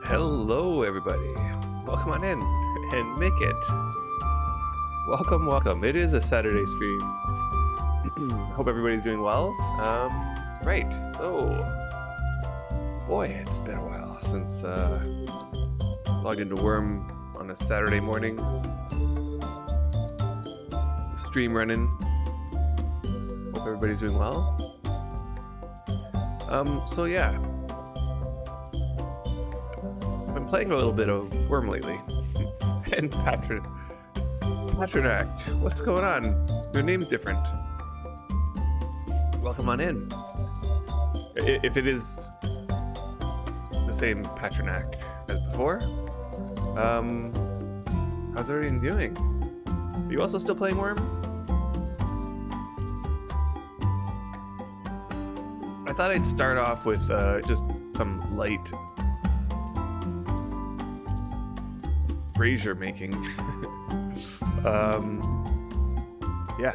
Hello, everybody. Welcome on in and make it. Welcome, welcome. It is a Saturday stream. Hope everybody's doing well. Right, so boy, it's been a while since logged into Wurm on a Saturday morning. Stream running. Hope everybody's doing well. So yeah. I've been playing a little bit of Wurm lately. And Patronak, what's going on? Your name's different. Welcome on in. If it is the same Patronak as before, how's everything doing? Are you also still playing Wurm? I thought I'd start off with just some light brazier making. Yeah,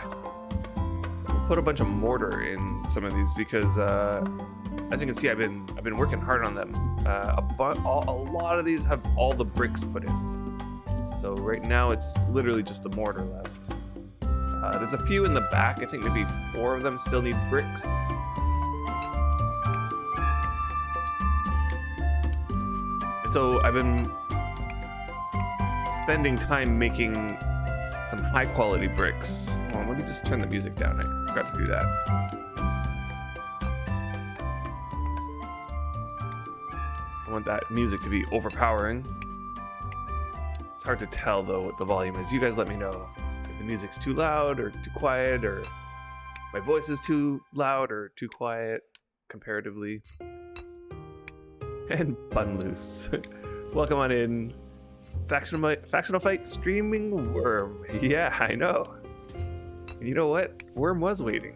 we'll put a bunch of mortar in some of these because as you can see, I've been working hard on them. A lot of these have all the bricks put in, so right now it's literally just the mortar left. There's a few in the back. I think maybe 4 of them still need bricks. And so I've been spending time making some high quality bricks. Hold on, let me just turn the music down. I forgot to do that. I want that music to be overpowering. It's hard to tell though what the volume is. You guys let me know if the music's too loud or too quiet, or my voice is too loud or too quiet comparatively. And bun loose. Welcome on in. Factional fight streaming Wurm. Yeah, I know. And you know what? Wurm was waiting.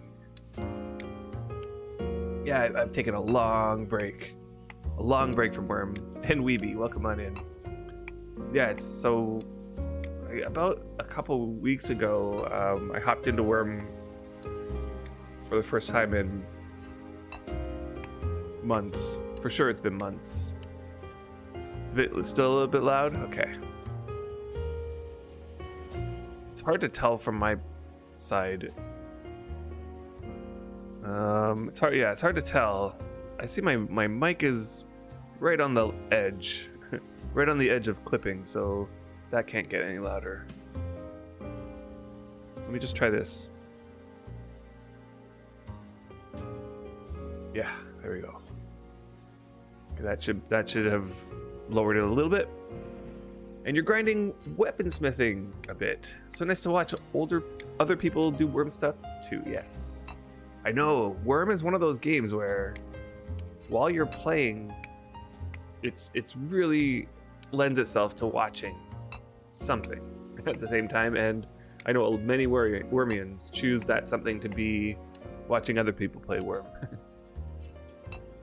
Yeah, I've taken a long break from Wurm. And Weeby, welcome on in. Yeah, it's so about a couple weeks ago, I hopped into Wurm for the first time in months. For sure, it's been months. It's still a bit loud? Okay. It's hard to tell from my side. It's hard to tell. I see my mic is right on the edge. Right on the edge of clipping, so that can't get any louder. Let me just try this. Yeah, there we go. That should have lowered it a little bit. And you're grinding weaponsmithing a bit. So nice to watch other people do Wurm stuff too. Yes, I know Wurm is one of those games where while you're playing, it's really lends itself to watching something at the same time. And I know many Wurmians choose that something to be watching other people play Wurm.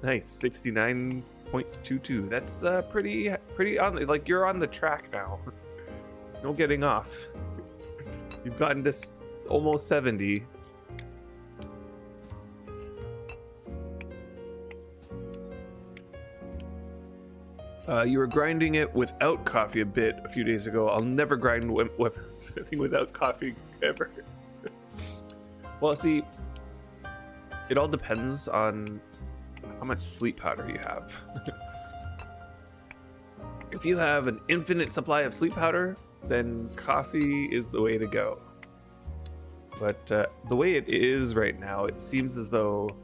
Nice, 69.22. That's pretty on, like, you're on the track now. There's no getting off. You've gotten to almost 70. You were grinding it without coffee a bit a few days ago. I'll never grind weaponsmithing without coffee ever. Well, see, it all depends on how much sleep powder you have. If you have an infinite supply of sleep powder, then coffee is the way to go. But the way it is right now, it seems as though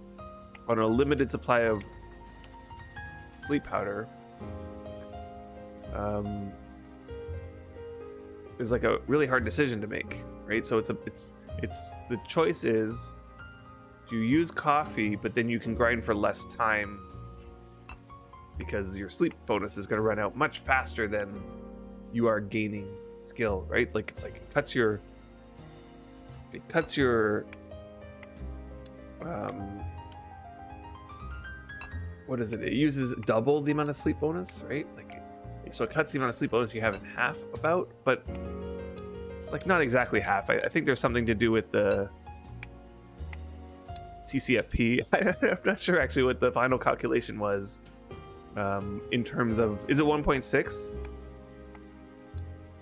on a limited supply of sleep powder, there's like a really hard decision to make, right? So it's the choice is, you use coffee, but then you can grind for less time because your sleep bonus is going to run out much faster than you are gaining skill, right? It's like it cuts your what is it? It uses double the amount of sleep bonus, right? So it cuts the amount of sleep bonus you have in half, about, but it's like not exactly half. I think there's something to do with the CCFP. I'm not sure actually what the final calculation was, in terms of, is it 1.6?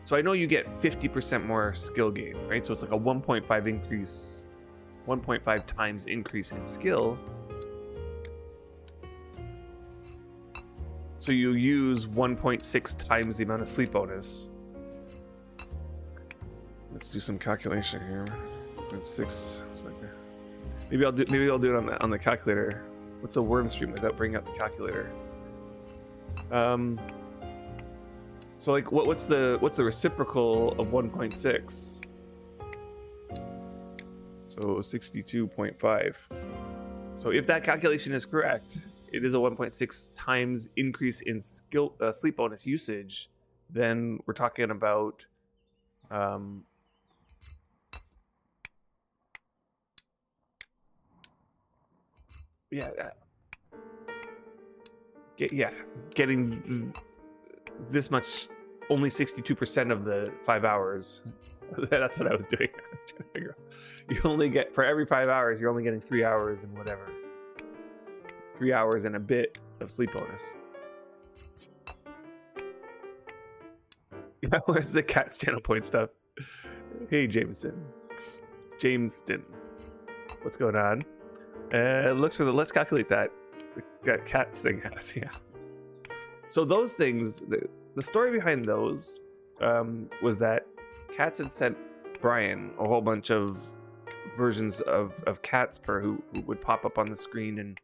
So I know you get 50% more skill gain, right? So it's like a 1.5 increase, 1.5 times increase in skill. So you use 1.6 times the amount of sleep bonus. Let's do some calculation here. 1.6. Maybe I'll do it on the calculator. What's a worm stream without bringing up the calculator? So like what's the reciprocal of 1.6? So 62.5. So if that calculation is correct, it is a 1.6 times increase in skill sleep bonus usage. Then we're talking about getting this much, only 62% of the 5 hours. That's what I was doing. I was trying to figure out. You only get, for every 5 hours, you're only getting 3 hours and whatever. 3 hours and a bit of sleep bonus. Yeah, where's the Cat's channel point stuff? Hey, Jameston. What's going on? Looks for the, let's calculate that Cat's thing has, yeah. So those things, the story behind those was that Cats had sent Brian a whole bunch of versions of Catspur who would pop up on the screen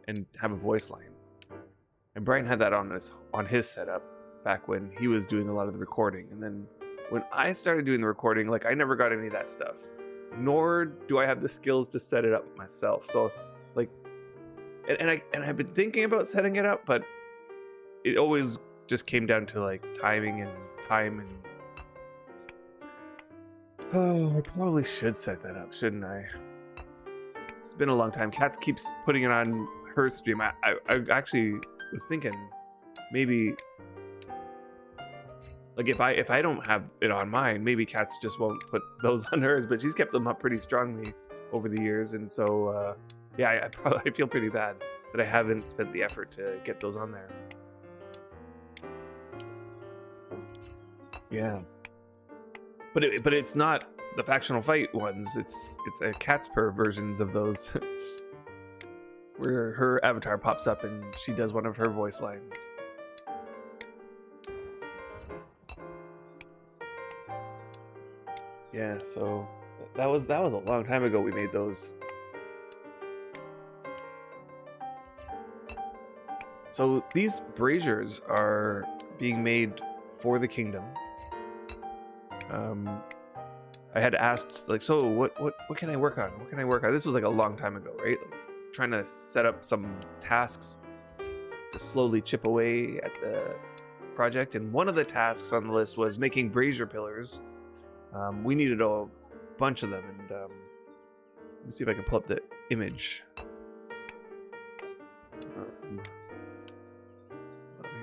and have a voice line. And Brian had that on his setup back when he was doing a lot of the recording. And then when I started doing the recording, like, I never got any of that stuff, nor do I have the skills to set it up myself. So like, and I've been thinking about setting it up, but it always just came down to like timing and time. And oh, I probably should set that up, shouldn't I? It's been a long time. Cats keeps putting it on her stream. I actually was thinking maybe, like, if I don't have it on mine, maybe Cats just won't put those on hers. But she's kept them up pretty strongly over the years, and so yeah, I feel pretty bad that I haven't spent the effort to get those on there. Yeah, but it's not the factional fight ones. It's a Catspur versions of those, where her avatar pops up and she does one of her voice lines. Yeah, so that was a long time ago we made those. So these braziers are being made for the kingdom. I had asked, like, so what can I work on? What can I work on? This was like a long time ago, right? Like, trying to set up some tasks to slowly chip away at the project. And one of the tasks on the list was making brazier pillars. We needed a bunch of them, and let me see if I can pull up the image.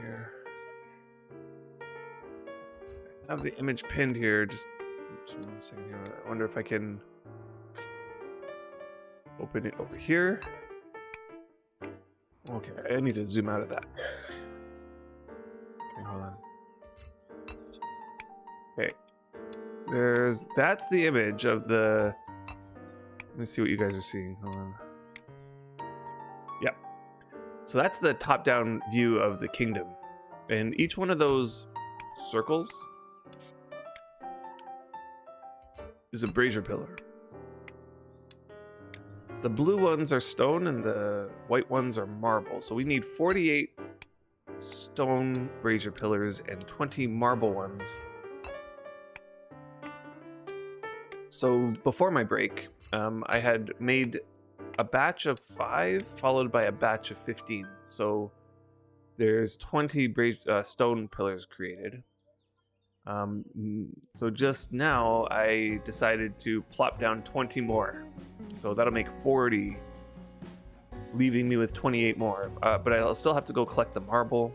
Here. I have the image pinned here. Just 1 second here. I wonder if I can open it over here. Okay, I need to zoom out of that. Okay, hold on. Okay. That's the image of the, let me see what you guys are seeing. Hold on. Yep. So that's the top-down view of the kingdom. And each one of those circles is a brazier pillar. The blue ones are stone and the white ones are marble. So we need 48 stone brazier pillars and 20 marble ones. So before my break, I had made a batch of 5 followed by a batch of 15. So there's 20 stone pillars created. So just now I decided to plop down 20 more. So that'll make 40, leaving me with 28 more. But I'll still have to go collect the marble,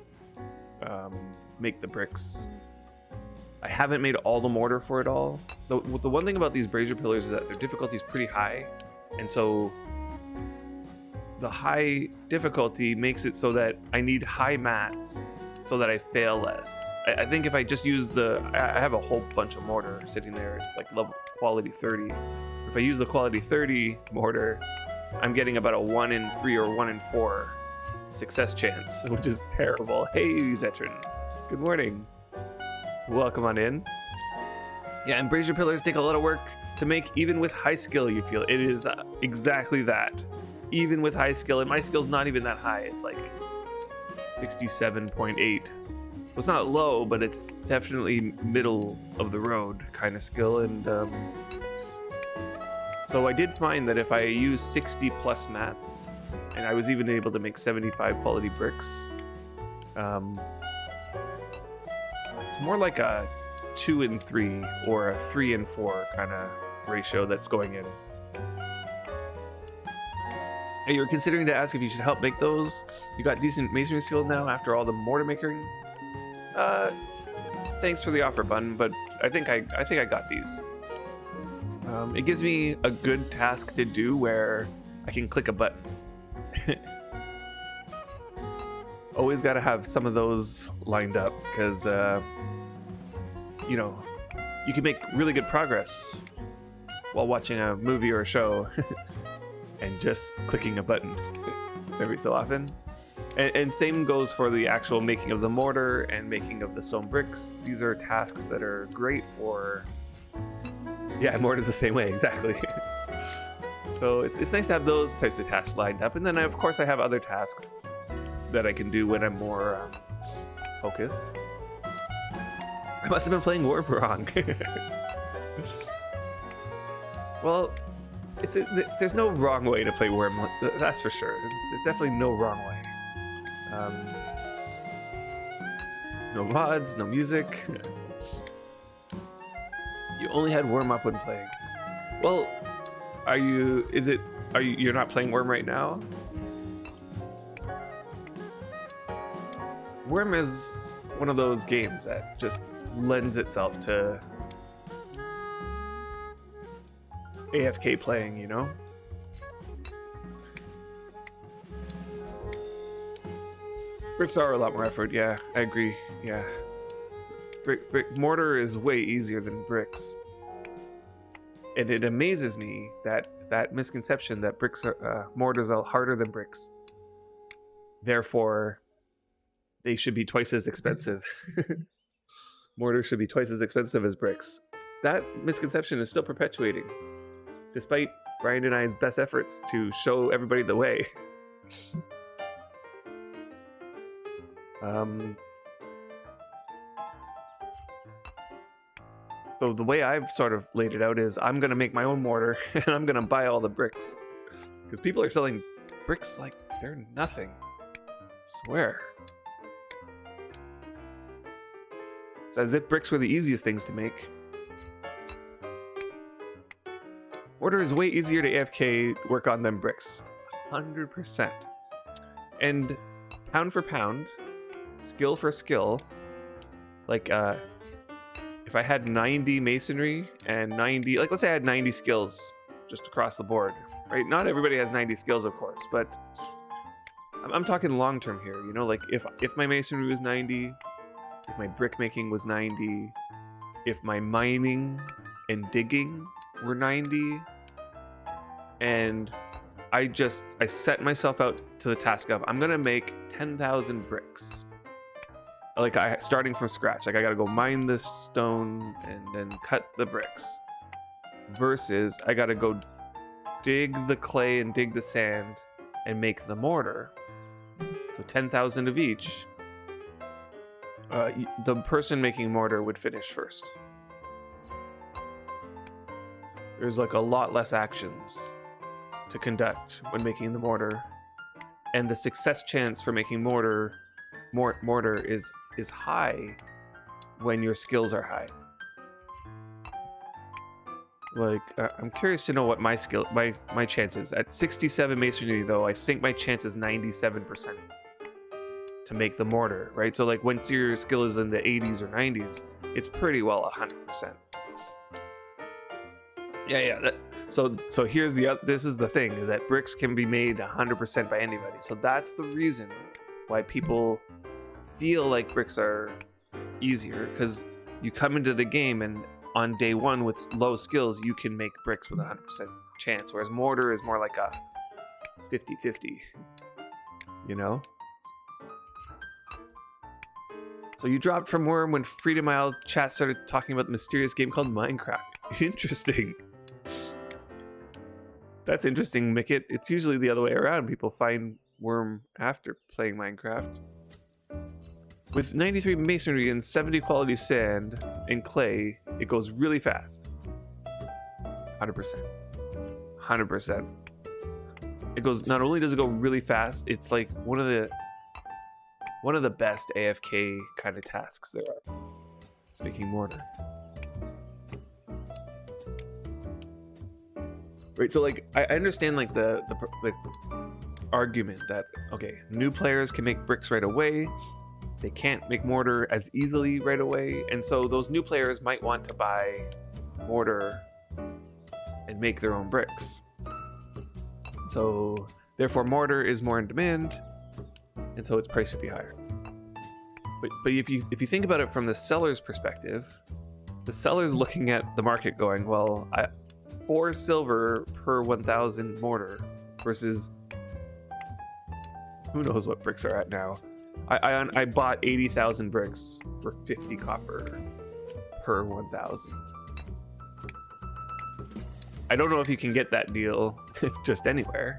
make the bricks. I haven't made all the mortar for it all. The one thing about these brazier pillars is that their difficulty is pretty high, and so the high difficulty makes it so that I need high mats so that I fail less. I think if I just use I have a whole bunch of mortar sitting there. It's like level quality 30. If I use the quality 30 mortar, I'm getting about a 1 in 3 or 1 in 4 success chance, which is terrible. Hey, Zetrin. Good morning. Welcome on in. Yeah, and brazier pillars take a lot of work to make, even with high skill, you feel. It is exactly that. Even with high skill, and my skill's not even that high. It's like 67.8. So it's not low, but it's definitely middle of the road kind of skill. And so I did find that if I use 60 plus mats, and I was even able to make 75 quality bricks, it's more like a 2 in 3 or a 3 in 4 kind of ratio that's going in. Hey, you're considering to ask if you should help make those? You got decent masonry skill now after all the mortar making? Thanks for the offer, Bun, but I think I got these. It gives me a good task to do where I can click a button. Always got to have some of those lined up because, you know, you can make really good progress while watching a movie or a show and just clicking a button every so often. And same goes for the actual making of the mortar and making of the stone bricks. These are tasks that are great for... Yeah, mortar's the same way, exactly. So it's nice to have those types of tasks lined up. And then, of course, I have other tasks that I can do when I'm more focused. I must have been playing Wurm wrong. Well, there's no wrong way to play Wurm, that's for sure. There's definitely no wrong way. No mods, no music. You only had Wurm up when playing. Well, you're not playing Wurm right now? Wurm is one of those games that just lends itself to AFK playing, you know? Bricks are a lot more effort, yeah, I agree, yeah. Mortar is way easier than bricks. And it amazes me that misconception that mortars are harder than bricks. Therefore, they should be twice as expensive. Mortar should be twice as expensive as bricks. That misconception is still perpetuating, despite Brian and I's best efforts to show everybody the way. So the way I've sort of laid it out is I'm going to make my own mortar and I'm going to buy all the bricks. Because people are selling bricks like they're nothing. I swear. It's as if bricks were the easiest things to make. Mortar is way easier to AFK work on than bricks. 100%. And pound for pound, skill for skill, like if I had 90 masonry and 90, like let's say I had 90 skills just across the board, right? Not everybody has 90 skills, of course, but I'm talking long term here, you know, like if my masonry was 90, if my brick making was 90, if my mining and digging were 90, and I set myself out to the task of I'm gonna make 10,000 bricks. Like starting from scratch, like I gotta go mine this stone and then cut the bricks. Versus I gotta go dig the clay and dig the sand and make the mortar. So 10,000 of each. The person making mortar would finish first. There's like a lot less actions to conduct when making the mortar, and the success chance for making mortar is high when your skills are high. Like I'm curious to know what my chance is. At 67 masonry though, I think my chance is 97% to make the mortar, right? So like once your skill is in the 80s or 90s, it's pretty well 100%. Yeah. So here's this is the thing, is that bricks can be made 100% by anybody. So that's the reason why people feel like bricks are easier, because you come into the game and on day one with low skills, you can make bricks with 100% chance, whereas mortar is more like a 50-50, you know? So you dropped from Wurm when Freedom Isle chat started talking about the mysterious game called Minecraft. Interesting. That's interesting, Mickit. It's usually the other way around. People find Wurm after playing Minecraft. With 93 masonry and 70 quality sand and clay, it goes really fast. 100%. 100%. It goes, not only does it go really fast, it's like one of the best AFK kind of tasks there are. It's making mortar. Right, so like I understand like the argument that, okay, new players can make bricks right away. They can't make mortar as easily right away, and so those new players might want to buy mortar and make their own bricks. So therefore mortar is more in demand, and so its price should be higher. But if you think about it from the seller's perspective, the seller's looking at the market going, well, 4 silver per 1,000 mortar versus who knows what bricks are at now. I bought 80,000 bricks for 50 copper per 1,000. I don't know if you can get that deal just anywhere.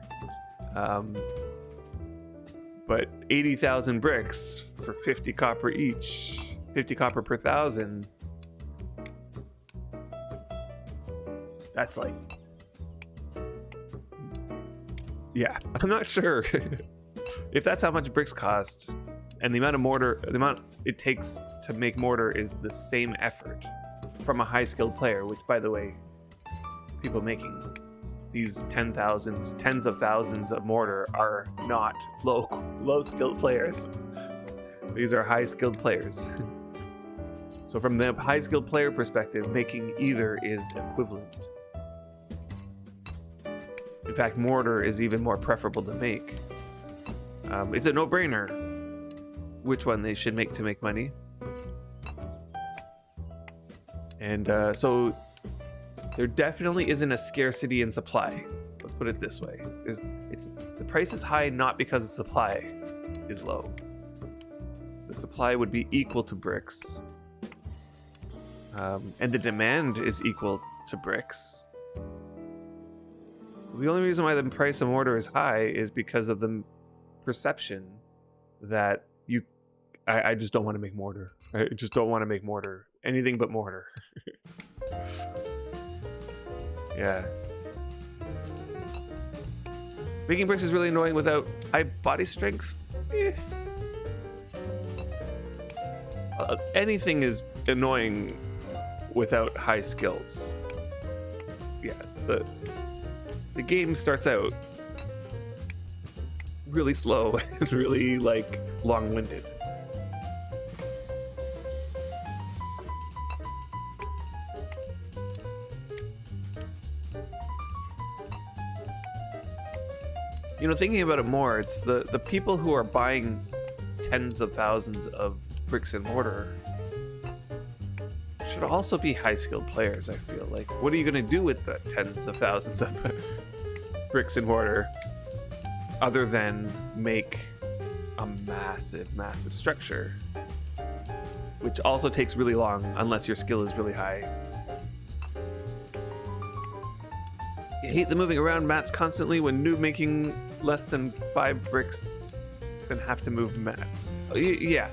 But 80,000 bricks for 50 copper each, 50 copper per 1,000. That's like, yeah, I'm not sure if that's how much bricks cost, and the amount of mortar, the amount it takes to make mortar is the same effort from a high skilled player, which by the way, people making these tens of thousands of mortar are not low skilled players. These are high skilled players. So from the high skilled player perspective, making either is equivalent. In fact, mortar is even more preferable to make. It's a no-brainer which one they should make to make money. And so there definitely isn't a scarcity in supply. Let's put it this way. The price is high not because the supply is low. The supply would be equal to bricks. And the demand is equal to bricks. The only reason why the price of mortar is high is because of the perception that I just don't want to make mortar. I just don't want to make mortar. Anything but mortar. Yeah. Making bricks is really annoying without high body strength. Anything is annoying without high skills. Yeah, the game starts out really slow and really like long-winded. You know, thinking about it more, it's the people who are buying tens of thousands of bricks and mortar should also be high-skilled players, I feel like. What are you going to do with the tens of thousands of bricks and mortar other than make a massive structure, which also takes really long unless your skill is really high. You hate the moving around mats constantly when noob making less than 5 bricks then have to move mats. Yeah.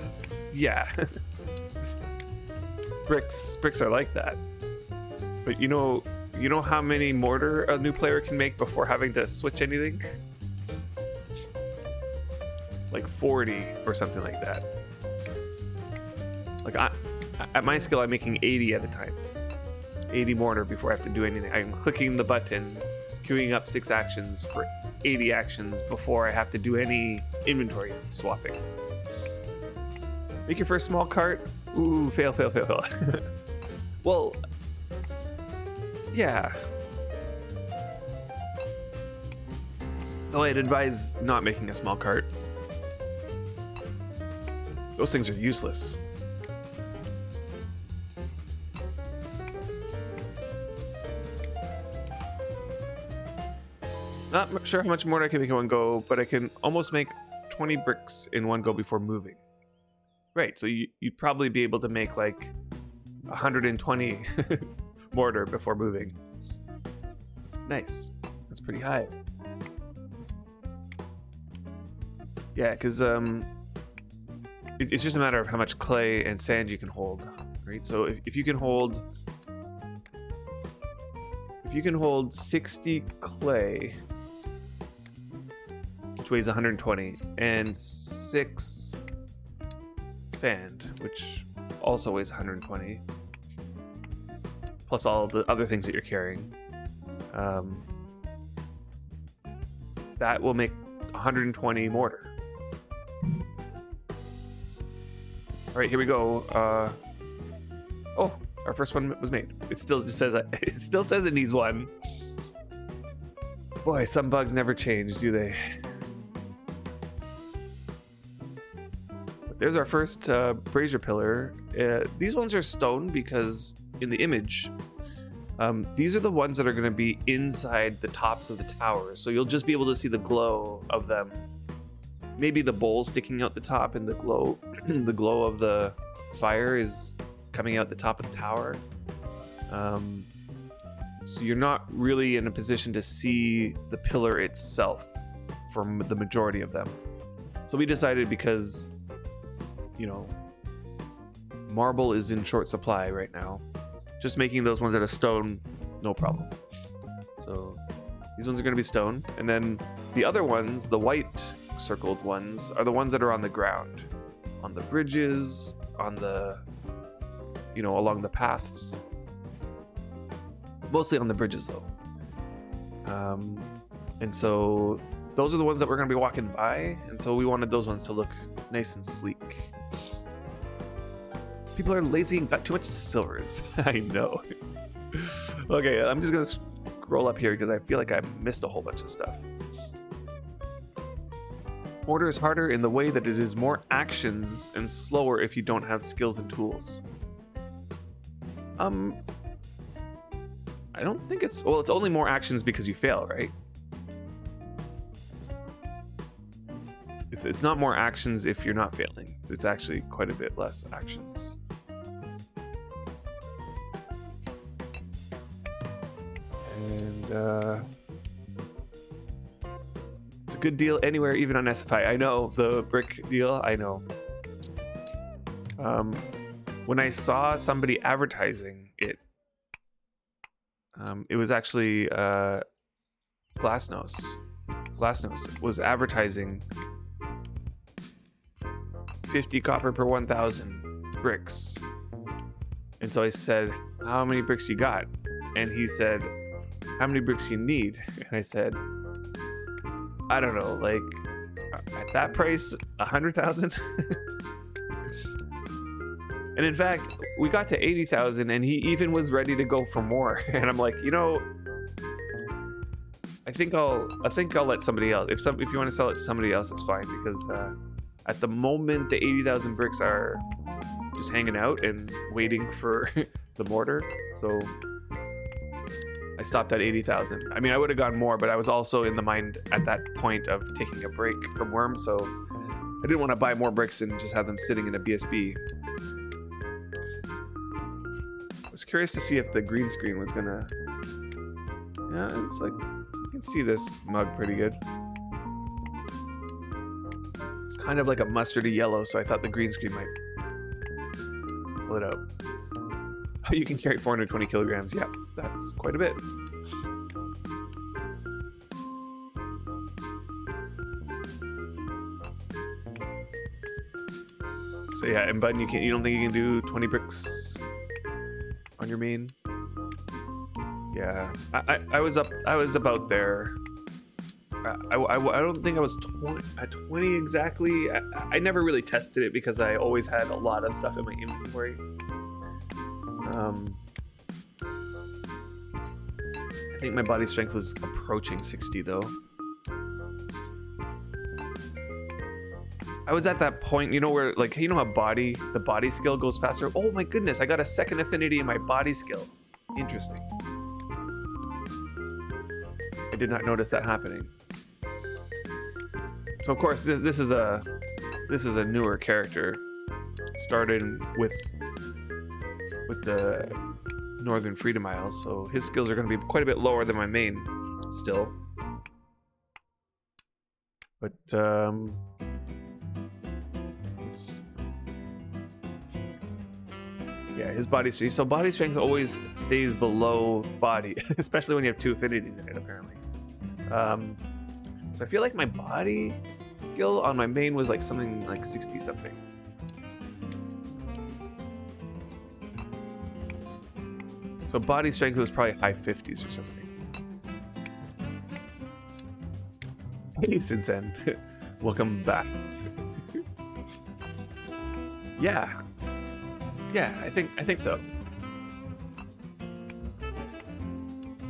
Bricks are like that. But you know how many mortar a new player can make before having to switch anything? Like 40 or something like that. Like at my skill, I'm making 80 at a time. 80 mortar before I have to do anything. I'm clicking the button, queuing up 6 actions for 80 actions before I have to do any inventory swapping. Make your first small cart. Ooh, fail. Well, yeah. Though I'd advise not making a small cart. Those things are useless. Not sure how much more I can make in one go, but I can almost make 20 bricks in one go before moving. Right, so you'd probably be able to make like 120 mortar before moving. Nice. That's pretty high. Yeah, because it's just a matter of how much clay and sand you can hold, right? So if you can hold 60 clay, which weighs 120, and 6 sand, which also weighs 120, plus all the other things that you're carrying, that will make 120 mortar. All right, here we go. Oh, our first one was made. It still just says it needs one. Boy, some bugs never change, do they? But there's our first brazier pillar. These ones are stone because in the image, these are the ones that are going to be inside the tops of the towers. So you'll just be able to see the glow of them. Maybe the bowl sticking out the top, and the glow, the glow of the fire is coming out the top of the tower. So you're not really in a position to see the pillar itself for the majority of them. So we decided, because, you know, marble is in short supply right now, just making those ones out of stone, no problem. So these ones are going to be stone, and then the other ones, the white circled ones, are the ones that are on the ground, on the bridges, on the, you know, along the paths, mostly on the bridges though. And so those are the ones that we're going to be walking by, and so we wanted those ones to look nice and sleek. People are lazy and got too much silvers. I know. Okay, I'm just going to scroll up here because I feel like I missed a whole bunch of stuff. Mortar is harder in the way that it is more actions and slower if you don't have skills and tools. I don't think it's... Well, it's only more actions because you fail, right? It's not more actions if you're not failing. It's actually quite a bit less actions. And, it's a good deal anywhere, even on SFI. I know, the brick deal, I know. When I saw somebody advertising it, it was actually Glassnose. Glassnose was advertising 50 copper per 1,000 bricks. And so I said, how many bricks you got? And he said, how many bricks you need? And I said, I don't know, like, at that price, 100,000? And in fact, we got to 80,000 and he even was ready to go for more. And I'm like, you know, I think I'll let somebody else, if you want to sell it to somebody else, it's fine, because at the moment the 80,000 bricks are just hanging out and waiting for the mortar. So I stopped at 80,000. I mean, I would have gone more, but I was also in the mind at that point of taking a break from Wurm, so I didn't want to buy more bricks and just have them sitting in a BSB. I was curious to see if the green screen was gonna... Yeah, it's like, you can see this mug pretty good. It's kind of like a mustardy yellow, so I thought the green screen might pull it out. Oh, you can carry 420 kilograms. Yeah, that's quite a bit. So yeah, and Button, you don't think you can do 20 bricks on your main? Yeah, I was about there. I don't think I was 20 exactly. I never really tested it because I always had a lot of stuff in my inventory. I think my body strength was approaching 60 though. I was at that point, you know, where like, you know how the body skill goes faster? Oh my goodness, I got a second affinity in my body skill. Interesting. I did not notice that happening. So of course, this is a newer character, started with the Northern Freedom Isles, so his skills are going to be quite a bit lower than my main still. But yeah, his body strength. So body strength always stays below body, especially when you have two affinities in it, apparently. So I feel like my body skill on my main was like something like 60 something. So body strength was probably high 50s or something. Hey, Sinsen. Welcome back. Yeah. Yeah, I think so.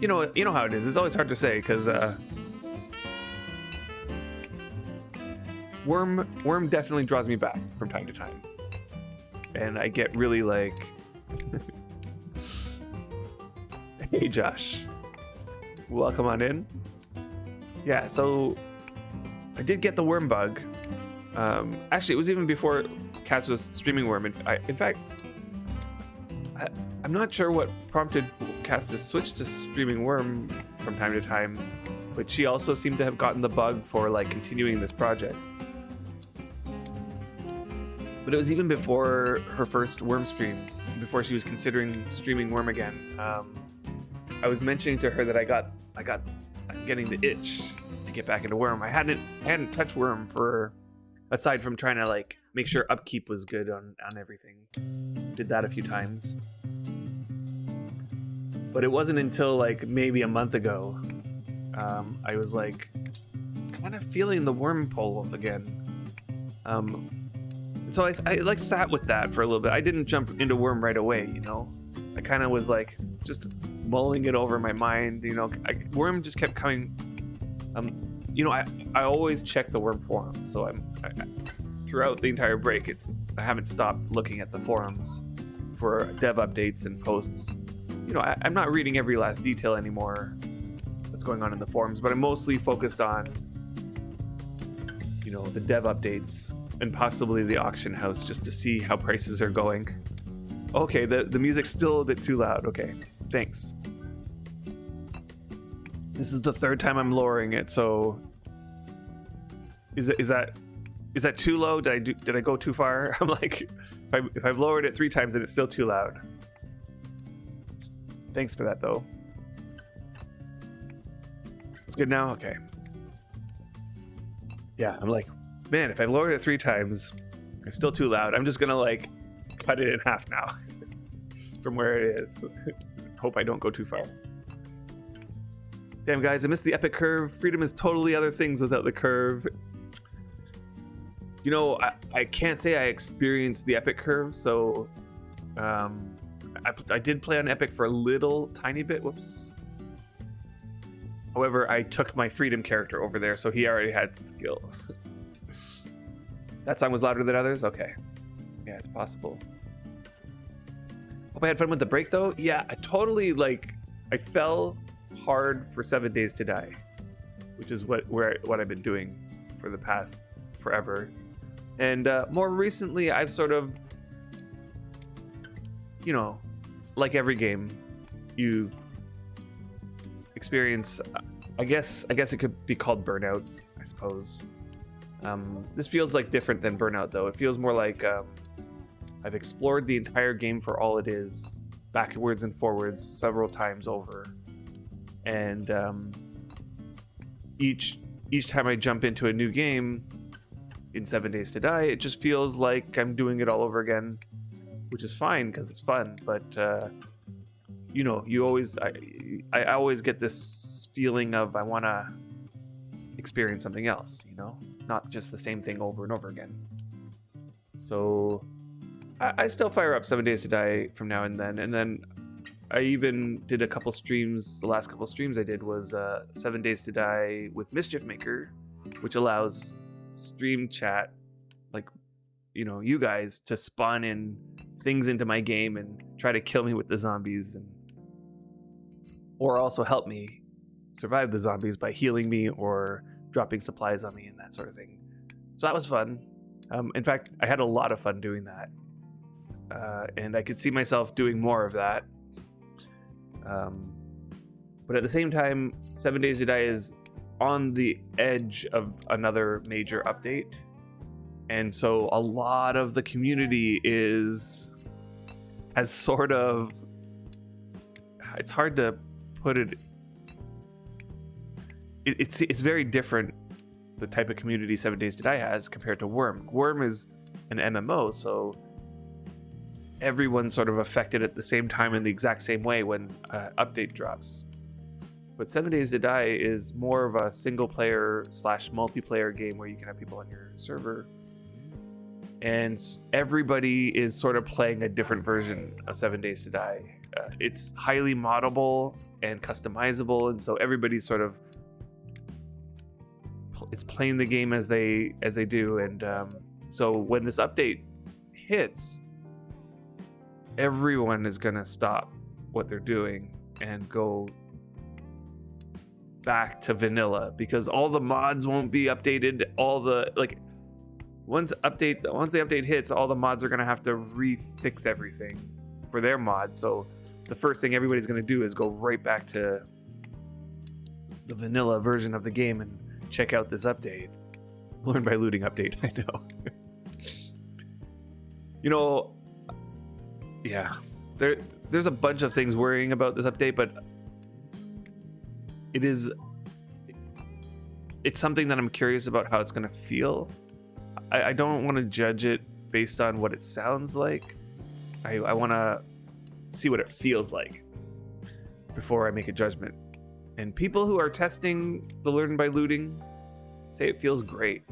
You know how it is. It's always hard to say because Wurm definitely draws me back from time to time, and I get really like. Hey, Josh. Welcome on in. Yeah, so I did get the Wurm bug. Actually, it was even before Cats was streaming Wurm. In fact, I'm not sure what prompted Cats to switch to streaming Wurm from time to time, but she also seemed to have gotten the bug for like continuing this project. But it was even before her first Wurm stream, before she was considering streaming Wurm again. I was mentioning to her that I'm getting the itch to get back into Wurm. I hadn't touched Wurm for, aside from trying to like make sure upkeep was good on everything. Did that a few times. But it wasn't until like maybe a month ago, I was like kind of feeling the Wurm pull again. So I like sat with that for a little bit. I didn't jump into Wurm right away, you know. I kind of was like just mulling it over in my mind, you know. Wurm just kept coming. You know, I always check the Wurm forums, so throughout the entire break, I haven't stopped looking at the forums for dev updates and posts. You know, I'm not reading every last detail anymore that's going on in the forums, but I'm mostly focused on, you know, the dev updates and possibly the auction house just to see how prices are going. Okay, the music's still a bit too loud. Okay, thanks. This is the third time I'm lowering it, so is that too low? Did I go too far? I'm like, if I've lowered it 3 times and it's still too loud. Thanks for that though. It's good now? Okay. Yeah, I'm like, man, if I lowered it 3 times, it's still too loud. I'm just gonna like cut it in half now from where it is. Hope I don't go too far. Damn guys, I missed the epic curve. Freedom is totally other things without the curve. You know, I can't say I experienced the epic curve, so I did play on epic for a little tiny bit. Whoops. However, I took my freedom character over there, so he already had skill. That song was louder than others? Okay. Yeah, it's possible. Hope I had fun with the break though. Yeah, I totally I fell hard for 7 Days to Die, which is what I've been doing for the past forever. And more recently, I've sort of, you know, like every game, you experience. I guess it could be called burnout, I suppose. This feels like different than burnout, though. It feels more like I've explored the entire game for all it is, backwards and forwards, several times over. And each time I jump into a new game in 7 Days to Die, it just feels like I'm doing it all over again, which is fine because it's fun. But you know, I always get this feeling of I want to experience something else, you know, not just the same thing over and over again. So I still fire up 7 Days to Die from now and then I even did a couple streams. The last couple streams I did was 7 Days to Die with Mischief Maker, which allows stream chat you guys to spawn in things into my game and try to kill me with the zombies, or also help me survive the zombies by healing me or dropping supplies on me and that sort of thing. So that was fun. In fact, I had a lot of fun doing that. And I could see myself doing more of that. But at the same time, 7 Days to Die is on the edge of another major update. And so a lot of the community has sort of, it's hard to put it, it's very different, the type of community 7 Days to Die has compared to Wurm. Wurm is an MMO, so everyone's sort of affected at the same time in the exact same way when update drops. But 7 Days to Die is more of a single player / multiplayer game where you can have people on your server. And everybody is sort of playing a different version of 7 Days to Die. It's highly moddable and customizable, and so everybody's sort of playing the game as they do. And so when this update hits, everyone is gonna stop what they're doing and go back to vanilla, because all the mods won't be updated. Once the update hits, all the mods are gonna have to refix everything for their mod. So the first thing everybody's gonna do is go right back to the vanilla version of the game and check out this update. Learn by looting update. I know. Yeah. There's a bunch of things worrying about this update, but it's something that I'm curious about how it's gonna feel. I don't want to judge it based on what it sounds like. I want to see what it feels like before I make a judgment. And people who are testing the Learn by Looting say it feels great.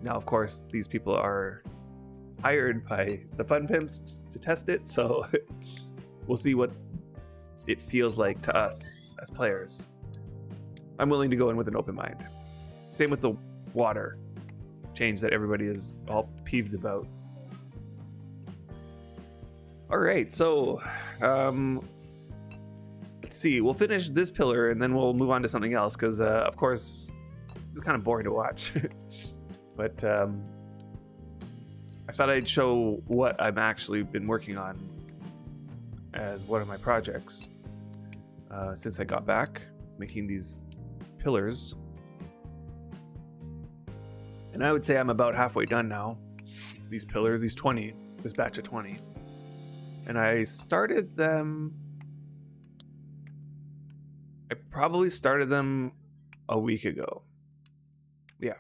Now, of course, these people are hired by the Fun Pimps to test it, so we'll see what it feels like to us as players. I'm willing to go in with an open mind. Same with the water change that everybody is all peeved about. All right, so let's see. We'll finish this pillar and then we'll move on to something else, because of course this is kind of boring to watch. But I thought I'd show what I've actually been working on as one of my projects since I got back, making these pillars. And I would say I'm about halfway done now. These pillars, this batch of 20. And I started them, I probably started them a week ago. Yeah.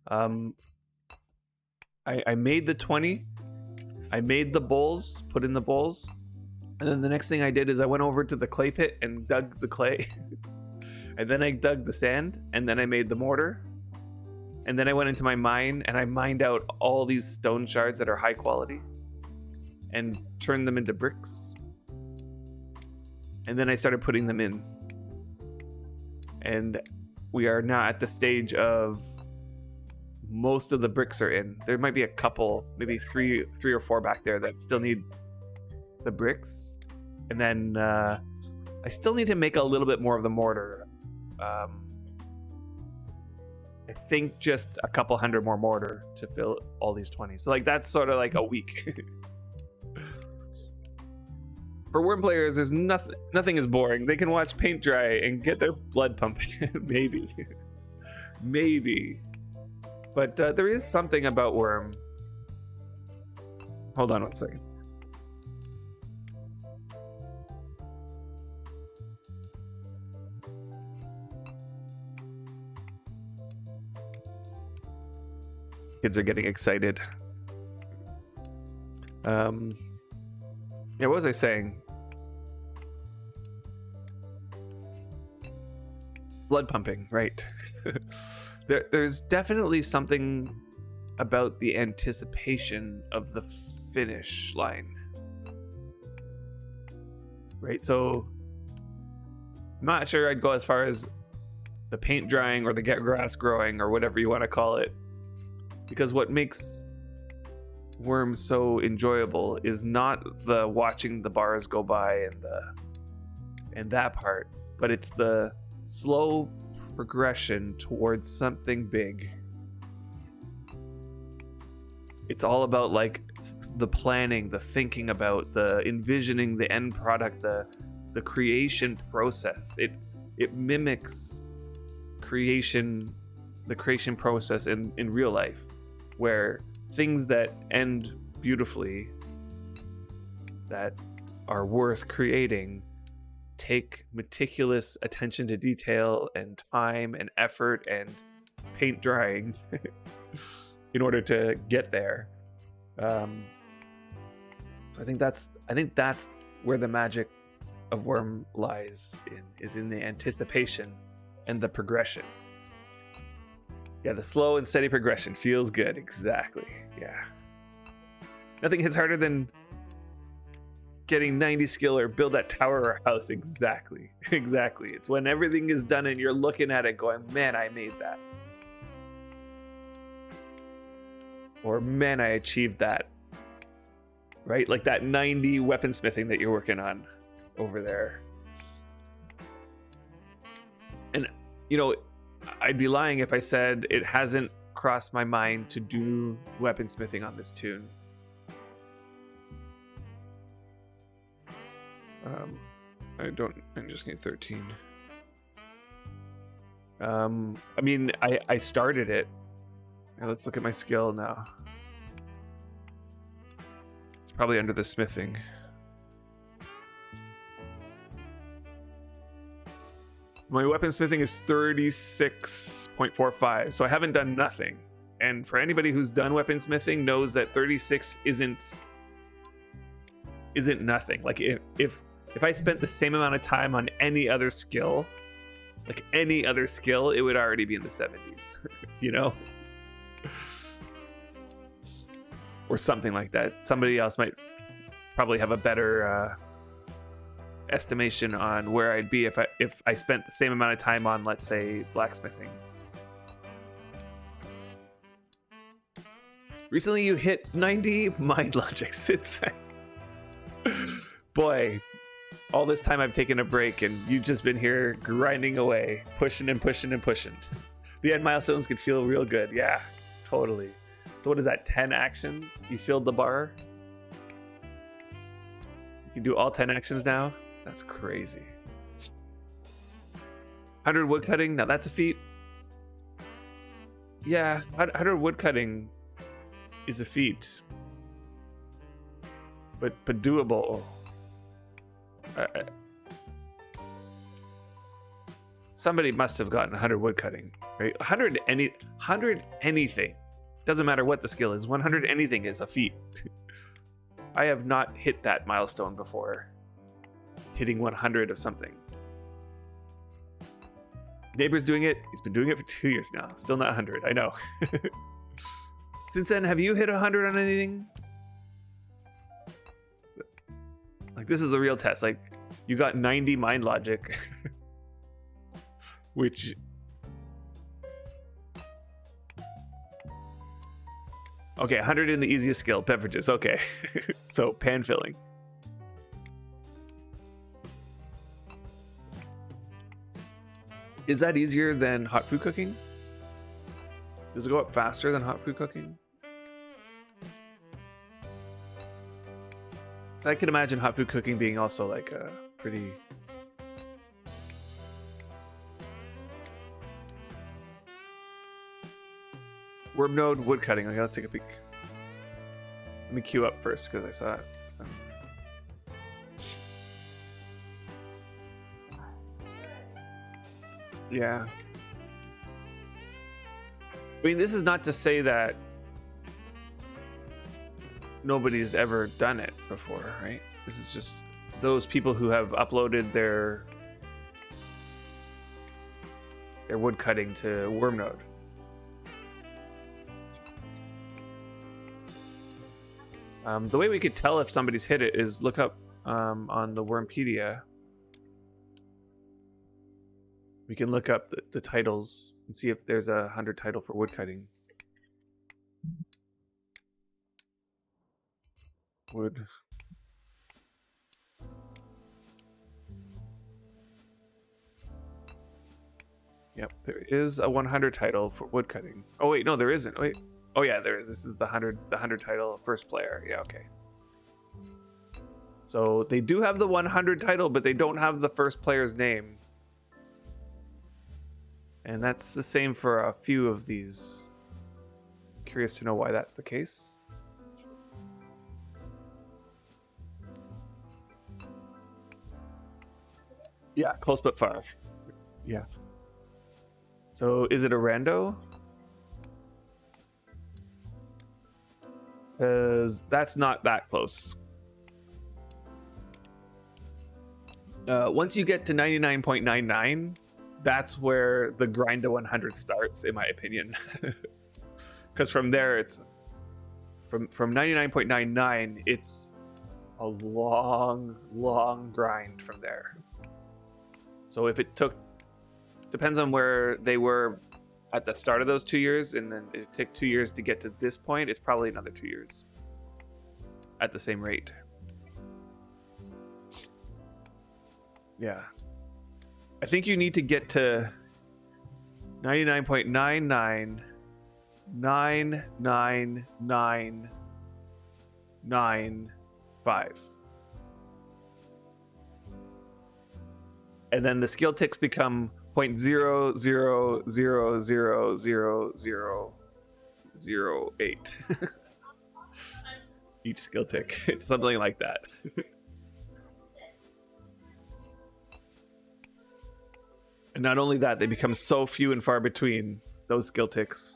I made the 20. I made the bowls, put in the bowls. And then the next thing I did is I went over to the clay pit and dug the clay. And then I dug the sand, and then I made the mortar. And then I went into my mine and I mined out all these stone shards that are high quality and turned them into bricks. And then I started putting them in. And we are now at the stage of most of the bricks are in. There might be a couple, maybe three or four back there that still need the bricks. And then I still need to make a little bit more of the mortar. I think just a couple hundred more mortar to fill all these 20. So like that's sort of like a week. For Wurm players, there's nothing is boring. They can watch paint dry and get their blood pumping. Maybe. But there is something about Wurm. Hold on one second. Kids are getting excited. Yeah, what was I saying? Blood pumping, right. There's definitely something about the anticipation of the finish line. Right, so I'm not sure I'd go as far as the paint drying or the grass growing or whatever you want to call it. Because what makes Wurm so enjoyable is not the watching the bars go by and that part, but it's the slow progression towards something big. It's all about like the planning, the thinking about, the envisioning the end product, the creation process. It mimics the creation process in real life, where things that end beautifully, that are worth creating, take meticulous attention to detail and time and effort and paint drying in order to get there. So I think that's where the magic of Wurm lies is in the anticipation and the progression. Yeah, the slow and steady progression feels good. Exactly. Yeah. Nothing hits harder than getting 90 skill or build that tower or house. Exactly. Exactly. It's when everything is done and you're looking at it going, man, I made that. Or man, I achieved that. Right? Like that 90 weaponsmithing that you're working on over there. And, you know, I'd be lying if I said it hasn't crossed my mind to do weaponsmithing on this tune. I just need 13. I mean, I started it. Now let's look at my skill now. It's probably under the smithing. My weaponsmithing is 36.45, so I haven't done nothing. And for anybody who's done weaponsmithing knows that 36 isn't nothing. Like if I spent the same amount of time on any other skill, it would already be in the 70s, you know? Or something like that. Somebody else might probably have a better estimation on where I'd be if I spent the same amount of time on, let's say, blacksmithing. Recently you hit 90 mind logic. Boy, all this time I've taken a break and you've just been here grinding away, pushing and pushing and pushing. The end milestones could feel real good. Yeah, totally. So what is that, 10 actions? You filled the bar? You can do all 10 actions now? That's crazy. 100 woodcutting, now that's a feat. Yeah, 100 woodcutting is a feat. But doable. Somebody must have gotten 100 woodcutting, right? 100 anything. Doesn't matter what the skill is. 100 anything is a feat. I have not hit that milestone before. Hitting 100 of something. Neighbor's doing it. He's been doing it for 2 years now. Still not 100. I know. Since then, have you hit 100 on anything? Like, this is the real test. Like, you got 90 mind logic. Which... Okay, 100 in the easiest skill, beverages. Okay. So, pan filling. Is that easier than hot food cooking? Does it go up faster than hot food cooking? So I can imagine hot food cooking being also like a pretty... Worm node wood cutting. Okay, let's take a peek. Let me queue up first because I saw it. Yeah. I mean, this is not to say that nobody's ever done it before, right? This is just those people who have uploaded their wood cutting to Worm node. The way we could tell if somebody's hit it is look up on the Wormpedia. We can look up the titles and see if there's a 100 title for woodcutting. Wood. Yep, there is a 100 title for woodcutting. Oh wait, no, there isn't. Wait. Oh yeah, there is. This is the 100 title first player. Yeah, okay. So they do have the 100 title, but they don't have the first player's name. And that's the same for a few of these. Curious to know why that's the case. Yeah, close but far. Yeah. So is it a rando? Because that's not that close. Once you get to 99.99, that's where the grind to 100 starts, in my opinion. Because from there, it's from 99.99, it's a long grind from there. So if it took, depends on where they were at the start of those 2 years, and then it took 2 years to get to this point, it's probably another 2 years at the same rate. Yeah. I think you need to get to 99.9999995. And then the skill ticks become 0.00000008. Each skill tick. It's something like that. And not only that, they become so few and far between, those skill ticks.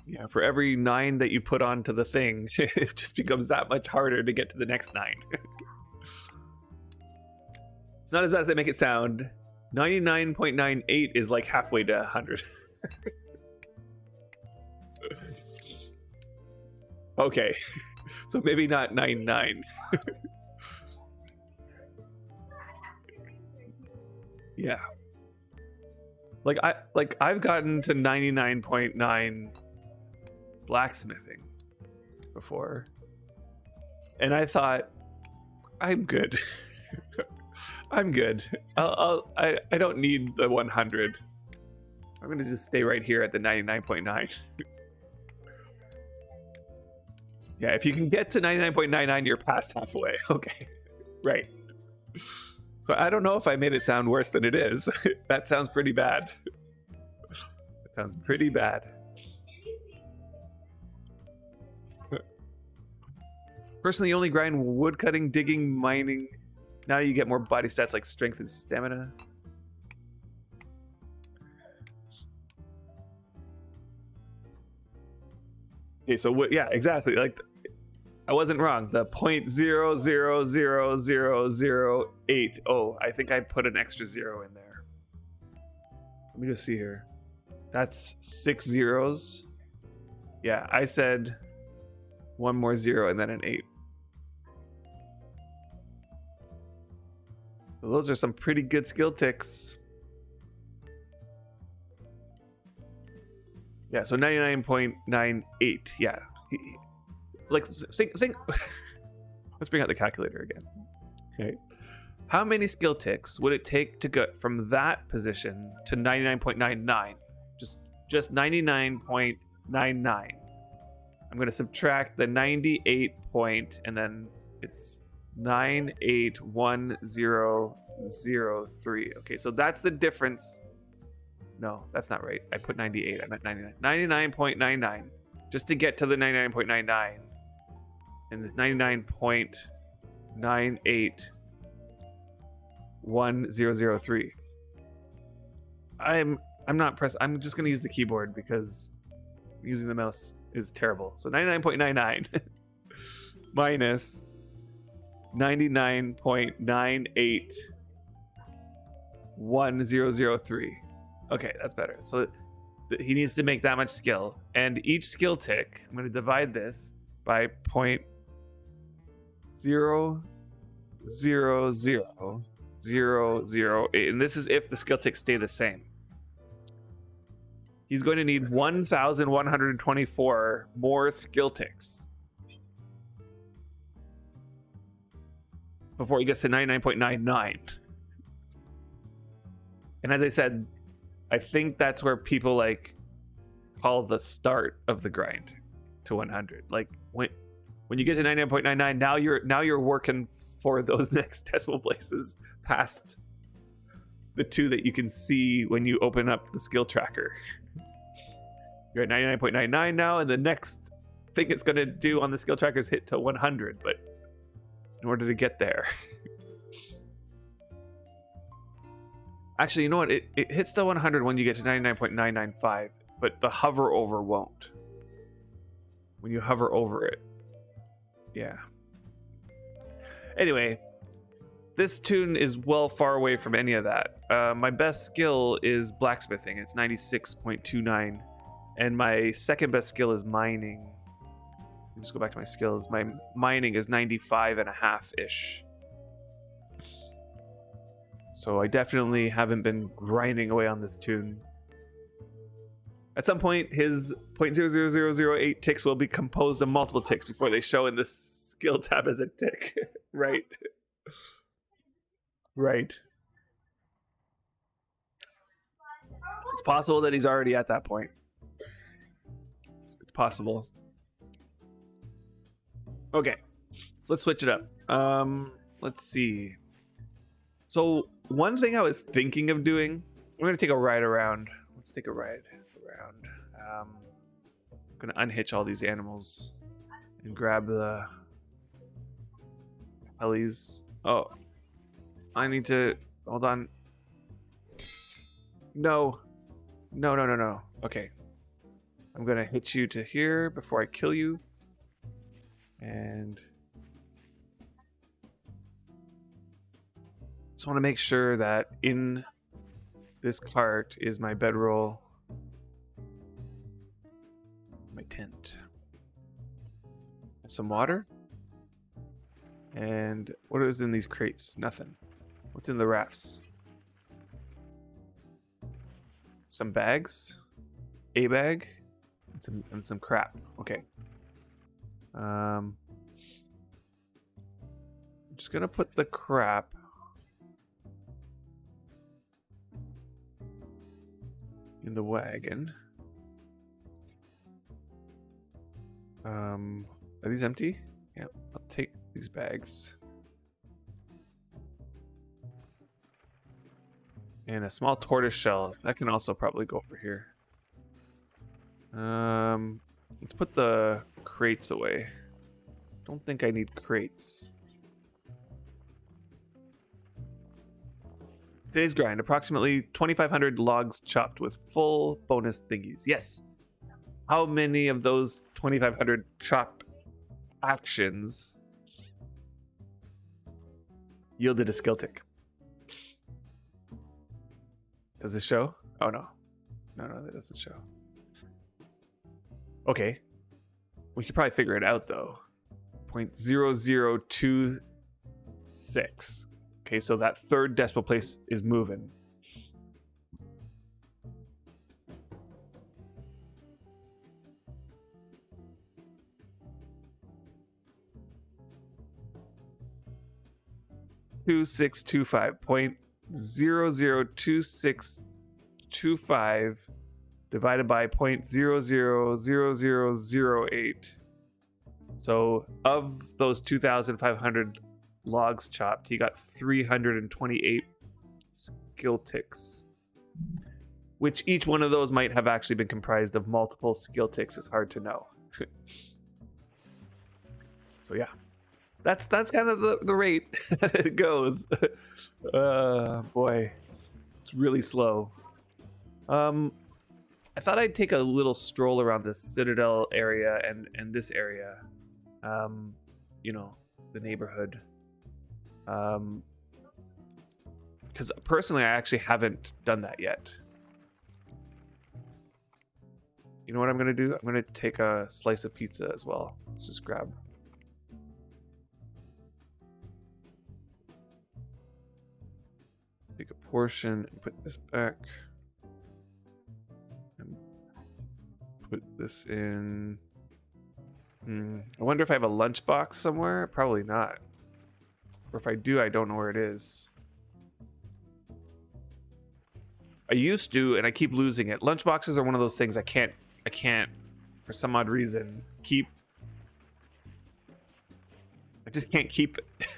Yeah, for every 9 that you put onto the thing, it just becomes that much harder to get to the next 9. It's not as bad as they make it sound. 99.98 is like halfway to 100. Okay, so maybe not 99. Yeah. I've gotten to 99.9 blacksmithing before, and I thought, I'm good. I'm good. I don't need the 100. I'm gonna just stay right here at the 99.9. Yeah, if you can get to 99.99, you're past halfway. Okay, right. So I don't know if I made it sound worse than it is. That sounds pretty bad. That sounds pretty bad. Personally, only grind wood cutting, digging, mining. Now you get more body stats like strength and stamina. Okay, so what? Yeah, exactly. Like, I wasn't wrong. The 0.000008. Oh, I think I put an extra 0 in there. Let me just see here. That's 6 zeros. Yeah, I said 1 more 0 and then an 8. So those are some pretty good skill ticks. Yeah, so 99.98. Yeah. Like, think. Let's bring out the calculator again. Okay. How many skill ticks would it take to go from that position to 99.99? Just 99.99. I'm going to subtract the 98 point, and then it's 981003. Okay, so that's the difference. No, that's not right. I put 98. I meant 99. 99.99. Just to get to the 99.99. And this 99.981003. I'm not pressing. I'm just going to use the keyboard because using the mouse is terrible. So 99.99 minus 99.981003. Okay, that's better. So he needs to make that much skill, and each skill tick, I'm going to divide this by 0.000008, and this is if the skill ticks stay the same. he's going to need 1,124 more skill ticks before he gets to 99.99. And as I said, I think that's where people like call the start of the grind to 100. Like when you get to 99.99, now you're working for those next decimal places past the two that you can see when you open up the skill tracker. You're at 99.99 now, and the next thing it's going to do on the skill tracker is hit to 100. But in order to get there, actually, you know what? It hits the 100 when you get to 99.995, but the hover over won't. When you hover over it, yeah. Anyway, this tune is well far away from any of that. My best skill is blacksmithing. It's 96.29. And my second best skill is mining. Let me just go back to my skills. My mining is 95.5-ish. So I definitely haven't been grinding away on this tune. At some point, his 0.00008 ticks will be composed of multiple ticks before they show in the skill tab as a tick. Right. Right. It's possible that he's already at that point. It's possible. Okay. So let's switch it up. Let's see. So one thing I was thinking of doing, we're going to take a ride around. Let's take a ride around. I'm going to unhitch all these animals and grab the helis. Oh, I need to, hold on. No. Okay. I'm going to hitch you to here before I kill you. And just want to make sure that in this cart is my bedroll, my tent, some water, and what is in these crates? Nothing. What's in the rafts? Some bags, a bag, and some crap. Okay. I'm just gonna put the crap in the wagon. Are these empty? Yeah, I'll take these bags. And a small tortoise shell. That can also probably go over here. Let's put the crates away. Don't think I need crates. Today's grind, approximately 2,500 logs chopped with full bonus thingies. Yes. How many of those 2,500 chopped actions yielded a skill tick? Does this show? Oh no. No, that doesn't show. Okay. We could probably figure it out though. 0.0026. Okay, so that third decimal place is moving. .002625 divided by 0.000008. So of those 2,500 logs chopped, he got 328 skill ticks, which each one of those might have actually been comprised of multiple skill ticks. It's hard to know. So yeah, that's kind of the rate that it goes. Boy, it's really slow. I thought I'd take a little stroll around the Citadel area and this area. You know, the neighborhood. Because personally, I actually haven't done that yet. You know what I'm gonna do? I'm gonna take a slice of pizza as well. Let's just grab. Take a portion and put this back. And this in. I wonder if I have a lunchbox somewhere. Probably not. Or if I do, I don't know where it is. I used to, and I keep losing it. Lunchboxes are one of those things I can't, for some odd reason, keep. I just can't keep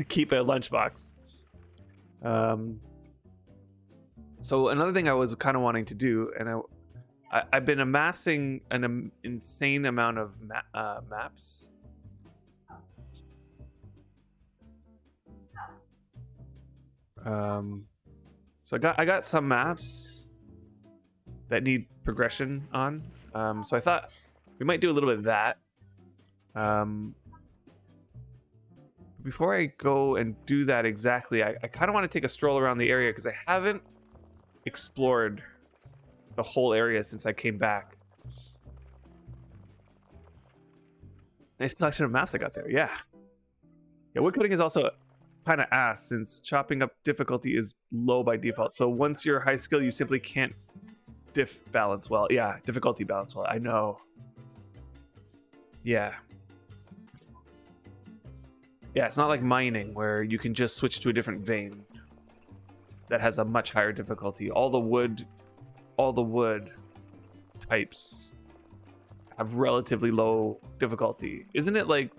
keep a lunchbox. So another thing I was kind of wanting to do, and I've been amassing an insane amount of maps. So I got some maps that need progression on. So I thought we might do a little bit of that. Before I go and do that exactly, I kind of want to take a stroll around the area because I haven't explored the whole area since I came back. Nice collection of maps I got there. Yeah, woodcutting is also kind of ass since chopping up difficulty is low by default. So once you're high skill, you simply can't balance well. Yeah, difficulty balance well. I know. Yeah, it's not like mining where you can just switch to a different vein that has a much higher difficulty. All the wood types have relatively low difficulty. Isn't it like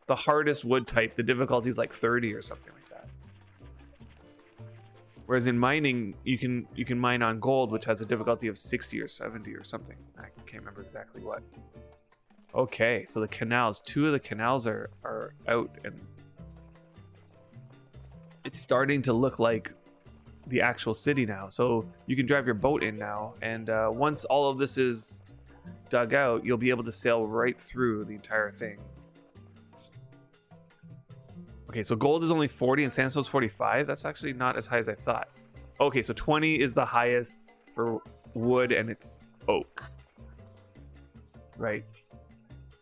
the hardest wood type, the difficulty is like 30 or something like that? Whereas in mining, you can mine on gold, which has a difficulty of 60 or 70 or something. I can't remember exactly what. Okay, so the canals, 2 of the canals are out, and it's starting to look like the actual city now. So you can drive your boat in now, and once all of this is dug out, you'll be able to sail right through the entire thing. Okay, so gold is only 40 and sandstone's 45. That's actually not as high as I thought. Okay, so 20 is the highest for wood, and it's oak. Right.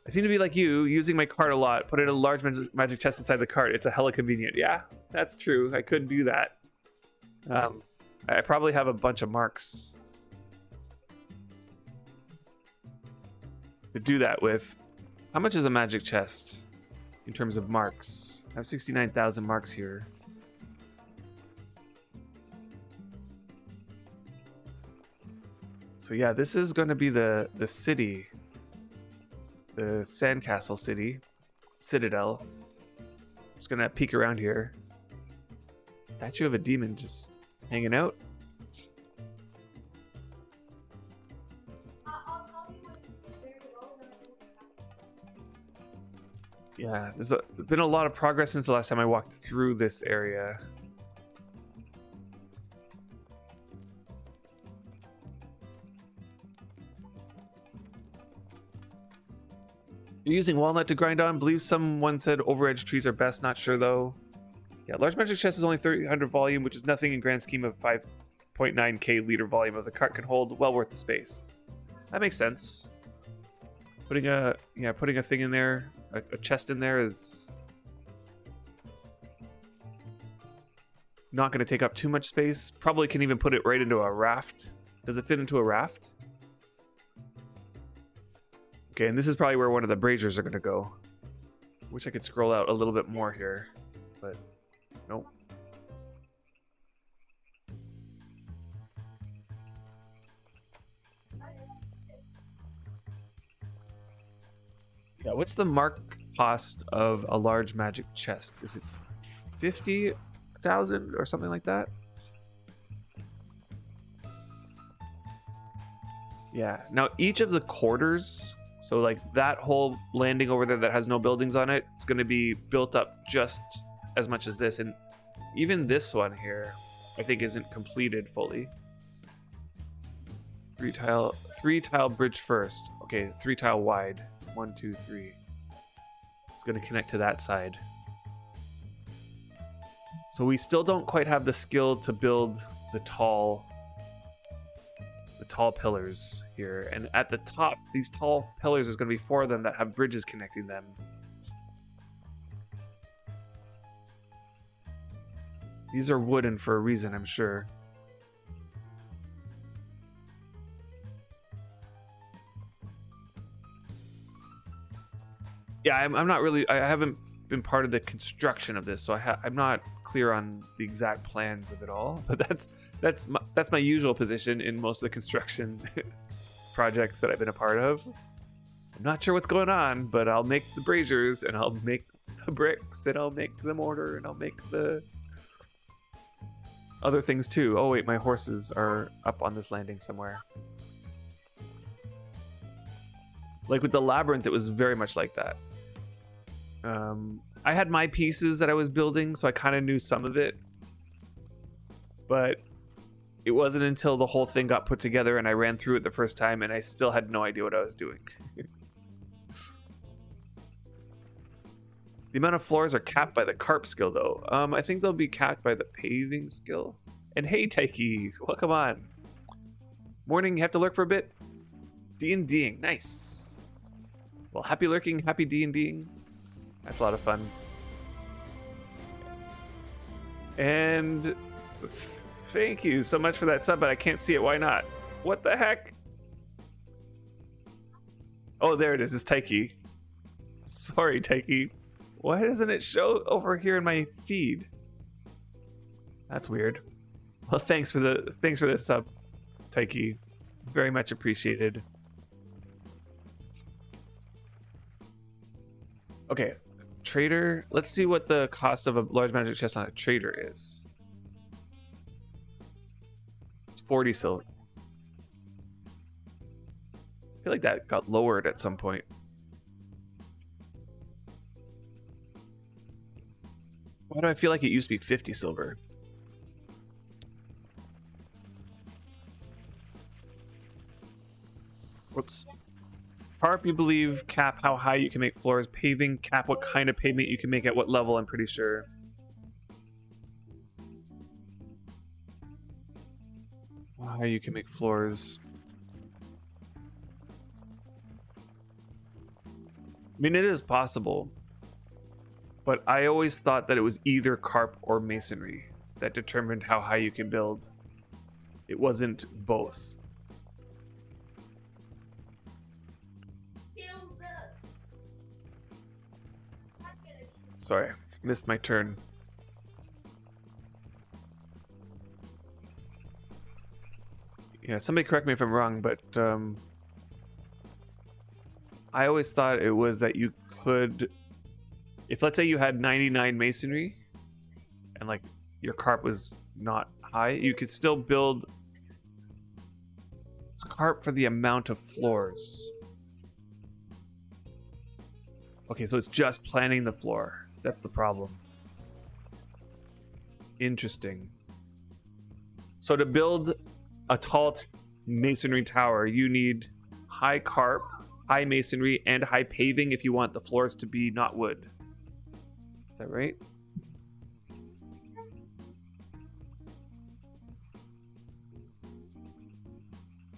I seem to be like you, using my cart a lot. Put in a large magic chest inside the cart. It's a hella convenient. Yeah, that's true. I could do that. I probably have a bunch of marks to do that with. How much is a magic chest in terms of marks? I have 69,000 marks here. So yeah, this is going to be the city. The Sandcastle City. Citadel. Just gonna peek around here. Statue of a demon just hanging out. Yeah, there's been a lot of progress since the last time I walked through this area. You're using walnut to grind on. Believe someone said overedge trees are best. Not sure though. Yeah, large magic chest is only 300 volume, which is nothing in grand scheme of 5.9k liter volume of the cart can hold. Well worth the space. That makes sense. Putting a thing in there, a chest in there is not going to take up too much space. Probably can even put it right into a raft. Does it fit into a raft? Okay, and this is probably where one of the braziers are going to go. Wish I could scroll out a little bit more here, but nope. Yeah, what's the mark cost of a large magic chest? Is it 50,000 or something like that? Yeah, now each of the quarters, so like that whole landing over there that has no buildings on it, it's going to be built up just as much as this. And even this one here, I think isn't completed fully. Three tile bridge first. Okay, 3 tile wide. 1, 2, 3. It's going to connect to that side. So we still don't quite have the skill to build the tall pillars here. And at the top, these tall pillars, there's going to be 4 of them that have bridges connecting them. These are wooden for a reason, I'm sure. Yeah, I'm not really. I haven't been part of the construction of this, so I'm not clear on the exact plans of it all. But that's my usual position in most of the construction projects that I've been a part of. I'm not sure what's going on, but I'll make the braziers, and I'll make the bricks, and I'll make the mortar, and I'll make the other things too. Oh wait, my horses are up on this landing somewhere. Like with the labyrinth, it was very much like that. I had my pieces that I was building, so I kind of knew some of it. But it wasn't until the whole thing got put together and I ran through it the first time and I still had no idea what I was doing. The amount of floors are capped by the carp skill, though. I think they'll be capped by the paving skill. And hey, Taiki, welcome on. Morning, you have to lurk for a bit? D&Ding, nice. Well, happy lurking, happy D&Ding. That's a lot of fun. And thank you so much for that sub, but I can't see it. Why not? What the heck? Oh, there it is. It's Taiki. Sorry, Taiki. Why doesn't it show over here in my feed? That's weird. Well, thanks for the sub, Taiki. Very much appreciated. Okay, trader. Let's see what the cost of a large magic chest on a trader is. It's 40 silver. I feel like that got lowered at some point. Why do I feel like it used to be 50 silver? Whoops. Harp, you believe, cap how high you can make floors. Paving, cap what kind of pavement you can make at what level, I'm pretty sure. How you can make floors. I mean, it is possible. But I always thought that it was either carp or masonry that determined how high you can build. It wasn't both. Sorry, missed my turn. Yeah, somebody correct me if I'm wrong, but I always thought it was that you could, if let's say you had 99 masonry and like your carp was not high, you could still build it's carp for the amount of floors. Okay, so it's just planning the floor. That's the problem. Interesting. So to build a tall masonry tower, you need high carp, high masonry, and high paving if you want the floors to be not wood. Is that right?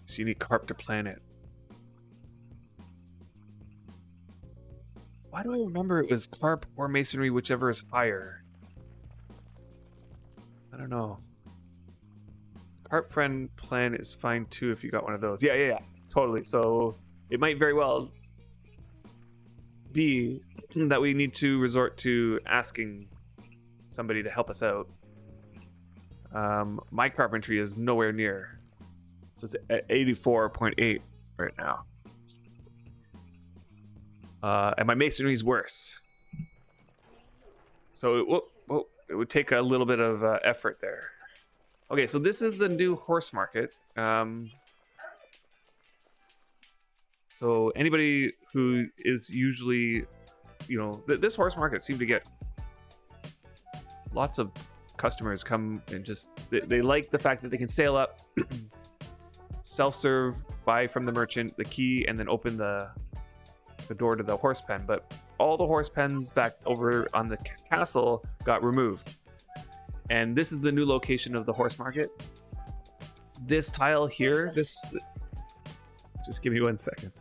So you need carp to plan it. Why do I remember it was carp or masonry, whichever is higher? I don't know. Carp friend plan is fine too if you got one of those. Yeah, totally. So it might very well be that we need to resort to asking somebody to help us out. My carpentry is nowhere near. So it's at 84.8 right now. And my masonry is worse. So it would take a little bit of effort there. Okay, so this is the new horse market. So anybody who is usually, this horse market seemed to get lots of customers come and just, they like the fact that they can sail up, self-serve, buy from the merchant the key, and then open the door to the horse pen. But all the horse pens back over on the castle got removed. And this is the new location of the horse market. This tile here, just give me 1 second.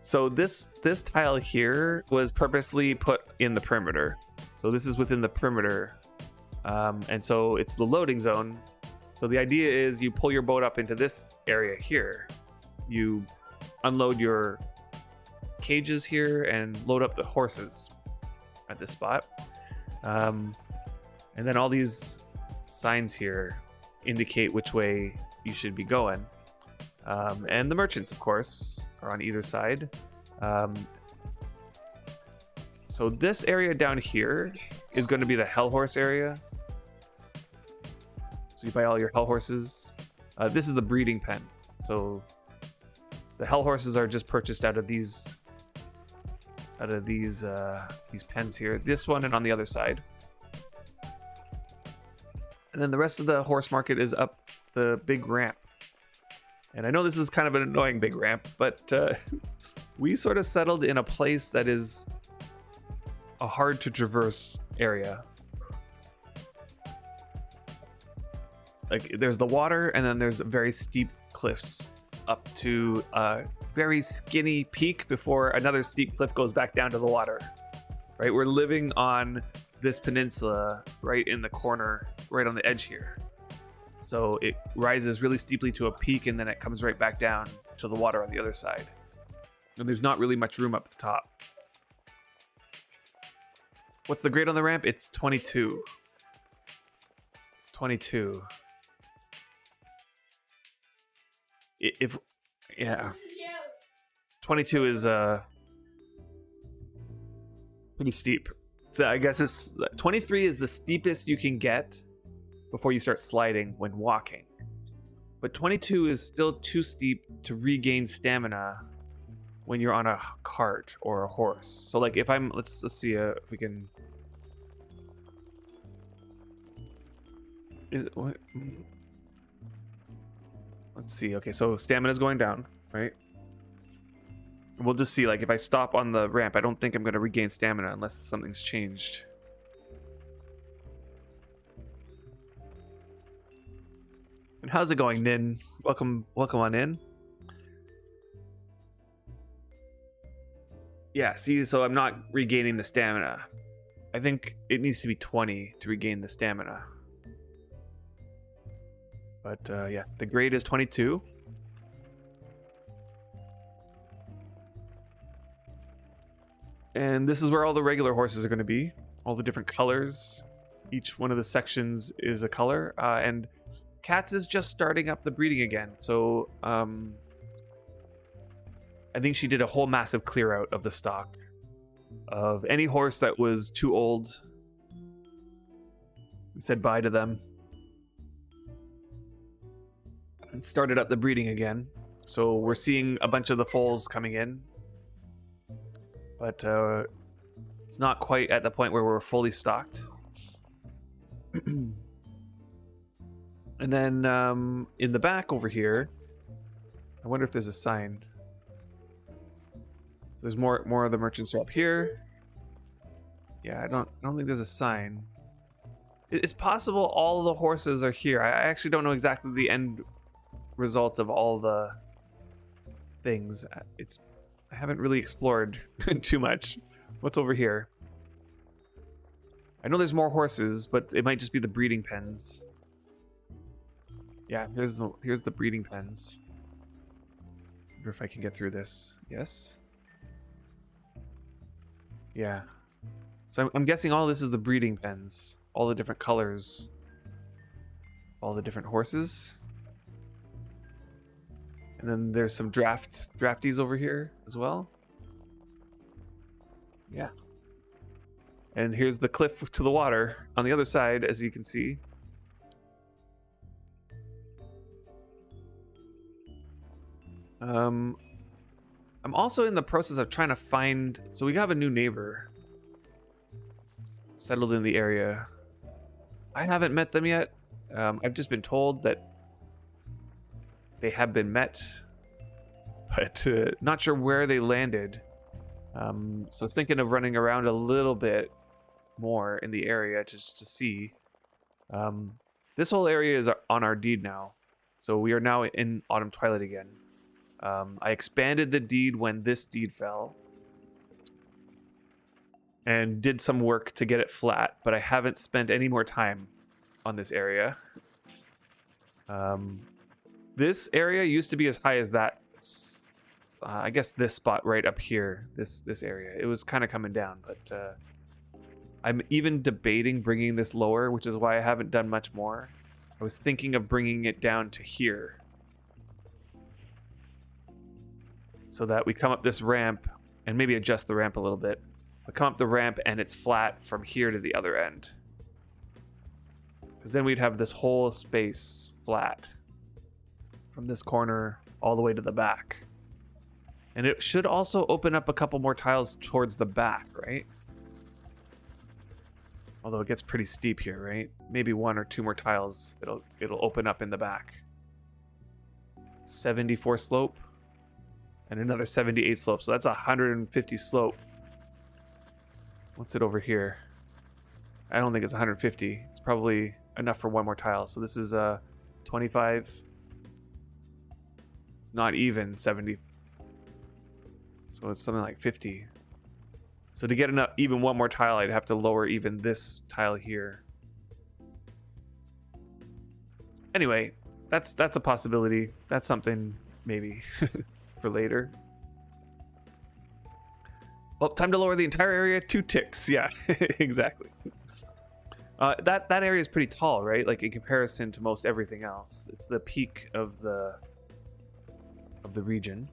So this tile here was purposely put in the perimeter. So this is within the perimeter And so it's the loading zone. So the idea is you pull your boat up into this area here. You unload your cages here and load up the horses at this spot. And then all these signs here indicate which way you should be going. And the merchants, of course, are on either side. So this area down here is going to be the Hell Horse area. So you buy all your Hell Horses. This is the breeding pen. So the Hell Horses are just purchased out of these pens here. This one and on the other side. And then the rest of the horse market is up the big ramp. And I know this is kind of an annoying big ramp, but we sort of settled in a place that is a hard to traverse area. Like there's the water and then there's very steep cliffs up to a very skinny peak before another steep cliff goes back down to the water. Right? We're living on this peninsula right in the corner, right on the edge here. So it rises really steeply to a peak and then it comes right back down to the water on the other side. And there's not really much room up the top. What's the grade on the ramp? It's 22. It's 22. Yeah. 22 is pretty steep. So I guess it's 23 is the steepest you can get before you start sliding when walking. But 22 is still too steep to regain stamina when you're on a cart or a horse. So like if I'm let's see if we can what? Let's see. Okay, so stamina's going down, right? We'll just see, like, if I stop on the ramp, I don't think I'm going to regain stamina unless something's changed. And how's it going, Nin? Welcome on in. Yeah, see, so I'm not regaining the stamina. I think it needs to be 20 to regain the stamina. But yeah, the grade is 22. And this is where all the regular horses are going to be. All the different colors. Each one of the sections is a color. And Katz is just starting up the breeding again. So I think she did a whole massive clear out of the stock. Of any horse that was too old. We said bye to them. And started up the breeding again. So we're seeing a bunch of the foals coming in. But it's not quite at the point where we're fully stocked. And then in the back over here, I wonder if there's a sign. So there's more of the merchants are up here. Yeah, I don't think there's a sign. It's possible all the horses are here. I actually don't know exactly the end result of all the things. I haven't really explored too much. What's over here? I know there's more horses, but it might just be the breeding pens. Yeah, here's the breeding pens. I wonder if I can get through this. Yes. Yeah. So I'm guessing all this is the breeding pens. All the different colors. All the different horses. And then there's some drafties over here as well. Yeah. And here's the cliff to the water on the other side, as you can see. I'm also in the process of trying to find... So we have a new neighbor settled in the area. I haven't met them yet. I've just been told that they have been met, but not sure where they landed. So I was thinking of running around a little bit more in the area just to see. This whole area is on our deed now. So we are now in Autumn Twilight again. I expanded the deed when this deed fell. and did some work to get it flat, but I haven't spent any more time on this area. This area used to be as high as that. I guess this spot right up here, this area. It was kind of coming down, but I'm even debating bringing this lower, which is why I haven't done much more. I was thinking of bringing it down to here, so that we come up this ramp and maybe adjust the ramp a little bit. We come up the ramp and it's flat from here to the other end. Because then we'd have this whole space flat from this corner all the way to the back. And it should also open up a couple more tiles towards the back, right? Although it gets pretty steep here, right? Maybe 1 or 2 more tiles, it'll open up in the back. 74 slope and another 78 slope. So that's 150 slope. What's it over here? I don't think it's 150. It's probably enough for 1 more tile. So this is 25. It's not even 70. So it's something like 50. So to get enough, even 1 more tile, I'd have to lower even this tile here. Anyway, that's a possibility. That's something maybe for later. Well, time to lower the entire area 2 ticks. Yeah, exactly. That area is pretty tall, right? Like in comparison to most everything else, it's the peak of the region.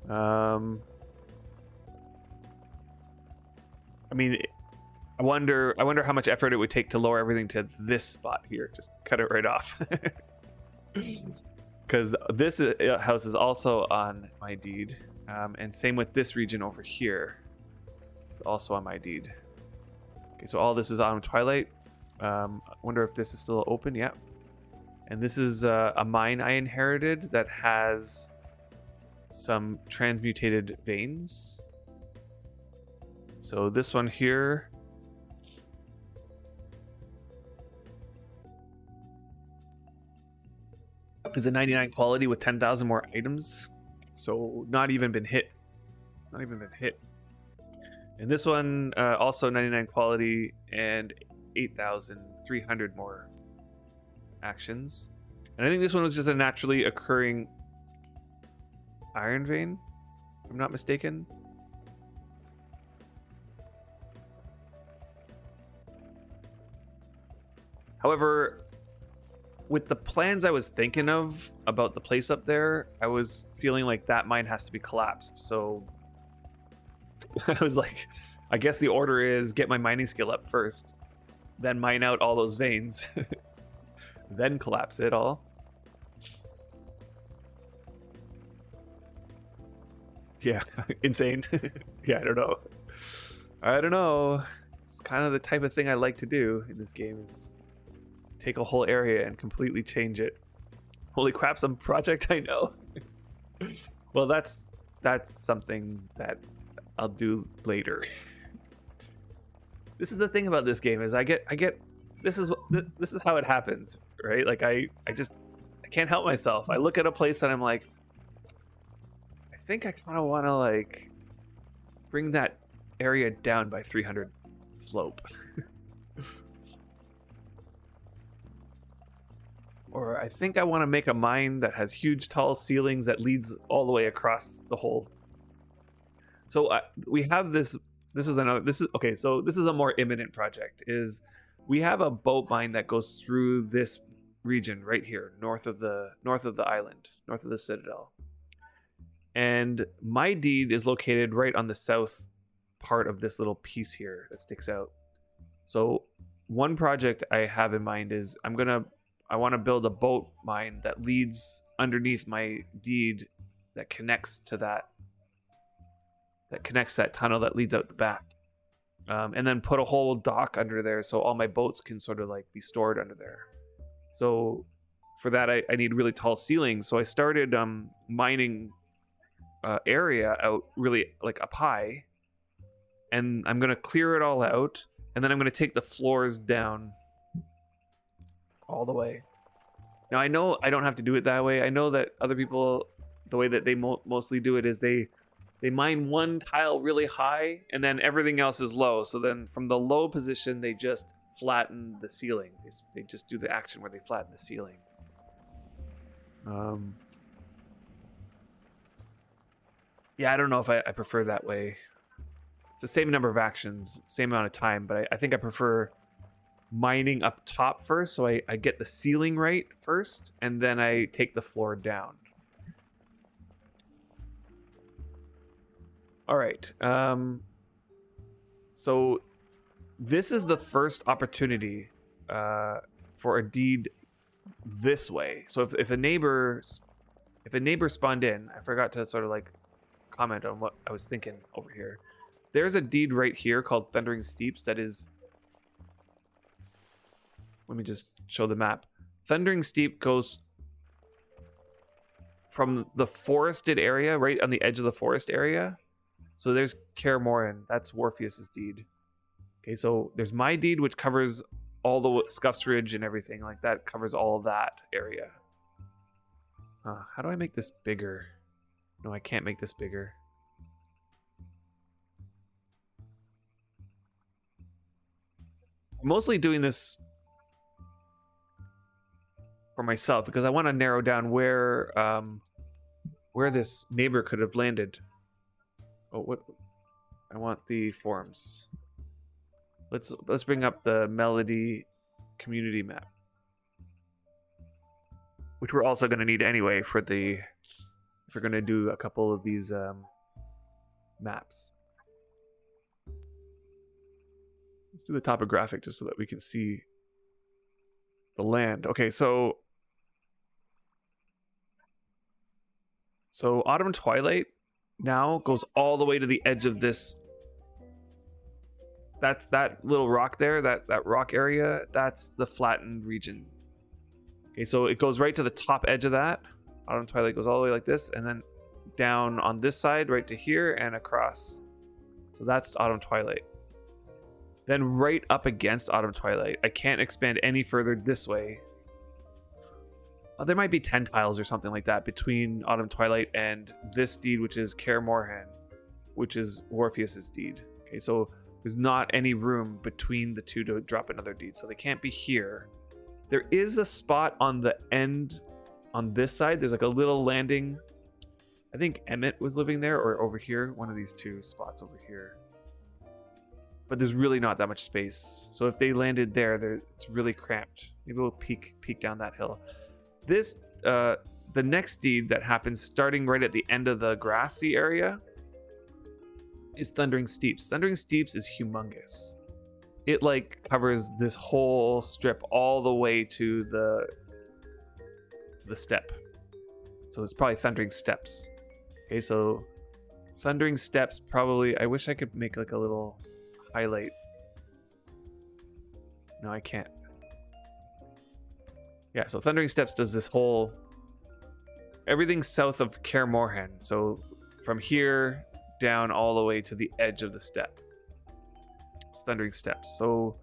I mean, I wonder how much effort it would take to lower everything to this spot here. Just cut it right off. Because this house is also on my deed. And same with this region over here. It's also on my deed. Okay, so all this is on Twilight. I wonder if this is still open. Yep. And this is a mine I inherited that has some transmutated veins. So this one here is a 99 quality with 10,000 more items. So not even been hit. Not even been hit. And this one also 99 quality and 8,300 more actions. And I think this one was just a naturally occurring iron vein, if I'm not mistaken. However, with the plans I was thinking of about the place up there, I was feeling like that mine has to be collapsed. So I was like, I guess the order is get my mining skill up first, then mine out all those veins, then collapse it all. Yeah, insane. Yeah, I don't know. It's kind of the type of thing I like to do in this game, is take a whole area and completely change it. Holy crap, some project I know. Well, that's something that I'll do later. This is the thing about this game, is I get this is how it happens, right? Like I can't help myself. I look at a place and I'm like, I think I kind of want to like bring that area down by 300 slope. Or I think I want to make a mine that has huge tall ceilings that leads all the way across the whole. So we have this. This is okay. So this is a more imminent project. Is we have a boat mine that goes through this region right here, north of the island, north of the citadel. And my deed is located right on the south part of this little piece here that sticks out. So one project I have in mind is I want to build a boat mine that leads underneath my deed that connects to that tunnel that leads out the back. And then put a whole dock under there so all my boats can sort of like be stored under there. So for that, I need really tall ceilings. So I started mining area out really like up high. And I'm going to clear it all out. And then I'm going to take the floors down all the way. Now I know I don't have to do it that way. I know that other people, the way that they mostly do it is they they mine one tile really high and then everything else is low. So then from the low position, they just flatten the ceiling. They just do the action where they flatten the ceiling. Yeah, I don't know if I prefer that way. It's the same number of actions, same amount of time, but I think I prefer mining up top first, so I get the ceiling right first, and then I take the floor down. All right. So this is the first opportunity for a deed this way. So if a neighbor spawned in, I forgot to sort of like comment on what I was thinking over here. There's a deed right here called Thundering Steeps that is, let me just show the map. Thundering Steep goes from the forested area, right on the edge of the forest area. So there's Kaer Morhen, that's Warfius's deed. Okay, so there's my deed, which covers all the Scuffs Ridge and everything like that, covers all of that area. How do I make this bigger? No, I can't make this bigger. I'm mostly doing this for myself because I want to narrow down where this neighbor could have landed. Oh, what? I want the forums. Let's bring up the Melody community map, which we're also going to need anyway for the if we're going to do a couple of these maps. Let's do the topographic just so that we can see the land. Okay, so Autumn Twilight now goes all the way to the edge of this. That's that little rock there, that rock area, that's the flattened region. Okay, so it goes right to the top edge of that. Autumn Twilight goes all the way like this, and then down on this side, right to here, and across. So that's Autumn Twilight. Then right up against Autumn Twilight, I can't expand any further this way. Oh, there might be 10 tiles or something like that between Autumn Twilight and this deed, which is Kaer Morhen, which is Warfius's deed. Okay, so there's not any room between the two to drop another deed, so they can't be here. There is a spot on the end on this side. There's like a little landing. I think Emmett was living there, or over here, one of these two spots over here. But there's really not that much space. So if they landed there, it's really cramped. Maybe we'll peek down that hill. This, the next deed that happens starting right at the end of the grassy area is Thundering Steeps. Thundering Steeps is humongous. It like covers this whole strip all the way to the step. So it's probably Thundering Steps. Okay, so Thundering Steps probably, I wish I could make like a little highlight. No, I can't. Yeah, so Thundering Steps does this whole, everything south of Kaer Morhen. So from here down all the way to the edge of the step. It's Thundering Steps. So,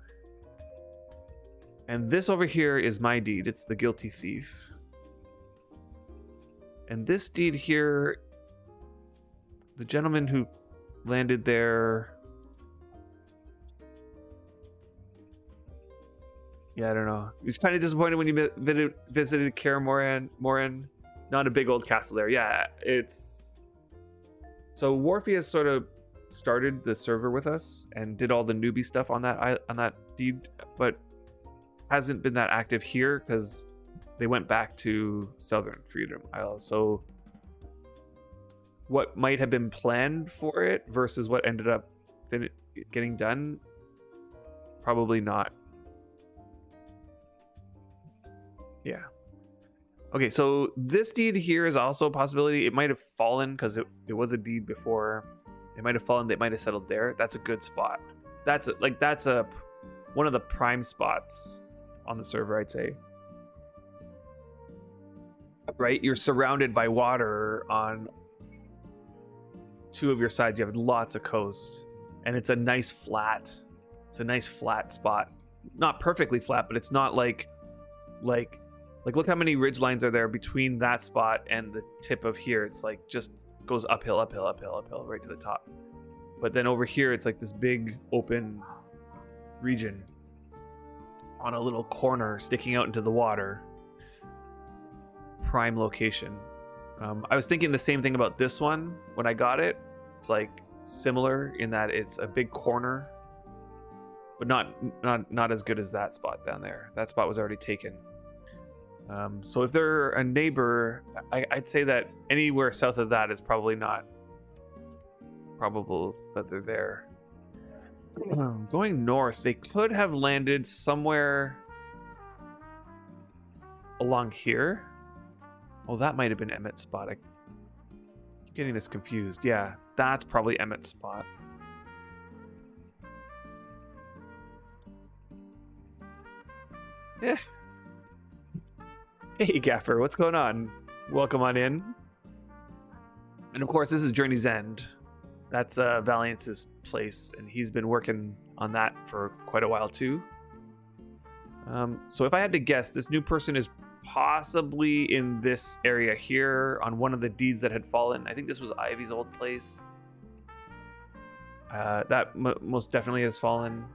and this over here is my deed. It's the Guilty Thief. And this deed here, the gentleman who landed there, yeah, I don't know. He was kind of disappointed when you visited Kaer Morhen. Not a big old castle there. Yeah, it's... So Warfius sort of started the server with us and did all the newbie stuff on that deed, but hasn't been that active here because they went back to Southern Freedom Isle. So what might have been planned for it versus what ended up getting done, probably not. Yeah. Okay, so this deed here is also a possibility. It might have fallen because it was a deed before. It might have fallen. They might have settled there. That's a good spot. That's one of the prime spots on the server, I'd say. Right, you're surrounded by water on two of your sides. You have lots of coast, and it's a nice flat. It's a nice flat spot. Not perfectly flat, but it's not like look how many ridge lines are there between that spot and the tip of here. It's like just goes uphill, right to the top. But then over here, it's like this big open region on a little corner sticking out into the water. Prime location. I was thinking the same thing about this one when I got it. It's like similar in that it's a big corner, but not as good as that spot down there. That spot was already taken. So if they're a neighbor, I'd say that anywhere south of that is probably not probable that they're there. Going north, they could have landed somewhere along here. Oh, that might have been Emmett's spot. I'm getting this confused. Yeah, that's probably Emmett's spot. Yeah. Hey, Gaffer, what's going on? Welcome on in. And of course, this is Journey's End. That's Valiance's place, and he's been working on that for quite a while too. So if I had to guess, this new person is possibly in this area here on one of the deeds that had fallen. I think this was Ivy's old place. That most definitely has fallen.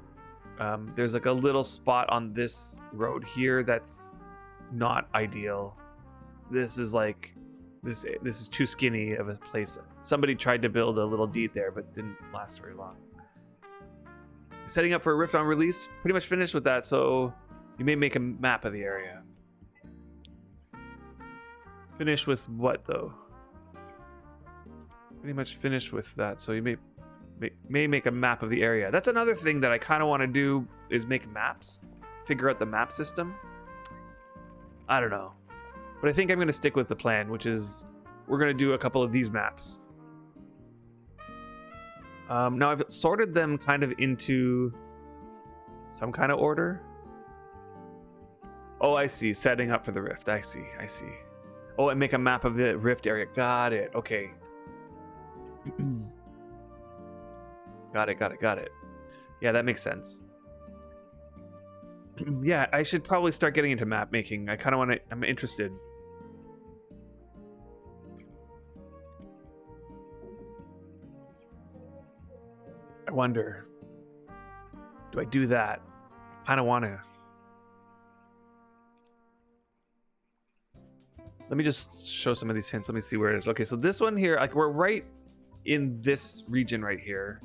There's like a little spot on this road here that's not ideal. This is like this is too skinny of a place. Somebody tried to build a little deed there, but didn't last very long. Setting up for a Rift on release. Pretty much finished with that, so you may make a map of the area. Finish with what though? Pretty much finished with that, so you may make a map of the area. That's another thing that I kind of want to do, is make maps, figure out the map system. I don't know, but I think I'm going to stick with the plan, which is we're going to do a couple of these maps. Now I've sorted them kind of into some kind of order. Oh, I see. Setting up for the Rift. I see. Oh, and make a map of the Rift area. Got it. Okay. Got it. Yeah, that makes sense. Yeah, I should probably start getting into map making. I kind of want to... I'm interested. I wonder... do I do that? I kind of want to... Let me just show some of these hints. Let me see where it is. Okay, so this one here, like we're right in this region right here.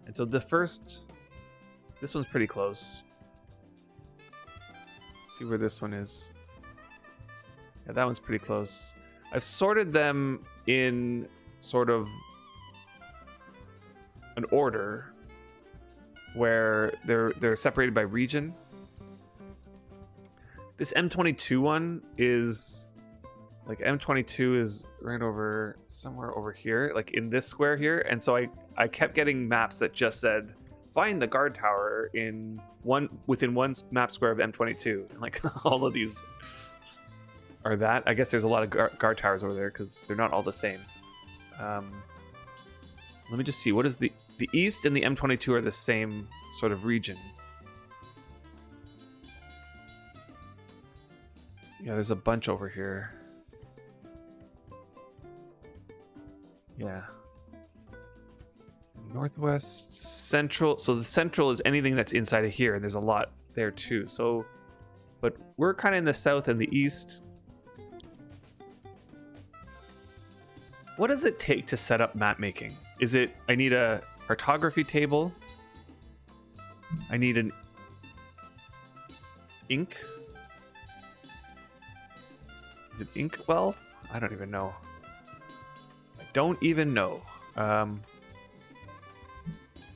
And so the first... this one's pretty close. See where this one is. Yeah, that one's pretty close. I've sorted them in sort of an order where they're separated by region. This M22 one is like M22 is right over somewhere over here, like in this square here. And so I kept getting maps that just said find the guard tower within one map square of M22. And like all of these are that. I guess there's a lot of guard towers over there because they're not all the same. Let me just see. What is the east and the M22 are the same sort of region. Yeah, there's a bunch over here. Yeah. Northwest, central. So the central is anything that's inside of here, and there's a lot there too. So, but we're kind of in the south and the east. What does it take to set up map making? Is it, I need a cartography table. I need an ink. Is it ink well? I don't even know. I don't even know.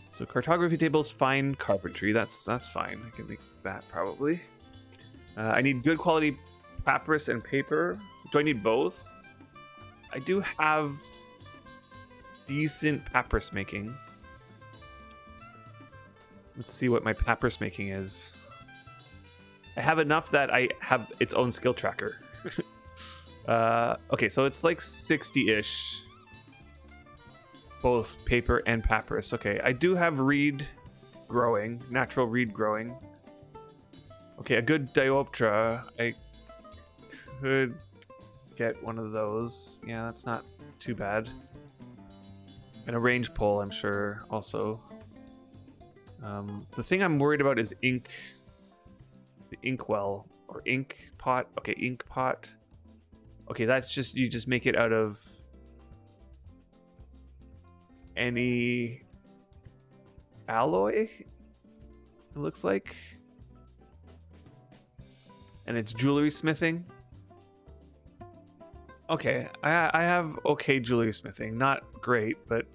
So cartography tables, fine carpentry. That's fine. I can make that probably. I need good quality papyrus and paper. Do I need both? I do have decent papyrus making. Let's see what my papyrus making is. I have enough that I have its own skill tracker. Okay, so it's like 60-ish. Both paper and papyrus. Okay, I do have reed growing, natural reed growing. Okay, a good dioptra. I could get one of those. Yeah, that's not too bad. And a range pole, I'm sure, also. The thing I'm worried about is ink. The ink well. Or ink pot. Okay, ink pot. Okay, that's just, you just make it out of any alloy, it looks like. And it's jewelry smithing. Okay, I have okay jewelry smithing. Not great, but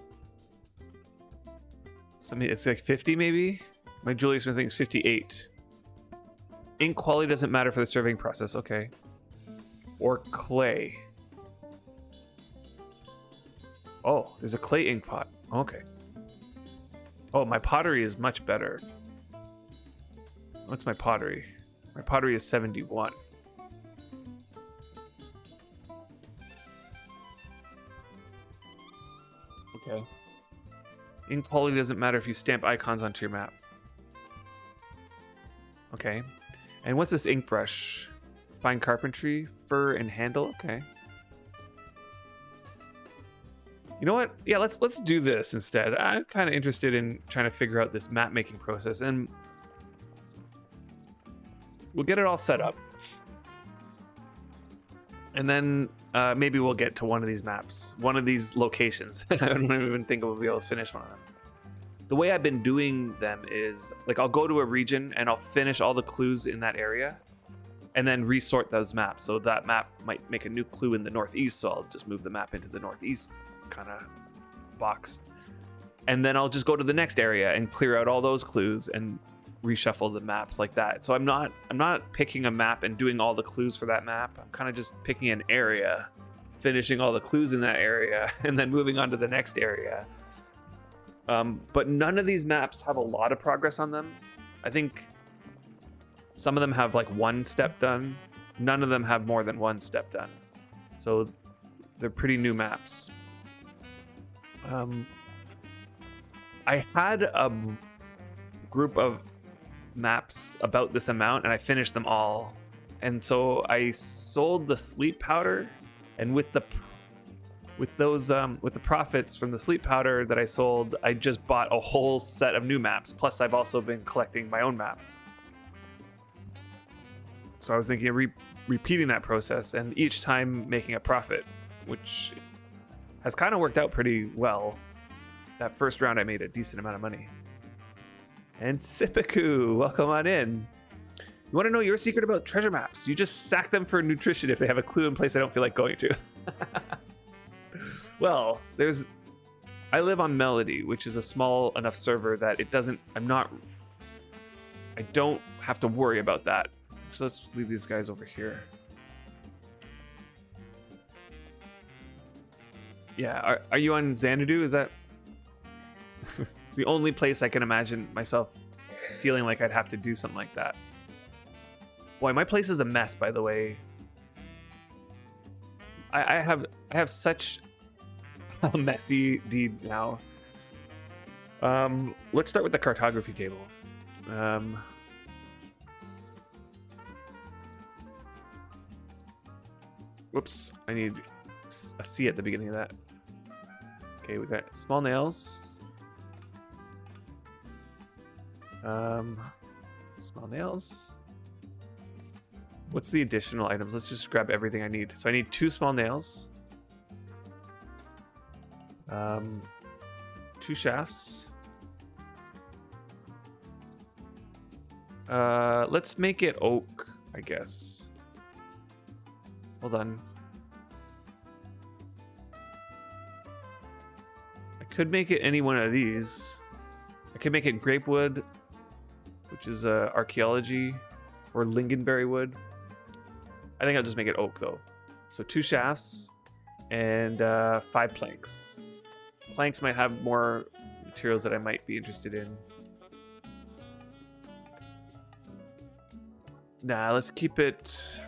it's like 50 maybe? My jewelry smithing is 58. Ink quality doesn't matter for the serving process. Okay. Or clay. Oh, there's a clay ink pot. Okay. Oh, my pottery is much better. What's my pottery? My pottery is 71. Okay. Ink quality doesn't matter if you stamp icons onto your map. Okay. And what's this ink brush? Fine carpentry, fur, and handle. Okay. You know what? Yeah, let's do this instead. I'm kind of interested in trying to figure out this map making process, and we'll get it all set up. And then maybe we'll get to one of these maps, one of these locations. I don't even think we'll be able to finish one of them. The way I've been doing them is, like, I'll go to a region and I'll finish all the clues in that area and then resort those maps. So that map might make a new clue in the northeast, so I'll just move the map into the northeast kind of box. And then I'll just go to the next area and clear out all those clues and reshuffle the maps like that. So I'm not picking a map and doing all the clues for that map. I'm kind of just picking an area, finishing all the clues in that area, and then moving on to the next area. But none of these maps have a lot of progress on them. I think some of them have like one step done. None of them have more than one step done. So they're pretty new maps. I had a group of maps about this amount and I finished them all. And so I sold the sleep powder, and with the profits from the sleep powder that I sold, I just bought a whole set of new maps. Plus, I've also been collecting my own maps. So I was thinking of repeating that process and each time making a profit, which has kind of worked out pretty well. That first round, I made a decent amount of money. And Sipiku, welcome on in. You want to know your secret about treasure maps? You just sack them for nutrition if they have a clue in place I don't feel like going to. Well, I live on Melody, which is a small enough server that it doesn't, I don't have to worry about that. So let's leave these guys over here. Yeah, are you on Xanadu? Is that? It's the only place I can imagine myself feeling like I'd have to do something like that. Boy, my place is a mess, by the way. I have such a messy deed now. Let's start with the cartography table. Whoops, I need a C at the beginning of that. Okay, we got small nails. Small nails. What's the additional items? Let's just grab everything I need. So I need 2 small nails. 2 shafts. Let's make it oak, I guess. Hold on. I could make it any one of these. I could make it grapewood, which is archaeology, or lingonberry wood. I think I'll just make it oak though. So 2 shafts and 5 planks. Planks might have more materials that I might be interested in. Nah, let's keep it.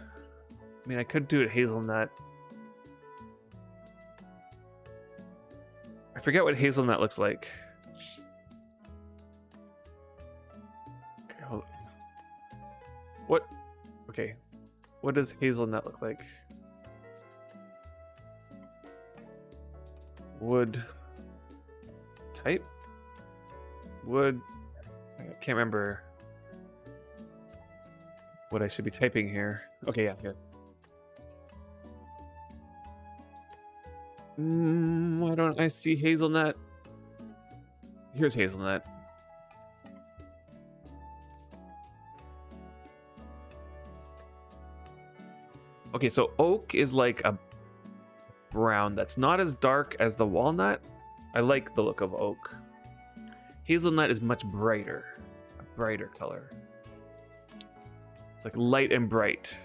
I mean, I could do it hazelnut. I forget what hazelnut looks like. Okay, hold on. What? Okay. What does hazelnut look like? Wood. type? Wood. I can't remember what I should be typing here. Okay, yeah, here. Why don't I see hazelnut? Here's hazelnut. Okay, so oak is like a brown that's not as dark as the walnut. I like the look of oak. Hazelnut is much brighter, a brighter color. It's like light and bright,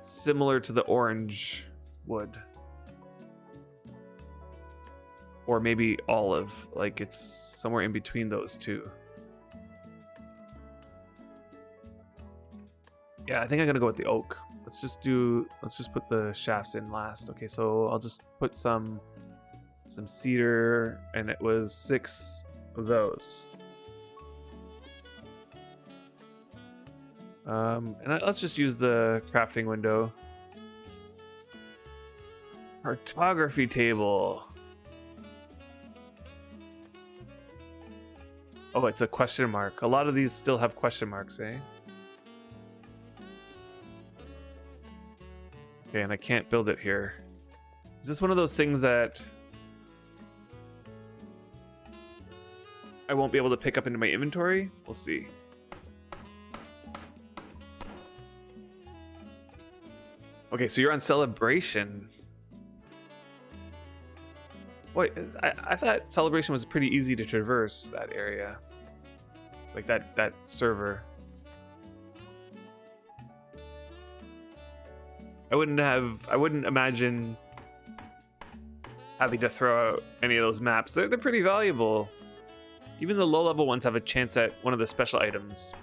similar to the orange wood. Or maybe olive, like it's somewhere in between those two. Yeah, I think I'm gonna go with the oak. Let's just put the shafts in last. Okay, so I'll just put some cedar, and it was 6 of those. Let's just use the crafting window. Cartography table. Oh, it's a question mark. A lot of these still have question marks, eh? Okay, and I can't build it here. Is this one of those things that I won't be able to pick up into my inventory? We'll see. Okay, so you're on celebration. Wait, I thought celebration was pretty easy to traverse that area. Like that server. I wouldn't imagine having to throw out any of those maps. They're pretty valuable. Even the low-level ones have a chance at one of the special items.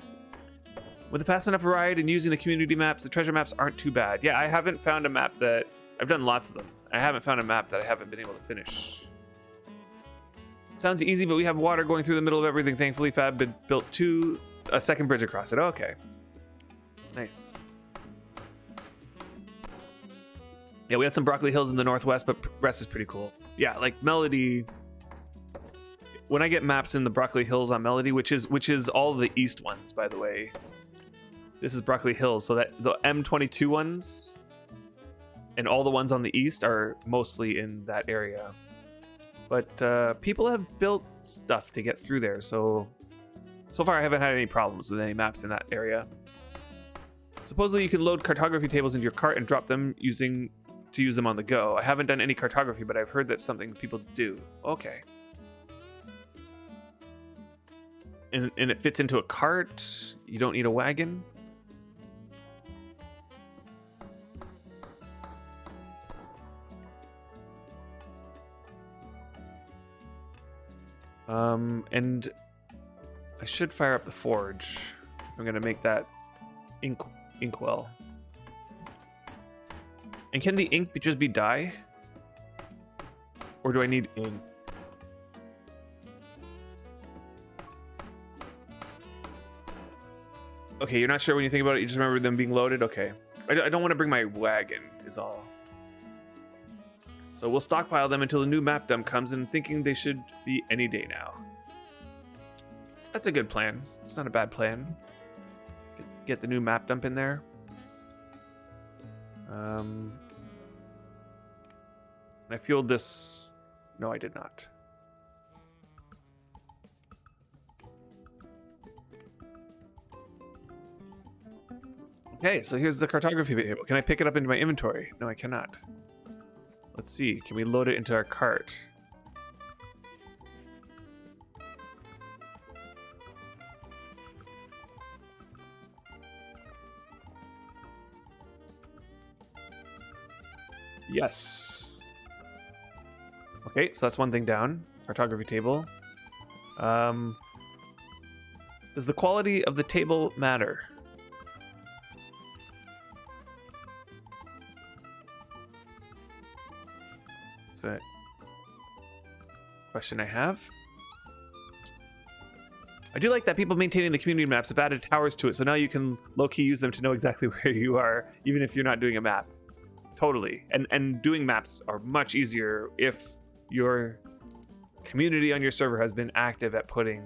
With a fast enough ride and using the community maps, the treasure maps aren't too bad. Yeah, I haven't found a map that... I've done lots of them. I haven't found a map that I haven't been able to finish. Sounds easy, but we have water going through the middle of everything. Thankfully, Fab built a second bridge across it. Okay. Nice. Yeah, we have some Broccoli Hills in the northwest, but rest is pretty cool. Yeah, like Melody... When I get maps in the Broccoli Hills on Melody, which is all the east ones, by the way. This is Broccoli Hills, so that the M22 ones and all the ones on the east are mostly in that area. But people have built stuff to get through there, so far I haven't had any problems with any maps in that area. Supposedly you can load cartography tables into your cart and drop them to use them on the go. I haven't done any cartography, but I've heard that's something people do. Okay. And it fits into a cart. You don't need a wagon. And I should fire up the forge. I'm gonna make that inkwell. And can the ink just be dye? Or do I need ink? Okay, you're not sure when you think about it, you just remember them being loaded? Okay. I don't want to bring my wagon, is all. So we'll stockpile them until the new map dump comes, and thinking they should be any day now. That's a good plan. It's not a bad plan. Get the new map dump in there. I fueled this... No, I did not. Okay, so here's the cartography table. Can I pick it up into my inventory? No, I cannot. Let's see. Can we load it into our cart? Yes. Okay, so that's one thing down. Cartography table. Does the quality of the table matter? That's a question I have. I do like that people maintaining the community maps have added towers to it, so now you can low-key use them to know exactly where you are, even if you're not doing a map. Totally. And doing maps are much easier if you're community on your server has been active at putting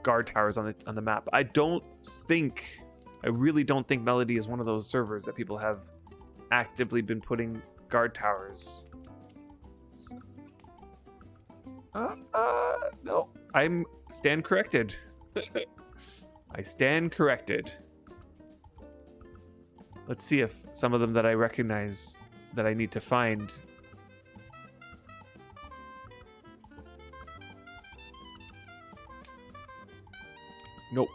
guard towers on the map. I really don't think Melody is one of those servers that people have actively been putting guard towers. No, I'm stand corrected. I stand corrected. Let's see if some of them that I recognize that I need to find. Nope.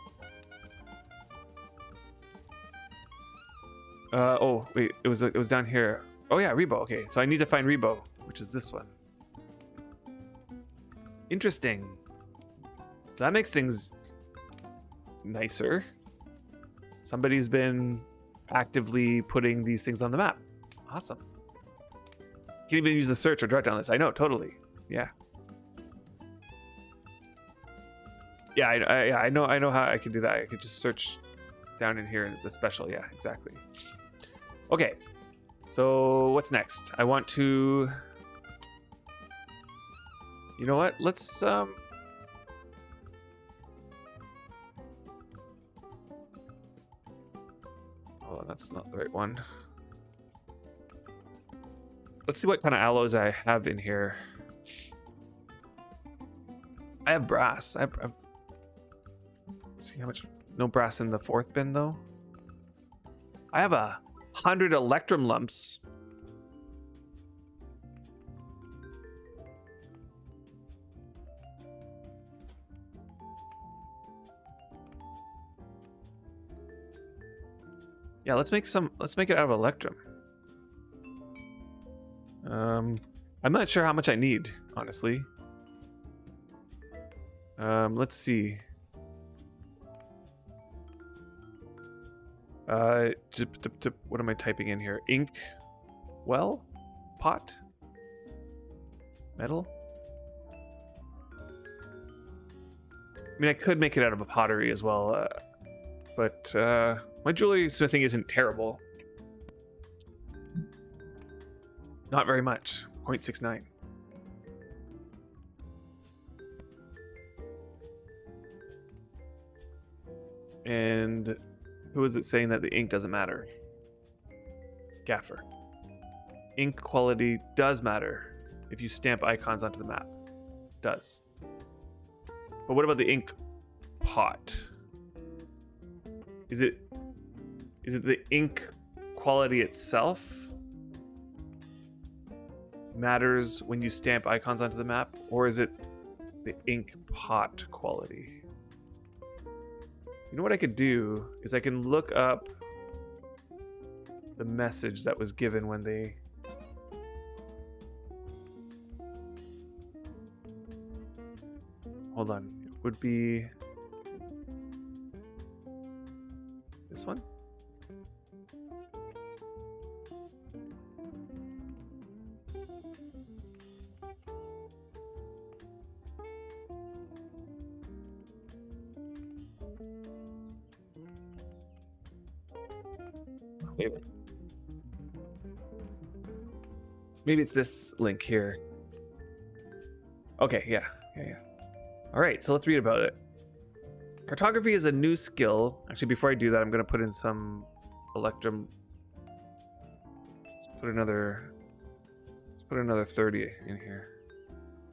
Oh wait, it was down here. Oh yeah, Rebo. Okay, so I need to find Rebo, which is this one. Interesting. So that makes things nicer. Somebody's been actively putting these things on the map. Awesome. You can even use the search or drop down this. I know, totally. Yeah. Yeah, I know how I can do that. I could just search down in here in the special. Yeah, exactly. Okay. So what's next? I want to... You know what? Let's Oh, that's not the right one. Let's see what kind of alloys I have in here. I have brass. Let's see how much. No brass in the fourth bin though. I have 100 electrum lumps. Yeah, let's make it out of electrum. I'm not sure how much I need, honestly. Let's see. What am I typing in here? Ink, well, pot, metal. I mean, I could make it out of a pottery as well, but my jewelry smithing isn't terrible. Not very much. 0.69. And who is it saying that the ink doesn't matter? Gaffer. Ink quality does matter if you stamp icons onto the map. Does. But what about the ink pot? Is it the ink quality itself matters when you stamp icons onto the map, or is it the ink pot quality? You know what I could do is I can look up the message that was given when they... Hold on. It would be this one? Maybe it's this link here. Okay, yeah. All right, so let's read about it. Cartography is a new skill. Actually, before I do that, I'm going to put in some electrum. Let's put another 30 in here.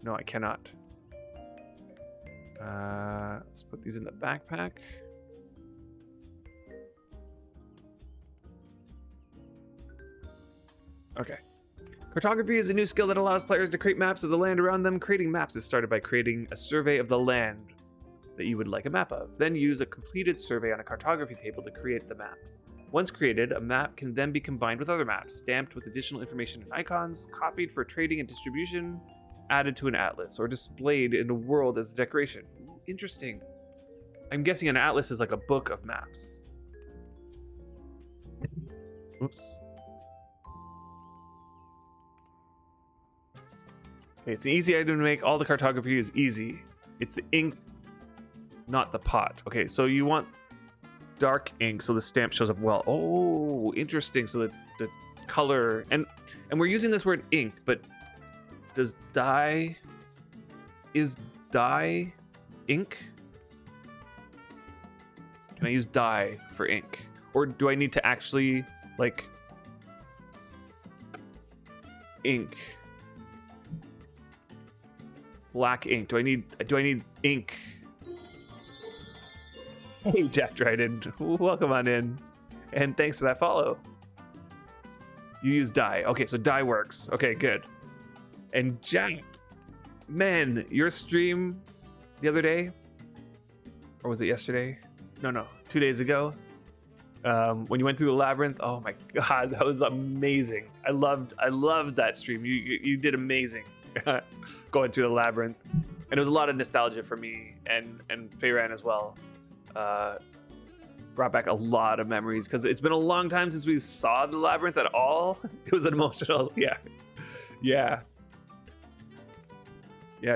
No, I cannot. Let's put these in the backpack. Okay. Cartography is a new skill that allows players to create maps of the land around them. Creating maps is started by creating a survey of the land that you would like a map of. Then use a completed survey on a cartography table to create the map. Once created, a map can then be combined with other maps, stamped with additional information and icons, copied for trading and distribution, added to an atlas, or displayed in a world as a decoration. Interesting. I'm guessing an atlas is like a book of maps. Oops. Okay, it's an easy item to make. All the cartography is easy. It's the ink, not the pot. Okay, so you want dark ink so the stamp shows up well. Oh, interesting. So the color, and we're using this word ink, but Does dye... Is dye ink? Can I use dye for ink? Or do I need to actually, like... Ink. Black ink. Do I need ink? Hey, Jack Dryden. Welcome on in. And thanks for that follow. You use dye. Okay, so dye works. Okay, good. And Jack, man, your stream the other day, or was it yesterday? No, 2 days ago. When you went through the labyrinth, oh my god, that was amazing. I loved that stream. You did amazing going through the labyrinth, and it was a lot of nostalgia for me and Feyran as well. Brought back a lot of memories because it's been a long time since we saw the labyrinth at all. It was an emotional, yeah,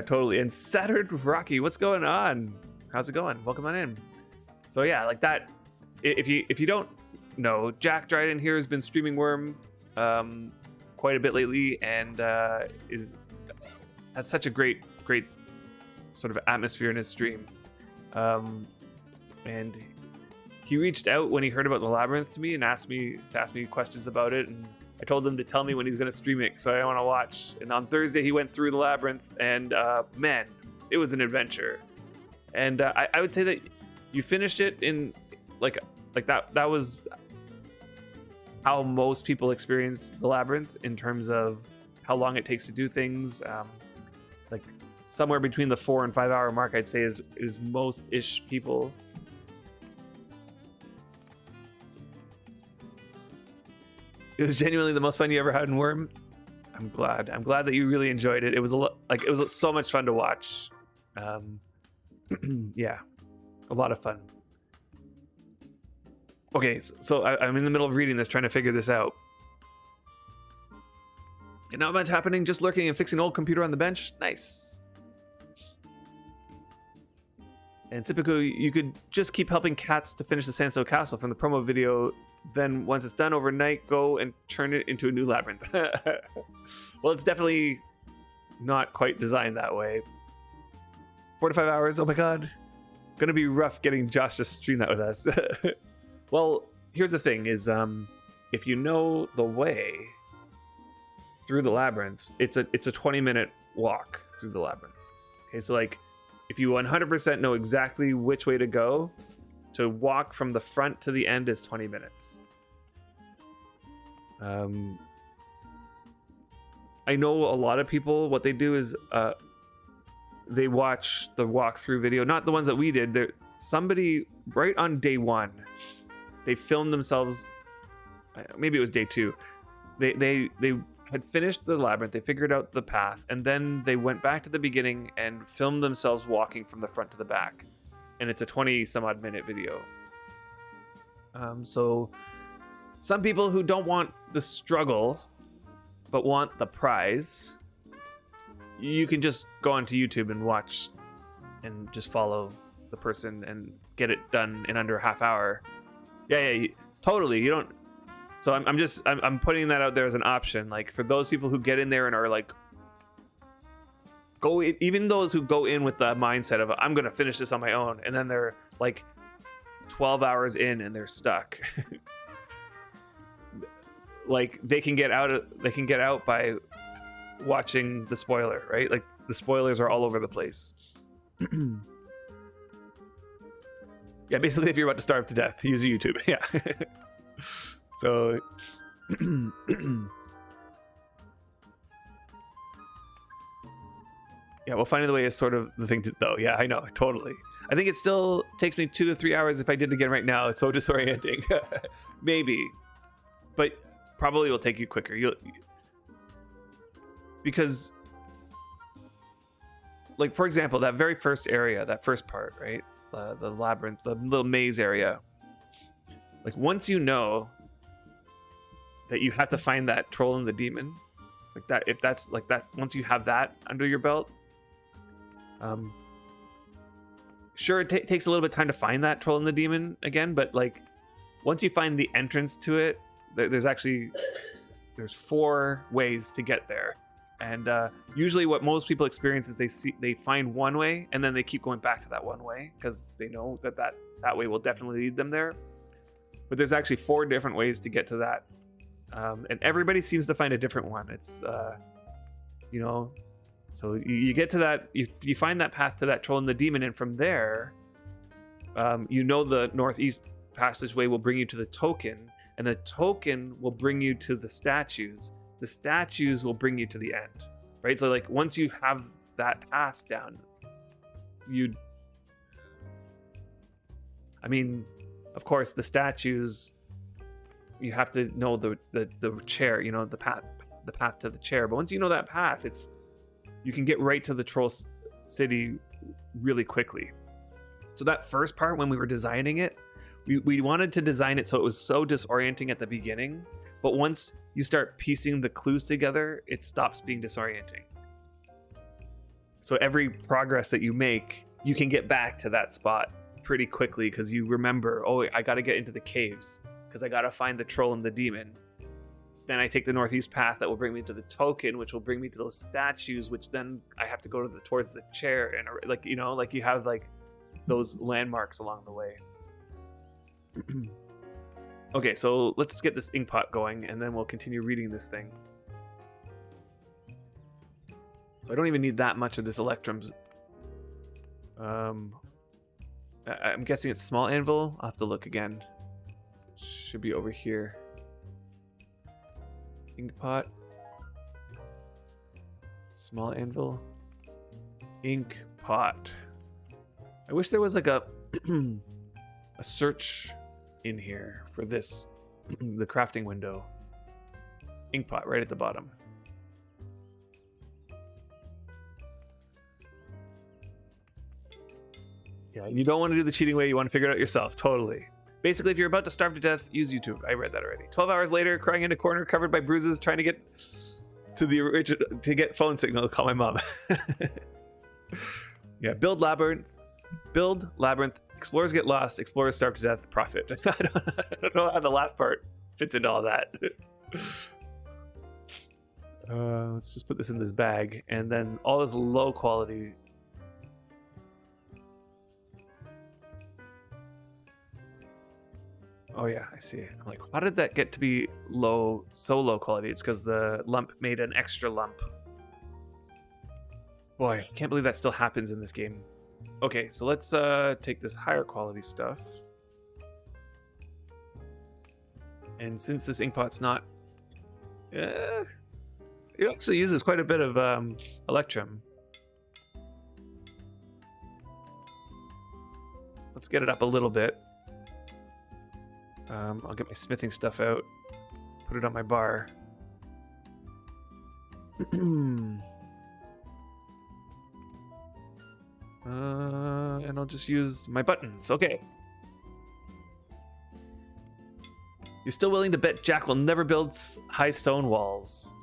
totally. And Saturn Rocky, what's going on? How's it going? Welcome on in. So yeah, like that. If you don't know, Jack Dryden here has been streaming Wurm quite a bit lately, and has such a great sort of atmosphere in his stream. And he reached out when he heard about the labyrinth to me and asked me questions about it, and I told him to tell me when he's going to stream it, so I want to watch. And on Thursday he went through the labyrinth, and man, it was an adventure. And I would say that you finished it in like that was how most people experience the labyrinth in terms of how long it takes to do things. Like somewhere between the 4 and 5 hour mark, I'd say is most-ish people. It was genuinely the most fun you ever had in Wurm. I'm glad that you really enjoyed it. It was so much fun to watch. Yeah, a lot of fun. Okay, so I'm in the middle of reading this, trying to figure this out. And not much happening, just lurking and fixing an old computer on the bench. Nice. And typically, you could just keep helping cats to finish the Sandstone Castle from the promo video. Then once it's done overnight, go and turn it into a new labyrinth. Well, it's definitely not quite designed that way. 4 to 5 hours, oh my god. Gonna be rough getting Josh to stream that with us. Well, here's the thing is, if you know the way through the labyrinth, it's a 20-minute walk through the labyrinth. Okay, so like, if you 100% know exactly which way to go, to walk from the front to the end is 20 minutes. I know a lot of people, what they do is they watch the walkthrough video, not the ones that we did. Somebody right on day 1, they filmed themselves. Maybe it was day 2. They had finished the labyrinth, they figured out the path, and then they went back to the beginning and filmed themselves walking from the front to the back. And it's a 20-some-odd minute video. So some people who don't want the struggle, but want the prize, you can just go onto YouTube and watch and just follow the person and get it done in under a half hour. Yeah, totally. You don't. So I'm putting that out there as an option. Like for those people who get in there and are like, even those who go in with the mindset of I'm gonna finish this on my own, and then they're like 12 hours in and they're stuck. Like they can get out by watching the spoiler, right? Like the spoilers are all over the place. Yeah, basically if you're about to starve to death, use YouTube. Yeah. So yeah, well, finding the way is sort of the thing to, though. Yeah, I know, totally. I think it still takes me 2 to 3 hours if I did it again right now. It's so disorienting. Maybe, but probably will take you quicker. Because, like, for example, that very first area, that first part, right? The labyrinth, the little maze area. Like, once you know that you have to find that troll and the demon, like that, if that's like that, once you have that under your belt, sure, it takes a little bit of time to find that troll and the demon again, but like once you find the entrance to it, there's 4 ways to get there. And usually what most people experience is they find one way and then they keep going back to that one way because they know that way will definitely lead them there. But there's actually 4 different ways to get to that. And everybody seems to find a different one. It's, you know, so you get to that, you find that path to that troll and the demon, and from there, you know the northeast passageway will bring you to the token, and the token will bring you to the statues. The statues will bring you to the end, right? So like once you have that path down, I mean, of course, the statues, you have to know the chair, you know, the path to the chair. But once you know that path, you can get right to the troll city really quickly. So that first part, when we were designing it, we wanted to design it so it was so disorienting at the beginning, but once you start piecing the clues together, it stops being disorienting. So every progress that you make, you can get back to that spot pretty quickly because you remember, oh, I got to get into the caves because I got to find the troll and the demon. Then I take the northeast path that will bring me to the token, which will bring me to those statues, which then I have to go towards the chair, and like, you know, like you have like those landmarks along the way. Okay, so let's get this ink pot going and then we'll continue reading this thing. So I don't even need that much of this electrum. I'm guessing it's small anvil. I'll have to look again. Should be over here. Ink pot. Small anvil. Ink pot. I wish there was like a a search in here for this, the crafting window. Ink pot right at the bottom. Yeah, you don't want to do the cheating way, you want to figure it out yourself, totally. Basically, if you're about to starve to death, use YouTube. I read that already. 12 hours later, crying in a corner, covered by bruises, trying to get to the original, to get phone signal to call my mom. Yeah, build labyrinth, explorers get lost, explorers starve to death, profit. I don't know how the last part fits into all that. Let's just put this in this bag, and then all this low quality. Oh yeah, I see. I'm like, how did that get to be low, so low quality? It's because the lump made an extra lump. Boy, I can't believe that still happens in this game. Okay, so let's take this higher quality stuff. And since this ink pot's not... it actually uses quite a bit of electrum. Let's get it up a little bit. I'll get my smithing stuff out, put it on my bar. And I'll just use my buttons. Okay. You're still willing to bet Jack will never build high stone walls?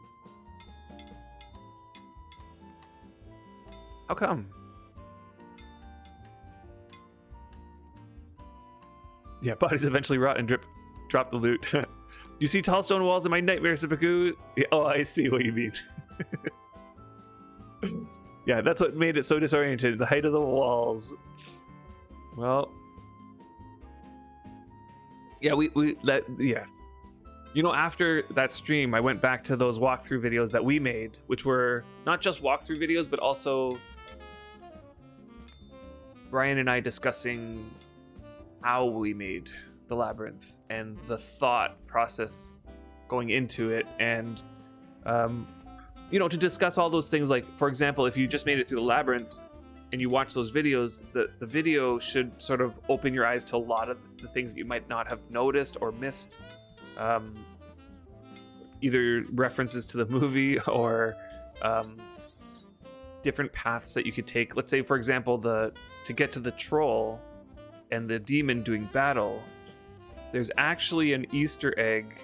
How come? Yeah, bodies eventually rot and drop the loot. You see tall stone walls in my nightmare, Sipaku? Yeah, oh, I see what you mean. Yeah, that's what made it so disoriented. The height of the walls. Well, yeah, yeah. You know, after that stream, I went back to those walkthrough videos that we made, which were not just walkthrough videos, but also Brian and I discussing how we made the labyrinth and the thought process going into it, and you know, to discuss all those things. Like, for example, if you just made it through the labyrinth and you watch those videos, the video should sort of open your eyes to a lot of the things that you might not have noticed or missed, either references to the movie or different paths that you could take. Let's say, for example, to get to the troll and the demon doing battle, there's actually an Easter egg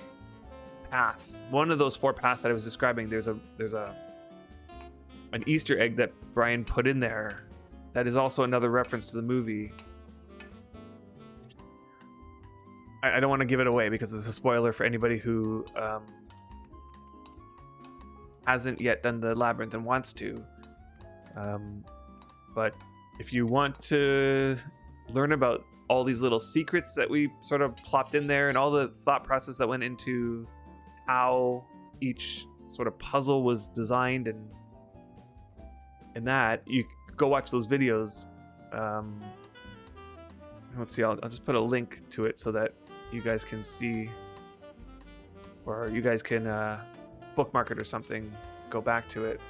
path. One of those 4 paths that I was describing, there's an Easter egg that Brian put in there that is also another reference to the movie. I don't want to give it away because it's a spoiler for anybody who hasn't yet done the labyrinth and wants to. But if you want to learn about all these little secrets that we sort of plopped in there and all the thought process that went into how each sort of puzzle was designed and that, you go watch those videos. Let's see, I'll just put a link to it so that you guys can see, or you guys can bookmark it or something, go back to it.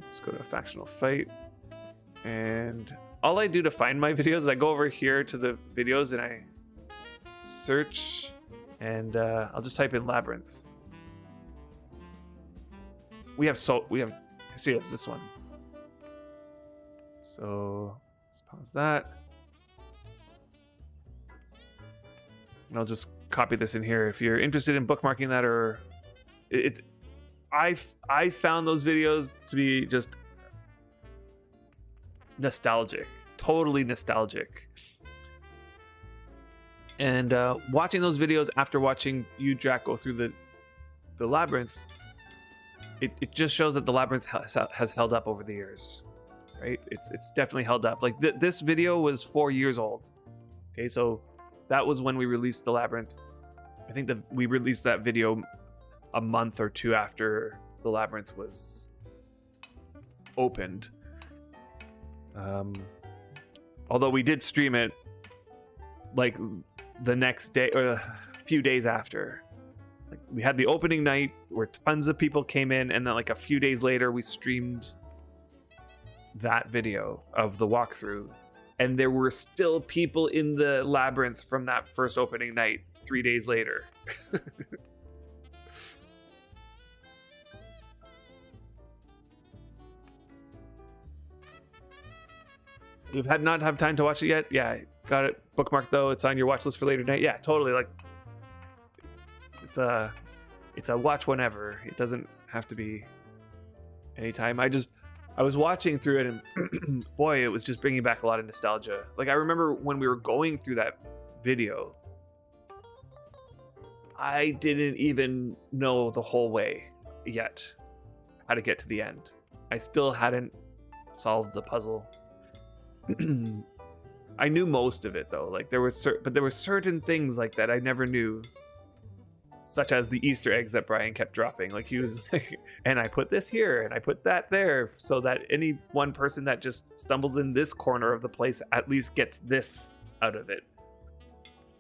Let's go to a factional fight. And all I do to find my videos is I go over here to the videos and I search, and I'll just type in labyrinth. We have see, it's this one. So let's pause that. And I'll just copy this in here if you're interested in bookmarking that, or I found those videos to be just nostalgic, totally nostalgic. And watching those videos after watching you, Jack, go through the labyrinth, it just shows that the labyrinth has held up over the years, right? It's definitely held up. Like this video was 4 years old. Okay, so that was when we released the labyrinth. I think that we released that video a month or two after the labyrinth was opened. Although we did stream it like the next day or a few days after. Like we had the opening night where tons of people came in, and then like a few days later we streamed that video of the walkthrough, and there were still people in the labyrinth from that first opening night 3 days later. You've not have time to watch it yet? Yeah, got it bookmarked though. It's on your watch list for later tonight. Yeah, totally. Like it's a watch whenever. It doesn't have to be anytime. I was watching through it, and boy, it was just bringing back a lot of nostalgia. Like I remember when we were going through that video, I didn't even know the whole way yet how to get to the end. I still hadn't solved the puzzle. I knew most of it though. Like there were certain things like that I never knew, such as the Easter eggs that Brian kept dropping. Like he was like, and I put this here and I put that there, so that any one person that just stumbles in this corner of the place at least gets this out of it.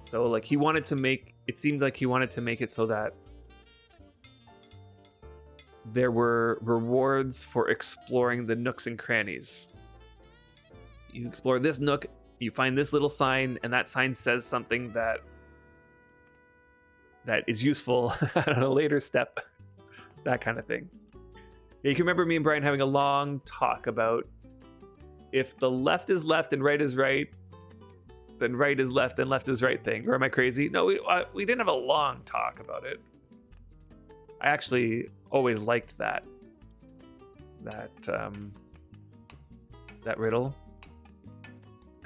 So like he wanted to make it seemed like he wanted to make it so that there were rewards for exploring the nooks and crannies. You explore this nook, you find this little sign, and that sign says something that is useful on a later step, that kind of thing. You can remember me and Brian having a long talk about if the left is left and right is right, then right is left and left is right thing. Or am I crazy? No, we didn't have a long talk about it. I actually always liked that riddle,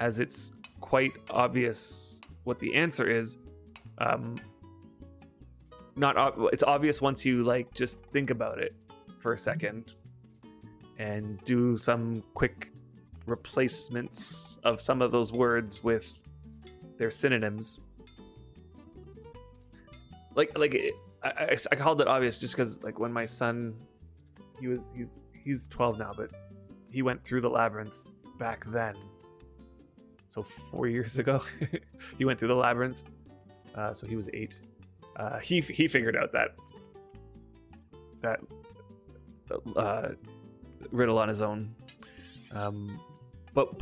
as it's quite obvious what the answer is. It's obvious once you like just think about it for a second and do some quick replacements of some of those words with their synonyms. I called it obvious just because like when my son, he's 12 now, but he went through the labyrinth back then. So 4 years ago, he went through the labyrinth. So he was 8. He figured out that riddle on his own. But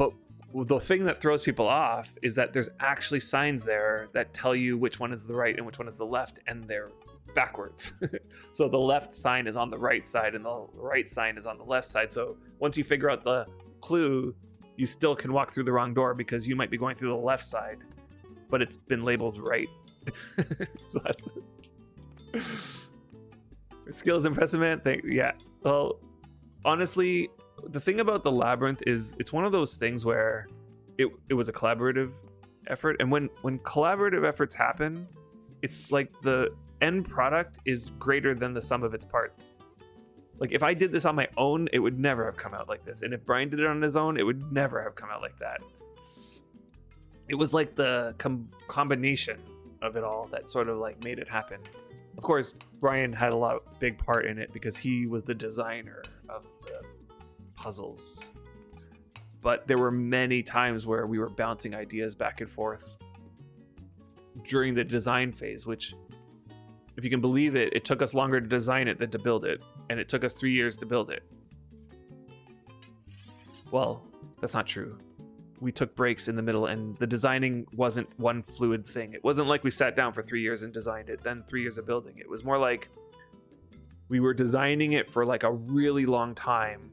the thing that throws people off is that there's actually signs there that tell you which one is the right and which one is the left, and they're backwards. So the left sign is on the right side and the right sign is on the left side. So once you figure out the clue, you still can walk through the wrong door because you might be going through the left side, but it's been labeled right. So that's skills impressive, man. Yeah. Well, honestly, the thing about the labyrinth is it's one of those things where it was a collaborative effort, and when collaborative efforts happen, it's like end product is greater than the sum of its parts. Like if I did this on my own, it would never have come out like this. And if Brian did it on his own, it would never have come out like that. It was like the combination of it all that sort of like made it happen. Of course, Brian had a big part in it because he was the designer of the puzzles. But there were many times where we were bouncing ideas back and forth during the design phase, which, if you can believe it, it took us longer to design it than to build it. And it took us 3 years to build it. Well, that's not true. We took breaks in the middle, and the designing wasn't one fluid thing. It wasn't like we sat down for 3 years and designed it, then 3 years of building. It was more like we were designing it for like a really long time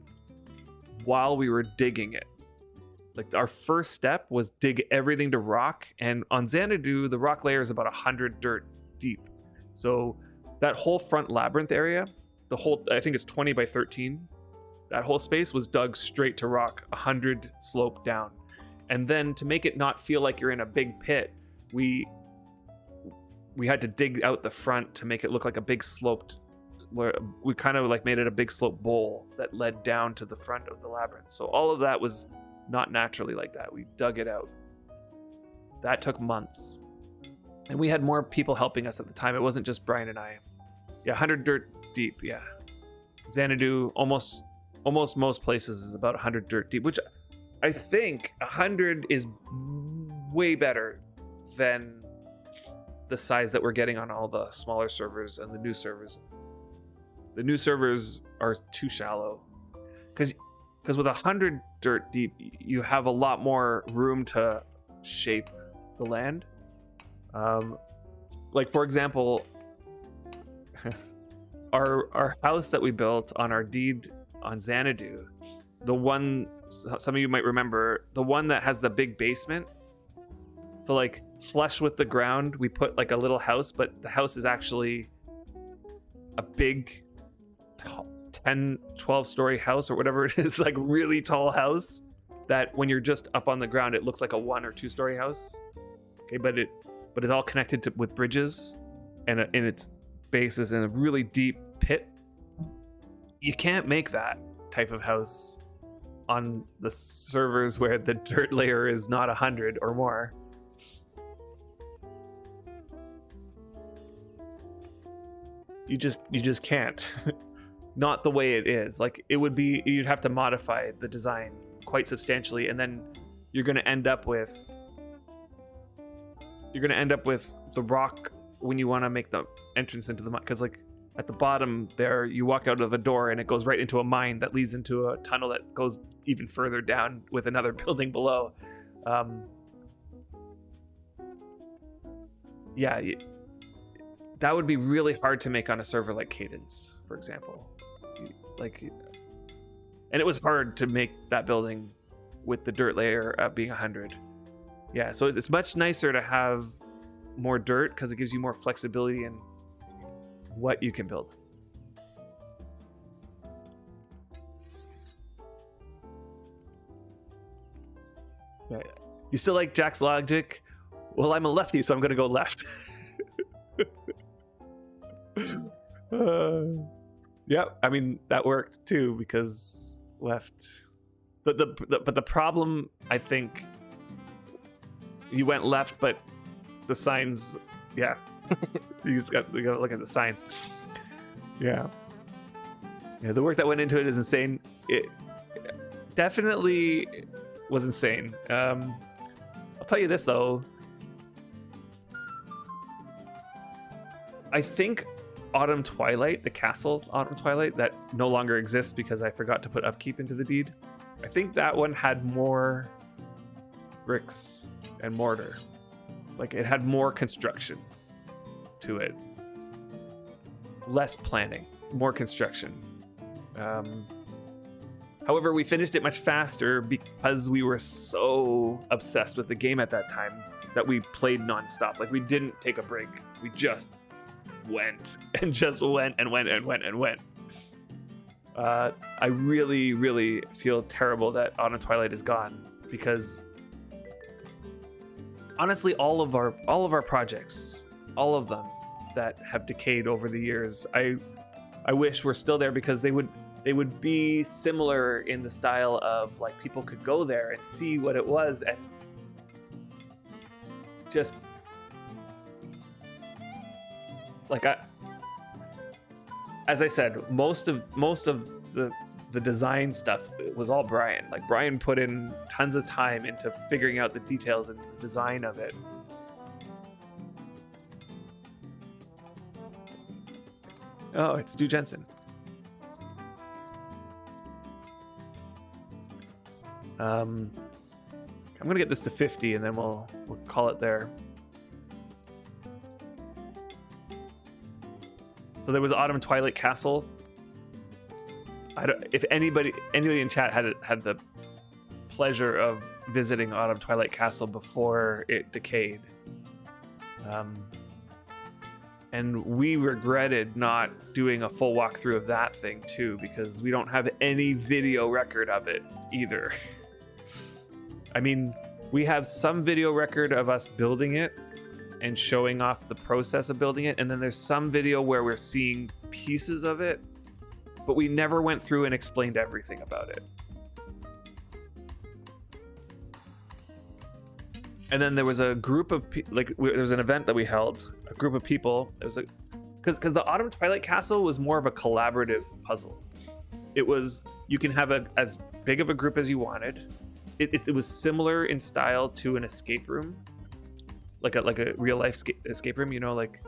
while we were digging it. Like our first step was dig everything to rock, and on Xanadu, the rock layer is about 100 dirt deep. So that whole front labyrinth area, the whole, I think it's 20 by 13, that whole space was dug straight to rock, 100 slope down. And then to make it not feel like you're in a big pit, we had to dig out the front to make it look like a big sloped, where we kind of like made it a big slope bowl that led down to the front of the labyrinth. So all of that was not naturally like that. We dug it out. That took months. And we had more people helping us at the time. It wasn't just Brian and I. Yeah, 100 dirt deep, yeah. Xanadu, almost most places is about 100 dirt deep, which I think 100 is way better than the size that we're getting on all the smaller servers and the new servers. The new servers are too shallow. Because with 100 dirt deep, you have a lot more room to shape the land. Like, for example, our house that we built on our deed on Xanadu, the one, some of you might remember, the one that has the big basement. So like flush with the ground, we put like a little house, but the house is actually a big 10, 12-story house or whatever it is, like really tall house that when you're just up on the ground, it looks like a 1 or 2-story house. Okay, but it's all connected with bridges, and in its base is in a really deep pit. You can't make that type of house on the servers where the dirt layer is not 100 or more. You just can't. Not the way it is. Like it would be, you'd have to modify the design quite substantially, and then you're going to end up with the rock when you want to make the entrance into the mine, because like at the bottom there, you walk out of a door and it goes right into a mine that leads into a tunnel that goes even further down with another building below. Yeah, that would be really hard to make on a server like Cadence, for example. Like, and it was hard to make that building with the dirt layer being 100. Yeah, so it's much nicer to have more dirt because it gives you more flexibility in what you can build. Yeah. You still like Jack's logic? Well, I'm a lefty, so I'm gonna go left. Yep, I mean that worked too because left. But the problem, I think, you went left, but the signs, yeah. you gotta look at the signs. Yeah, the work that went into it is insane. It definitely was insane. I'll tell you this though. I think Autumn Twilight, the castle Autumn Twilight, that no longer exists because I forgot to put upkeep into the deed. I think that one had more bricks and mortar. Like it had more construction to it. Less planning, more construction. However, we finished it much faster because we were so obsessed with the game at that time that we played nonstop. Like we didn't take a break. We just went and just went and went and went and went. I really, really feel terrible that Autumn Twilight is gone because honestly, all of our projects, all of them, that have decayed over the years. I wish were still there, because they would be similar in the style of like people could go there and see what it was, and just like as I said, most of the design stuff was all Brian. Like Brian put in tons of time into figuring out the details and the design of it. Oh, it's Stu Jensen. I'm gonna get this to 50 and then we'll call it there. So there was Autumn Twilight Castle. If anybody in chat had the pleasure of visiting Autumn Twilight Castle before it decayed, and we regretted not doing a full walkthrough of that thing too, because we don't have any video record of it either. I mean, we have some video record of us building it and showing off the process of building it, and then there's some video where we're seeing pieces of it, but we never went through and explained everything about it. And then there was a group of there was an event that we held, a group of people. It was because the Autumn Twilight Castle was more of a collaborative puzzle. It was, you can have as big of a group as you wanted. It was similar in style to an escape room, like a real life escape room, you know, like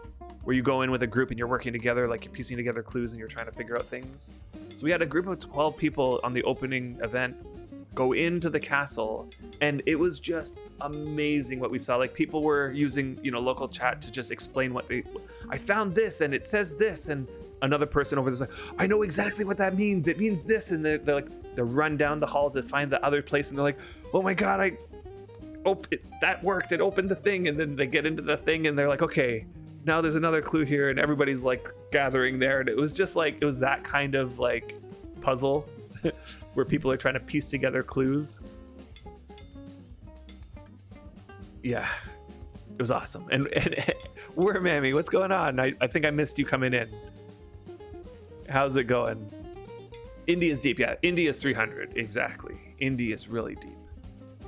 where you go in with a group and you're working together, like you're piecing together clues and you're trying to figure out things. So we had a group of 12 people on the opening event go into the castle, and it was just amazing what we saw. Like people were using, you know, local chat to just explain I found this and it says this, and another person over there's like, I know exactly what that means. It means this, and they run down the hall to find the other place, and they're like, oh my god, that worked. It opened the thing, and then they get into the thing, and they're like, okay, now there's another clue here, and everybody's like gathering there, and it was just like, it was that kind of like puzzle where people are trying to piece together clues. Yeah, it was awesome. And Wurm Mammy, what's going on? I think I missed you coming in. How's it going? India's deep. Yeah, India's 300. Exactly. India's really deep.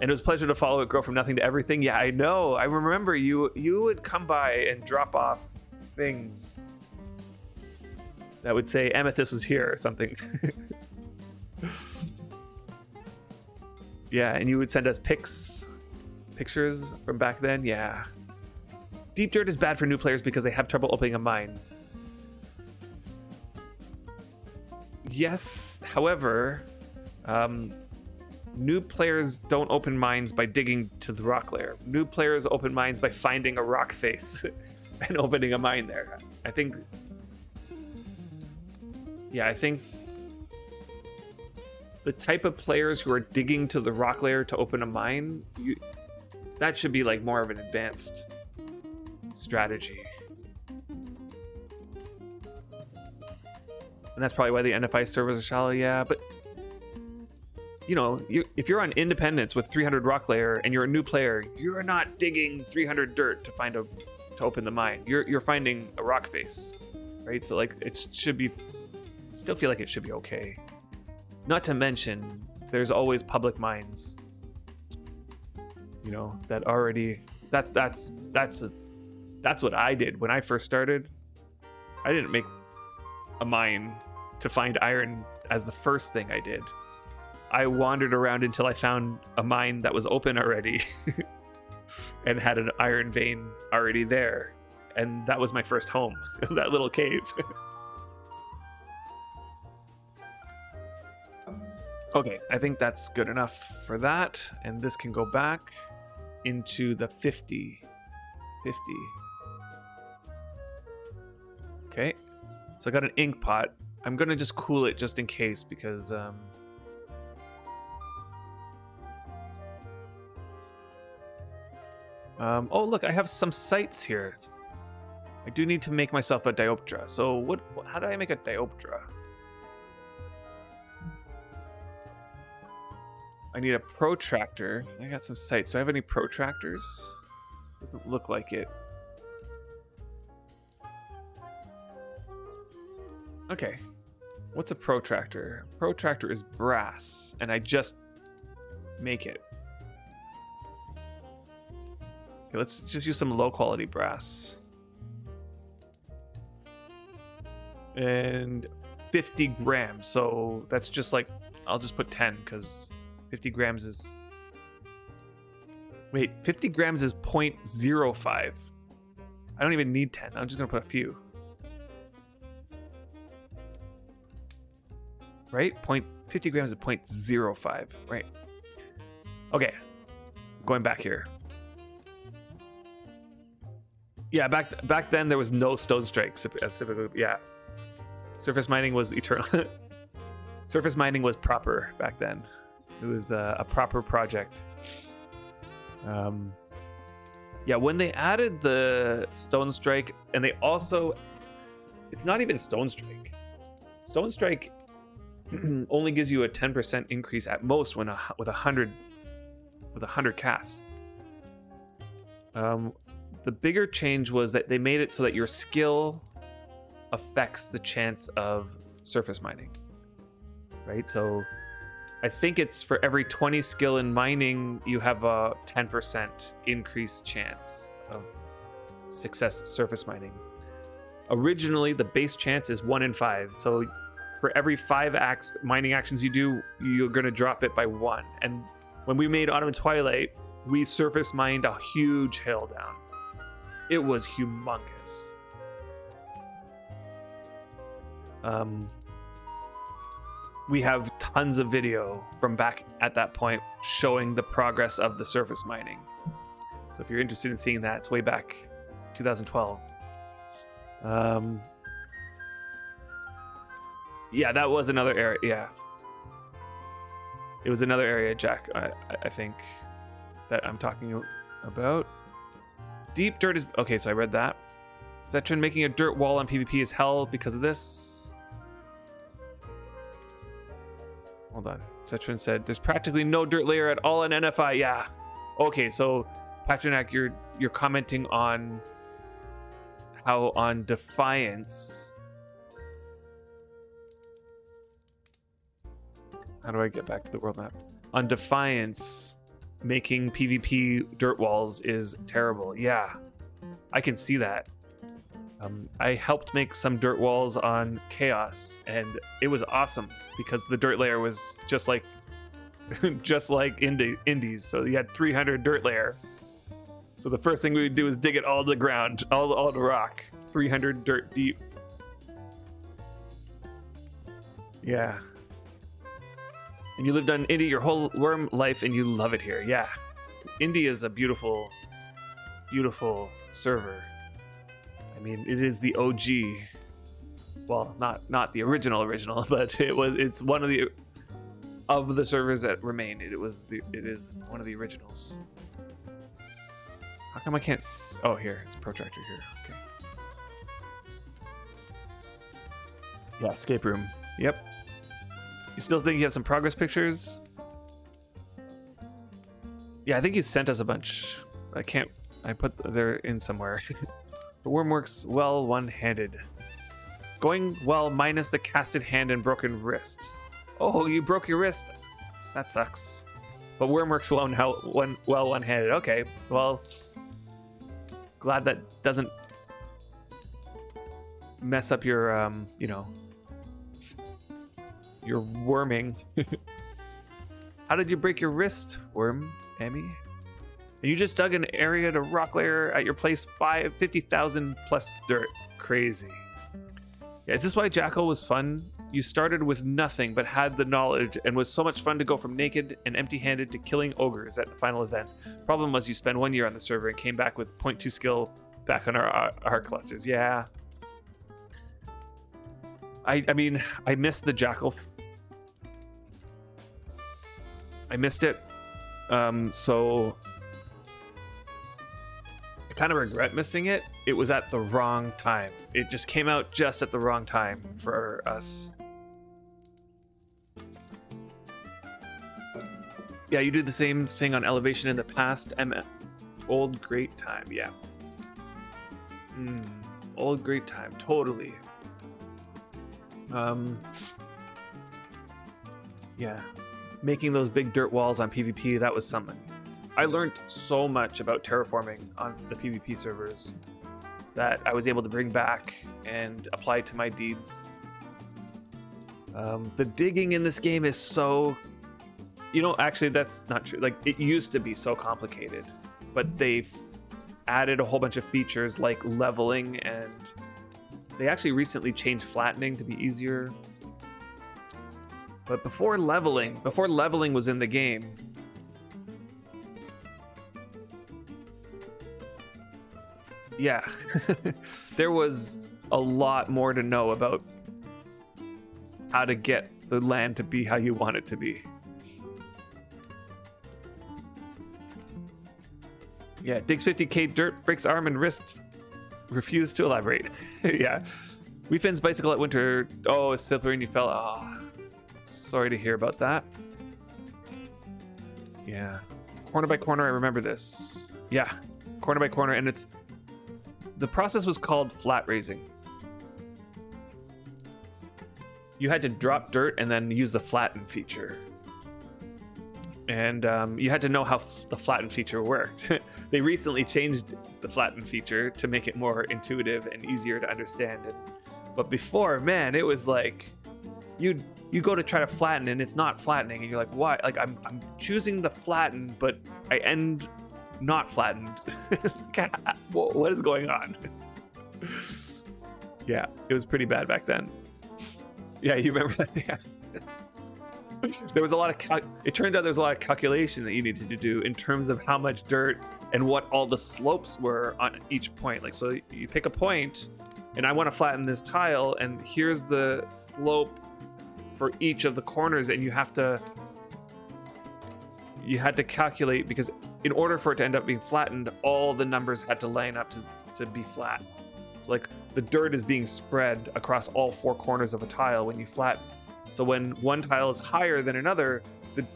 And it was a pleasure to follow it grow from nothing to everything. Yeah, I know. I remember you would come by and drop off things that would say Amethyst was here or something. Yeah, and you would send us pictures from back then. Yeah. Deep Dirt is bad for new players because they have trouble opening a mine. Yes, however, new players don't open mines by digging to the rock layer. New players open mines by finding a rock face and opening a mine there. I think the type of players who are digging to the rock layer to open a mine, that should be like more of an advanced strategy. And that's probably why the NFI servers are shallow. Yeah, but you know, if you're on Independence with 300 rock layer and you're a new player, you're not digging 300 dirt to open the mine. You're finding a rock face, right? So like it should be, still feel like it should be okay. Not to mention, there's always public mines. You know, that already, that's what I did when I first started. I didn't make a mine to find iron as the first thing I did. I wandered around until I found a mine that was open already and had an iron vein already there. And that was my first home, that little cave. Okay, I think that's good enough for that. And this can go back into the 50. Okay, so I got an ink pot. I'm gonna just cool it just in case because oh look, I have some sites here. I do need to make myself a dioptra. So how do I make a dioptra? I need a protractor. I got some sites. Do I have any protractors? Doesn't look like it. Okay. What's a protractor? Protractor is brass, and I just make it. Okay, let's just use some low quality brass. And 50 grams, so that's just like, I'll just put 10 because 50 grams is... Wait, 50 grams is 0.05. I don't even need 10, I'm just gonna put a few. Right? 50 grams is 0.05, right? Okay, going back here. Yeah, back then there was no stone strike. Yeah, surface mining was eternal. Surface mining was proper back then. It was a proper project. Yeah, when they added the stone strike, and they also, it's not even stone strike. Stone strike only gives you a 10% increase at most when with 100 cast. The bigger change was that they made it so that your skill affects the chance of surface mining, right? So I think it's for every 20 skill in mining, you have a 10% increased chance of success surface mining. Originally, the base chance is 1 in 5. So for every 5 mining actions you do, you're going to drop it by 1. And when we made Autumn and Twilight, we surface mined a huge hill down. It was humongous. We have tons of video from back at that point showing the progress of the surface mining. So if you're interested in seeing that, it's way back 2012. Yeah, that was another area. Yeah, it was another area, Jack. I think that I'm talking about. Deep dirt is okay. So I read that. Zetrin making a dirt wall on PvP is hell because of this. Hold on. Zetrin said there's practically no dirt layer at all in NFI. Yeah. Okay, so Patronak, you're commenting on how on Defiance. How do I get back to the world map? On Defiance, making PvP dirt walls is terrible. Yeah, I can see that. I helped make some dirt walls on Chaos, and it was awesome because the dirt layer was just like Indies. So you had 300 dirt layer. So the first thing we would do is dig it all to the ground, all the rock, 300 dirt deep. Yeah. And you lived on Indy your whole Wurm life, and you love it here. Yeah, Indy is a beautiful, beautiful server. I mean, it is the OG. Well, not the original, but it's one of the servers that remain. It is one of the originals. How come I can't? Oh, here it's protractor here. Okay. Yeah, escape room. Yep. You still think you have some progress pictures? Yeah, I think you sent us a bunch. I put they're in somewhere. The worm works well one-handed. Going well minus the casted hand and broken wrist. Oh, you broke your wrist. That sucks. But worm works well one-handed. Okay, well, glad that doesn't mess up your, your worming. How did you break your wrist, Worm, Emmy? And you just dug an area to rock layer at your place 50,000 plus dirt. Crazy. Yeah, is this why Jackal was fun? You started with nothing but had the knowledge and was so much fun to go from naked and empty-handed to killing ogres at the final event. Problem was you spent 1 year on the server and came back with 0.2 skill back on our clusters. Yeah. I mean, I missed the Jackal. I missed it. So I kind of regret missing it. It was at the wrong time. It just came out just at the wrong time for us. Yeah, you did the same thing on Elevation in the past. Old great time, yeah. Old great time, totally. Yeah, making those big dirt walls on PvP, that was something. I learned so much about terraforming on the PvP servers that I was able to bring back and apply to my deeds. The digging in this game is so... actually, that's not true. Like, it used to be so complicated, but they've added a whole bunch of features like leveling, and they actually recently changed flattening to be easier. But before leveling was in the game, yeah, there was a lot more to know about how to get the land to be how you want it to be. Yeah, digs 50k dirt, breaks arm and wrist, refuse to elaborate. Yeah. We Finn's bicycle at winter. Oh, it's slippery and you fell. Oh, sorry to hear about that. Yeah. Corner by corner, I remember this. Yeah. Corner by corner, and it's... The process was called flat raising. You had to drop dirt and then use the flatten feature. And you had to know how the flatten feature worked. They recently changed the flatten feature to make it more intuitive and easier to understand. But before, man, it was like you go to try to flatten and it's not flattening, and you're like, why? Like I'm choosing the flatten, but I end not flattened. What is going on? Yeah, it was pretty bad back then. Yeah, you remember that? Yeah. There was a lot of it turned out there's a lot of calculation that you needed to do in terms of how much dirt and what all the slopes were on each point. Like, so you pick a point, and I want to flatten this tile, and here's the slope for each of the corners, and you had to calculate, because in order for it to end up being flattened, all the numbers had to line up to be flat. So like the dirt is being spread across all four corners of a tile when you flatten. So when one tile is higher than another,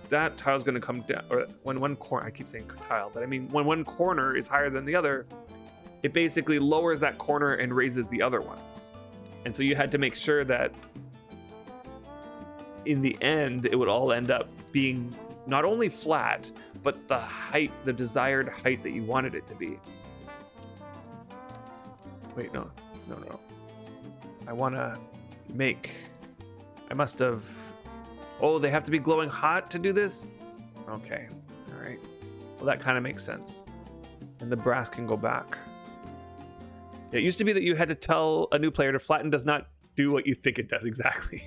that tile is going to come down. Or when one corner, I keep saying tile, but I mean when one corner is higher than the other, it basically lowers that corner and raises the other ones. And so you had to make sure that in the end, it would all end up being not only flat, but the height, the desired height that you wanted it to be. Wait, no. I must have... Oh, they have to be glowing hot to do this? Okay, all right. Well, that kind of makes sense. And the brass can go back. It used to be that you had to tell a new player to flatten does not do what you think it does exactly.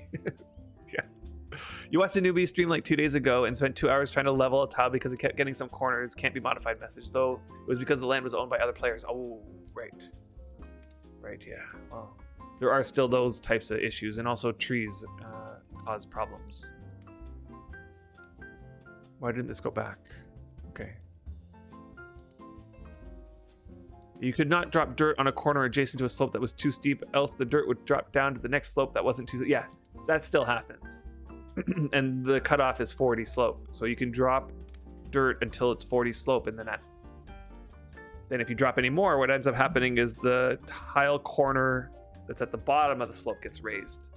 Yeah. You watched a newbie stream like 2 days ago and spent 2 hours trying to level a tile because it kept getting some corners, can't be modified message, though it was because the land was owned by other players. Oh, right. Right, yeah. Well, there are still those types of issues, and also trees cause problems. Why didn't this go back? Okay. You could not drop dirt on a corner adjacent to a slope that was too steep, else the dirt would drop down to the next slope that wasn't too steep. Yeah, that still happens. And the cutoff is 40 slope. So you can drop dirt until it's 40 slope, and then if you drop any more, what ends up happening is the tile corner that's at the bottom of the slope gets raised.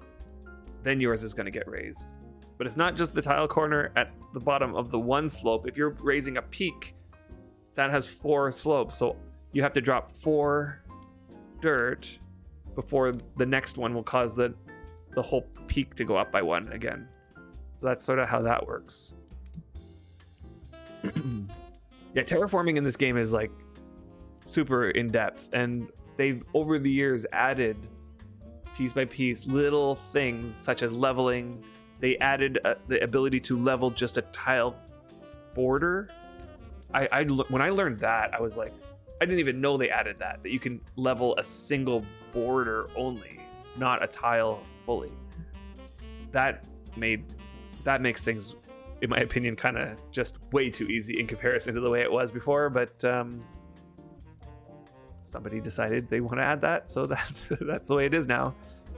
Then yours is going to get raised. But it's not just the tile corner at the bottom of the one slope. If you're raising a peak, that has 4 slopes. So you have to drop 4 dirt before the next one will cause the whole peak to go up by 1 again. So that's sort of how that works. Yeah, terraforming in this game is like super in-depth, and they've over the years added piece by piece little things such as leveling. They added the ability to level just a tile border. When I learned that, I was like, I didn't even know they added that you can level a single border only, not a tile fully. That makes things, in my opinion, kind of just way too easy in comparison to the way it was before, but somebody decided they want to add that, so that's the way it is now.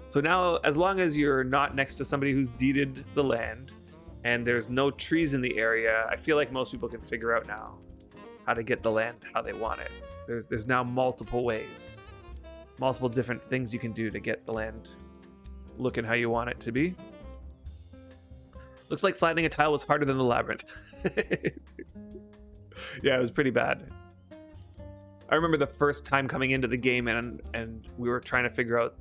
So now, as long as you're not next to somebody who's deeded the land and there's no trees in the area, I feel like most people can figure out now how to get the land how they want it. There's now multiple ways, multiple different things you can do to get the land looking how you want it to be. Looks like flattening a tile was harder than the labyrinth. Yeah, it was pretty bad. I remember the first time coming into the game and we were trying to figure out.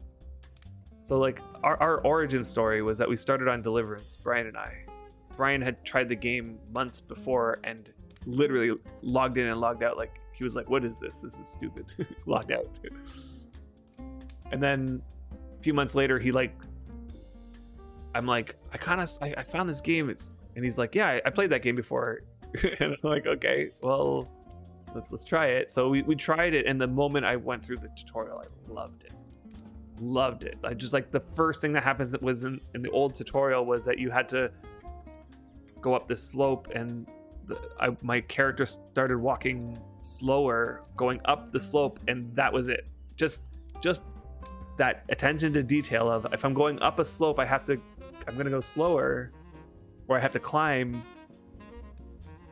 So like our origin story was that we started on Deliverance, Brian and I. Brian had tried the game months before and literally logged in and logged out. Like he was like, "What is this? This is stupid." Logged out. And then a few months later, I'm like, I found this game. And he's like, "Yeah, I played that game before." And I'm like, "Okay, well, let's try it." So we tried it, and the moment I went through the tutorial, I loved it. I just like the first thing that happens that was in the old tutorial was that you had to go up this slope, and my character started walking slower going up the slope, and that was it. Just that attention to detail of if I'm going up a slope, I'm gonna go slower, or I have to climb.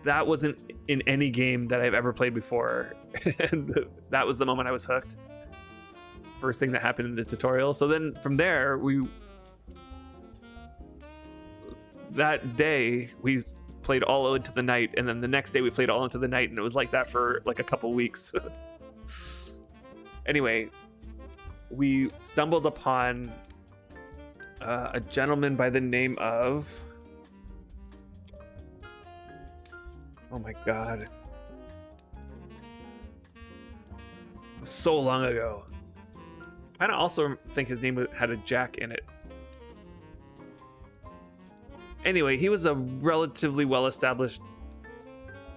That wasn't in any game that I've ever played before. And that was the moment I was hooked. First thing that happened in the tutorial. So then from there, that day we played all into the night, and then the next day we played all into the night, and it was like that for like a couple weeks. Anyway, we stumbled upon a gentleman by the name of, oh my god, so long ago. I also think his name had a Jack in it. Anyway, he was a relatively well-established,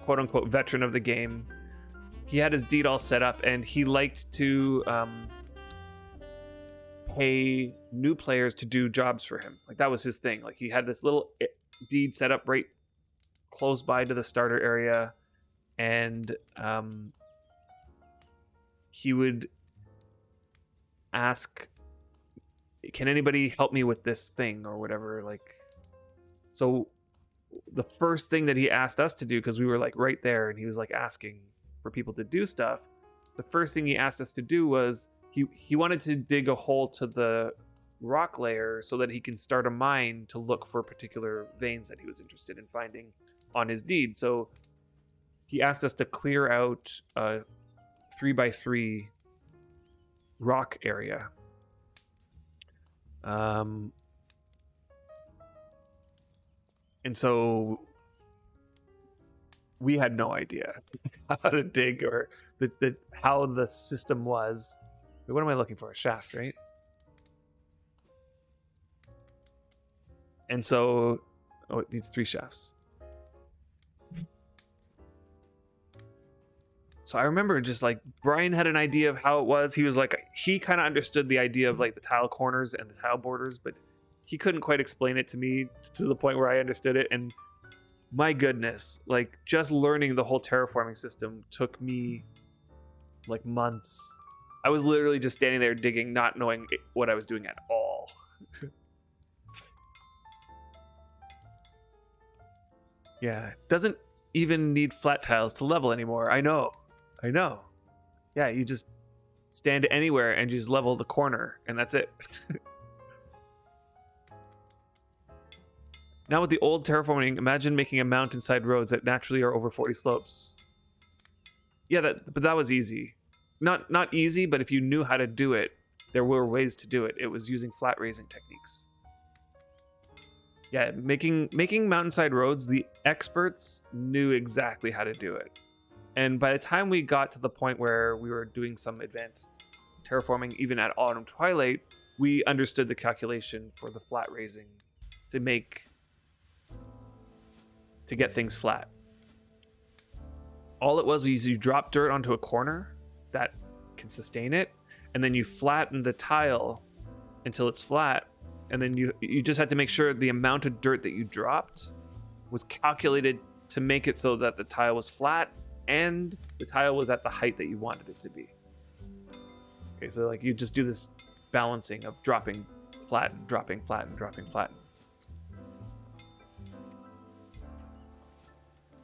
quote-unquote, veteran of the game. He had his deed all set up, and he liked to pay new players to do jobs for him. Like, that was his thing. Like, he had this little deed set up right close by to the starter area, and he would ask, "Can anybody help me with this thing?" or whatever. Like, so the first thing that he asked us to do, because we were like right there and he was like asking for people to do stuff, the first thing he asked us to do was he wanted to dig a hole to the rock layer so that he can start a mine to look for particular veins that he was interested in finding on his deed. So he asked us to clear out a 3x3 rock area. And so we had no idea how to dig or how the system was. What am I looking for? A shaft, right? And so, oh, it needs 3 shafts. So I remember just like Brian had an idea of how it was. He was like, he kind of understood the idea of like the tile corners and the tile borders, but he couldn't quite explain it to me to the point where I understood it. And my goodness, like just learning the whole terraforming system took me like months. I was literally just standing there digging, not knowing what I was doing at all. Yeah, doesn't even need flat tiles to level anymore. I know. Yeah, you just stand anywhere and you just level the corner, and that's it. Now with the old terraforming, imagine making a mountainside roads that naturally are over 40 slopes. Yeah, but that was easy. Not easy, but if you knew how to do it, there were ways to do it. It was using flat raising techniques. Yeah, making mountainside roads, the experts knew exactly how to do it. And by the time we got to the point where we were doing some advanced terraforming, even at Autumn Twilight, we understood the calculation for the flat raising to get things flat. All it was you drop dirt onto a corner that can sustain it, and then you flatten the tile until it's flat, and then you just had to make sure the amount of dirt that you dropped was calculated to make it so that the tile was flat and the tile was at the height that you wanted it to be. Okay, so like you just do this balancing of dropping, flatten, dropping, flatten, dropping, flatten.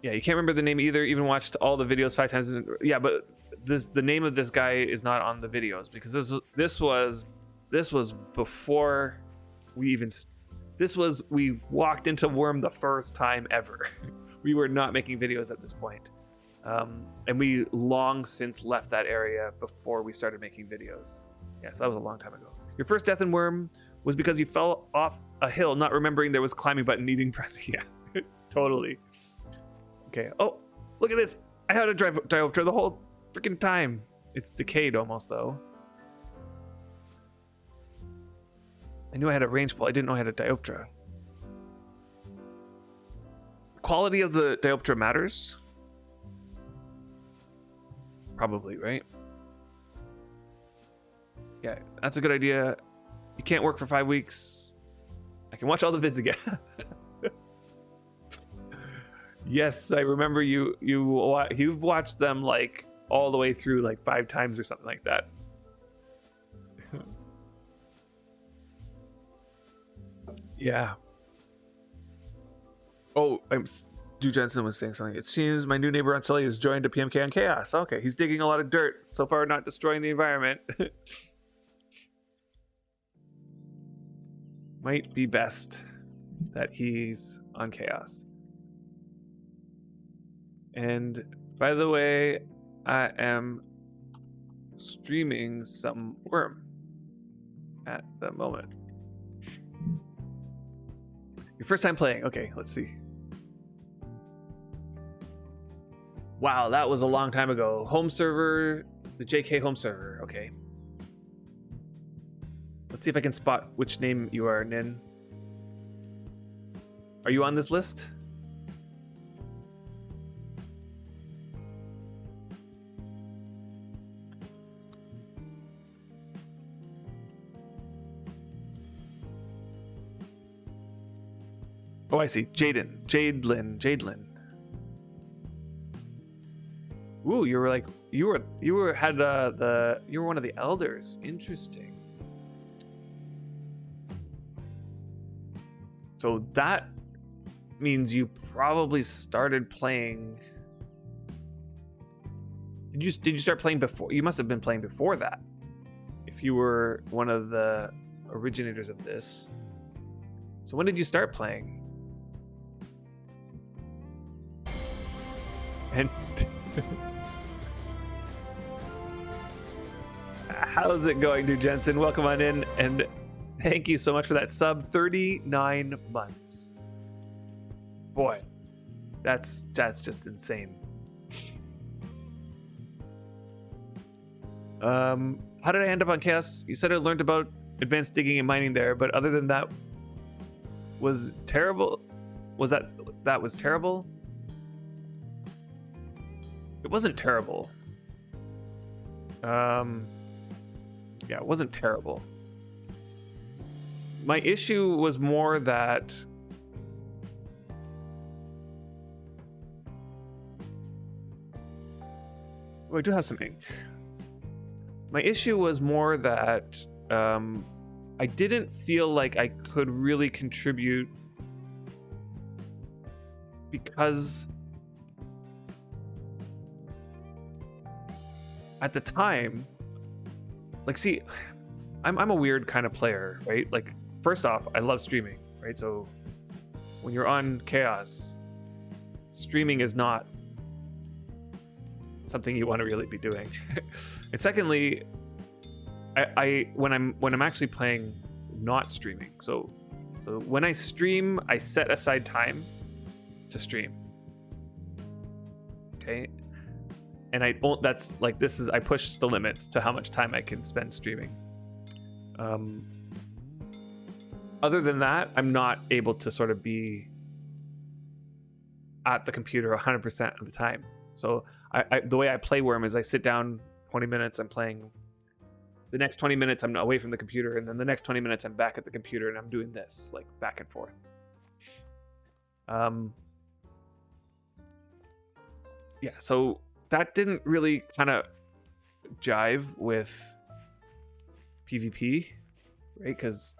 Yeah, you can't remember the name either. Even watched all the videos 5 times. Yeah, but the name of this guy is not on the videos because this was before we walked into Wurm the first time ever. We were not making videos at this point. And we long since left that area before we started making videos. Yes, that was a long time ago. Your first death in Wurm was because you fell off a hill, not remembering there was climbing button needing pressing. Yeah, totally. Okay. Oh, look at this. I had a diopter the whole freaking time. It's decayed almost though. I knew I had a range pull. I didn't know I had a diopter. Quality of the diopter matters. Probably, right? Yeah, that's a good idea. You can't work for 5 weeks. I can watch all the vids again. Yes, I remember you've watched them like all the way through like 5 times or something like that. Yeah. Oh, Stu Jensen was saying something. It seems my new neighbor on Sully has joined a PMK on Chaos. Okay, he's digging a lot of dirt. So far, not destroying the environment. Might be best that he's on Chaos. And by the way, I am streaming some Wurm at the moment. Your first time playing. Okay, let's see. Wow, that was a long time ago. Home server, the JK home server. Okay. Let's see if I can spot which name you are, Nin. Are you on this list? Oh, I see. Jadelyn. Ooh, you were one of the elders. Interesting. So that means you probably started playing. Did you start playing before? You must have been playing before that. If you were one of the originators of this. So when did you start playing? And how's it going, dude? Jensen? Welcome on in, and thank you so much for that sub. 39 months. Boy, that's just insane. How did I end up on Chaos? You said I learned about advanced digging and mining there, but other than that, was terrible. That was terrible? It wasn't terrible. Yeah, it wasn't terrible. My issue was more that I do have some ink. My issue was more that I didn't feel like I could really contribute because at the time, like, see, I'm a weird kind of player, right? Like, first off, I love streaming, right? So when you're on Chaos, streaming is not something you want to really be doing. And secondly, I when I'm actually playing, not streaming. So when I stream, I set aside time to stream. Okay. And I push the limits to how much time I can spend streaming. Other than that, I'm not able to sort of be at the computer 100% of the time. So the way I play Wurm is I sit down 20 minutes, I'm playing. The next 20 minutes I'm away from the computer, and then the next 20 minutes I'm back at the computer and I'm doing this, like, back and forth. Yeah, so that didn't really kind of jive with PvP, right? Because,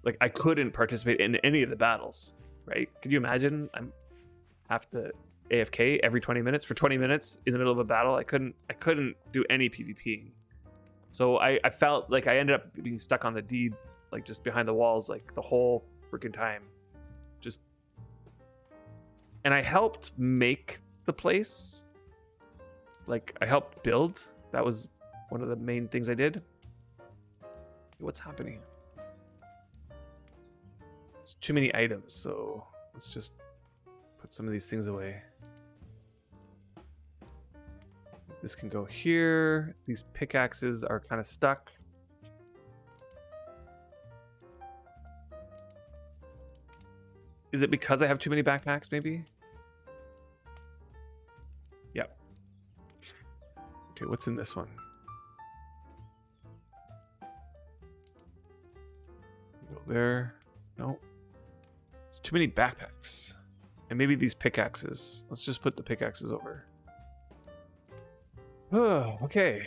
like, I couldn't participate in any of the battles, right? Could you imagine? I have to AFK every 20 minutes for 20 minutes in the middle of a battle. I couldn't do any PvP. So I felt like I ended up being stuck on the D like just behind the walls, like the whole freaking time. Just, and I helped make the place. Like I helped build. That was one of the main things I did. What's happening? It's too many items, so let's just put some of these things away. This can go here. These pickaxes are kind of stuck. Is it because I have too many backpacks, maybe? Yep. Okay, what's in this one? Go there. No. It's too many backpacks. And maybe these pickaxes. Let's just put the pickaxes over. Oh, okay.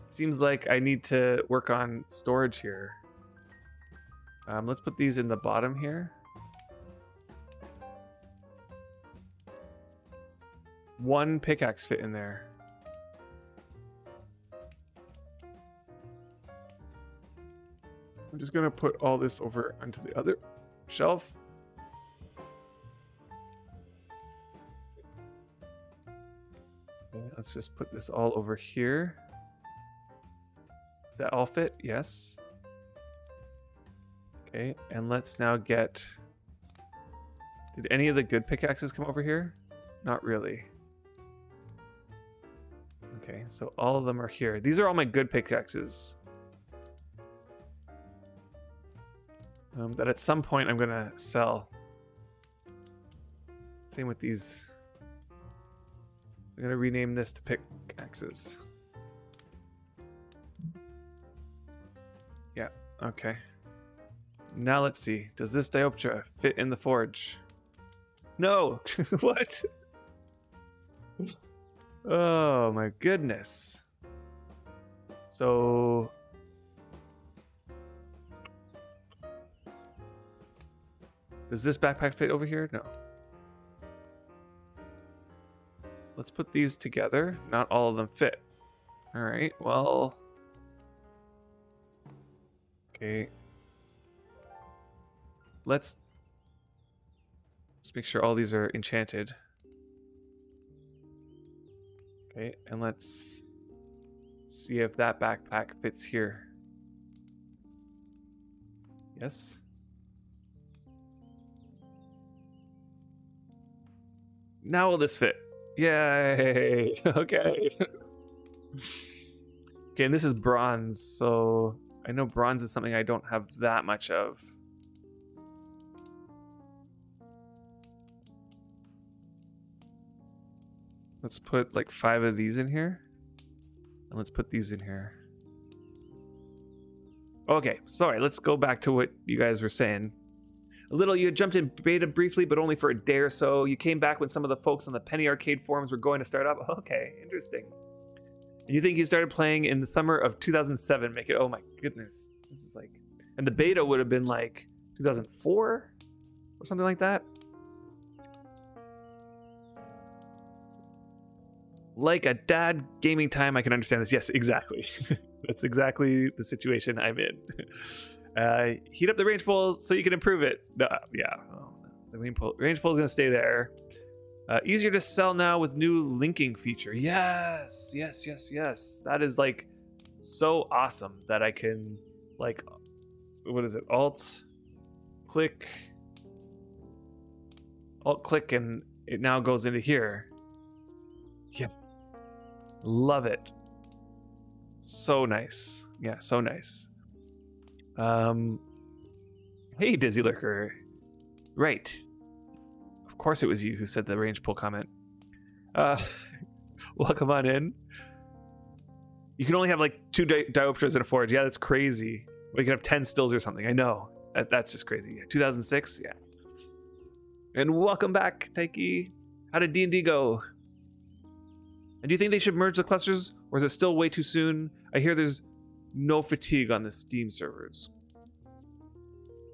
Seems like I need to work on storage here. Let's put these in the bottom here. One pickaxe fit in there. I'm just gonna put all this over onto the other shelf. Okay, let's just put this all over here. That all fit? Yes. Okay, and let's now get... Did any of the good pickaxes come over here? Not really. Okay, so all of them are here. These are all my good pickaxes. That at some point I'm gonna sell. Same with these. I'm gonna rename this to pickaxes. Yeah, okay. Now let's see. Does this dioptra fit in the forge? No! What? Oh my goodness. So... Does this backpack fit over here? No. Let's put these together. Not all of them fit. Alright, well... Okay. Let's make sure all these are enchanted. Okay, and let's see if that backpack fits here. Yes. Now will this fit? Yay! Okay. Okay, and this is bronze, so I know bronze is something I don't have that much of. Let's put like 5 of these in here. And let's put these in here. Okay, sorry, let's go back to what you guys were saying. A little, you had jumped in beta briefly, but only for a day or so. You came back when some of the folks on the Penny Arcade forums were going to start up. Okay, interesting. And you think you started playing in the summer of 2007. Make it, oh my goodness. This is like, and the beta would have been like 2004 or something like that. Like a dad gaming time, I can understand this. Yes, exactly. That's exactly the situation I'm in. Heat up the range poles so you can improve it. Yeah, oh, the range pole is going to stay there. Easier to sell now with new linking feature. Yes, yes, yes, yes. That is like so awesome that I can like, what is it? Alt click, and it now goes into here. Yep. Love it. So nice. Yeah, so nice. Hey, Dizzy Lurker. Right. Of course it was you who said the range pull comment. Welcome on in. You can only have like 2 diopters in a forge. Yeah, that's crazy. We can have 10 stills or something. I know. That's just crazy. Yeah, 2006? Yeah. And welcome back, Taiki. How did D&D go? And do you think they should merge the clusters, or is it still way too soon? I hear there's no fatigue on the Steam servers.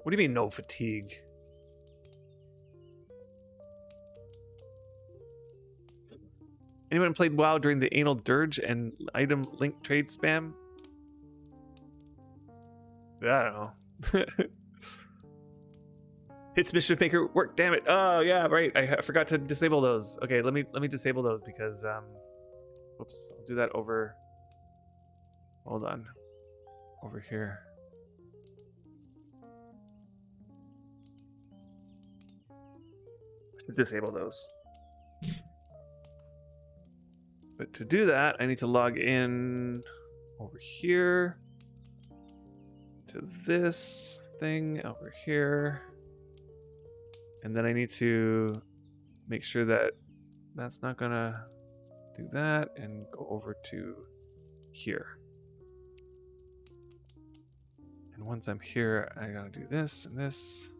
What do you mean, no fatigue? Anyone played WoW during the anal dirge and item link trade spam? I don't know. Hits mission maker work. Damn it. Oh yeah, right. I forgot to disable those. Okay, let me disable those because whoops. I'll do that over. Hold on. Over here. Disable those. But to do that, I need to log in over here to this thing over here. And then I need to make sure that that's not gonna do that and go over to here. And once I'm here, I gotta do this and this.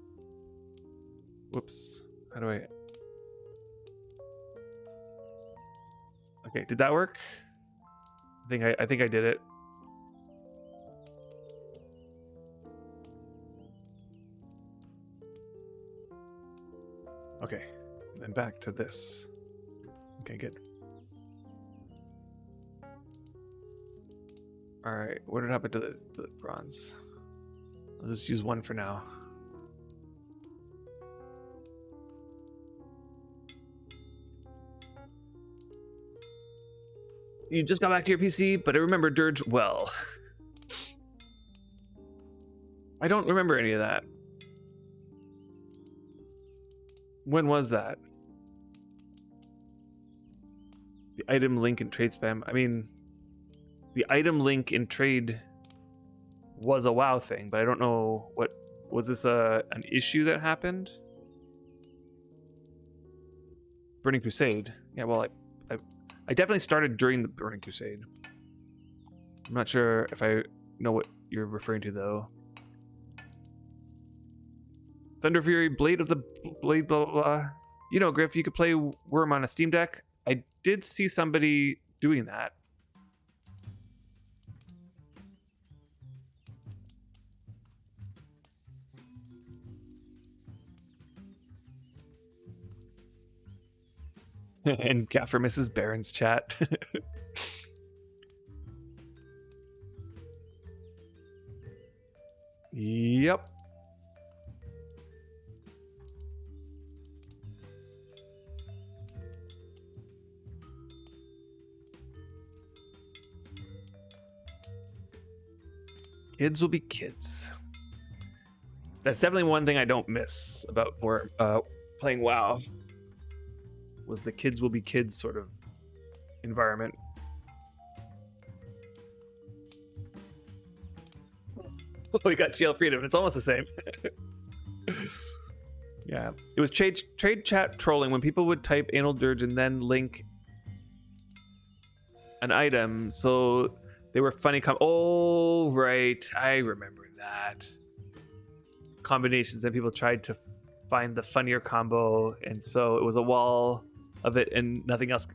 Whoops. How do I... Okay, did that work? I think I did it. Okay, and then back to this. Okay, good. All right, what did happen to the bronze? I'll just use one for now. You just got back to your PC, but I remember Dirge well. I don't remember any of that. When was that? The item link in trade spam. I mean, the item link in trade was a WoW thing, but I don't know what was this an issue that happened? Burning Crusade. Yeah, well, I definitely started during the Burning Crusade. I'm not sure if I know what you're referring to though. Thunder Fury, Blade of the Blade, blah, blah, blah. You know, Griff, you could play Wurm on a Steam Deck. I did see somebody doing that. And Gaffer Mrs. Barron's chat. Yep. Kids will be kids. That's definitely one thing I don't miss about playing WoW. Was the kids will be kids sort of environment. We got GL Freedom. It's almost the same. Yeah. It was trade chat trolling when people would type anal dirge and then link an item. So they were funny. Oh, right. I remember that. Combinations that people tried to find the funnier combo. And so it was a wall of it and nothing else.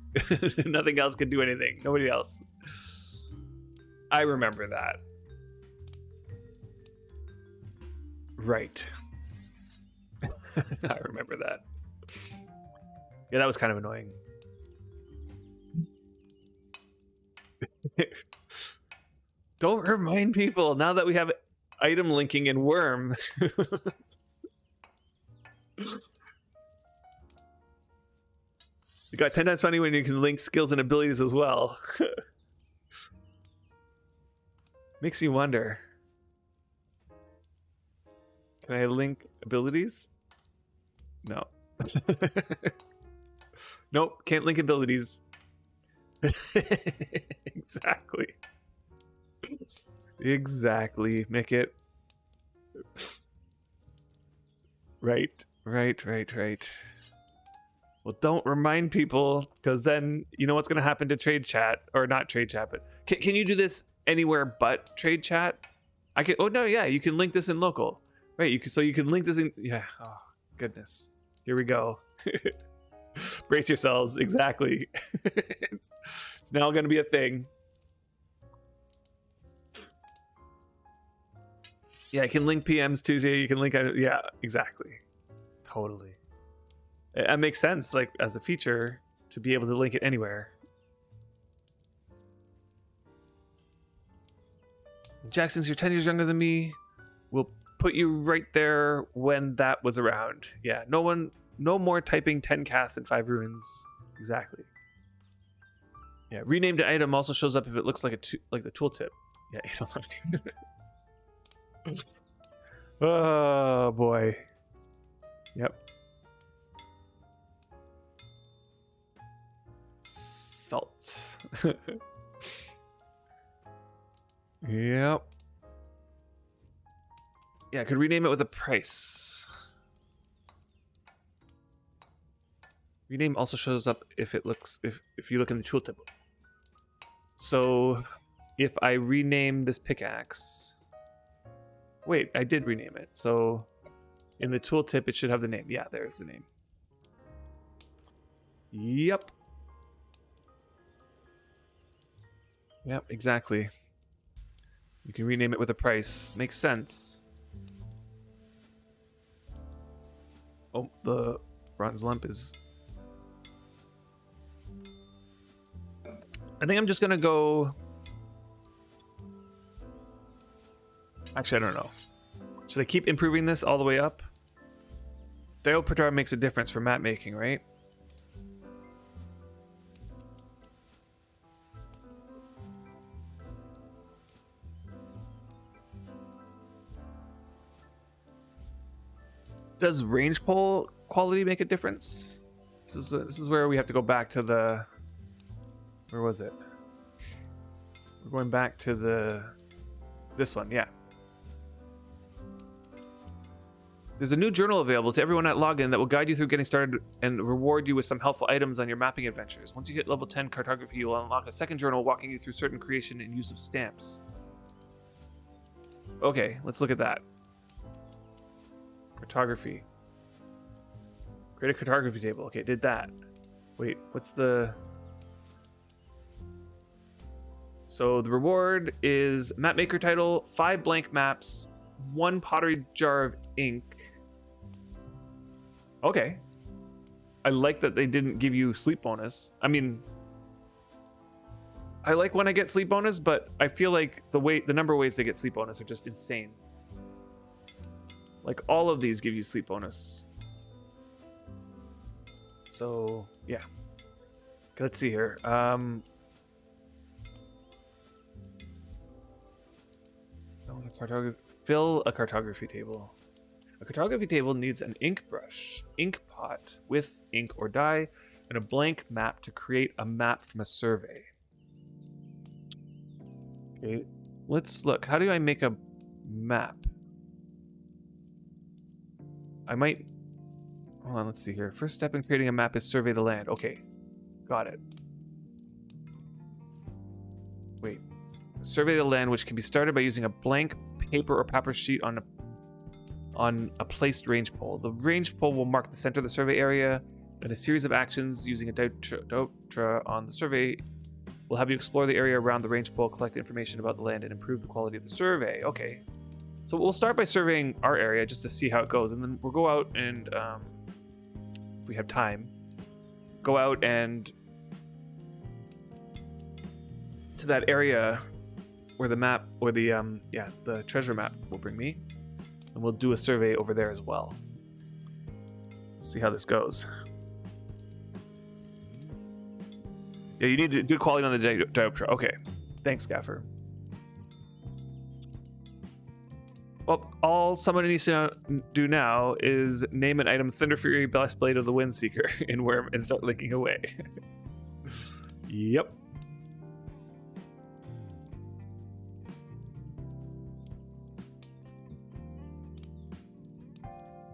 Nothing else could do anything. Nobody else. I remember that. Right. I remember that. Yeah, that was kind of annoying. Don't remind people now that we have item linking in Wurm. You got 10 times funny when you can link skills and abilities as well. Makes me wonder. Can I link abilities? No. Nope, can't link abilities. Exactly. Exactly, Mickit. Right. Well, don't remind people, because then you know what's going to happen to trade chat, or not trade chat, but can you do this anywhere but trade chat? I can. Oh no, yeah, you can link this in local, right? So you can link this in. Yeah. Oh goodness, here we go. Brace yourselves. Exactly. It's now going to be a thing. Yeah, I can link PMs Tuesday. You can link. Yeah, exactly. Totally. It makes sense, like, as a feature, to be able to link it anywhere. Jack, since you're 10 years younger than me, We'll put you right there when that was around. Yeah, no more typing 10 casts and 5 ruins. Exactly. Yeah, renamed item also shows up if it looks like like the tooltip. Yeah, you don't. Oh boy. Yep. Salt. Yep. Yeah, I could rename it with a price. Rename also shows up if it looks if you look in the tooltip. So if I rename this pickaxe, wait, I did rename it. So in the tooltip, it should have the name. Yeah, there's the name. Yep. Yep, exactly. You can rename it with a price. Makes sense. Oh, the bronze lump is... I think I'm just gonna go... Actually, I don't know. Should I keep improving this all the way up? Diopter makes a difference for map making, right? Does range pole quality make a difference? This is where we have to go back to the... Where was it? We're going back to this one, yeah. There's a new journal available to everyone at login that will guide you through getting started and reward you with some helpful items on your mapping adventures. Once you hit level 10 cartography, you will unlock a second journal walking you through certain creation and use of stamps. Okay, let's look at that. Cartography. Create a cartography table. Okay, did that. Wait, what's the... So the reward is map maker title, 5 blank maps, 1 pottery jar of ink. Okay. I like that they didn't give you sleep bonus. I mean, I like when I get sleep bonus, but I feel like the number of ways to get sleep bonus are just insane. Like all of these give you sleep bonus. So yeah. Okay, let's see here. Fill a cartography table. A cartography table needs an ink brush, ink pot with ink or dye, and a blank map to create a map from a survey. Okay, let's look. How do I make a map? I might... Hold on, let's see here. First step in creating a map is survey the land. Okay, got it. Wait. Survey the land, which can be started by using a blank paper or paper sheet on a placed range pole. The range pole will mark the center of the survey area, and a series of actions using a diopter on the survey will have you explore the area around the range pole, collect information about the land, and improve the quality of the survey. Okay. So we'll start by surveying our area just to see how it goes, and then we'll go out and, if we have time, go out and to that area where the map, or the treasure map will bring me, and we'll do a survey over there as well. See how this goes. Yeah, you need good quality on the diopter. Okay, thanks, Gaffer. Well, all someone needs to do now is name an item Thunder Fury Blast Blade of the Windseeker in Wurm and start linking away. Yep.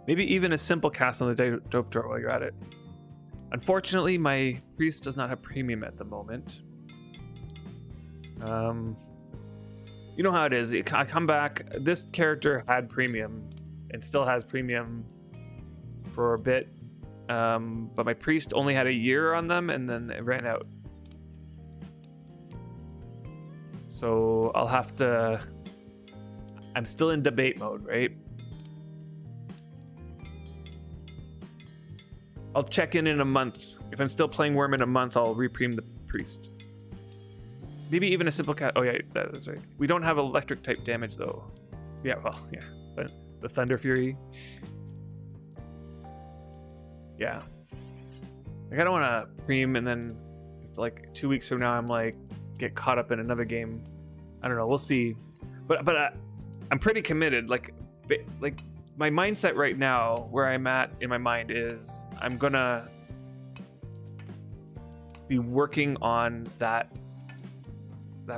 Maybe even a simple cast on the diopter while you're at it. Unfortunately, my priest does not have premium at the moment. You know how it is. I come back. This character had premium and still has premium for a bit. But my priest only had a year on them and then it ran out. So I'll have to... I'm still in debate mode, right? I'll check in a month. If I'm still playing Wurm in a month, I'll repreme the priest. Maybe even a simple cat. Oh yeah, that is right. We don't have electric type damage though. Yeah, well, yeah. the Thunder Fury. Yeah. Like I don't want to preem and then like 2 weeks from now I'm like get caught up in another game. I don't know. We'll see. But I'm pretty committed. Like my mindset right now, where I'm at in my mind is I'm gonna be working on that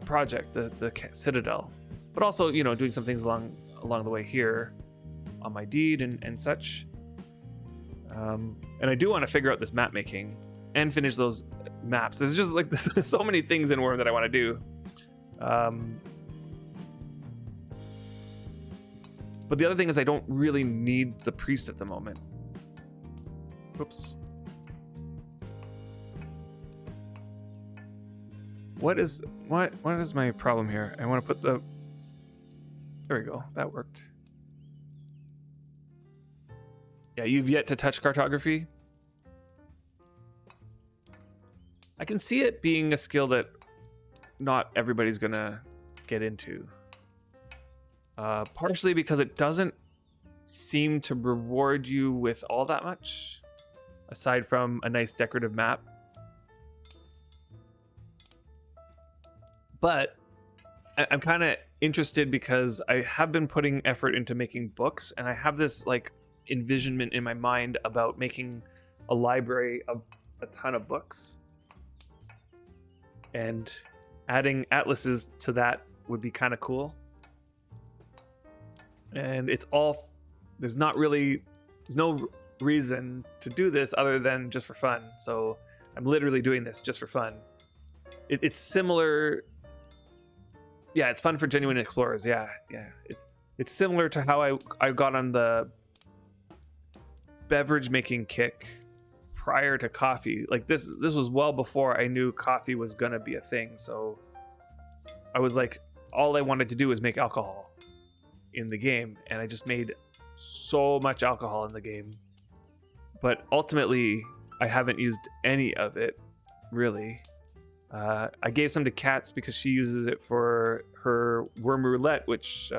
project, the Citadel, but also doing some things along the way here on my deed and such. And I do want to figure out this map making and finish those maps. There's just like there's so many things in Wurm that I want to do. But the other thing is I don't really need the priest at the moment. Oops. What is my problem here? I want to put the... There we go. That worked. Yeah, you've yet to touch cartography. I can see it being a skill that not everybody's gonna get into. Partially because it doesn't seem to reward you with all that much, aside from a nice decorative map. But I'm kind of interested because I have been putting effort into making books, and I have this like envisionment in my mind about making a library of a ton of books, and adding atlases to that would be kind of cool. And it's all, there's no reason to do this other than just for fun. So I'm literally doing this just for fun. It's similar. Yeah, it's fun for genuine explorers. Yeah. It's similar to how I got on the beverage making kick prior to coffee. Like this was well before I knew coffee was gonna be a thing. So I was like, all I wanted to do was make alcohol in the game, and I just made so much alcohol in the game. But ultimately, I haven't used any of it, really. I gave some to Katz because she uses it for her worm roulette, which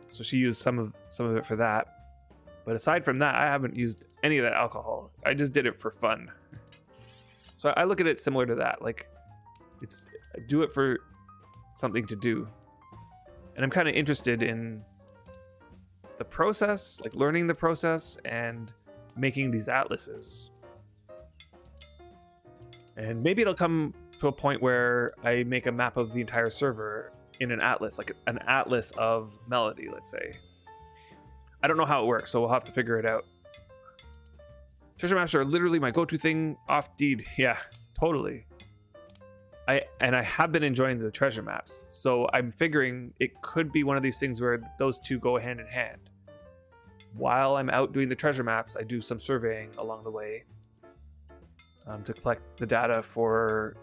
so she used some of it for that. But aside from that, I haven't used any of that alcohol. I just did it for fun. So I look at it similar to that. Like, I do it for something to do. And I'm kind of interested in the process, like learning the process and making these atlases. And maybe it'll come to a point where I make a map of the entire server in an atlas, like an atlas of Melody, let's say. I don't know how it works, so we'll have to figure it out. Treasure maps are literally my go-to thing off deed. Yeah, totally. I have been enjoying the treasure maps, so I'm figuring it could be one of these things where those two go hand in hand. While I'm out doing the treasure maps, I do some surveying along the way to collect the data for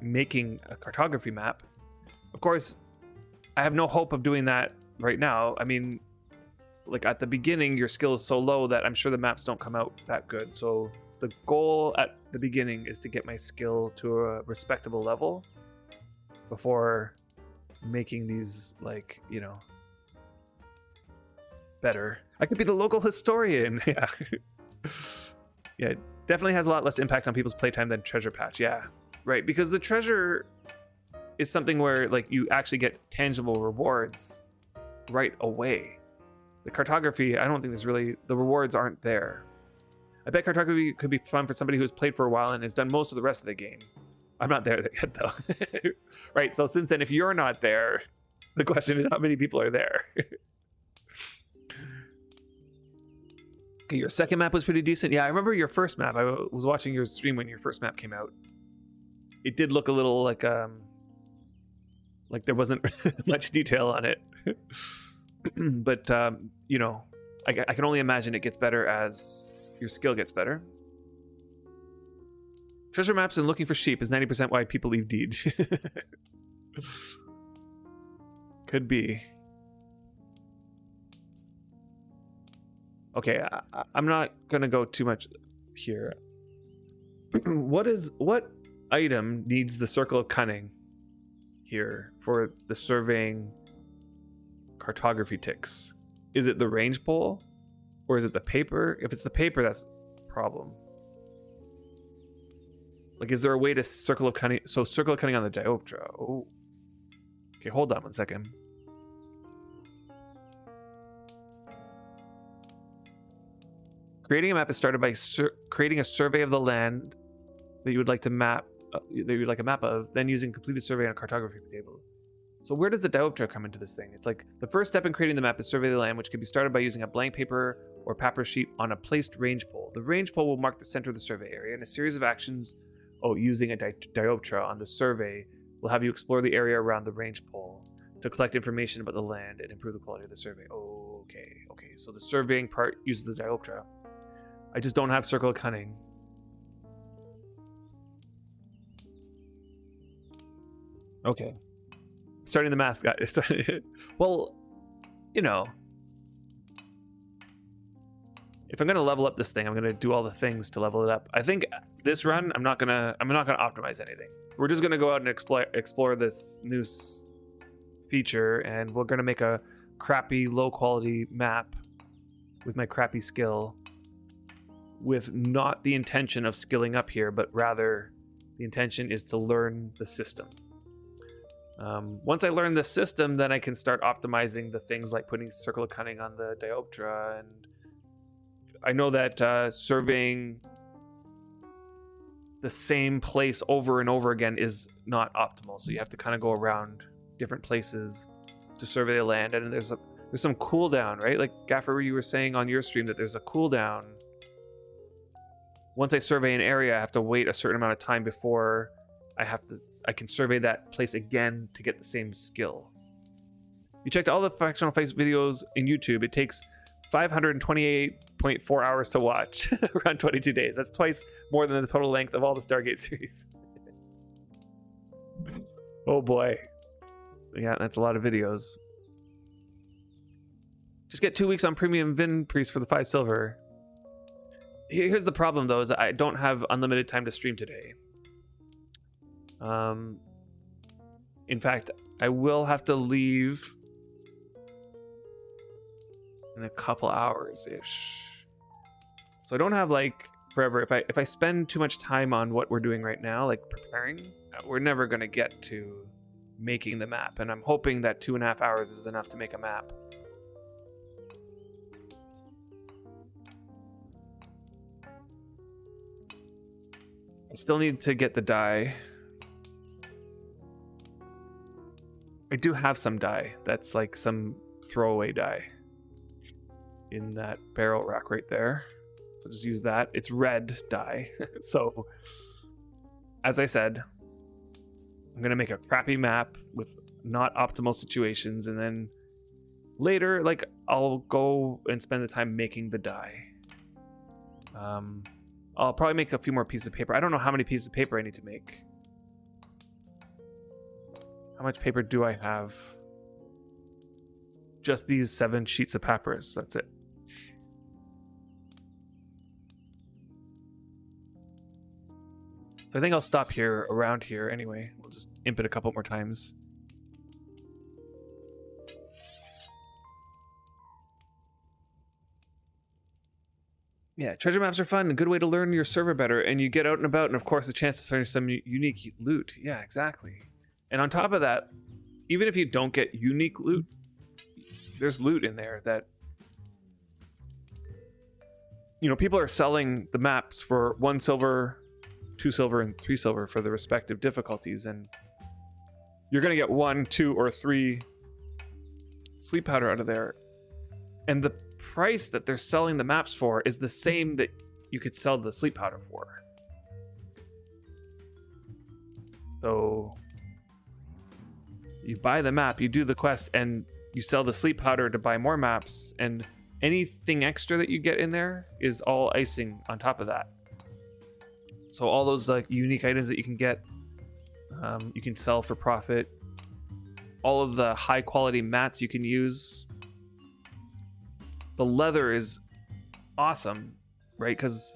making a cartography map. Of course, I have no hope of doing that right now. I mean, like at the beginning, your skill is so low that I'm sure the maps don't come out that good. So the goal at the beginning is to get my skill to a respectable level before making these, like, better. I could be the local historian. Yeah. Yeah, it definitely has a lot less impact on people's playtime than Treasure Patch. Yeah, right. Because the treasure is something where, like, you actually get tangible rewards right away. The cartography, I don't think there's really, the rewards aren't there. I bet cartography could be fun for somebody who's played for a while and has done most of the rest of the game. I'm not there yet, though. Right, so since then, if you're not there, the question is how many people are there? Okay, your second map was pretty decent. Yeah, I remember your first map. I was watching your stream when your first map came out. It did look a little like there wasn't much detail on it. But, I can only imagine it gets better as your skill gets better. Treasure maps and looking for sheep is 90% why people leave Deed. Could be. Okay, I'm not gonna go too much here. What item needs the Circle of Cunning here for the surveying cartography ticks. Is it the range pole or is it the paper? If it's the paper, that's a problem. Like, is there a way to circle of cunning? So circle of cunning on the dioptra. Oh, okay. Hold on 1 second. Creating a map is started by creating a survey of the land that you would like to map, that you would like a map of, then using completed survey on a cartography table. So where does the dioptra come into this thing? It's like the first step in creating the map is survey the land, which can be started by using a blank paper or papyrus sheet on a placed range pole. The range pole will mark the center of the survey area, and a series of actions, using a dioptra on the survey will have you explore the area around the range pole to collect information about the land and improve the quality of the survey. Oh, okay. So the surveying part uses the dioptra. I just don't have circle of cunning. Okay. Starting the math, guys. Well, you know, if I'm gonna level up this thing, I'm gonna do all the things to level it up. I think this run, I'm not gonna optimize anything. We're just gonna go out and explore this new feature, and we're gonna make a crappy, low quality map with my crappy skill, with not the intention of skilling up here, but rather the intention is to learn the system. Once I learn the system, then I can start optimizing the things like putting circle of cunning on the dioptra, and I know that surveying the same place over and over again is not optimal, so you have to kind of go around different places to survey the land, and there's some cooldown, right? Like Gaffer, you were saying on your stream that there's a cooldown. Once I survey an area, I have to wait a certain amount of time before I can survey that place again to get the same skill. You checked all the factional face videos in YouTube. It takes 528.4 hours to watch, around 22 days. That's twice more than the total length of all the Stargate series. Oh boy. Yeah, that's a lot of videos. Just get 2 weeks on premium Vin Priest for the 5 silver. Here's the problem though, is that I don't have unlimited time to stream today. In fact, I will have to leave in a couple hours-ish. So I don't have like forever. If I spend too much time on what we're doing right now, like preparing, we're never gonna get to making the map. And I'm hoping that 2.5 hours is enough to make a map. I still need to get the dye. I do have some dye. That's like some throwaway dye in that barrel rack right there. So just use that. It's red dye. So, as I said, I'm going to make a crappy map with not optimal situations. And then later, like, I'll go and spend the time making the dye. I'll probably make a few more pieces of paper. I don't know how many pieces of paper I need to make. How much paper do I have? Just these 7 sheets of papyrus. That's it. So I think I'll stop here, around here anyway. We'll just imp it a couple more times. Yeah, treasure maps are fun. A good way to learn your server better. And you get out and about, and of course the chance to find some unique loot. Yeah, exactly. And on top of that, even if you don't get unique loot, there's loot in there that, you know, people are selling the maps for 1 silver, 2 silver, and 3 silver for the respective difficulties, and you're going to get 1, 2, or 3 sleep powder out of there. And the price that they're selling the maps for is the same that you could sell the sleep powder for. So you buy the map, you do the quest, and you sell the sleep powder to buy more maps, and anything extra that you get in there is all icing on top of that. So all those like unique items that you can get, you can sell for profit. All of the high quality mats you can use. The leather is awesome, right? Because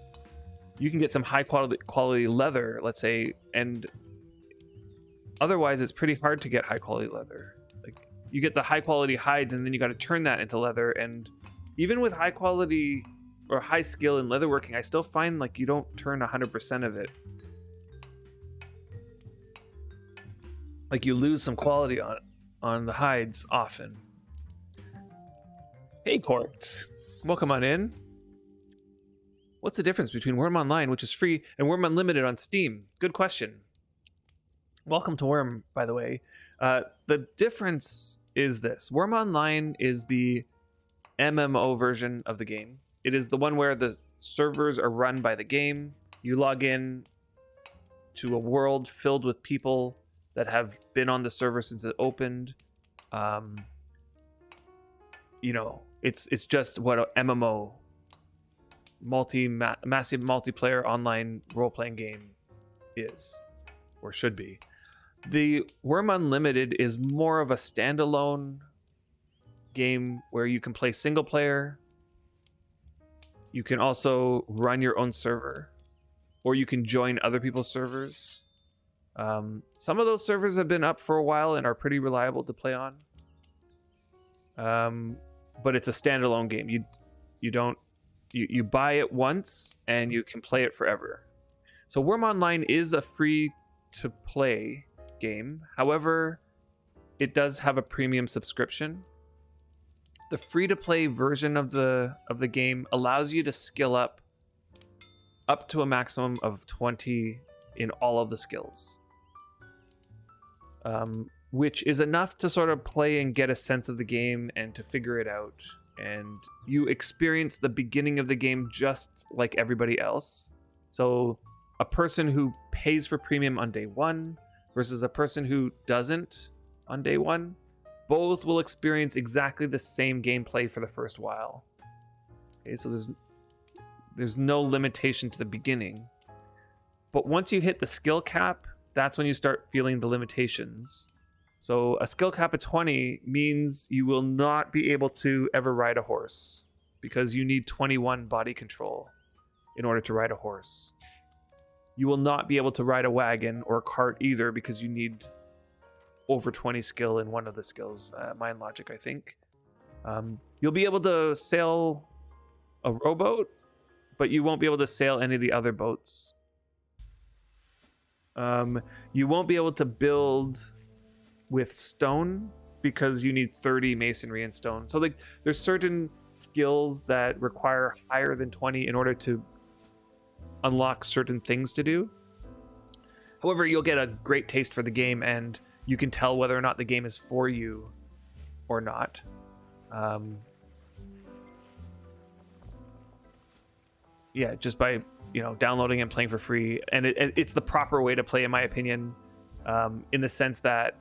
you can get some high quality leather, let's say, and otherwise it's pretty hard to get high quality leather. Like you get the high quality hides, and then you got to turn that into leather. And even with high quality or high skill in leatherworking, I still find like you don't turn 100% of it. Like you lose some quality on the hides often. Hey Court, welcome on in. What's the difference between Wurm Online, which is free, and Wurm Unlimited on Steam? Good question. Welcome to Wurm, by the way. The difference is this. Wurm Online is the MMO version of the game. It is the one where the servers are run by the game. You log in to a world filled with people that have been on the server since it opened. You know, it's just what an MMO, massive multiplayer online role-playing game is, or should be. The Wurm Unlimited is more of a standalone game where you can play single player. You can also run your own server, or you can join other people's servers. Some of those servers have been up for a while and are pretty reliable to play on. But it's a standalone game. You buy it once and you can play it forever. So Wurm Online is a free to play game. However, it does have a premium subscription. The free to play version of the game allows you to skill up to a maximum of 20 in all of the skills. Which is enough to sort of play and get a sense of the game and to figure it out. And you experience the beginning of the game just like everybody else. So a person who pays for premium on day one versus a person who doesn't on day one, both will experience exactly the same gameplay for the first while. Okay, so there's no limitation to the beginning. But once you hit the skill cap, that's when you start feeling the limitations. So a skill cap of 20 means you will not be able to ever ride a horse because you need 21 body control in order to ride a horse. You will not be able to ride a wagon or a cart either because you need over 20 skill in one of the skills, Mind Logic, I think. You'll be able to sail a rowboat, but you won't be able to sail any of the other boats. You won't be able to build with stone because you need 30 masonry and stone. So like there's certain skills that require higher than 20 in order to unlock certain things to do. However, you'll get a great taste for the game and you can tell whether or not the game is for you or not. Yeah, just by downloading and playing for free. And it's the proper way to play, in my opinion, in the sense that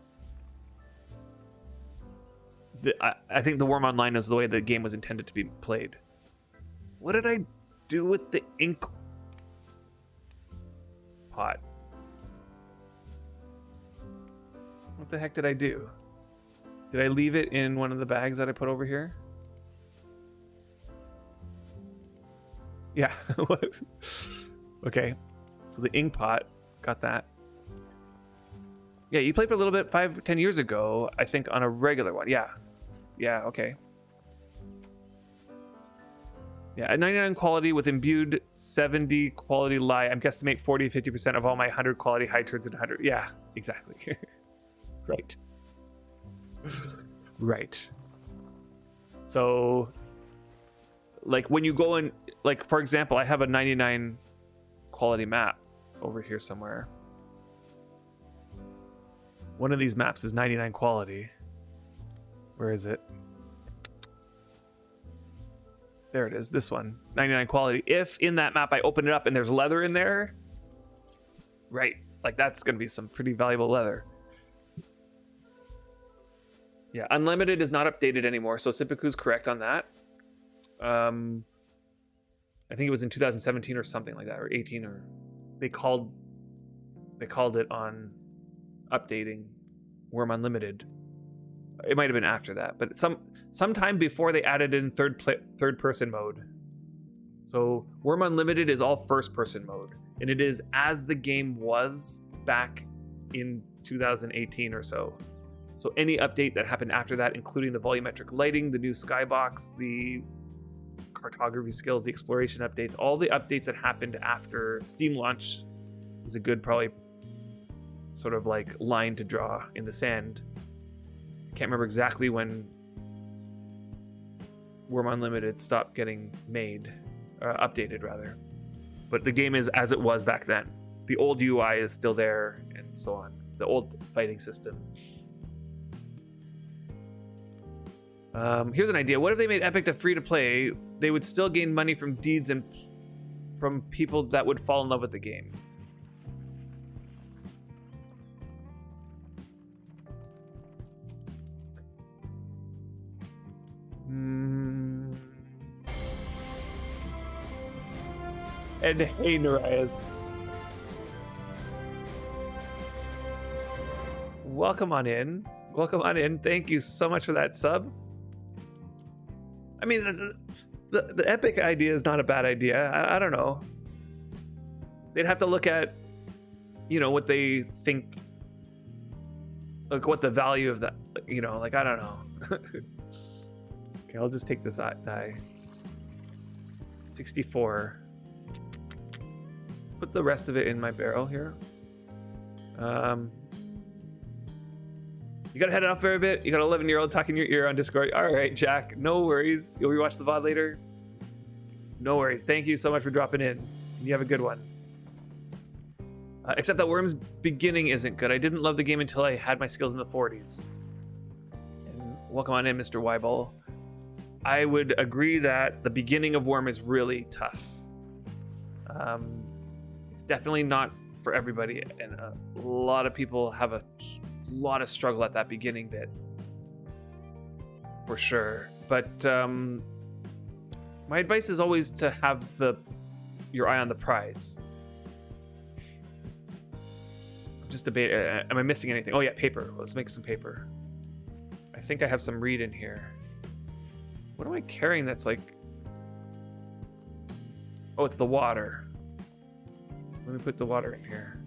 I think the Wurm Online is the way the game was intended to be played. What did I do with the ink pot? What the heck did I do? Did I leave it in one of the bags that I put over here? Yeah. Okay. So the ink pot, got that. Yeah, you played for a little bit 5-10 years ago, I think, on a regular one. Yeah. Yeah, okay. Yeah, at 99 quality with imbued 70 quality lie, I'm guesstimate 40-50% of all my 100 quality high turns into 100. Yeah, exactly. Right. Right. So, like, when you go in, like, for example, I have a 99 quality map over here somewhere. One of these maps is 99 quality. Where is it? There it is, this one, 99 quality. If in that map I open it up and there's leather in there, right, like that's gonna be some pretty valuable leather. Yeah, Unlimited is not updated anymore, so Sipaku's correct on that. I think it was in 2017 or something like that, or 18, or they called it on updating Wurm Unlimited. It might have been after that, but sometime before they added in third person mode. So Wurm Unlimited is all first person mode, and it is as the game was back in 2018 or so. So any update that happened after that, including the volumetric lighting, the new skybox, the cartography skills, the exploration updates, all the updates that happened after Steam launch is a good probably sort of like line to draw in the sand. I can't remember exactly when Wurm Unlimited stopped getting made, updated rather. But the game is as it was back then. The old UI is still there and so on. The old fighting system. Here's an idea. What if they made Epic a free to play? They would still gain money from deeds and from people that would fall in love with the game. And hey, Narias. Welcome on in. Welcome on in. Thank you so much for that sub. I mean, the Epic idea is not a bad idea. I don't know. They'd have to look at, you know, what they think, like what the value of that, you know, like, I don't know. Okay, I'll just take this die. 64. Put the rest of it in my barrel here. You gotta head off for a bit. You got an 11-year-old talking in your ear on Discord. All right, Jack, no worries. You'll rewatch the VOD later. No worries. Thank you so much for dropping in. You have a good one. Except that Wurm's beginning isn't good. I didn't love the game until I had my skills in the 40s. And welcome on in, Mr. Weibel. I would agree that the beginning of Wurm is really tough. It's definitely not for everybody, and a lot of people have a lot of struggle at that beginning bit, for sure. But my advice is always to have your eye on the prize. Just debate. Am I missing anything? Oh yeah, paper. Let's make some paper. I think I have some reed in here. What am I carrying that's like... Oh, it's the water. Let me put the water in here.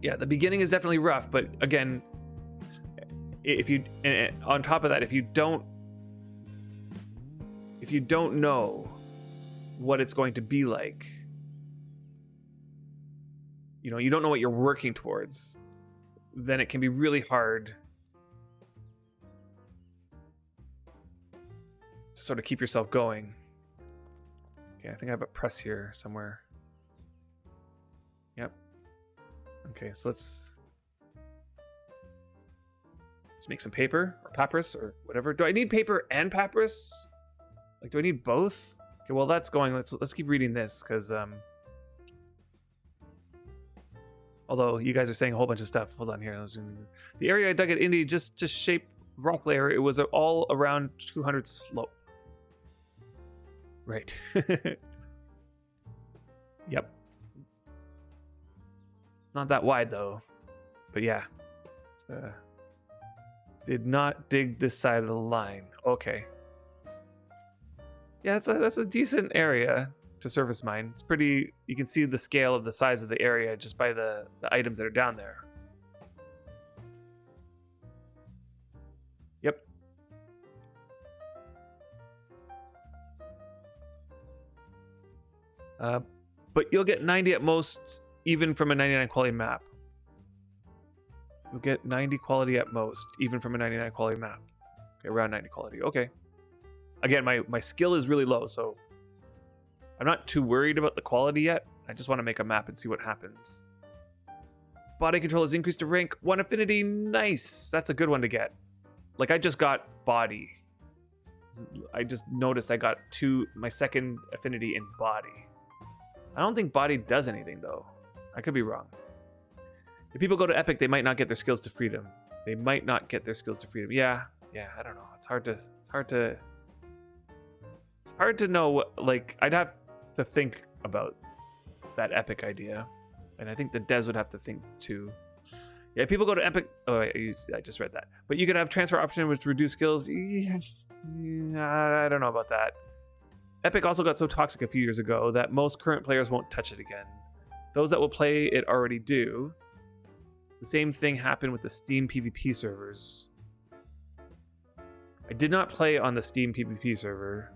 Yeah, the beginning is definitely rough, but again, if you, on top of that, if you don't know what it's going to be like, you know, you don't know what you're working towards, then it can be really hard to sort of keep yourself going. Okay, I think I have a press here somewhere. Yep. Okay, so let's make some paper or papyrus or whatever. Do I need paper and papyrus? Like, do I need both? Okay, well that's going. Let's keep reading this because although you guys are saying a whole bunch of stuff. Hold on here. The area I dug at Indy just to shape rock layer. It was all around 200 slope. Right. Yep. Not that wide though, but yeah. Did not dig this side of the line. Okay. Yeah, that's a decent area to surface mine. It's pretty. You can see the scale of the size of the area just by the items that are down there. Yep. But you'll get 90 at most, even from a 99 quality map. You'll get 90 quality at most, even from a 99 quality map. Okay, around 90 quality. Okay. Again, my skill is really low, so I'm not too worried about the quality yet. I just want to make a map and see what happens. Body control is increased to rank 1 affinity. Nice. That's a good one to get. Like, I just got body. I just noticed I got my second affinity in body. I don't think body does anything, though. I could be wrong. If people go to Epic, they might not get their skills to freedom. They might not get their skills to freedom. Yeah, I don't know. It's hard to know what, like, I'd have to think about that Epic idea. And I think the devs would have to think too. Yeah, if people go to Epic, I just read that. But you could have transfer option which reduce skills. Yeah, I don't know about that. Epic also got so toxic a few years ago that most current players won't touch it again. those that will play it already do. The same thing happened with the Steam PvP servers. I did not play on the Steam PvP server,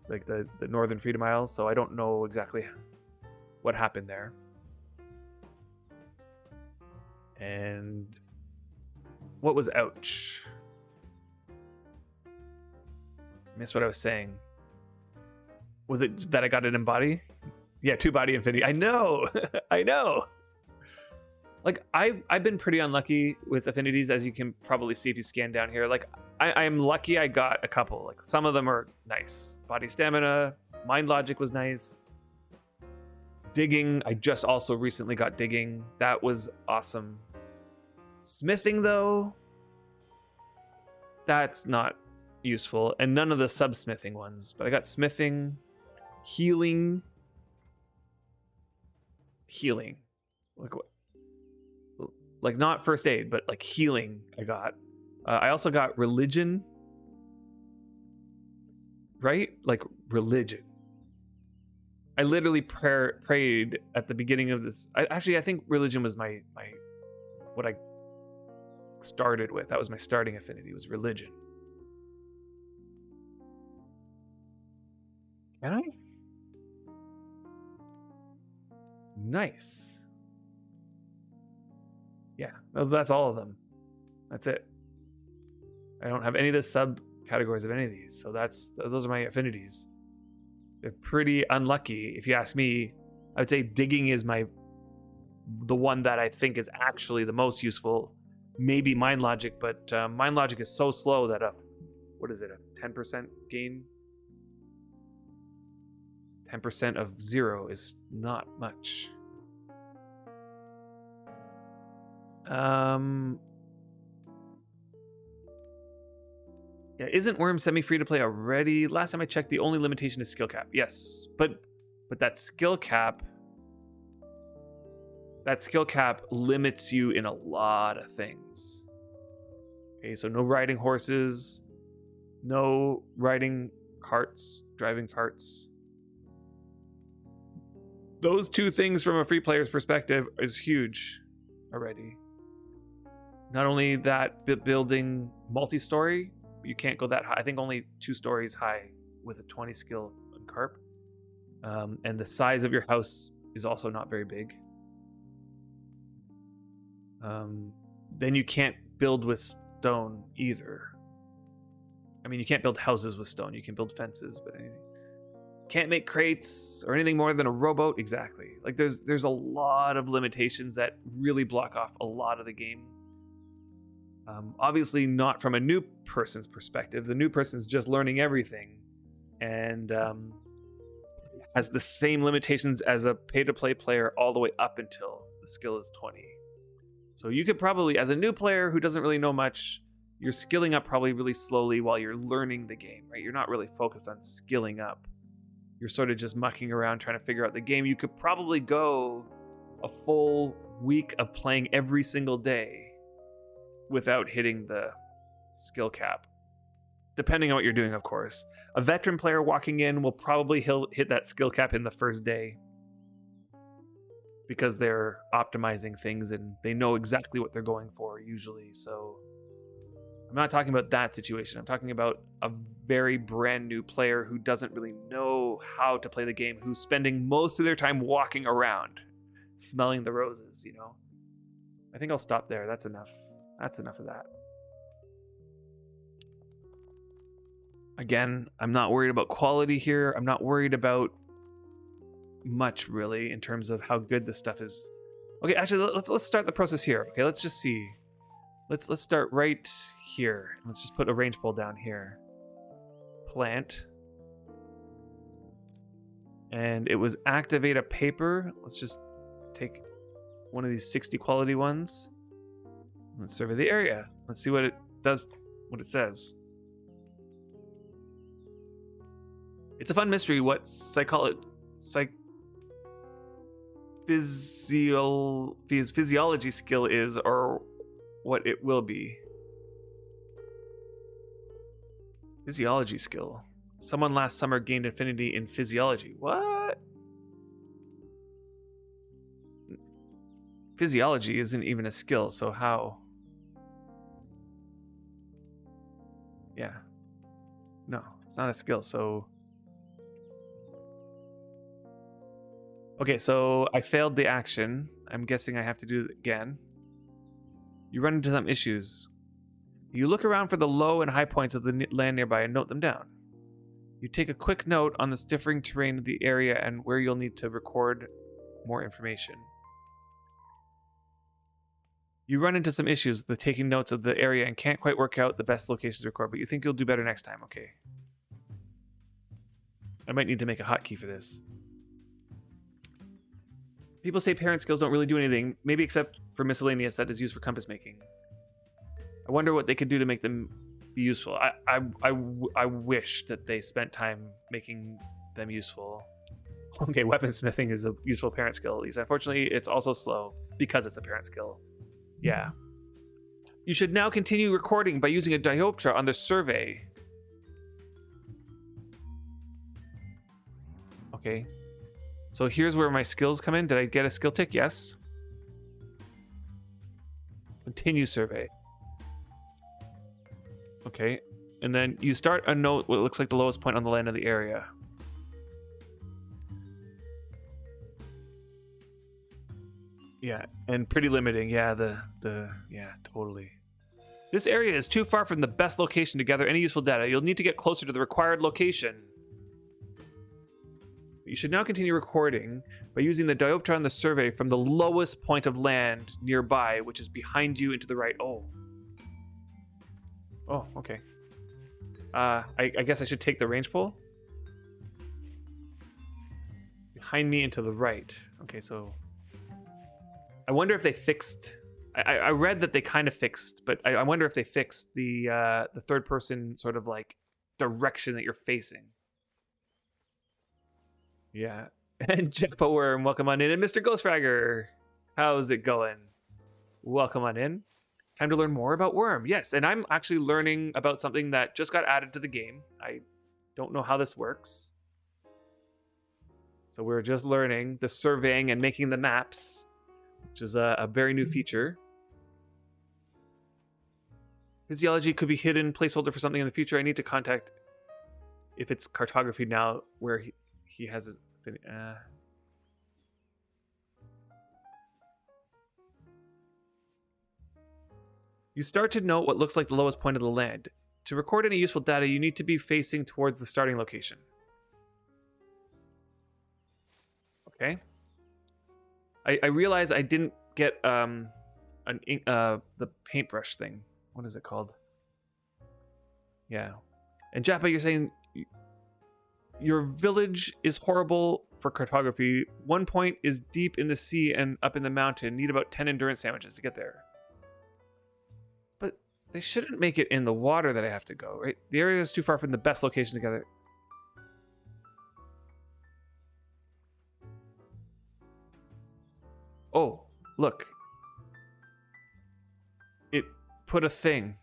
like the Northern Freedom Isles, so I don't know exactly what happened there. And what was ouch? Missed what I was saying. Was it that I got it in body? Yeah, 2-body infinity. I know. I know. Like I've been pretty unlucky with affinities, as you can probably see if you scan down here. Like I'm lucky I got a couple. Like some of them are nice. Body stamina, mind logic was nice. Digging, I just also recently got digging. That was awesome. Smithing though, that's not useful, and none of the subsmithing ones. But I got smithing, healing. Like what? Like not first aid, but like healing. I got. I also got religion. Right? Like religion. I literally prayed at the beginning of this. I think religion was my what I started with. That was my starting affinity, was religion. Can I? Nice. Yeah, that's all of them. That's it. I don't have any of the subcategories of any of these, so those are my affinities. They're pretty unlucky, if you ask me. I would say digging is the one that I think is actually the most useful. Maybe mind logic, but mind logic is so slow that what is it, a 10% gain? 10% of 0 is not much. Yeah, isn't Wurm semi-free to play already? Last time I checked, the only limitation is skill cap. Yes, but that skill cap limits you in a lot of things. Okay, so no riding horses, no riding carts, driving carts. Those two things from a free player's perspective is huge already. Not only that, building multi-story, you can't go that high. I think only 2 stories high with a 20 skill on carp. And the size of your house is also not very big. Then you can't build with stone either. I mean, you can't build houses with stone. You can build fences, but anything. Can't make crates or anything more than a rowboat. Exactly. Like there's a lot of limitations that really block off a lot of the game. Obviously not from a new person's perspective. The new person's just learning everything and has the same limitations as a pay-to-play player all the way up until the skill is 20. So you could probably, as a new player who doesn't really know much, you're skilling up probably really slowly while you're learning the game, right? You're not really focused on skilling up. You're sort of just mucking around trying to figure out the game. You could probably go a full week of playing every single day without hitting the skill cap. Depending on what you're doing, of course. A veteran player walking in will probably hit that skill cap in the first day because they're optimizing things and they know exactly what they're going for usually. So I'm not talking about that situation. I'm talking about a very brand new player who doesn't really know how to play the game, who's spending most of their time walking around, smelling the roses, you know? I think I'll stop there. That's enough. That's enough of that. Again, I'm not worried about quality here. I'm not worried about much really in terms of how good this stuff is. Okay, actually, let's start the process here. Okay, let's just see. Let's start right here. Let's just put a range pole down here. Plant. And it was activate a paper. Let's just take one of these 60 quality ones. Let's survey the area. Let's see what it does, what it says. It's a fun mystery what physiology skill is or what it will be. Physiology skill. Someone last summer gained infinity in physiology. What? Physiology isn't even a skill, so how? Yeah. No, it's not a skill, so... Okay, so I failed the action. I'm guessing I have to do it again. You run into some issues. You look around for the low and high points of the land nearby and note them down. You take a quick note on this differing terrain of the area and where you'll need to record more information. You run into some issues with taking notes of the area and can't quite work out the best locations to record, but you think you'll do better next time. Okay. I might need to make a hotkey for this. People say parent skills don't really do anything, maybe except for miscellaneous that is used for compass making. I wonder what they could do to make them be useful. I wish that they spent time making them useful. Okay, weaponsmithing is a useful parent skill at least. Unfortunately, it's also slow because it's a parent skill. Yeah. You should now continue recording by using a diopter on the survey. Okay. So here's where my skills come in. Did I get a skill tick? Yes. Continue survey. Okay. And then you start a note what looks like the lowest point on the land of the area. Yeah, and pretty limiting. Yeah, yeah, totally. This area is too far from the best location to gather any useful data. You'll need to get closer to the required location. You should now continue recording by using the diopter on the survey from the lowest point of land nearby, which is behind you and to the right. Oh. Oh, okay. I guess I should take the range pole. Behind me and to the right. Okay, so... I wonder if they fixed... I read that they kind of fixed, but I wonder if they fixed the third person sort of like direction that you're facing. Yeah. And Jeppa Worm, welcome on in. And Mr. Ghostfragger, how's it going? Welcome on in. Time to learn more about Wurm. Yes, and I'm actually learning about something that just got added to the game. I don't know how this works. So we're just learning the surveying and making the maps, which is a very new feature. Physiology could be hidden placeholder for something in the future. I need to contact if it's cartography now where he has his... You start to note what looks like the lowest point of the land. To record any useful data, you need to be facing towards the starting location. Okay. I realize I didn't get the paintbrush thing. What is it called? Yeah. And Jeppa, you're saying your village is horrible for cartography. One point is deep in the sea and up in the mountain. Need about 10 endurance sandwiches to get there. But they shouldn't make it in the water that I have to go, right? The area is too far from the best location to gather. Oh, look. It put a thing.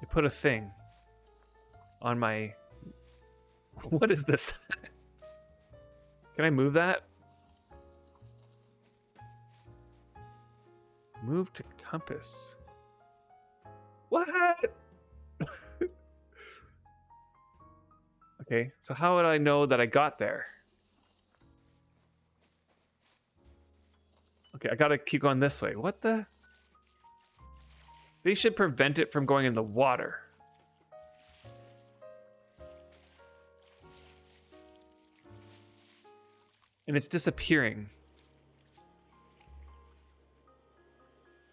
It put a thing on my... What is this? Can I move that? Move to compass. What? Okay, so how would I know that I got there? Okay, I gotta keep going this way. What the? They should prevent it from going in the water. And it's disappearing.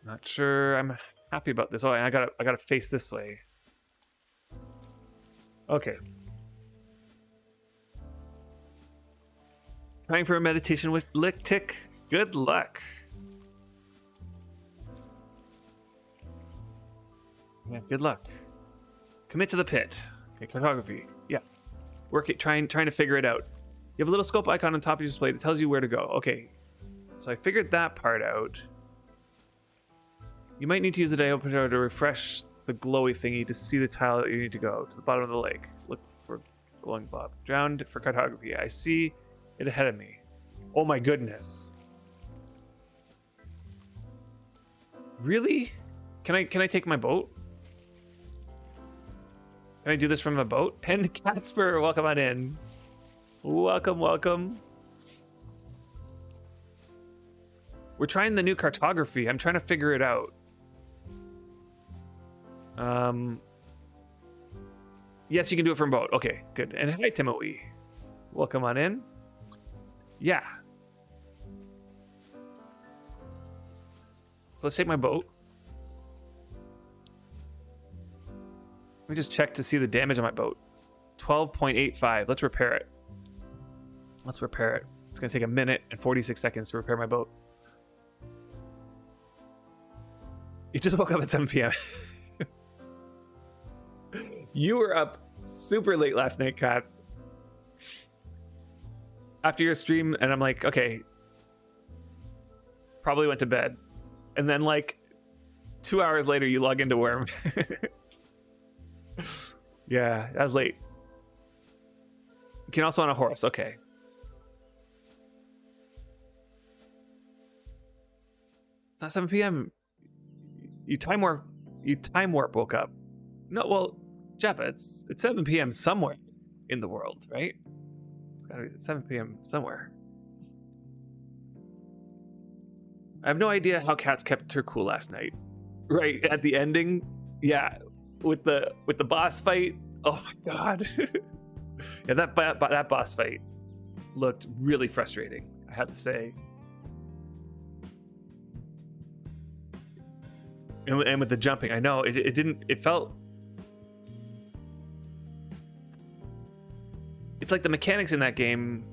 Not sure I'm happy about this. Oh, and I gotta face this way. Okay. Trying for a meditation with lick tick. Good luck. Yeah, good luck. Commit to the pit. Okay, cartography. Yeah. Work it, trying to figure it out. You have a little scope icon on top of your display that tells you where to go. Okay. So I figured that part out. You might need to use the diopter to refresh the glowy thingy to see the tile that you need to go to the bottom of the lake. Look for glowing blob. Drowned for cartography. I see it ahead of me. Oh my goodness. Really? Can I take my boat? Can I do this from the boat? And Catspur, welcome on in. Welcome, welcome. We're trying the new cartography. I'm trying to figure it out. Yes, you can do it from boat. Okay, good. And hi, Timothy. Welcome on in. Yeah. So let's take my boat. Let me just check to see the damage on my boat. 12.85. Let's repair it. Let's repair it. It's going to take a minute and 46 seconds to repair my boat. You just woke up at 7 p.m. You were up super late last night, Katz. After your stream, and I'm like, okay. Probably went to bed. And then like 2 hours later, you log into Wurm. Yeah, that was late. You can also on a horse. Okay. It's not 7 p.m. You time warp woke up. No, well, Jeppa, it's 7 p.m. somewhere in the world, right? It's gotta be 7 p.m. somewhere. I have no idea how Katz kept her cool last night. Right at the ending, yeah, with the boss fight. Oh my god. Yeah, that boss fight looked really frustrating, I have to say. And with the jumping, I know it felt. It's like the mechanics in that game.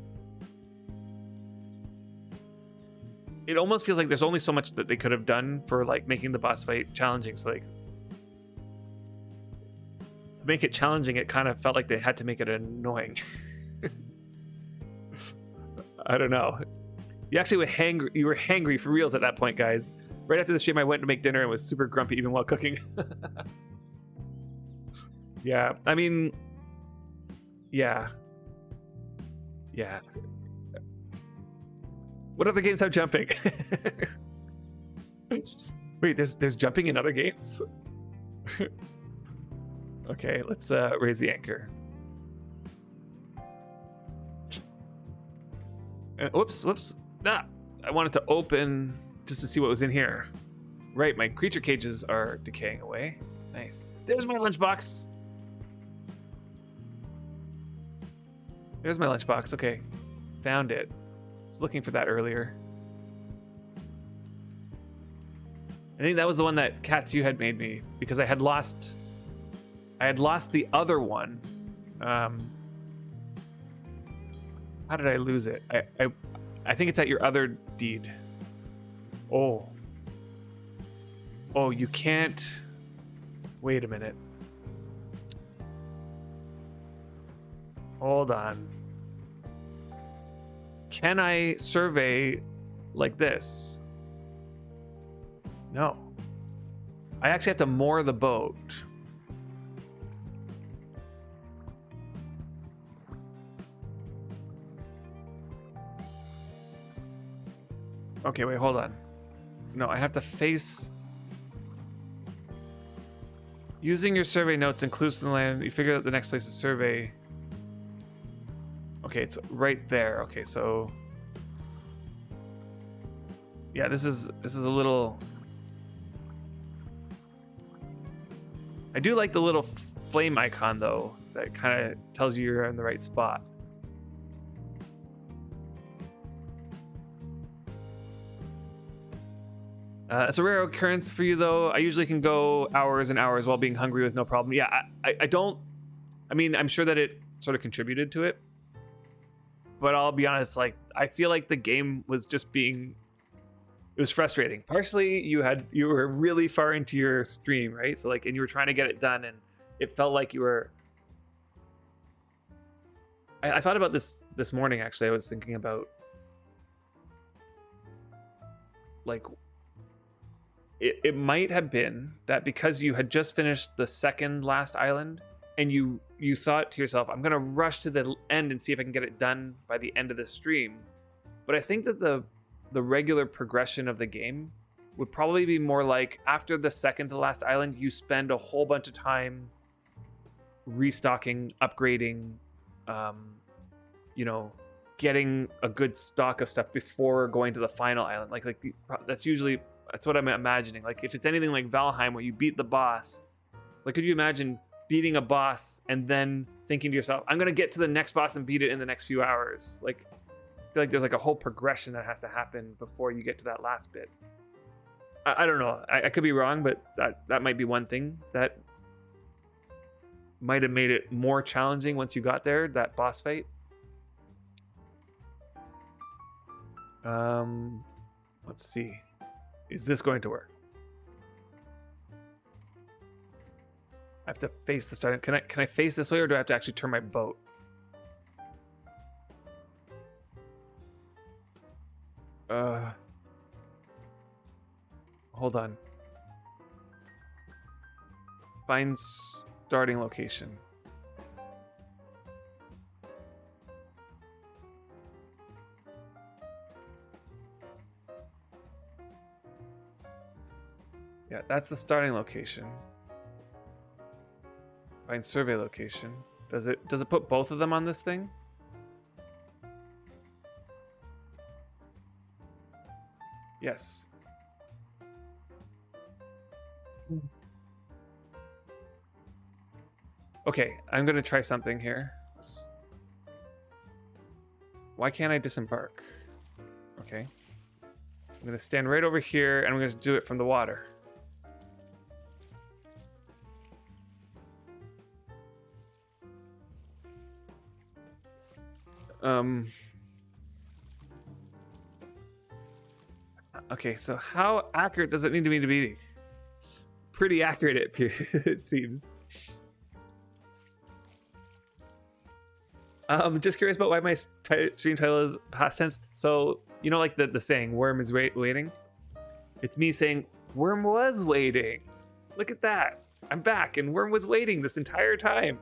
It almost feels like there's only so much that they could have done for like making the boss fight challenging. So like to make it challenging, it kind of felt like they had to make it annoying. I don't know. You actually were hangry for reals at that point, guys. Right after the stream, I went to make dinner and was super grumpy even while cooking. Yeah, I mean, yeah. What other games have jumping? Wait, there's jumping in other games? Okay, let's raise the anchor. Whoops. Ah, I wanted to open just to see what was in here. Right, my creature cages are decaying away. Nice. There's my lunchbox. There's my lunchbox. Okay, found it. I was looking for that earlier. I think that was the one that Katz you had made me because I had lost the other one. How did I lose it? I think it's at your other deed. Oh, you can't. Wait a minute. Hold on. Can I survey like this? No. I actually have to moor the boat. Okay, wait, hold on. No, I have to face. Using your survey notes includes the land. You figure out the next place to survey. Okay, it's right there. Okay, so yeah, this is a little. I do like the little flame icon though. That kind of tells you you're in the right spot. It's a rare occurrence for you though. I usually can go hours and hours while being hungry with no problem. Yeah, I don't. I mean, I'm sure that it sort of contributed to it. But I'll be honest, like I feel like the game was just being. It was frustrating. Partially, you were really far into your stream, right? So like, and you were trying to get it done, and it felt like you were. I thought about this morning. Actually, I was thinking about like. It might have been that because you had just finished the second last island, and you thought to yourself, I'm gonna rush to the end and see if I can get it done by the end of the stream. But I think that the regular progression of the game would probably be more like after the second to last island, you spend a whole bunch of time restocking, upgrading, you know, getting a good stock of stuff before going to the final island. That's what I'm imagining. Like if it's anything like Valheim where you beat the boss, like could you imagine beating a boss and then thinking to yourself, I'm gonna get to the next boss and beat it in the next few hours? Like I feel like there's like a whole progression that has to happen before you get to that last bit. I don't know. I could be wrong, but that might be one thing that might have made it more challenging once you got there, that boss fight. Let's see. Is this going to work? I have to face the start. Can I face this way, or do I have to actually turn my boat? Hold on. Find starting location. Yeah, that's the starting location. Find survey location. Does it put both of them on this thing? Yes. Okay, I'm gonna try something here. Why can't I disembark? Okay. I'm gonna stand right over here and I'm gonna do it from the water. Okay, so how accurate does it need me to be? Pretty accurate, it seems. Just curious about why my stream title is past tense. So, you know, like the saying, Wurm is waiting? It's me saying, Wurm was waiting. Look at that. I'm back, and Wurm was waiting this entire time.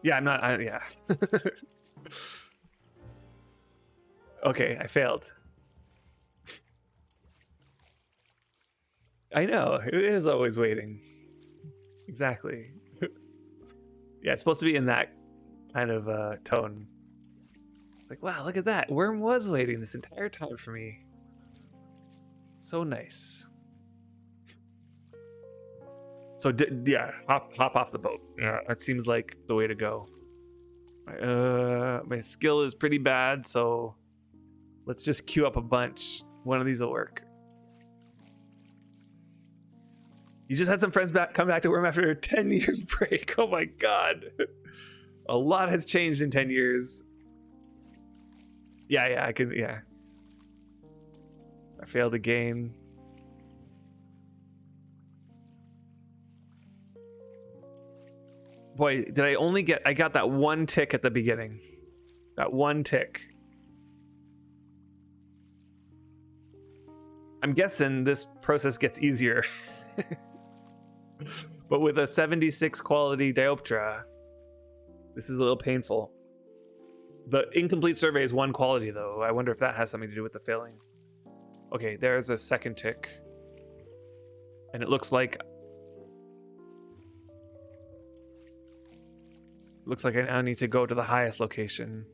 Yeah, I'm not. Yeah. Okay, I failed. I know, it is always waiting. Exactly. Yeah, it's supposed to be in that kind of tone. It's like, wow, look at that. Wurm was waiting this entire time for me. So nice. So yeah, hop off the boat. Yeah, that seems like the way to go. My skill is pretty bad, so let's just queue up a bunch. One of these will work. You just had some friends come back to Wurm after a 10-year break. Oh my god. A lot has changed in 10 years. Yeah, I can, yeah. I failed again. Boy, did I got that one tick at the beginning. That one tick. I'm guessing this process gets easier. But with a 76 quality dioptra, this is a little painful. The incomplete survey is 1 quality though. I wonder if that has something to do with the failing. Okay, there's a second tick. And it looks like I now need to go to the highest location.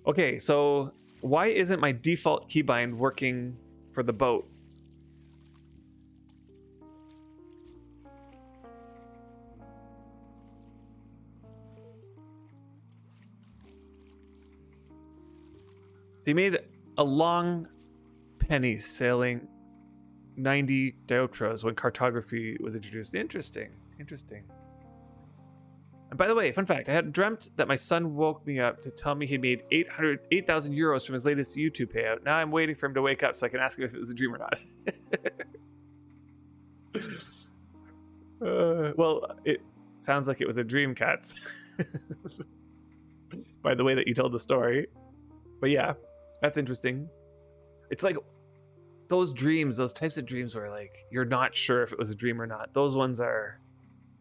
Okay, so why isn't my default keybind working for the boat? So you made a long penny sailing 90 dioptras when cartography was introduced. Interesting. And by the way, fun fact, I had dreamt that my son woke me up to tell me he made 8,000 euros from his latest YouTube payout. Now I'm waiting for him to wake up so I can ask him if it was a dream or not. Well, it sounds like it was a dream, Cats. By the way that you told the story. But yeah, that's interesting. It's like those dreams, those types of dreams where like you're not sure if it was a dream or not. Those ones are...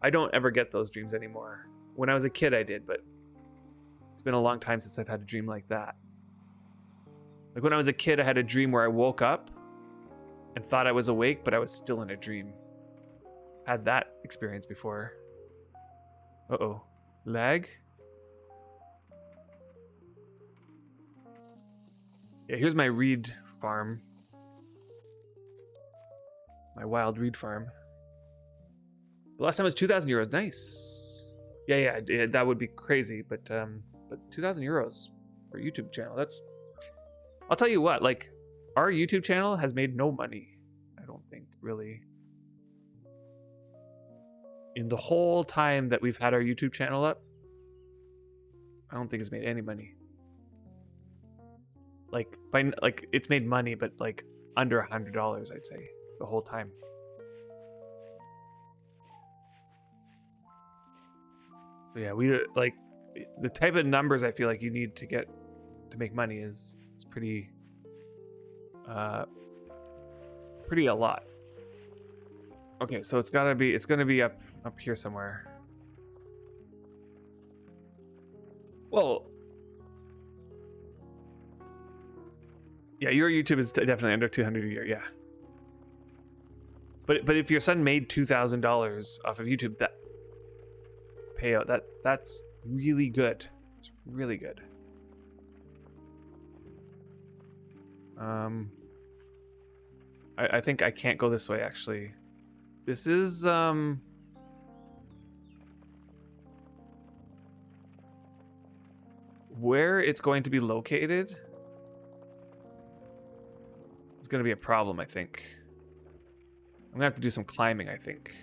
I don't ever get those dreams anymore. When I was a kid, I did, but been a long time since I've had a dream like that. Like when I was a kid, I had a dream where I woke up and thought I was awake, but I was still in a dream. Had that experience before. Uh-oh. Lag? Yeah, here's my reed farm. My wild reed farm. The last time was 2,000 euros. Nice. Yeah, that would be crazy, but 2,000 euros for a YouTube channel. That's. I'll tell you what. Like, our YouTube channel has made no money. I don't think really. In the whole time that we've had our YouTube channel up, I don't think it's made any money. Like it's made money, but like under $100, I'd say, the whole time. But yeah, we like the type of numbers I feel like you need to get to make money is pretty pretty a lot. Okay, so it's gonna be up here somewhere. Well, yeah, your YouTube is definitely under 200 a year, yeah. But if your son made $2,000 off of YouTube, that payout, that's really good. It's really good. I think I can't go this way actually. This is where it's going to be located. It's going to be a problem, I think. I'm going to have to do some climbing, I think.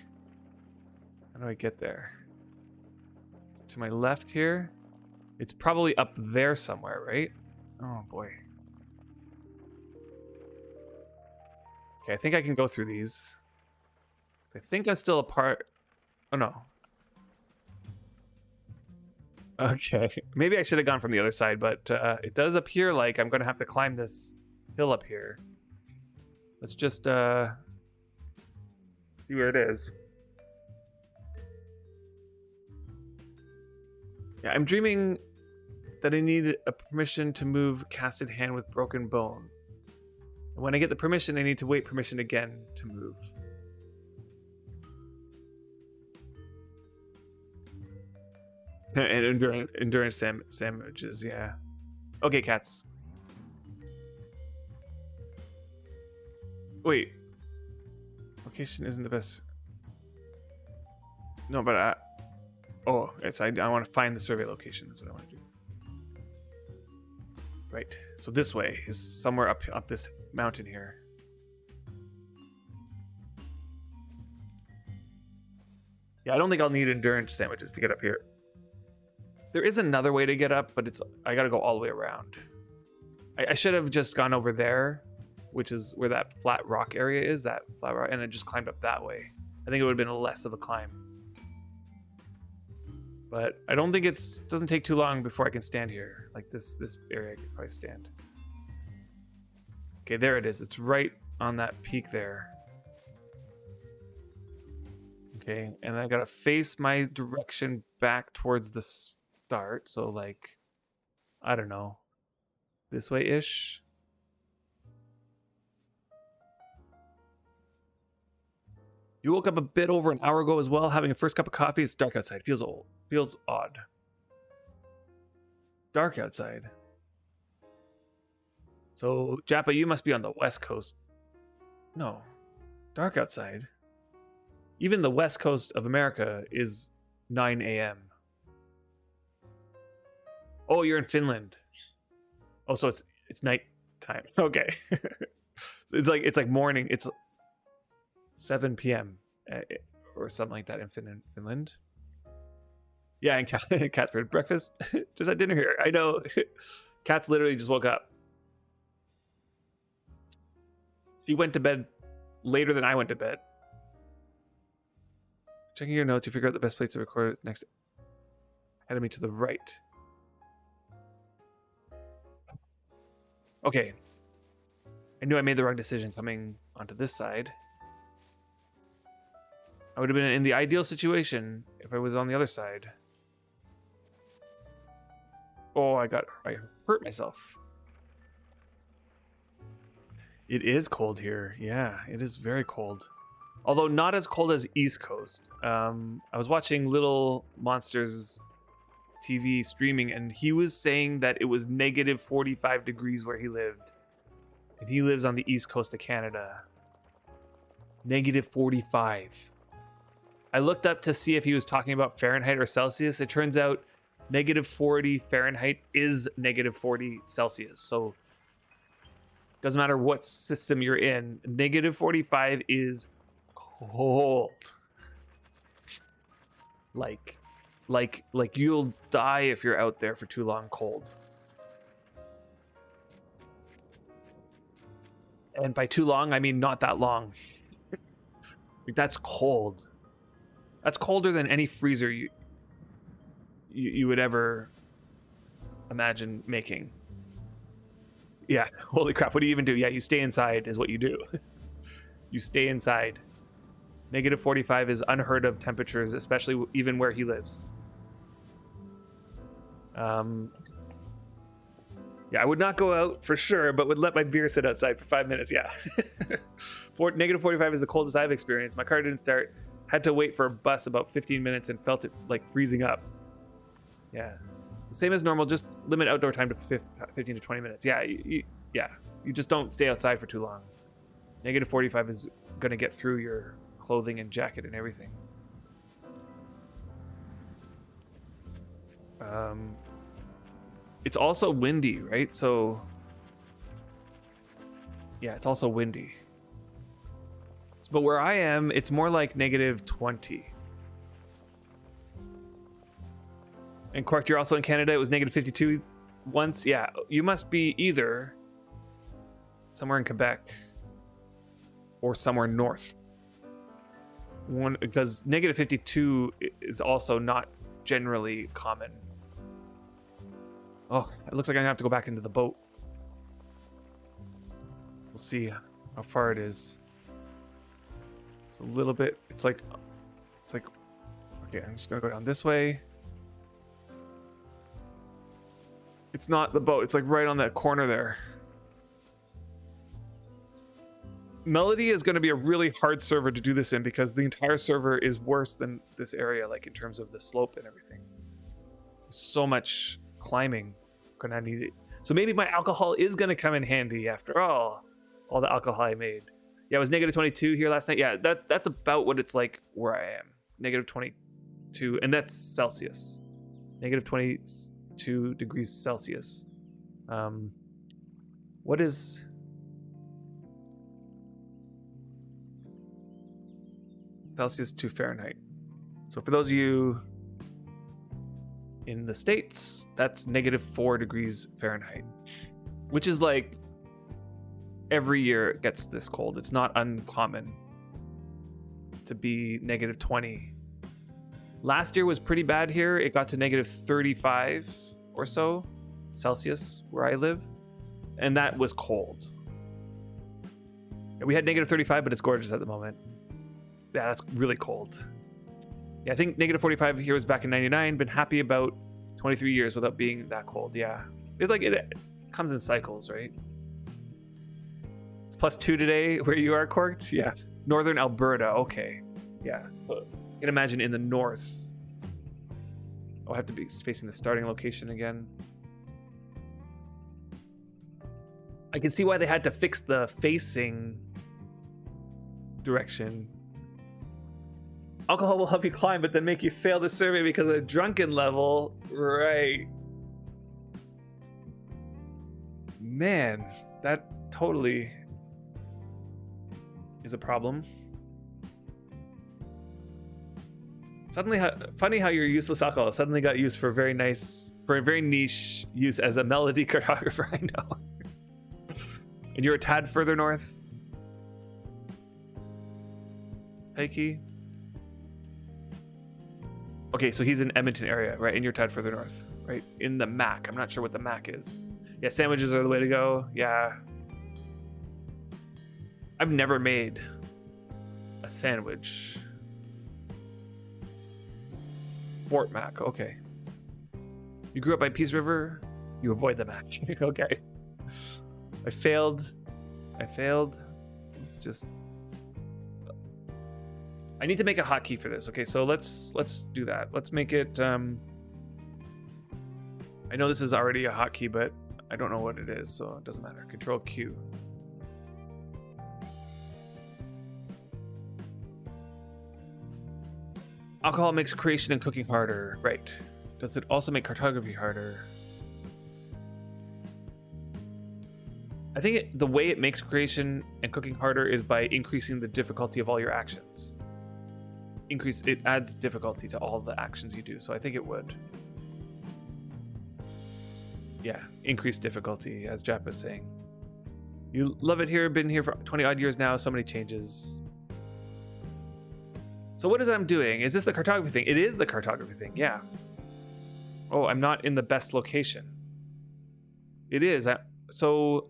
How do I get there? It's to my left here. It's probably up there somewhere, right? Oh, boy. Okay, I think I can go through these. I think I'm still a part... Oh, no. Okay. Maybe I should have gone from the other side, but it does appear like I'm going to have to climb this hill up here. Let's just see where it is. Yeah, I'm dreaming that I need a permission to move casted hand with broken bone. And when I get the permission, I need to wait permission again to move. And endurance sandwiches, yeah. Okay, cats. Wait. Location isn't the best. No, but oh, it's I want to find the survey location. That's what I want to do. Right. So this way is somewhere up this mountain here. Yeah, I don't think I'll need endurance sandwiches to get up here. There is another way to get up, but I gotta go all the way around. I should have just gone over there, which is where that flat rock area is, that flat rock, and then just climbed up that way. I think it would have been less of a climb. But I don't think doesn't take too long before I can stand here. Like this area I could probably stand. Okay, there it is. It's right on that peak there. Okay, and I gotta face my direction back towards the start. So like, I don't know, this way-ish. You woke up a bit over an hour ago as well, having a first cup of coffee. It's dark outside. Feels old. Feels odd. Dark outside. So, Japa, you must be on the west coast. No. Dark outside. Even the west coast of America is 9 a.m. Oh, you're in Finland. Oh, so it's night time. Okay. It's like morning. It's 7 p.m. Or something like that in Finland. Yeah, and Cat's for breakfast. Just had dinner here. I know. Cat's literally just woke up. She went to bed later than I went to bed. Checking your notes to figure out the best place to record it next. Ahead of me to the right. Okay. I knew I made the wrong decision coming onto this side. I would have been in the ideal situation if I was on the other side. Oh, I hurt myself. It is cold here. Yeah, it is very cold. Although not as cold as East Coast. I was watching Little Monsters TV streaming, and he was saying that it was negative 45 degrees where he lived. And he lives on the East Coast of Canada. Negative 45. I looked up to see if he was talking about Fahrenheit or Celsius. It turns out negative 40 Fahrenheit is negative 40 Celsius. So doesn't matter what system you're in, negative 45 is cold. Like you'll die if you're out there for too long cold. And by too long, I mean not that long. That's cold. That's colder than any freezer you would ever imagine making. Yeah, holy crap, what do you even do? Yeah, you stay inside is what you do. You stay inside. Negative 45 is unheard of temperatures, especially even where he lives. Yeah, I would not go out for sure, but would let my beer sit outside for 5 minutes, yeah. Negative 45 is the coldest I've experienced. My car didn't start. Had to wait for a bus about 15 minutes and felt it like freezing up. Yeah. It's the same as normal, just limit outdoor time to 15 to 20 minutes. Yeah, you just don't stay outside for too long. Negative 45 is going to get through your clothing and jacket and everything. It's also windy, right? So, yeah, it's also windy. But where I am, it's more like negative 20. And Cork, you're also in Canada. It was negative 52 once. Yeah, you must be either somewhere in Quebec or somewhere north. Because negative 52 is also not generally common. Oh, it looks like I'm gonna have to go back into the boat. We'll see how far it is. It's a little bit, it's like, okay, I'm just gonna go down this way. It's not the boat, it's like right on that corner there. Melody is gonna be a really hard server to do this in because the entire server is worse than this area, like in terms of the slope and everything. So much climbing, gonna need it. So maybe my alcohol is gonna come in handy after all the alcohol I made. Yeah, it was negative 22 here last night. Yeah, that's about what it's like where I am. Negative 22, and that's Celsius. Negative 22 degrees Celsius. What is Celsius to Fahrenheit? So for those of you in the States, that's negative 4 degrees Fahrenheit, which is like every year it gets this cold. It's not uncommon to be negative 20. Last year was pretty bad here. It got to negative 35 or so Celsius where I live, and that was cold. We had negative 35, but it's gorgeous at the moment. Yeah, that's really cold. Yeah, I think negative 45 here was back in 99. Been happy about 23 years without being that cold. Yeah, it's like it comes in cycles, right? It's +2 today where you are, Corked. Yeah, northern Alberta. Okay, yeah. So you can imagine in the north. Oh, I have to be facing the starting location again. I can see why they had to fix the facing direction. Alcohol will help you climb, but then make you fail the survey because of the drunken level. Right. Man, that totally is a problem. Suddenly, funny how your useless alcohol suddenly got used for a very niche use as a melody cartographer. I know. And you're a tad further north, Heike. Okay, so he's in Edmonton area, right? And you're a tad further north, right? In the Mac. I'm not sure what the Mac is. Yeah, sandwiches are the way to go. Yeah. I've never made a sandwich. Fort Mac, okay. You grew up by Peace River? You avoid the match. Okay. I failed. Let's just... I need to make a hotkey for this. Okay, so let's do that. Let's make it... I know this is already a hotkey, but I don't know what it is, so it doesn't matter. Control Q. Alcohol makes creation and cooking harder. Right. Does it also make cartography harder? I think the way it makes creation and cooking harder is by increasing the difficulty of all your actions. It adds difficulty to all the actions you do, so I think it would. Yeah, increased difficulty, as Jap was saying. You love it here, been here for 20 odd years now, so many changes. So what is it I'm doing? Is this the cartography thing? It is the cartography thing, yeah. Oh, I'm not in the best location. It is. So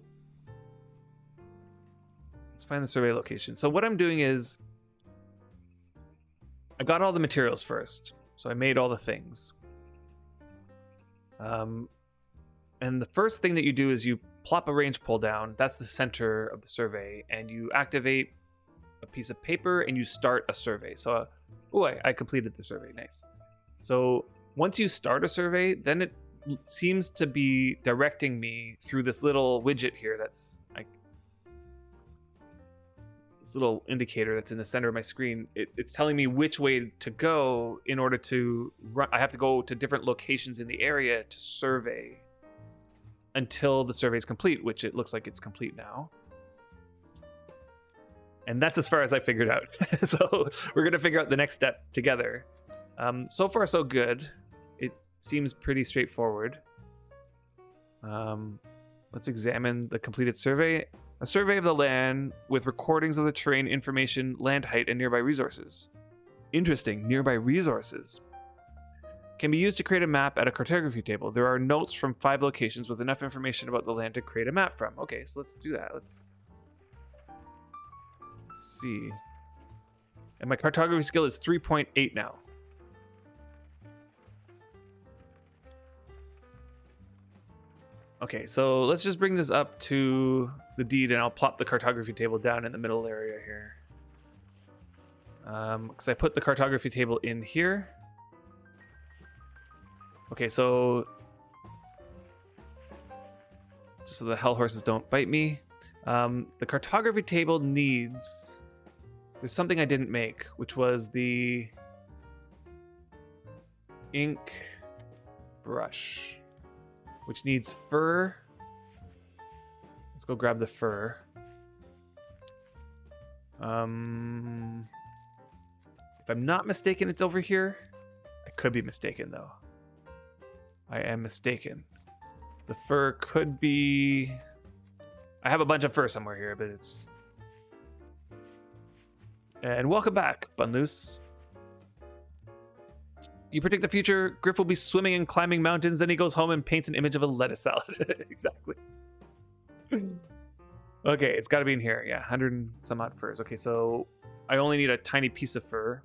let's find the survey location. So what I'm doing is I got all the materials first. So I made all the things. And the first thing that you do is you plop a range pull down. That's the center of the survey. And you activate a piece of paper and you start a survey. So, I completed the survey. Nice. So once you start a survey, then it seems to be directing me through this little widget here that's like this little indicator that's in the center of my screen. It's telling me which way to go in order to run. I have to go to different locations in the area to survey until the survey is complete, which it looks like it's complete now. And that's as far as I figured out. So we're going to figure out the next step together. So far, so good. It seems pretty straightforward. Let's examine the completed survey. A survey of the land with recordings of the terrain, information, land height, and nearby resources. Interesting, nearby resources. Can be used to create a map at a cartography table. There are notes from 5 locations with enough information about the land to create a map from. Okay, so let's do that. Let's see. And my cartography skill is 3.8 now. Okay, so let's just bring this up to the deed and I'll plop the cartography table down in the middle area here. Because I put the cartography table in here. Okay, so just so the hell horses don't bite me. The cartography table needs... There's something I didn't make, which was the ink brush, which needs fur. Let's go grab the fur. If I'm not mistaken, it's over here. I could be mistaken, though. I am mistaken. The fur could be... I have a bunch of fur somewhere here, but it's... And welcome back, Bunloose. You predict the future. Griff will be swimming and climbing mountains. Then he goes home and paints an image of a lettuce salad. Exactly. Okay, it's got to be in here. Yeah, 100 and some odd furs. Okay, so I only need a tiny piece of fur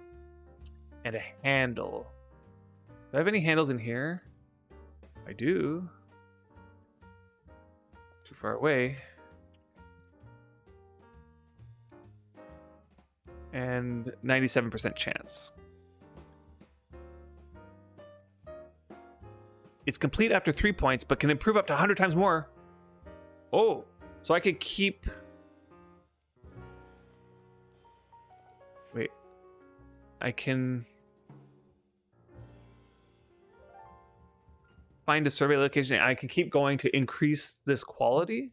and a handle. Do I have any handles in here? I do. Too far away. And 97% chance. It's complete after 3 points, but can improve up to 100 times more. Oh, so I could keep... Wait. I can... find a survey location. I can keep going to increase this quality.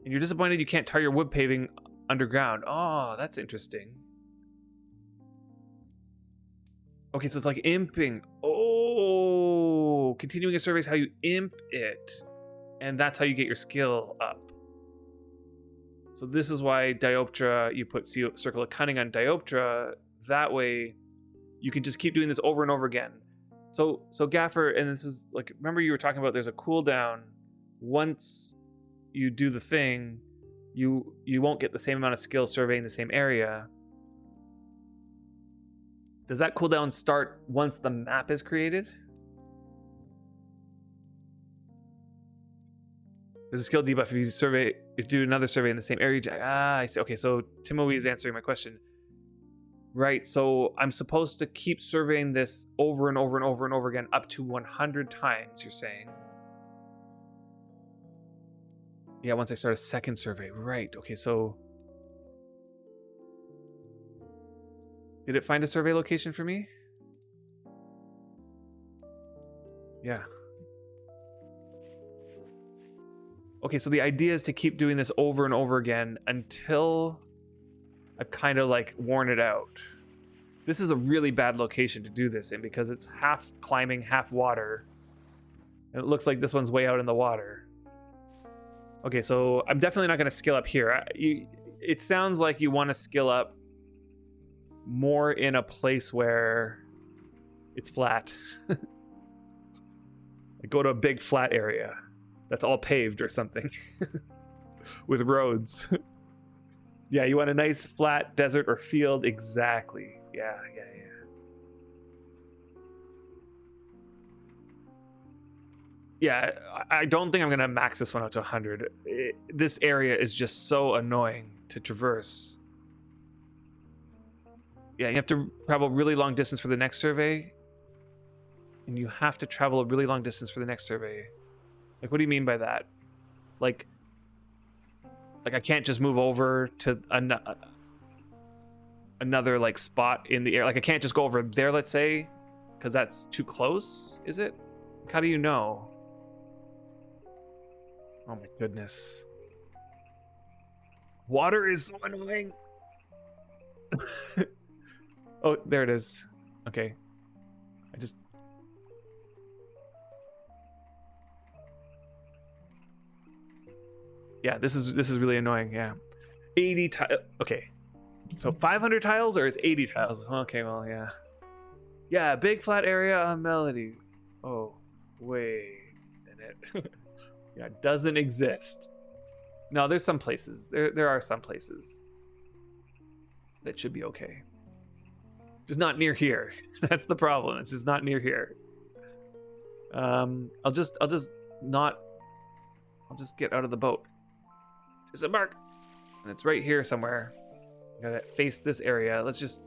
And you're disappointed you can't tar your wood paving underground. Oh, that's interesting. Okay, so it's like imping. Oh, continuing a survey is how you imp it. And that's how you get your skill up. So this is why Dioptra, you put Circle of Cunning on Dioptra. That way you can just keep doing this over and over again. So Gaffer, and this is like, remember you were talking about there's a cooldown. Once you do the thing, you won't get the same amount of skill surveying the same area. Does that cooldown start once the map is created? There's a skill debuff if you do another survey in the same area. I see. Okay, so Timoe is answering my question. Right, so I'm supposed to keep surveying this over and over and over and over again up to 100 times, you're saying? Yeah, once I start a second survey. Right, okay, so... Did it find a survey location for me? Yeah. Okay, so the idea is to keep doing this over and over again until I've kind of like worn it out. This is a really bad location to do this in because it's half climbing, half water. And it looks like this one's way out in the water. Okay, so I'm definitely not going to skill up here. It sounds like you want to skill up more in a place where it's flat. Like go to a big flat area that's all paved or something with roads. Yeah, you want a nice flat desert or field. Exactly. Yeah. Yeah, I don't think I'm going to max this one out to 100. This area is just so annoying to traverse. Yeah, you have to travel a really long distance for the next survey. And you have to travel a really long distance for the next survey. Like, what do you mean by that? Like I can't just move over to another like spot in the air. Like I can't just go over there, let's say, because that's too close, is it? Like, how do you know? Oh my goodness. Water is so annoying. Oh, there it is. Okay. Yeah, this is really annoying. Yeah. 80 tiles. Okay. So 500 tiles or it's 80 tiles? Okay, well, yeah. Yeah, big flat area on Melody. Oh, wait a minute. Yeah, it doesn't exist. No, there's some places. There are some places that should be okay. Just not near here. That's the problem. It's just not near here. I'll just get out of the boat. Disembark. And it's right here somewhere. Gotta face this area. Let's just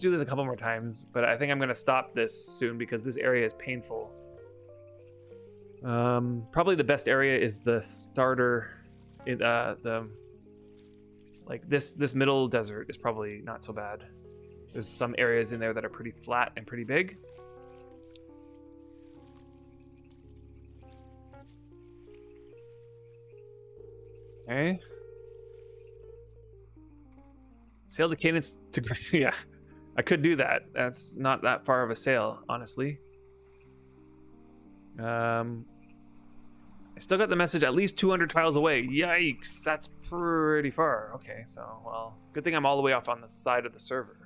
do this a couple more times. But I think I'm gonna stop this soon because this area is painful. Probably the best area is the starter. This middle desert is probably not so bad. There's some areas in there that are pretty flat and pretty big. Okay. Sail the cadence to... Yeah, I could do that. That's not that far of a sail, honestly. I still got the message at least 200 tiles away. Yikes, that's pretty far. Okay, so, well, good thing I'm all the way off on the side of the server.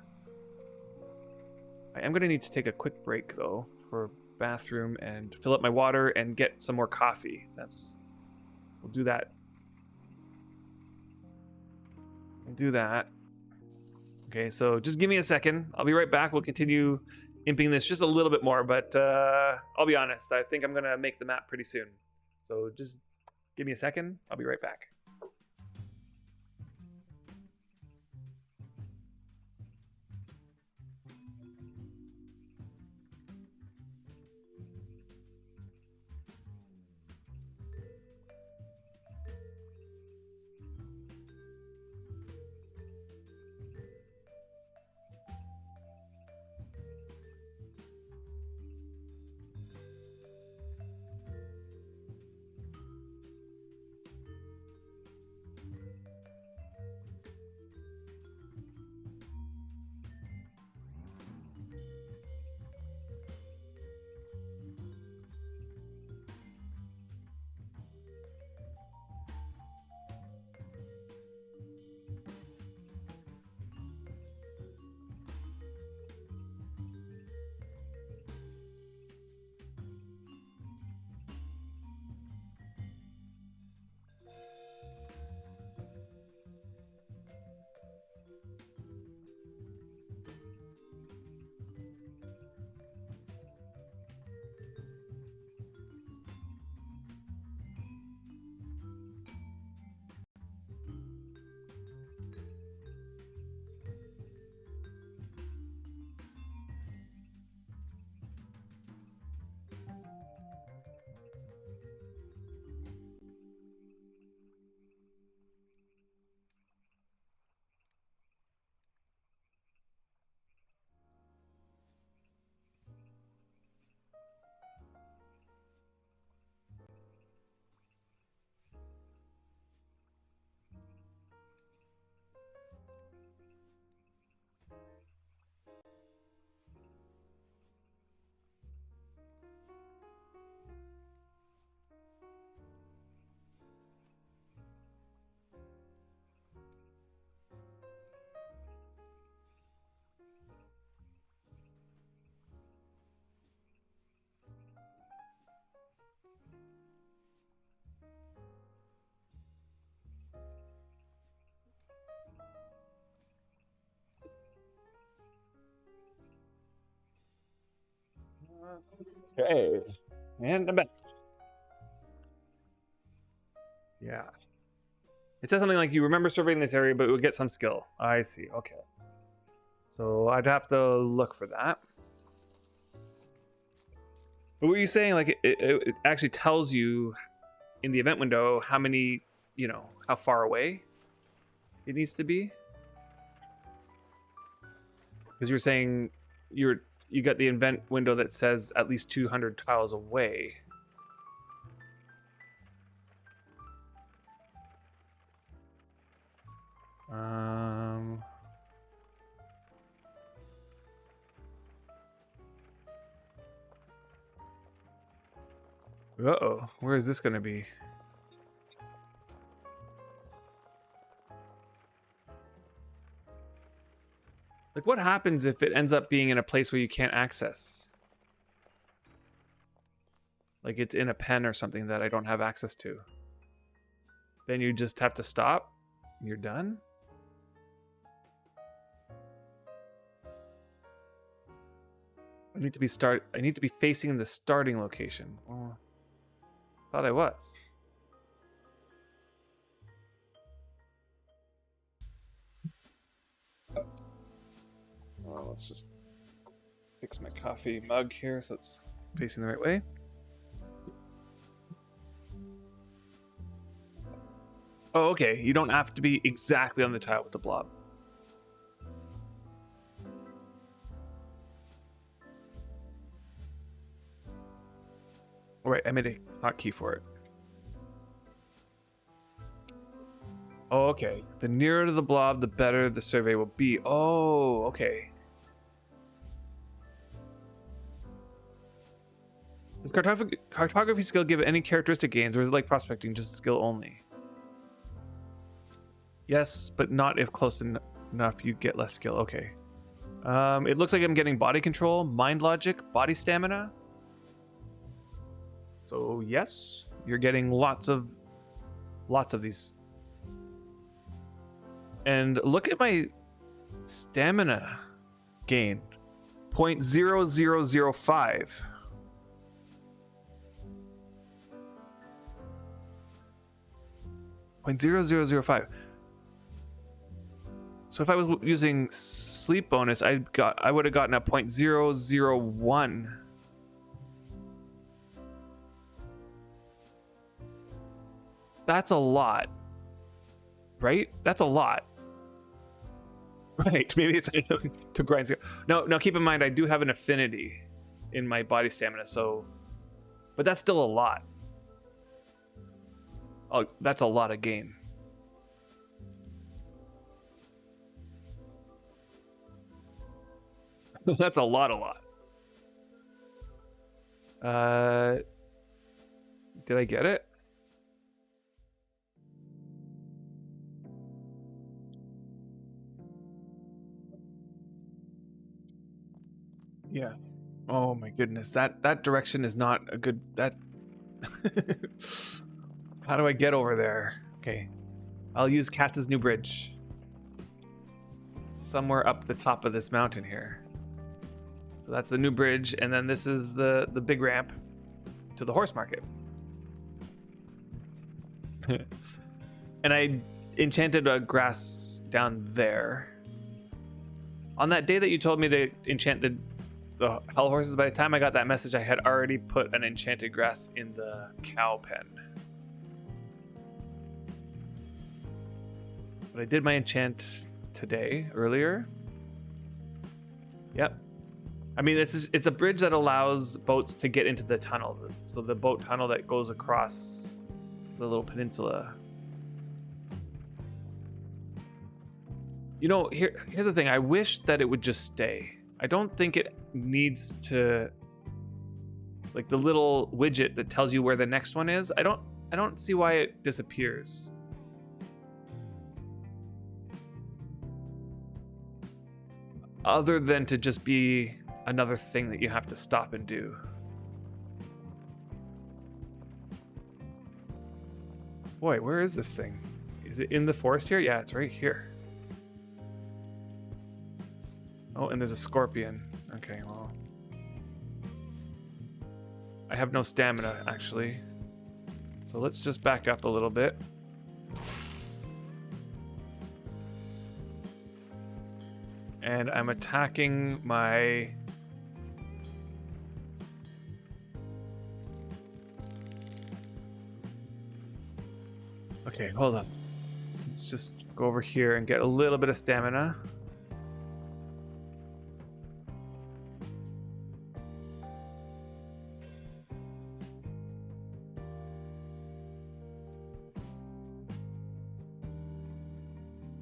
I am going to need to take a quick break, though, for bathroom and fill up my water and get some more coffee. We'll do that. Okay, so just give me a second. I'll be right back. We'll continue imping this just a little bit more, but I'll be honest. I think I'm going to make the map pretty soon. So just give me a second. I'll be right back. Okay. And I'm back. Yeah. It says something like you remember surveying this area, but it would get some skill. I see. Okay. So I'd have to look for that. But what were you saying? Like it actually tells you in the event window how many, you know, how far away it needs to be. Because you were saying you got the event window that says at least 200 tiles away. Uh-oh, where is this going to be? Like, what happens if it ends up being in a place where you can't access? Like, it's in a pen or something that I don't have access to. Then you just have to stop? You're done? I need to be facing the starting location. Well, thought I was. Well, let's just fix my coffee mug here so it's facing the right way. Oh, okay. You don't have to be exactly on the tile with the blob. All right, I made a hotkey for it. Oh, okay. The nearer to the blob, the better the survey will be. Oh, okay. Does cartography skill give any characteristic gains, or is it like prospecting, just skill only? Yes, but not if close enough you get less skill. Okay. It looks like I'm getting body control, mind logic, body stamina. So yes, you're getting lots of these. And look at my stamina gain. 0.0005. .0005. So if I was using sleep bonus, I would have gotten a 0.001. That's a lot, right? That's a lot, right? Maybe it's to grind skill. No. Keep in mind, I do have an affinity in my body stamina, so, but that's still a lot. Oh, that's a lot of gain. That's a lot. Did I get it? Yeah. Oh my goodness. That direction is not a good How do I get over there? Okay. I'll use Katz's new bridge. Somewhere up the top of this mountain here. So that's the new bridge, and then this is the big ramp to the horse market. And I enchanted a grass down there. On that day that you told me to enchant the hell horses, by the time I got that message, I had already put an enchanted grass in the cow pen. But I did my enchant today, earlier. Yep. I mean, it's a bridge that allows boats to get into the tunnel. So the boat tunnel that goes across the little peninsula. You know, here's the thing. I wish that it would just stay. I don't think it needs to, like, the little widget that tells you where the next one is. I don't see why it disappears. Other than to just be another thing that you have to stop and do. Boy, where is this thing? Is it in the forest here? Yeah, it's right here. Oh, and there's a scorpion. Okay, well. I have no stamina, actually. So let's just back up a little bit. And I'm attacking my... Okay, hold on. Let's just go over here and get a little bit of stamina.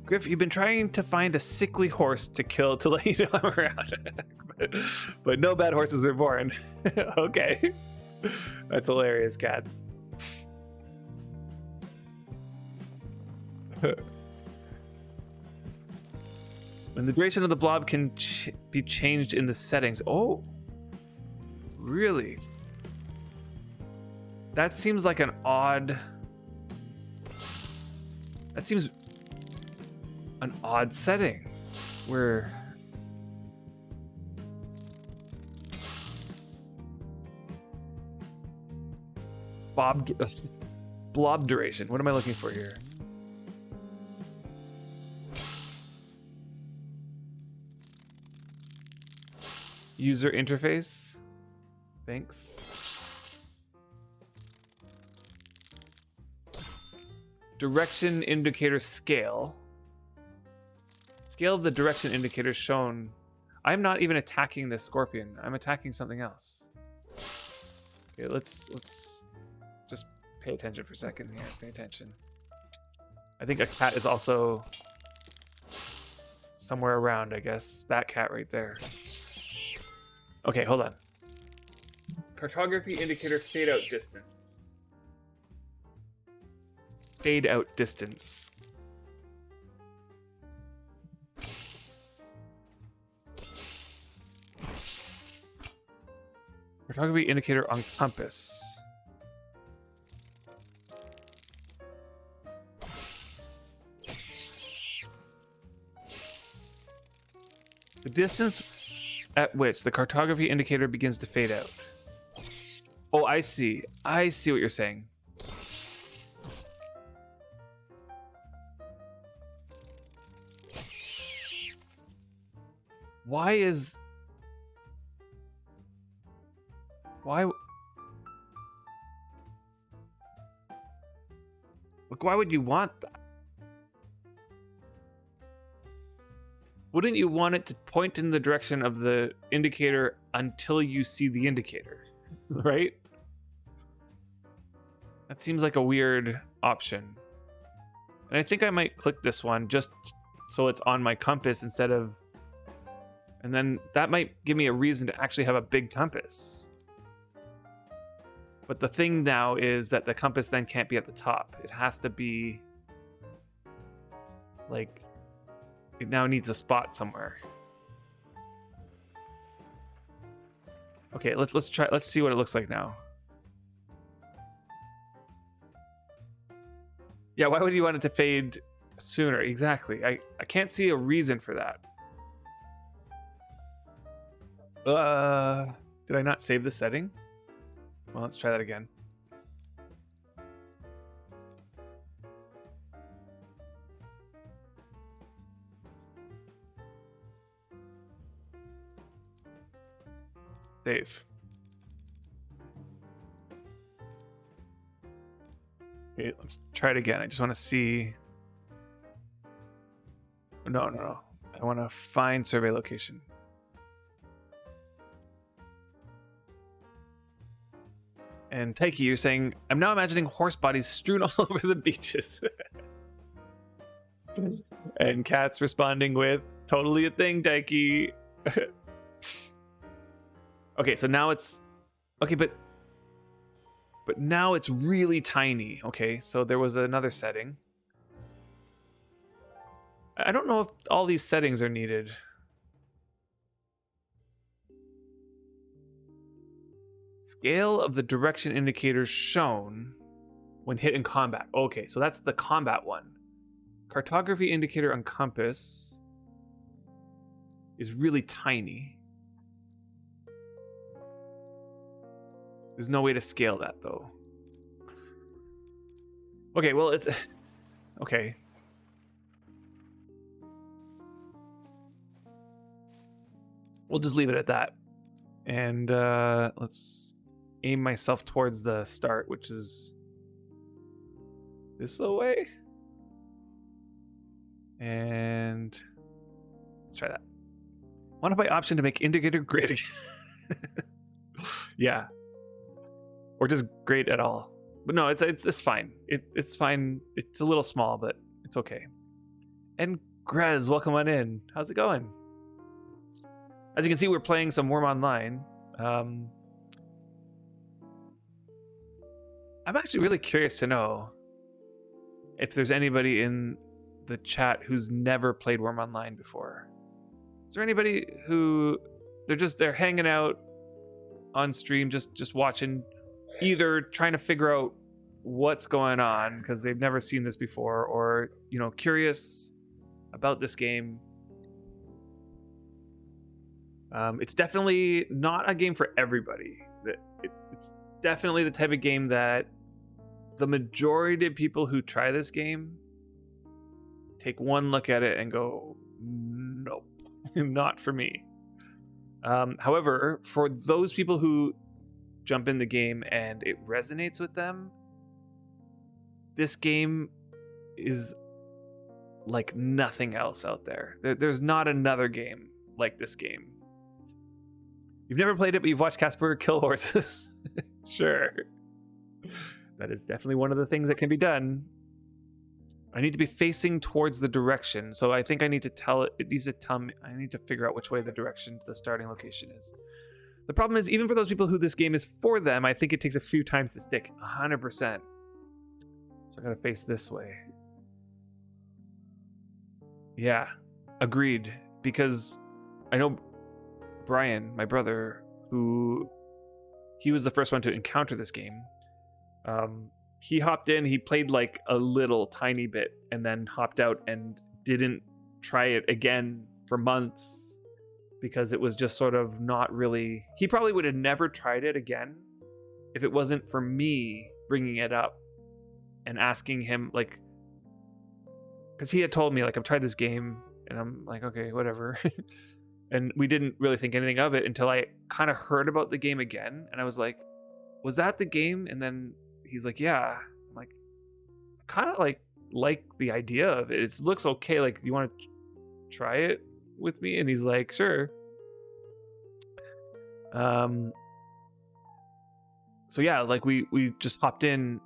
Griff, you've been trying to find a sickly horse to kill to let you know I'm around. but no bad horses are born. Okay. That's hilarious, cats. When the duration of the blob can be changed in the settings. Oh, really? That seems like an odd... That seems an odd setting where... Blob duration. What am I looking for here? User interface. Thanks. Direction indicator scale. Scale of the direction indicator shown. I'm not even attacking this scorpion. I'm attacking something else. Okay, let's just pay attention for a second here. Pay attention. I think a cat is also somewhere around, I guess. That cat right there. Okay, hold on. Cartography indicator fade out distance. Fade out distance. Cartography indicator on compass. The distance at which the cartography indicator begins to fade out. Oh, I see. I see what you're saying. Why? Like, why would you want that? Wouldn't you want it to point in the direction of the indicator until you see the indicator, right? That seems like a weird option. And I think I might click this one just so it's on my compass instead of... And then that might give me a reason to actually have a big compass. But the thing now is that the compass then can't be at the top. It has to be... like... It now needs a spot somewhere. Okay, let's try. Let's see what it looks like now. Yeah, why would you want it to fade sooner? Exactly. I can't see a reason for that. Did I not save the setting? Well, let's try that again. Save. Okay, let's try it again. I just want to see. No. I want to find survey location. And Taiki, you're saying, I'm now imagining horse bodies strewn all over the beaches. And Cat's responding with, totally a thing, Taiki. Okay, so now it's... Okay, but now it's really tiny. Okay, so there was another setting. I don't know if all these settings are needed. Scale of the direction indicators shown when hit in combat. Okay, so that's the combat one. Cartography indicator on compass is really tiny. There's no way to scale that, though. Okay, well, it's... Okay. We'll just leave it at that. And let's aim myself towards the start, which is this way. And let's try that. Modify option to make indicator grid. Yeah. Or just grade at all. But no, it's fine. It's fine. It's a little small, but it's okay. And Grez, welcome on in. How's it going? As you can see, we're playing some Wurm Online. I'm actually really curious to know if there's anybody in the chat who's never played Wurm Online before. Is there anybody who they're hanging out on stream, just watching, either trying to figure out what's going on because they've never seen this before, or curious about this game? It's definitely not a game for everybody. It's definitely the type of game that the majority of people who try this game take one look at it and go, nope, not for me. However, for those people who jump in the game and it resonates with them, this game is like nothing else out there. There's not another game like this game. You've never played it, but you've watched Casper kill horses. Sure. That is definitely one of the things that can be done. I need to be facing towards the direction, so I think I need to tell it. It needs to tell me. I need to figure out which way the direction to the starting location is. The problem is, even for those people who this game is for them, I think it takes a few times to stick. 100%. So I gotta face this way. Yeah, agreed. Because I know Brian, my brother, he was the first one to encounter this game. He hopped in, he played like a little tiny bit, and then hopped out and didn't try it again for months because it was just sort of not really... He probably would have never tried it again if it wasn't for me bringing it up and asking him, like... Because he had told me, like, I've tried this game, and I'm like, okay, whatever. And we didn't really think anything of it until I kind of heard about the game again, and I was like, was that the game? And then he's like, yeah. I'm like, kind of like the idea of it. It looks okay. Like, you want to try it with me? And he's like, sure. So yeah, like we just hopped in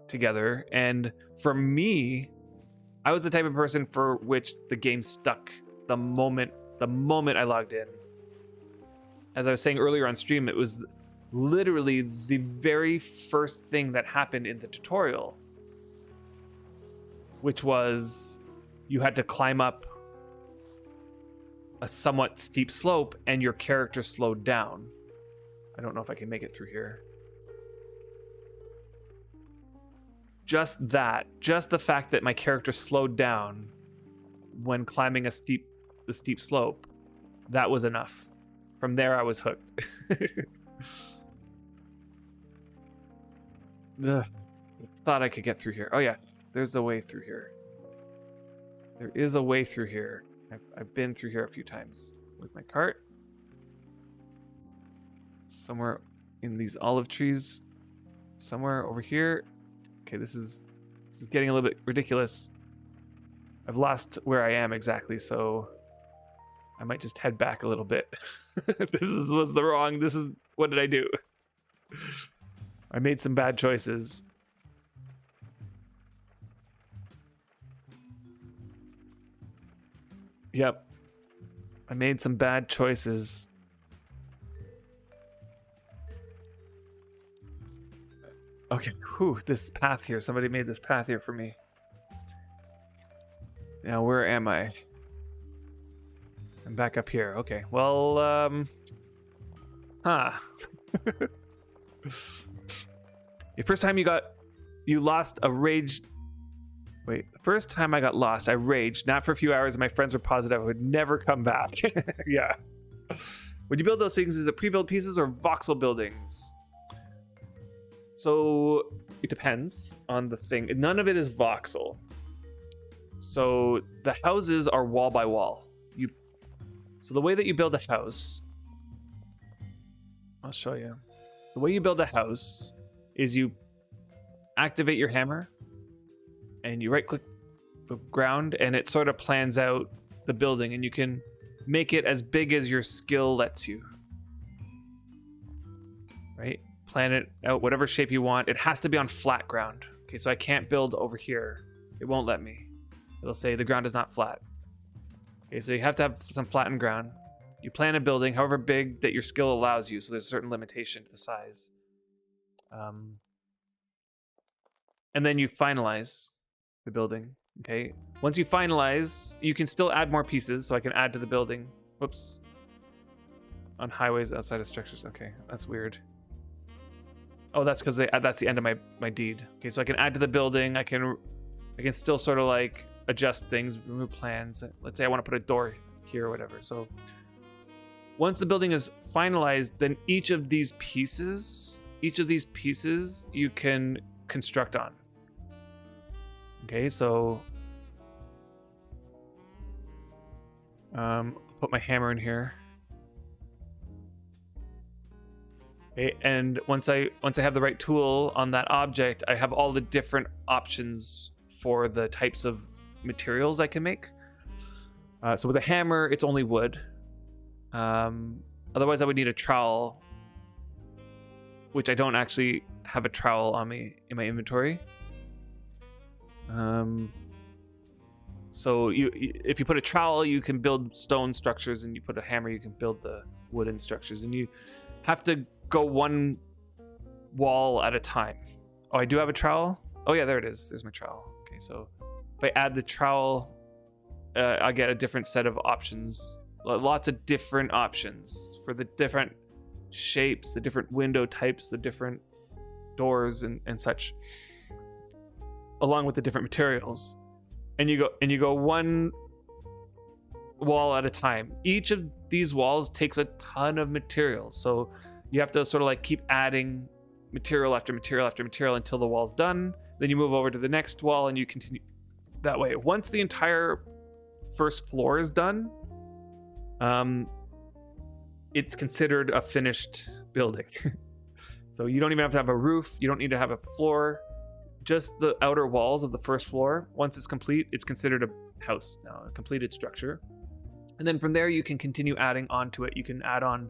together, and for me, I was the type of person for which the game stuck the moment I logged in. As I was saying earlier on stream, it was literally the very first thing that happened in the tutorial, which was you had to climb up a somewhat steep slope and your character slowed down. I don't know if I can make it through here. Just the fact that my character slowed down when climbing the steep slope, that was enough. From there, I was hooked. Ugh. Thought I could get through here. Oh yeah, there's a way through here. There is a way through here. I've been through here a few times with my cart. Somewhere in these olive trees. Somewhere over here. Okay, this is getting a little bit ridiculous. I've lost where I am exactly, so I might just head back a little bit. What did I do? I made some bad choices. Yep. I made some bad choices. Okay, whew, this path here. Somebody made this path here for me. Now, where am I? I'm back up here. Okay, well, The first time you lost a rage... Wait, the first time I got lost, I raged. Not for a few hours, and my friends were positive I would never come back. Yeah. When you build those things, is it pre-built pieces or voxel buildings? So it depends on the thing. None of it is voxel. So the houses are wall by wall. So the way that you build a house, I'll show you. The way you build a house is you activate your hammer and you right click the ground and it sort of plans out the building, and you can make it as big as your skill lets you. Right? Plan it out whatever shape you want. It has to be on flat ground. Okay, so I can't build over here. It won't let me. It'll say the ground is not flat. Okay, so you have to have some flattened ground. You plan a building however big that your skill allows you, so there's a certain limitation to the size. And then you finalize the building. Okay, once you finalize, you can still add more pieces, so I can add to the building. Whoops. On highways outside of structures. Okay, that's weird. Oh, that's because that's the end of my deed. Okay, so I can add to the building. I can still sort of like adjust things, remove plans. Let's say I want to put a door here or whatever. So once the building is finalized, then each of these pieces you can construct on. Okay, so put my hammer in here. Okay, and once I have the right tool on that object, I have all the different options for the types of materials I can make. So with a hammer, it's only wood. Otherwise, I would need a trowel, which I don't actually have a trowel on me in my inventory. So if you put a trowel, you can build stone structures, and you put a hammer, you can build the wooden structures, and you have to go one wall at a time. Oh, I do have a trowel. Oh yeah, there it is. There's my trowel. Okay, so if I add the trowel, I get a different set of options. Lots of different options for the different shapes, the different window types, the different doors and such, along with the different materials. And you go one wall at a time. Each of these walls takes a ton of materials, so you have to sort of like keep adding material after material after material until the wall's done. Then you move over to the next wall and you continue that way. Once the entire first floor is done, it's considered a finished building. So you don't even have to have a roof. You don't need to have a floor. Just the outer walls of the first floor. Once it's complete, it's considered a house now, a completed structure. And then from there, you can continue adding onto it. You can add on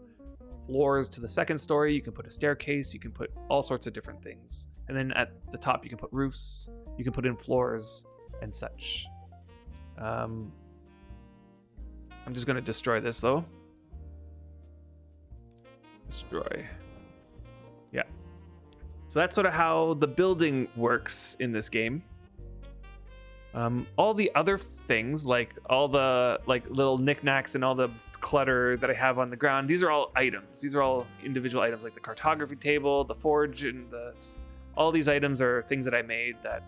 floors to the second story. You can put a staircase. You can put all sorts of different things. And then at the top, you can put roofs. You can put in floors and such. I'm just going to destroy this, though. Destroy. Yeah. So that's sort of how the building works in this game. All the other things, like all the little knickknacks and all the clutter that I have on the ground, these are all items. These are all individual items, like the cartography table, the forge, and all these items are things that I made that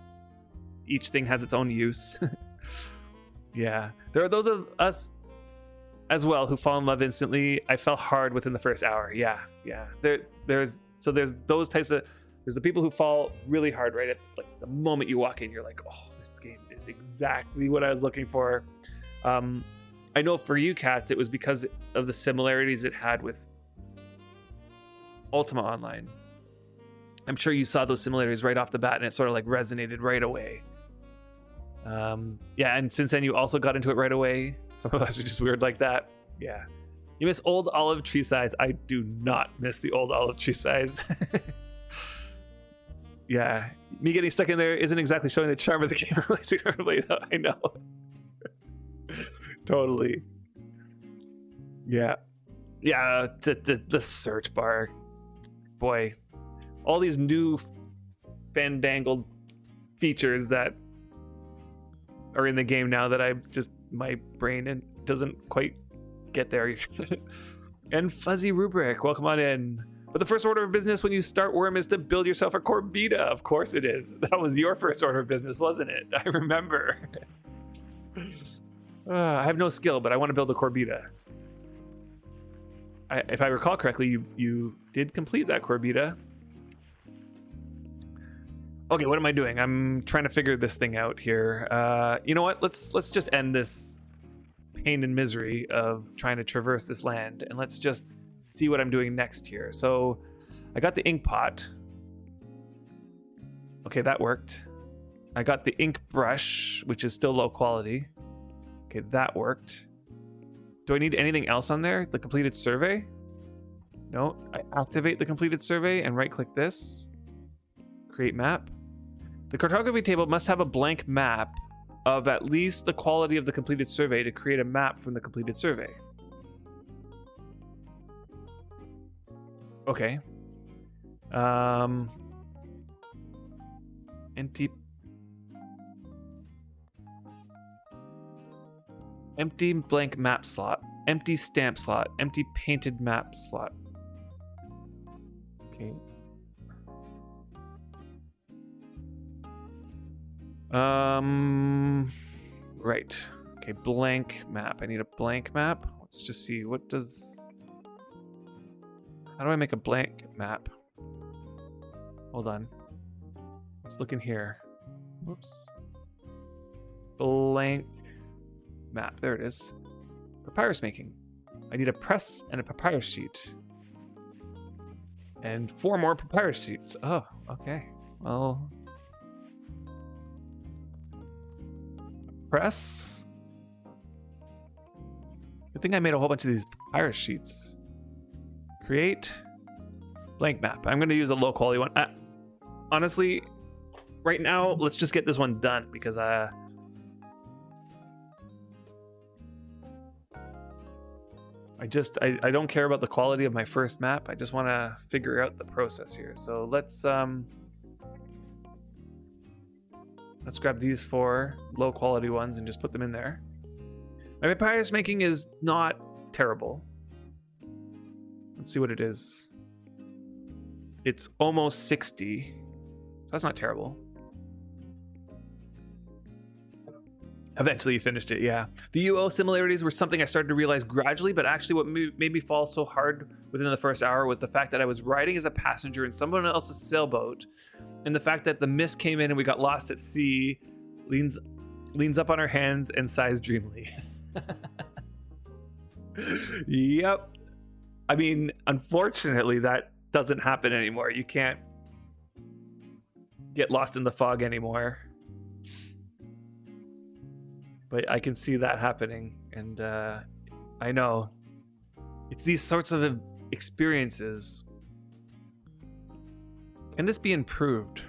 each thing has its own use. Yeah. There are those of us as well who fall in love instantly. I fell hard within the first hour. Yeah. There's those types of... There's the people who fall really hard right at like the moment you walk in. You're like, oh, this game is exactly what I was looking for. I know for you, Cats, it was because of the similarities it had with Ultima Online. I'm sure you saw those similarities right off the bat, and it sort of like resonated right away. Yeah, and since then you also got into it right away. Some of us are just weird like that. Yeah. You miss old olive tree size. I do not miss the old olive tree size. Yeah, me getting stuck in there isn't exactly showing the charm of the game. I know. Totally. Yeah. The search bar. Boy, all these new fandangled features that are in the game now that my brain doesn't quite get there. And Fuzzy Rubric, welcome on in. But the first order of business when you start Wurm is to build yourself a Corbita. Of course it is. That was your first order of business, wasn't it? I remember. I have no skill, but I want to build a Corbita. if I recall correctly, you did complete that, Corbita. Okay, what am I doing? I'm trying to figure this thing out here. You know what? Let's just end this pain and misery of trying to traverse this land, and let's just see what I'm doing next here. So I got the ink pot. Okay, that worked. I got the ink brush, which is still low quality. Okay, that worked. Do I need anything else on there? The completed survey? No, I activate the completed survey and right-click this. Create map. The cartography table must have a blank map of at least the quality of the completed survey to create a map from the completed survey. Okay. Empty blank map slot. Empty stamp slot. Empty painted map slot. Okay. Right. Okay, blank map. I need a blank map. Let's just see. What does... How do I make a blank map? Hold on. Let's look in here. Whoops. Blank map. There it is. Papyrus making. I need a press and a papyrus sheet. And 4 more papyrus sheets. Oh, okay. Well... Press. Good thing I made a whole bunch of these papyrus sheets. Create blank map. I'm going to use a low quality one. Honestly, right now, let's just get this one done because I don't care about the quality of my first map. I just want to figure out the process here. So let's grab these 4 low quality ones and just put them in there. My papyrus making is not terrible. Let's see what it is. It's almost 60. That's not terrible. Eventually you finished it, yeah. The UO similarities were something I started to realize gradually, but actually what made me fall so hard within the first hour was the fact that I was riding as a passenger in someone else's sailboat, and the fact that the mist came in and we got lost at sea, leans up on her hands and sighs dreamily. Yep. I mean, unfortunately, that doesn't happen anymore. You can't get lost in the fog anymore. But I can see that happening, and I know it's these sorts of experiences. Can this be improved?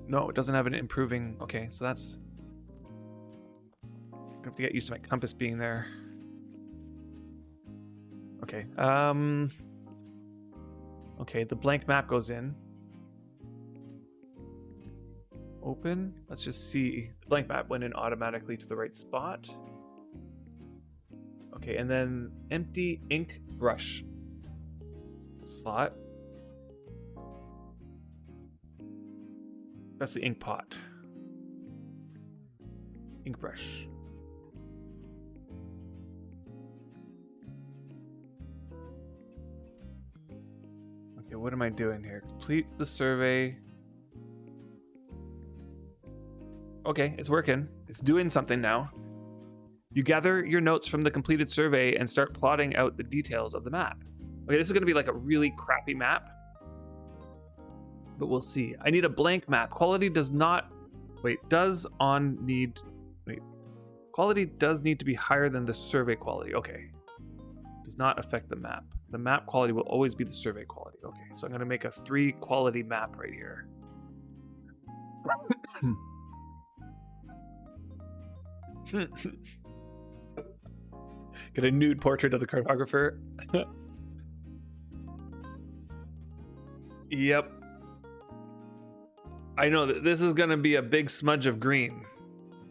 No, it doesn't have an improving. Okay, so that's... I have to get used to my compass being there. Okay. Okay, the blank map goes in. Open. Let's just see. The blank map went in automatically to the right spot. Okay, and then empty ink brush slot. That's the ink pot. Ink brush. Okay, what am I doing here? Complete the survey. Okay, it's working. It's doing something now. You gather your notes from the completed survey and start plotting out the details of the map. Okay, this is going to be like a really crappy map, but we'll see. I need a blank map. Quality does not... Wait, Quality does need to be higher than the survey quality. Okay. Does not affect the map. The map quality will always be the survey quality. Okay, so I'm going to make a 3 quality map right here. Get a nude portrait of the cartographer. Yep. I know that this is going to be a big smudge of green.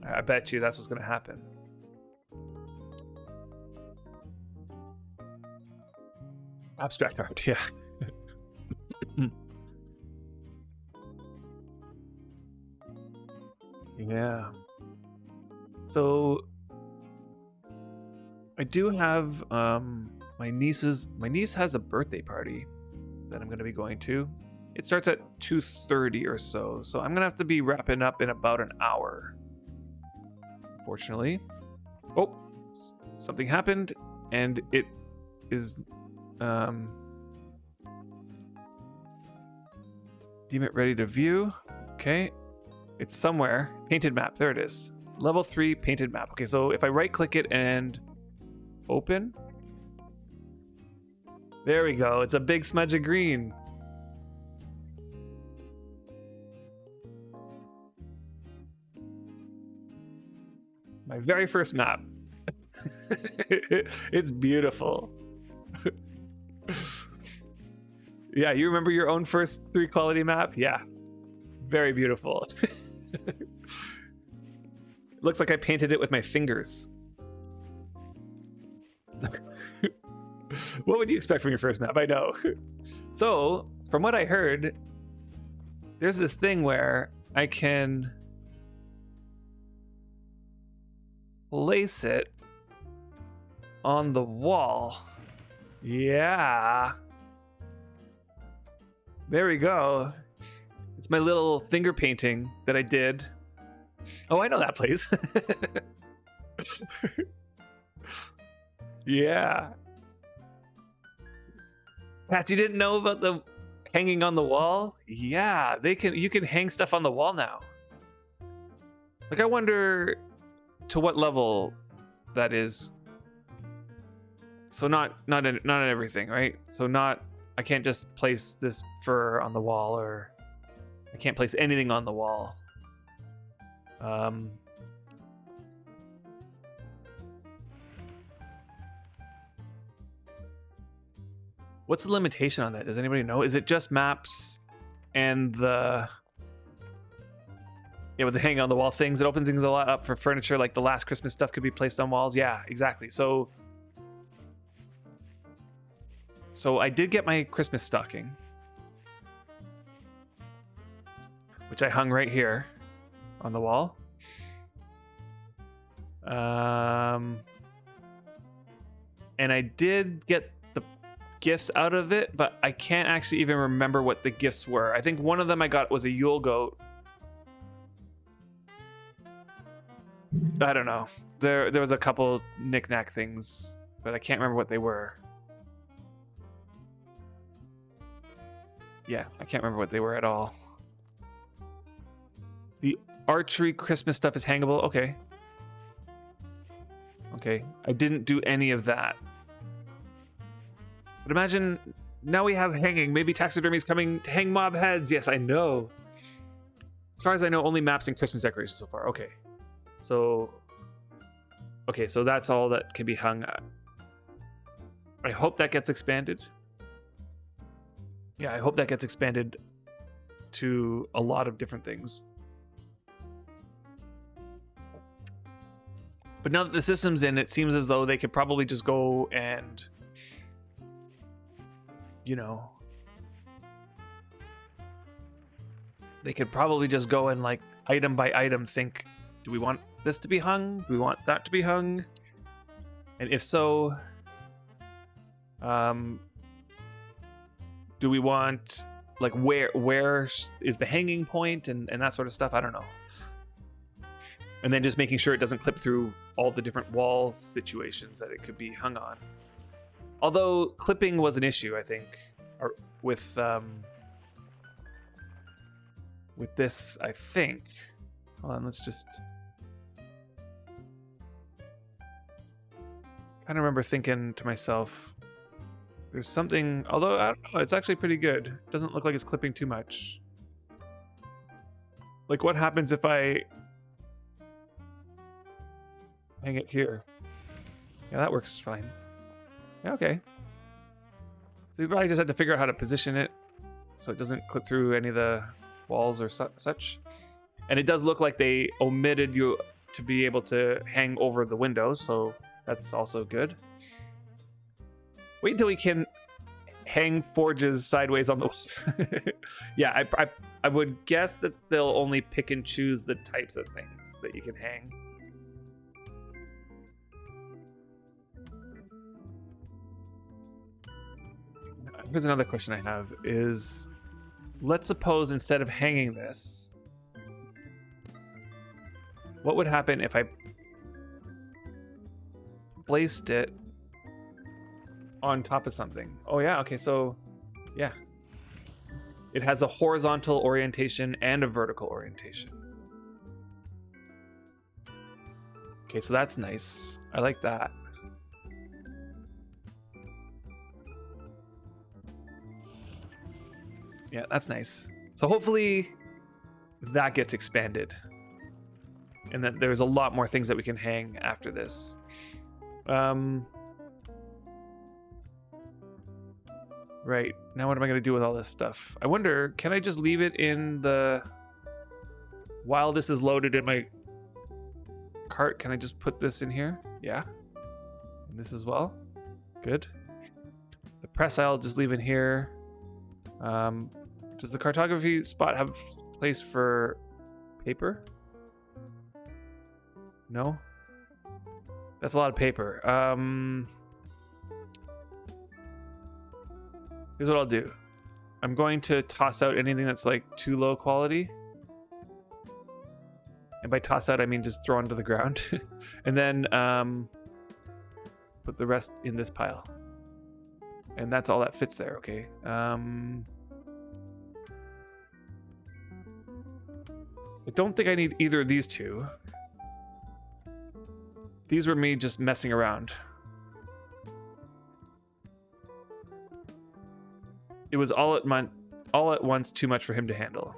I bet you that's what's going to happen. Abstract art, yeah. Yeah. So I do have my niece has a birthday party that I'm going to be going to. It starts at 2:30 or so, so I'm going to have to be wrapping up in about an hour. Unfortunately. Oh, something happened, and it is deem it ready to view. Okay, it's somewhere. Painted map, there it is. Level 3 painted map. Okay, so if I right click it and open, there we go. It's a big smudge of green. My very first map. It's beautiful. Yeah, you remember your own first 3 quality map? Yeah, very beautiful. Looks like I painted it with my fingers. What would you expect from your first map? I know. So, from what I heard, there's this thing where I can place it on the wall. Yeah. There we go. It's my little finger painting that I did. Oh, I know that place. Yeah. Pat, you didn't know about the hanging on the wall? Yeah, you can hang stuff on the wall now. Like, I wonder to what level that is. So not in everything, right? So I can't just place this fur on the wall, or I can't place anything on the wall. What's the limitation on that? Does anybody know? Is it just maps and with the hang on the wall things? It opens things a lot up for furniture, like the last Christmas stuff could be placed on walls. Yeah, exactly. So I did get my Christmas stocking, which I hung right here on the wall. And I did get the gifts out of it, but I can't actually even remember what the gifts were. I think one of them I got was a Yule goat. I don't know. There was a couple knick-knack things, but I can't remember what they were. Yeah, I can't remember what they were at all. The archery Christmas stuff is hangable. Okay. Okay, I didn't do any of that. But imagine, now we have hanging. Maybe taxidermy's coming to hang mob heads. Yes, I know. As far as I know, only maps and Christmas decorations so far. Okay. So that's all that can be hung. I hope that gets expanded. Yeah, I hope that gets expanded to a lot of different things. But now that the system's in, it seems as though they could probably just go and, they could probably just go and, like, item by item think, do we want this to be hung? Do we want that to be hung? And if so, do we want, like, where is the hanging point and that sort of stuff? I don't know. And then just making sure it doesn't clip through all the different wall situations that it could be hung on. Although clipping was an issue, I think, or with this, I think. Hold on, let's just. I remember thinking to myself, there's something. Although I don't know, it's actually pretty good. It doesn't look like it's clipping too much. Like, what happens if I hang it here? Yeah, that works fine. Yeah, okay. So you probably just had to figure out how to position it so it doesn't clip through any of the walls or such. And it does look like they omitted you to be able to hang over the windows, so that's also good. Wait until we can hang forges sideways on the walls. Yeah, I would guess that they'll only pick and choose the types of things that you can hang. Here's another question I have is, let's suppose instead of hanging this, what would happen if I placed it on top of something? Oh yeah, okay, so yeah. It has a horizontal orientation and a vertical orientation. Okay, so that's nice. I like that. Yeah, that's nice. So hopefully that gets expanded. And that there's a lot more things that we can hang after this. Right, now what am I going to do with all this stuff? I wonder, can I just leave it in the... While this is loaded in my cart, can I just put this in here? Yeah. And this as well. Good. The press I'll just leave in here. Does the cartography spot have place for paper? No? That's a lot of paper. Here's what I'll do. I'm going to toss out anything that's like too low quality. And by toss out, I mean just throw onto the ground. And then put the rest in this pile. And that's all that fits there, okay. I don't think I need either of these two. These were me just messing around. It was all at once too much for him to handle.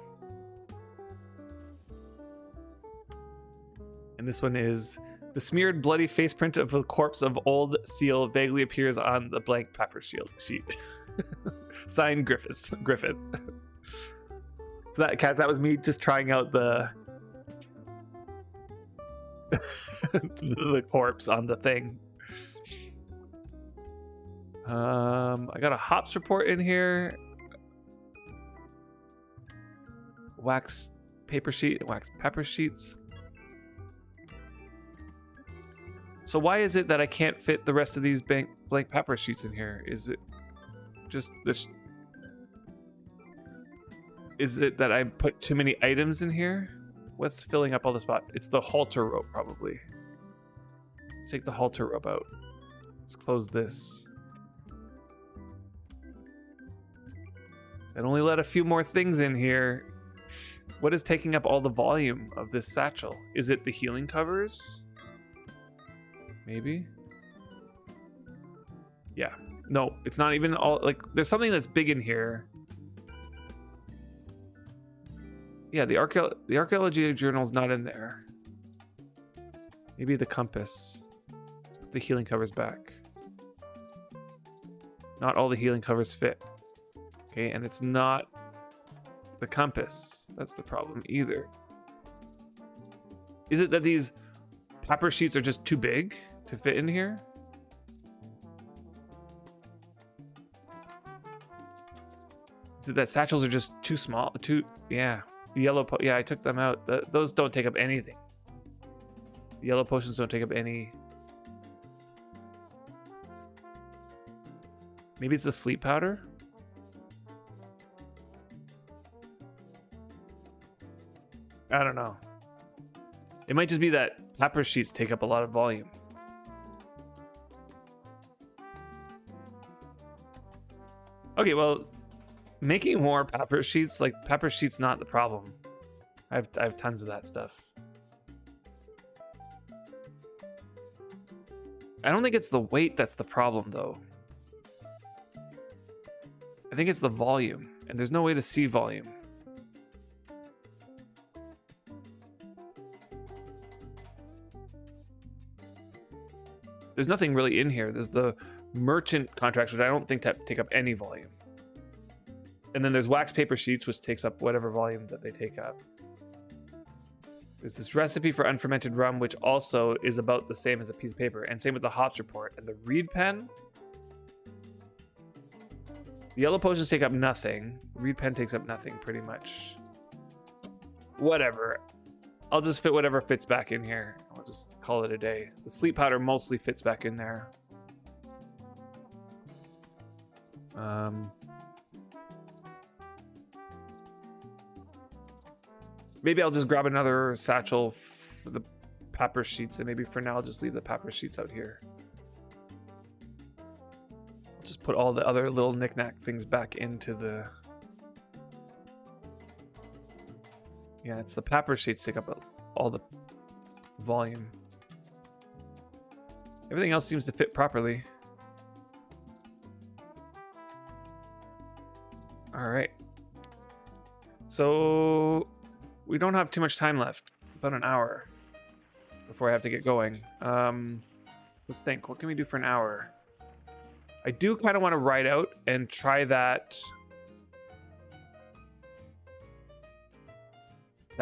And this one is, the smeared bloody face print of the corpse of old seal vaguely appears on the blank paper sheet. Signed Griffith. So that was me just trying out the the corpse on the thing. I got a hops report in here. Wax paper sheet, wax pepper sheets. So why is it that I can't fit the rest of these blank pepper sheets in here? Is it just this? Is it that I put too many items in here? What's filling up all the spot? It's the halter rope, probably. Let's take the halter rope out. Let's close this. And only let a few more things in here. What is taking up all the volume of this satchel? Is it the healing covers? Maybe? Yeah. No, it's not even all, like, there's something that's big in here. Yeah, the archaeology journal's not in there. Maybe the compass. Put the healing covers back. Not all the healing covers fit. Okay, and it's not the compass. That's the problem either. Is it that these paper sheets are just too big to fit in here? Is it that satchels are just too small? Yeah. The yellow, yeah, I took them out. Those don't take up anything. The yellow potions don't take up any. Maybe it's the sleep powder? I don't know. It might just be that paper sheets take up a lot of volume. Okay, well, making more paper sheets, like paper sheets, not the problem. I have tons of that stuff. I don't think it's the weight that's the problem, though. I think it's the volume, and there's no way to see volume. There's nothing really in here. There's the merchant contracts, which I don't think take up any volume. And then there's wax paper sheets, which takes up whatever volume that they take up. There's this recipe for unfermented rum, which also is about the same as a piece of paper. And same with the hops report. And the reed pen. The yellow potions take up nothing. The reed pen takes up nothing, pretty much. Whatever. I'll just fit whatever fits back in here. I'll just call it a day. The sleep powder mostly fits back in there. Maybe I'll just grab another satchel for the papyrus sheets, and maybe for now I'll just leave the papyrus sheets out here. Just put all the other little knick-knack things back into the... Yeah, it's the papyrus sheets take up all the volume. Everything else seems to fit properly. All right. So we don't have too much time left. About an hour before I have to get going. Let's think. What can we do for an hour? I do kind of want to ride out and try that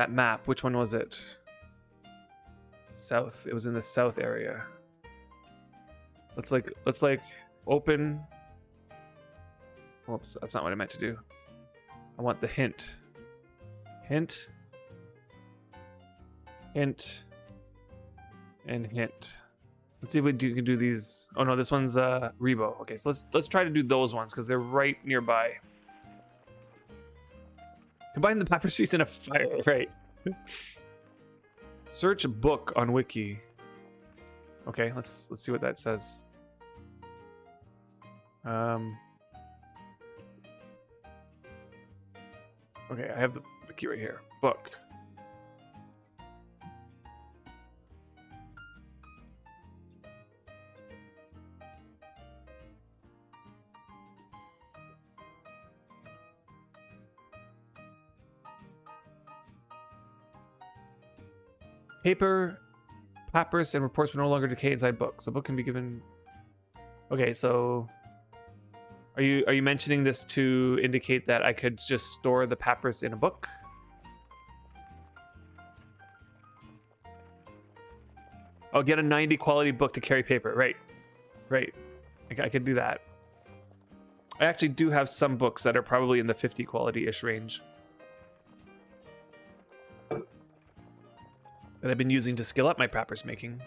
map. Which one was it? South. It was in the south area. Let's like open. Whoops, that's not what I meant to do. I want the hint. Hint. Hint. And hint. Let's see if we can do these. Oh no, this one's Rebo. Okay, so let's try to do those ones because they're right nearby. Combine the papyrus sheets in a fire. Right. Search a book on Wiki. Okay, let's see what that says. Okay, I have the Wiki right here. Book. Paper, papyrus, and reports will no longer decay inside books. A book can be given. Okay, so are you mentioning this to indicate that I could just store the papyrus in a book? Oh, get a 90 quality book to carry paper. Right, right. I could do that. I actually do have some books that are probably in the 50 quality-ish range that I've been using to skill up my papyrus making.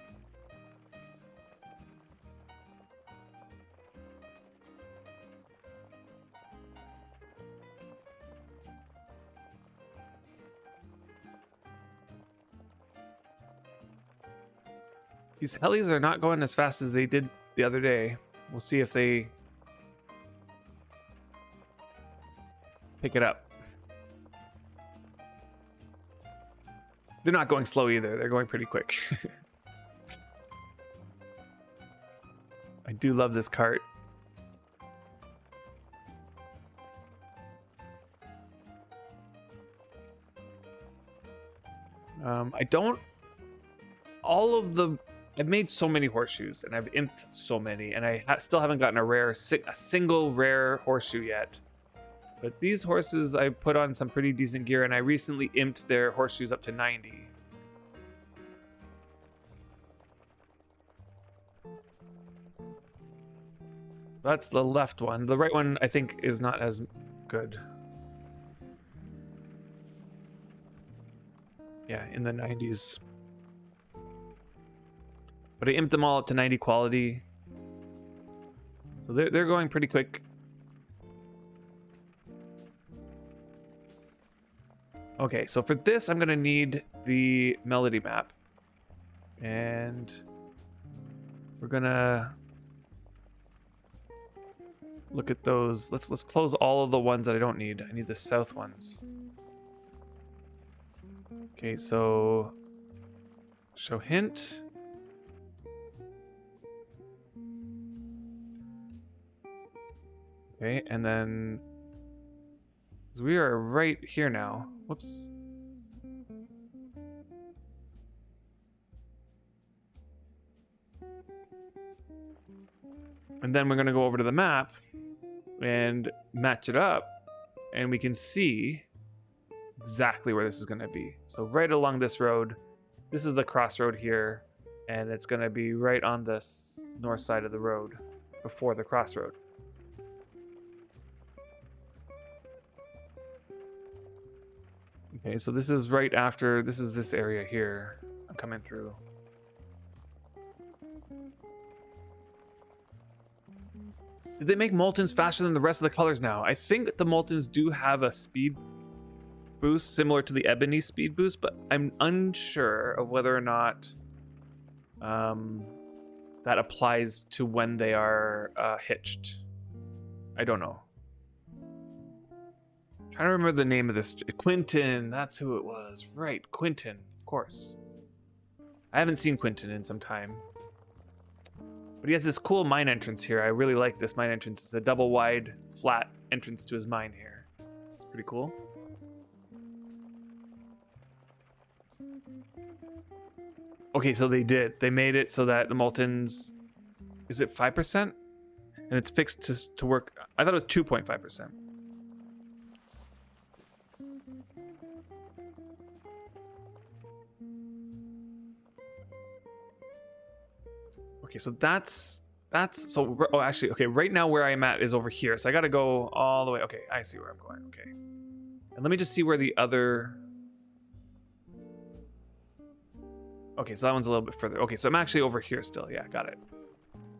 These helis are not going as fast as they did the other day. We'll see if they pick it up. They're not going slow either. They're going pretty quick. I do love this cart. I don't... All of the... I've made so many horseshoes, and I've imped so many, and I still haven't gotten a single rare horseshoe yet. But these horses, I put on some pretty decent gear, and I recently imped their horseshoes up to 90. That's the left one. The right one, I think, is not as good. Yeah, in the 90s. But I imped them all up to 90 quality. So they're going pretty quick. Okay, so for this, I'm going to need the melody map. And we're going to look at those. Let's close all of the ones that I don't need. I need the south ones. Okay, so show hint. Okay, and then we are right here now. Whoops. And then we're going to go over to the map and match it up, and we can see exactly where this is going to be. So right along this road, this is the crossroad here, and it's going to be right on the north side of the road before the crossroad. Okay, so this is right after, this is this area here I'm coming through. Did they make Moltons faster than the rest of the colors now? I think the Moltons do have a speed boost similar to the ebony speed boost, but I'm unsure of whether or not that applies to when they are hitched. I don't know. I'm trying to remember the name of this. Quentin, that's who it was. Right, Quentin, of course. I haven't seen Quentin in some time. But he has this cool mine entrance here. I really like this mine entrance. It's a double wide, flat entrance to his mine here. It's pretty cool. Okay, so they did. They made it so that the moltens... Is it 5%? And it's fixed to work... I thought it was 2.5%. Okay, so that's so. Oh, actually, okay. Right now, where I'm at is over here. So I got to go all the way. Okay, I see where I'm going. Okay, and let me just see where the other. Okay, so that one's a little bit further. Okay, so I'm actually over here still. Yeah, got it.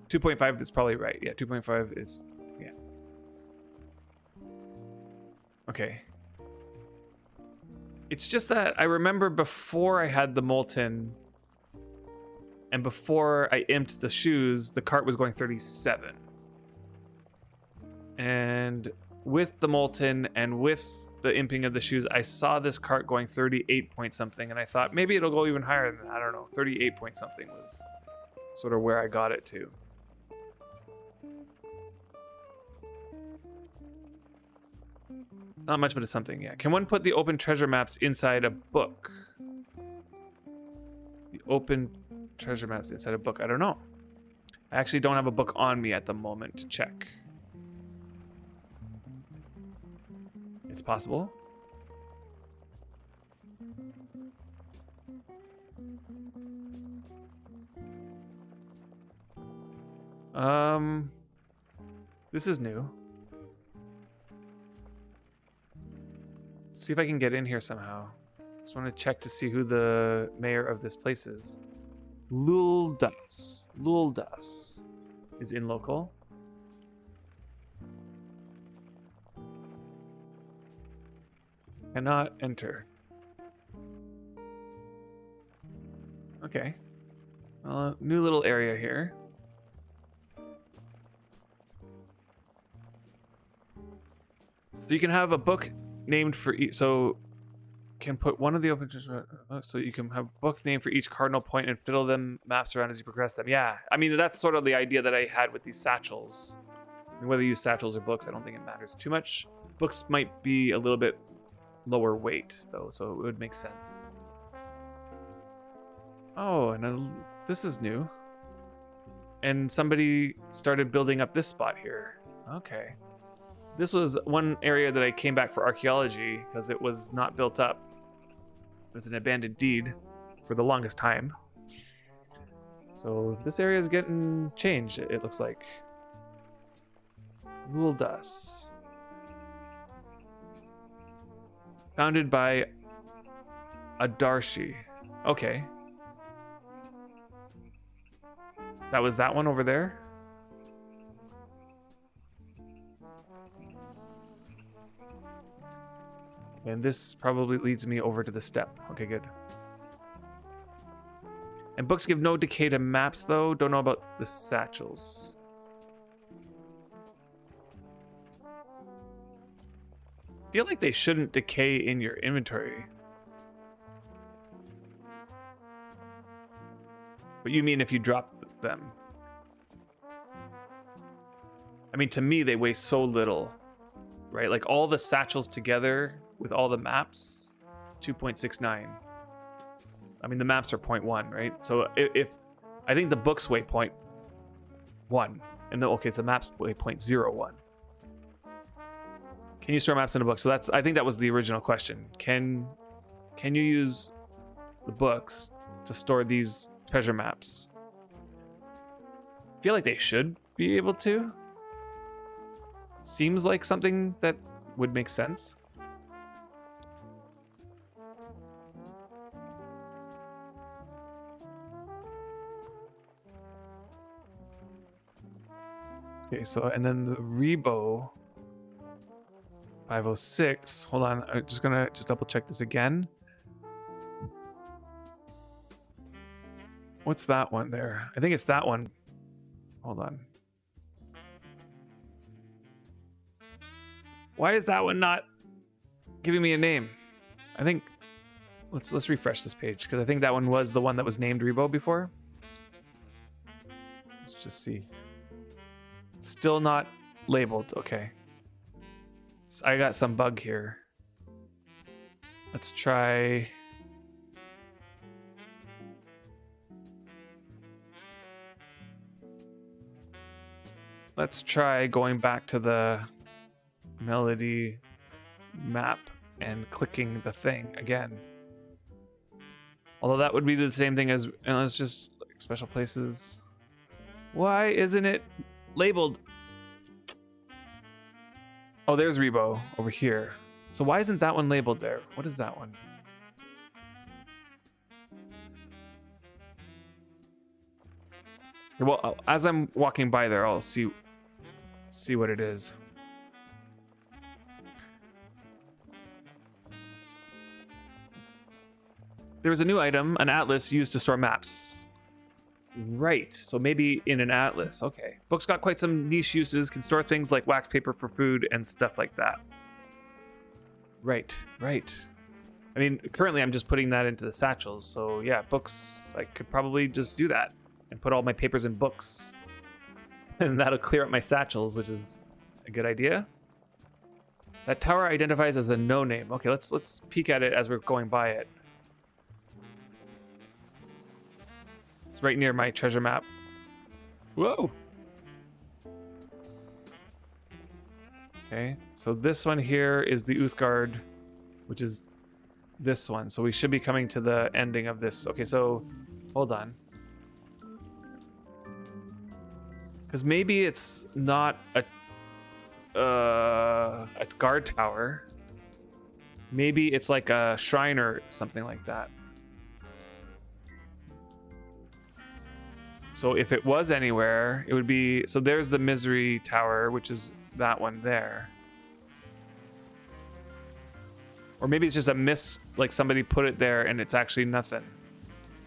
2.5 is probably right. Yeah, 2.5 is. Yeah. Okay. It's just that I remember before I had the molten. And before I imped the shoes, the cart was going 37. And with the molten and with the imping of the shoes, I saw this cart going 38 point something. And I thought maybe it'll go even higher than that. I don't know. 38 point something was sort of where I got it to. Not much, but it's something, yeah. Can one put the open treasure maps inside a book? The open treasure maps inside a book. I don't know. I actually don't have a book on me at the moment to check. It's possible. This is new. Let's see if I can get in here somehow. Just want to check to see who the mayor of this place is. Luldas. Luldas is in local. Cannot enter. Okay. New little area here. So you can have a book named for each. So can put one of the open so you can have a book name for each cardinal point and fiddle them maps around as you progress them. Yeah, I mean that's sort of the idea that I had with these satchels. I mean, whether you use satchels or books, I don't think it matters too much. Books might be a little bit lower weight though, so it would make sense. Oh, and this is new. And somebody started building up this spot here. Okay. This was one area that I came back for archaeology because it was not built up. It was an abandoned deed for the longest time. So this area is getting changed, it looks like. Luldas. Founded by Adarshi. Okay. That was that one over there? And this probably leads me over to the step. Okay, good. And books give no decay to maps, though. Don't know about the satchels. Feel like they shouldn't decay in your inventory. But you mean if you drop them? I mean, to me, they weigh so little, right? Like all the satchels together with all the maps, 2.69. I mean, the maps are 0.1, right? So if I think the books weigh 0.1, and okay, so the maps weigh 0.01. Can you store maps in a book? So that's, I think that was the original question. Can you use the books to store these treasure maps? I feel like they should be able to. Seems like something that would make sense. Okay, so and then the Rebo. 506. Hold on. I'm just gonna double check this again. What's that one there? I think it's that one. Hold on. Why is that one not giving me a name? I think let's refresh this page because I think that one was the one that was named Rebo before. Let's just see. Still not labeled. Okay. So I got some bug here. Let's try. Let's try going back to the melody map and clicking the thing again. Although that would be the same thing as, and let's just like special places. Why isn't it labeled? Oh, there's Rebo over here. So why isn't that one labeled there? What is that one? Well, as I'm walking by there, I'll see what it is. There was a new item, an atlas used to store maps. Right, so maybe in an atlas. Okay. Book's got quite some niche uses, can store things like wax paper for food and stuff like that. Right. I mean, currently I'm just putting that into the satchels, so yeah, books, I could probably just do that and put all my papers in books. And that'll clear up my satchels, which is a good idea. That tower identifies as a no name. Okay, let's peek at it as we're going by it. It's right near my treasure map. Whoa! Okay, so this one here is the Uthgard, which is this one. So we should be coming to the ending of this. Okay, so hold on. Because maybe it's not a guard tower. Maybe it's like a shrine or something like that. So if it was anywhere, it would be... So there's the Misery Tower, which is that one there. Or maybe it's just a miss, like somebody put it there and it's actually nothing.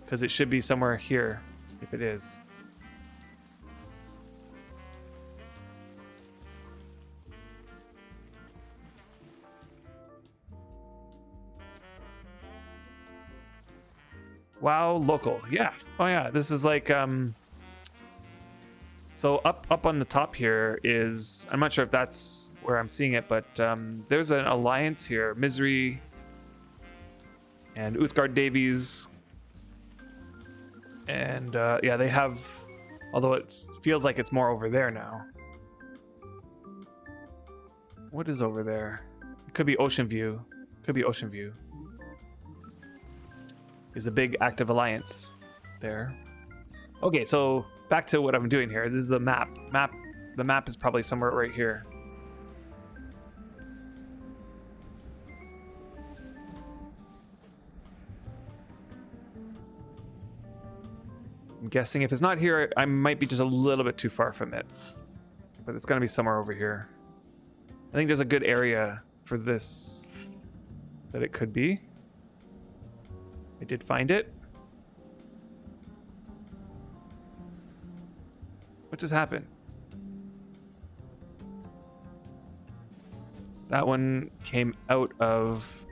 Because it should be somewhere here, if it is. Wow, local. Yeah. Oh yeah, this is like so up on the top here is, I'm not sure if that's where I'm seeing it, but there's an alliance here, Misery and Uthgard Davies. And yeah, they have, although it feels like it's more over there now. What is over there? It could be Ocean View. Could be Ocean View. Is a big active alliance there. Okay, so back to what I'm doing here. This is the map. The map is probably somewhere right here. I'm guessing if it's not here, I might be just a little bit too far from it. But it's gonna be somewhere over here. I think there's a good area for this that it could be. I did find it. What just happened? That one came out of...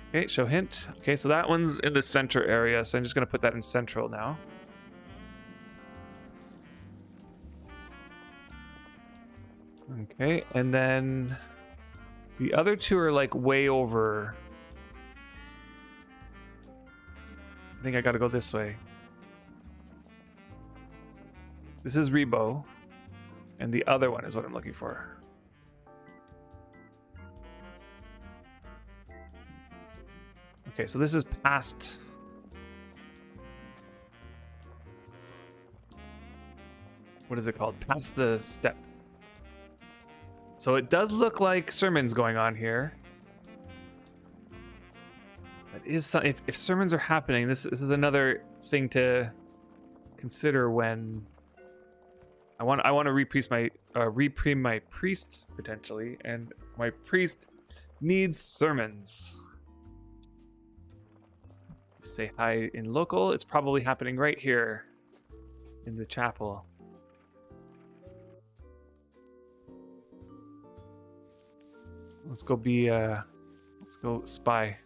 Okay, show hint. Okay, so that one's in the center area, so I'm just going to put that in central now. Okay, and then the other two are like way over. I think I gotta go this way. This is Rebo, and the other one is what I'm looking for. Okay, so this is past... What is it called? Past the step. So it does look like sermons going on here. That is, if sermons are happening, this is another thing to consider when I want to reprime my priest potentially, and my priest needs sermons. Say hi in local. It's probably happening right here in the chapel. Let's go spy.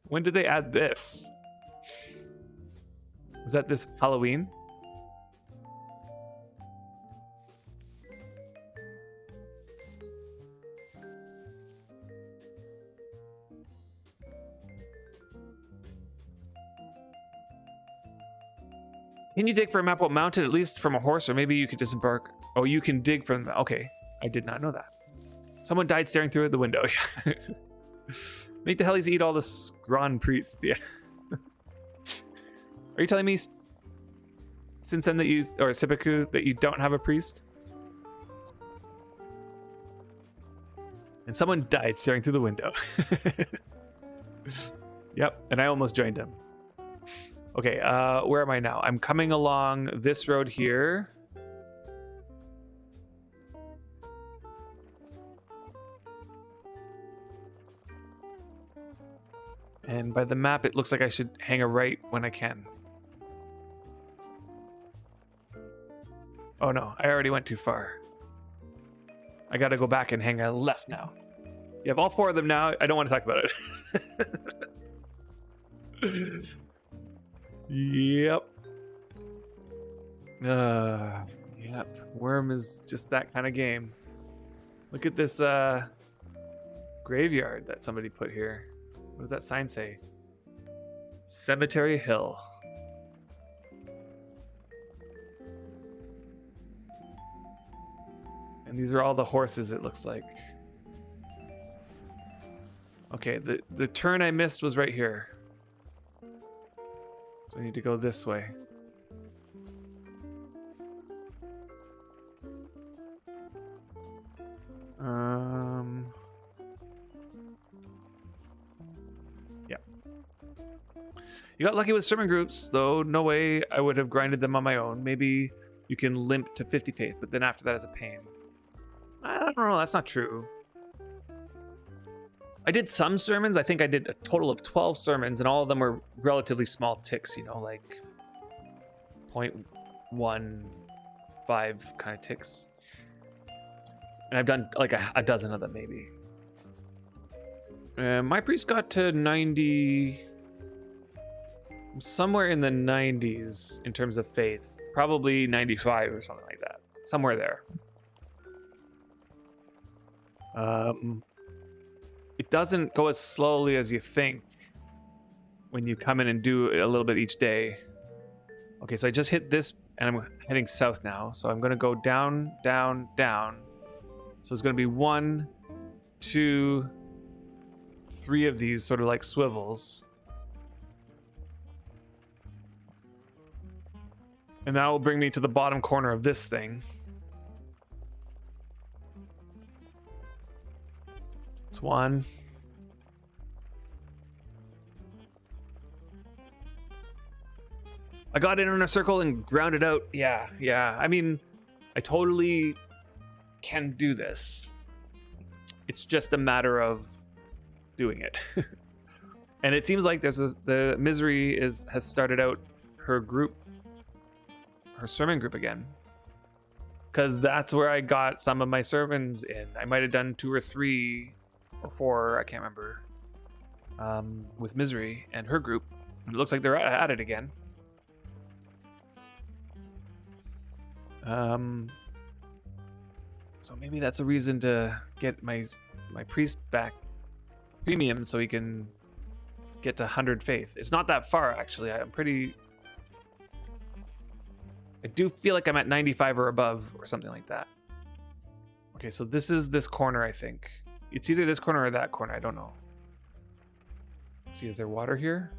When did they add this? Was that this Halloween? Can you dig for a map while mounted, at least from a horse, or maybe you could disembark? Oh, you can dig from the... Okay, I did not know that. Someone died staring through the window. Make the hellies eat all the scrawn priests. Yeah. Are you telling me since then that you, or Seppuku, that you don't have a priest? And someone died staring through the window. Yep, and I almost joined him. Okay, where am I now? I'm coming along this road here. And by the map, it looks like I should hang a right when I can. Oh no, I already went too far. I gotta go back and hang a left now. You have all 4 of them now. I don't want to talk about it. Yep. Yep. Wurm is just that kind of game. Look at this graveyard that somebody put here. What does that sign say? Cemetery Hill. And these are all the horses, it looks like. Okay, the turn I missed was right here. So I need to go this way. Yeah. You got lucky with sermon groups, though. No way I would have grinded them on my own. Maybe you can limp to 50 faith, but then after that is a pain. I don't know, that's not true. I did some sermons. I think I did a total of 12 sermons, and all of them were relatively small ticks, you know, like 0.15 kind of ticks. And I've done like a dozen of them, maybe. My priest got to 90... somewhere in the 90s in terms of faith. Probably 95 or something like that. Somewhere there. It doesn't go as slowly as you think when you come in and do a little bit each day. Okay, so I just hit this and I'm heading south now. So I'm going to go down, down, down. So it's going to be 1, 2, 3 of these sort of like swivels. And that will bring me to the bottom corner of this thing. It's 1. I got it in a circle and ground it out. Yeah. I mean, I totally can do this. It's just a matter of doing it. And it seems like the Misery has started out her sermon group again. Because that's where I got some of my sermons in. I might have done 2 or 3 or 4, I can't remember, with Misery and her group. It looks like they're at it again. So maybe that's a reason to get my priest back premium so he can get to 100 faith. It's not that far, actually. I do feel like I'm at 95 or above or something like that. Okay, so this is this corner, I think. It's either this corner or that corner. I don't know. Let's see, is there water here?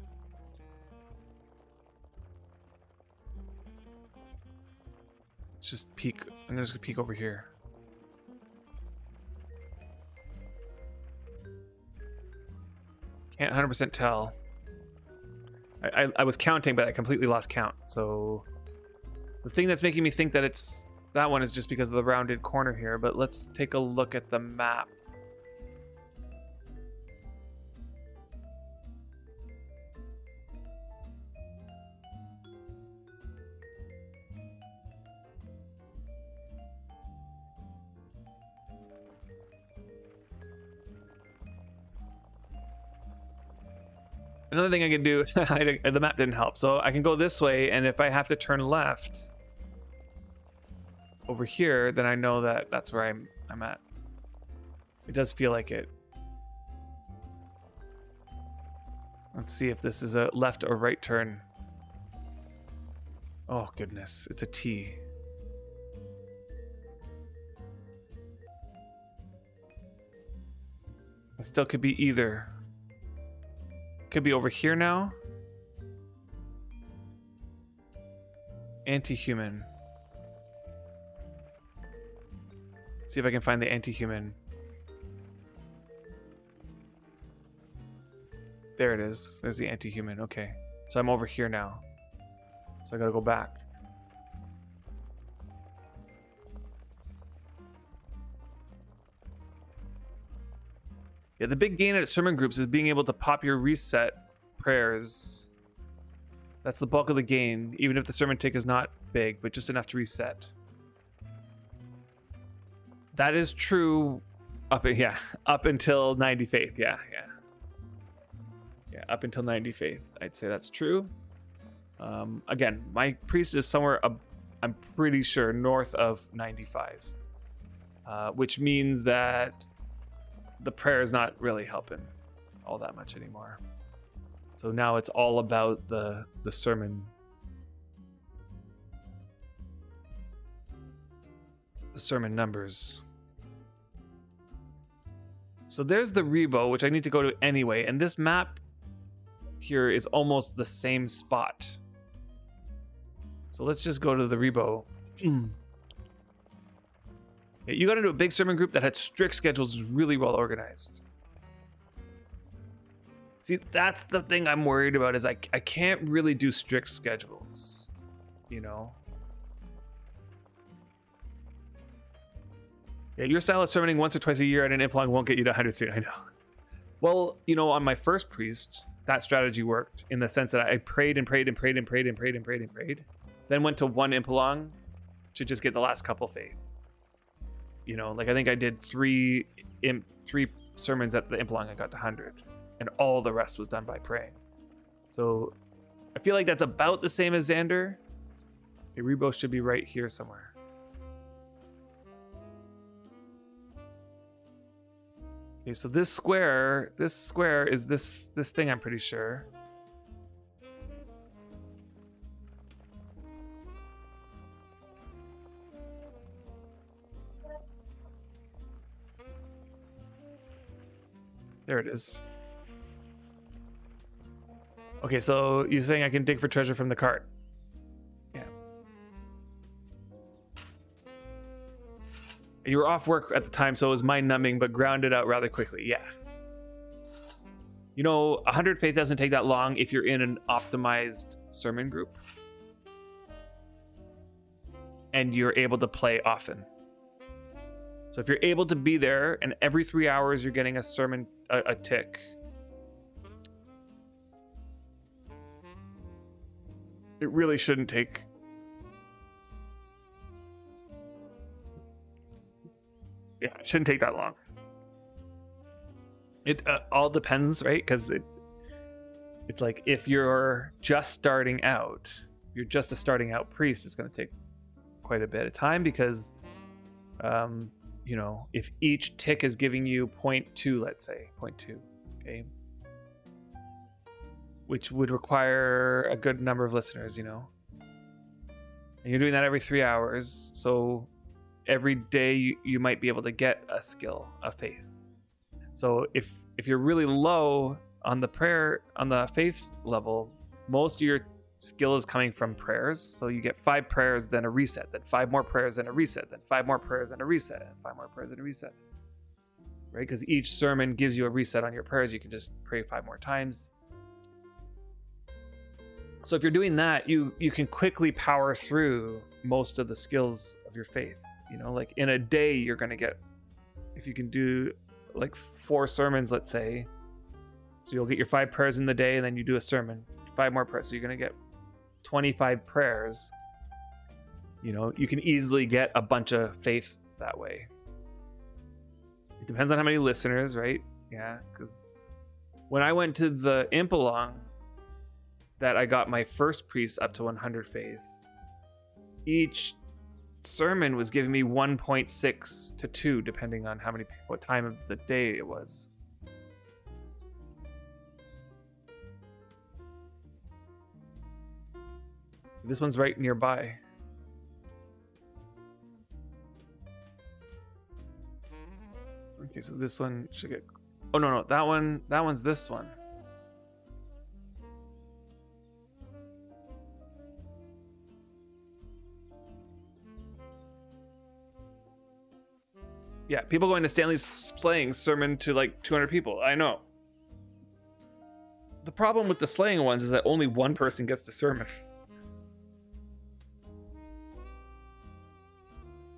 Let's just peek. I'm just gonna peek over here. Can't 100% tell. I was counting, but I completely lost count. So the thing that's making me think that it's that one is just because of the rounded corner here. But let's take a look at the map. Another thing I can do, the map didn't help, so I can go this way, and if I have to turn left over here, then I know that that's where I'm at. It does feel like it. Let's see if this is a left or right turn. Oh goodness, it's a T. It still could be either. Could be over here now. Anti-human. See if I can find the anti-human. There it is. There's the anti-human. Okay. So I'm over here now. So I gotta go back. Yeah, the big gain at sermon groups is being able to pop your reset prayers. That's the bulk of the gain, even if the sermon tick is not big, but just enough to reset. That is true up until 90 faith. Yeah, up until 90 faith. I'd say that's true. Again, my priest is somewhere I'm pretty sure north of 95. Which means that the prayer is not really helping all that much anymore. So now it's all about the sermon. The sermon numbers. So there's the Rebo, which I need to go to anyway, and this map here is almost the same spot. So let's just go to the Rebo. You got into a big sermon group that had strict schedules, really well organized. See, that's the thing I'm worried about, is I can't really do strict schedules, you know? Yeah, your style of sermoning once or twice a year at an implong won't get you to 100 soon, I know. Well, you know, on my first priest, that strategy worked in the sense that I prayed and prayed and prayed and prayed and prayed and prayed and prayed. Then went to one implong to just get the last couple faith. You know, like I think I did three sermons at the implong, I got to 100. And all the rest was done by praying. So I feel like that's about the same as Xander. Okay, Rebo should be right here somewhere. Okay, so this square is this thing, I'm pretty sure. There it is. Okay, so you're saying I can dig for treasure from the cart? Yeah. You were off work at the time, so it was mind numbing, but grounded out rather quickly. Yeah. You know, 100 faith doesn't take that long if you're in an optimized sermon group. And you're able to play often. So if you're able to be there and every 3 hours you're getting a sermon, a tick. It really shouldn't take. Yeah, it shouldn't take that long. It all depends, right? Because it's like if you're just starting out, you're just a starting out priest, it's going to take quite a bit of time because, you know, if each tick is giving you 0.2, let's say 0.2, okay, which would require a good number of listeners, you know, and you're doing that every 3 hours, so every day you might be able to get a skill, a faith. So if you're really low on the prayer, on the faith level, most of your skill is coming from prayers. So you get 5 prayers, then a reset, then 5 more prayers, then a reset, then 5 more prayers, then a reset, and 5 more prayers, then a reset. right? Because each sermon gives you a reset on your prayers. You can just pray 5 more times. So if you're doing that, you can quickly power through most of the skills of your faith. You know, like in a day, you're going to get, if you can do like 4 sermons, let's say, so you'll get your 5 prayers in the day, and then you do a sermon, 5 more prayers. So you're going to get 25 prayers. You know, you can easily get a bunch of faith that way. It depends on how many listeners, right? Yeah, because when I went to the Impalong, that I got my first priest up to 100 faith, each sermon was giving me 1.6 to 2, depending on what time of the day it was. This one's right nearby. Okay, so this one should get... Oh, no, that one's this one. Yeah, people going to Stanley's slaying sermon to like 200 people. I know. The problem with the slaying ones is that only one person gets the sermon.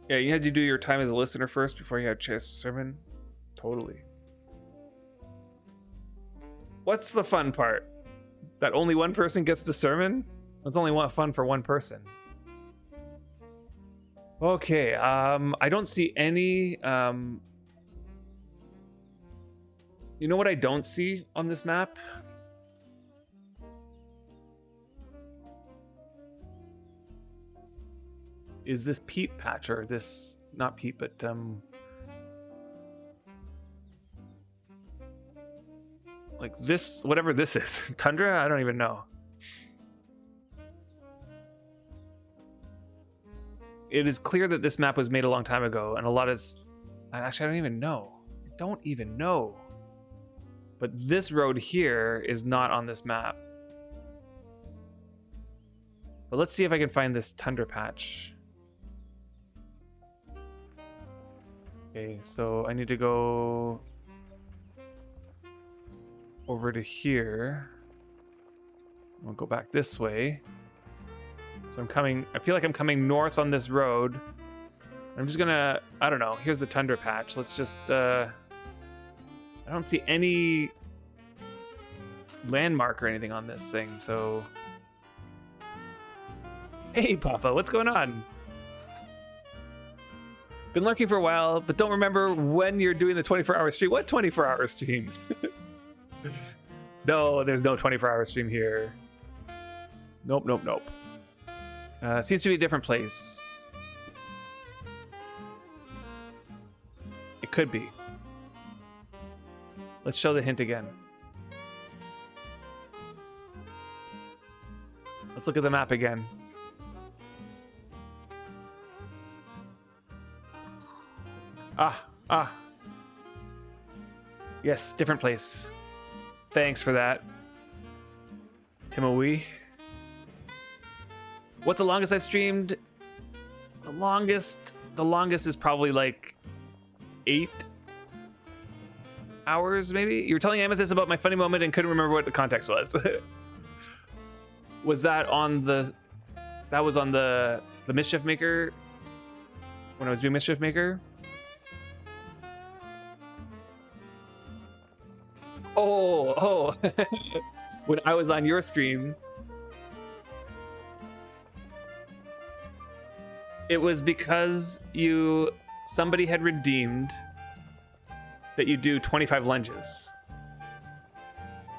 Yeah, you had to do your time as a listener first before you had a chance to sermon. Totally. What's the fun part? That only one person gets the sermon? That's only fun for one person. Okay, I don't see any... You know what I don't see on this map? Is this peat patch, or this... Not peat, but... like this, whatever this is. Tundra? I don't even know. It is clear that this map was made a long time ago, and a lot is... Actually, I don't even know. I don't even know. But this road here is not on this map. But let's see if I can find this tundra patch. Okay, so I need to go over to here. We'll go back this way. So I feel like I'm coming north on this road. I'm just gonna, I don't know, here's the tundra patch. Let's just, I don't see any landmark or anything on this thing, so. Hey, Papa, what's going on? Been lurking for a while, but don't remember when you're doing the 24-hour stream. What 24-hour stream? No, there's no 24-hour stream here. Nope. Seems to be a different place. It could be. Let's show the hint again. Let's look at the map again. Ah. Yes, different place. Thanks for that, Timowi. What's the longest I've streamed? The longest is probably like 8 hours, maybe? You were telling Amethyst about my funny moment and couldn't remember what the context was. Was that on the... That was on the Mischief Maker? When I was doing Mischief Maker? Oh. When I was on your stream, it was because somebody had redeemed that you do 25 lunges.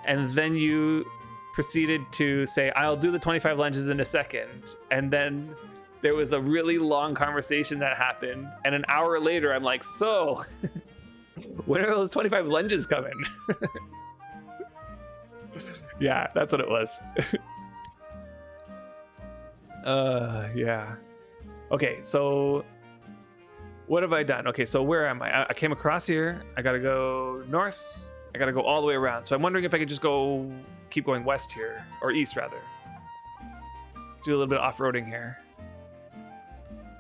And then you proceeded to say, I'll do the 25 lunges in a second. And then there was a really long conversation that happened. And an hour later, I'm like, so... when are those 25 lunges coming? Yeah, that's what it was. Yeah. Okay, so what have I done? Okay, so where am I? I came across here. I gotta go north. I gotta go all the way around. So I'm wondering if I could just keep going west here, or east rather. Let's do a little bit of off-roading here.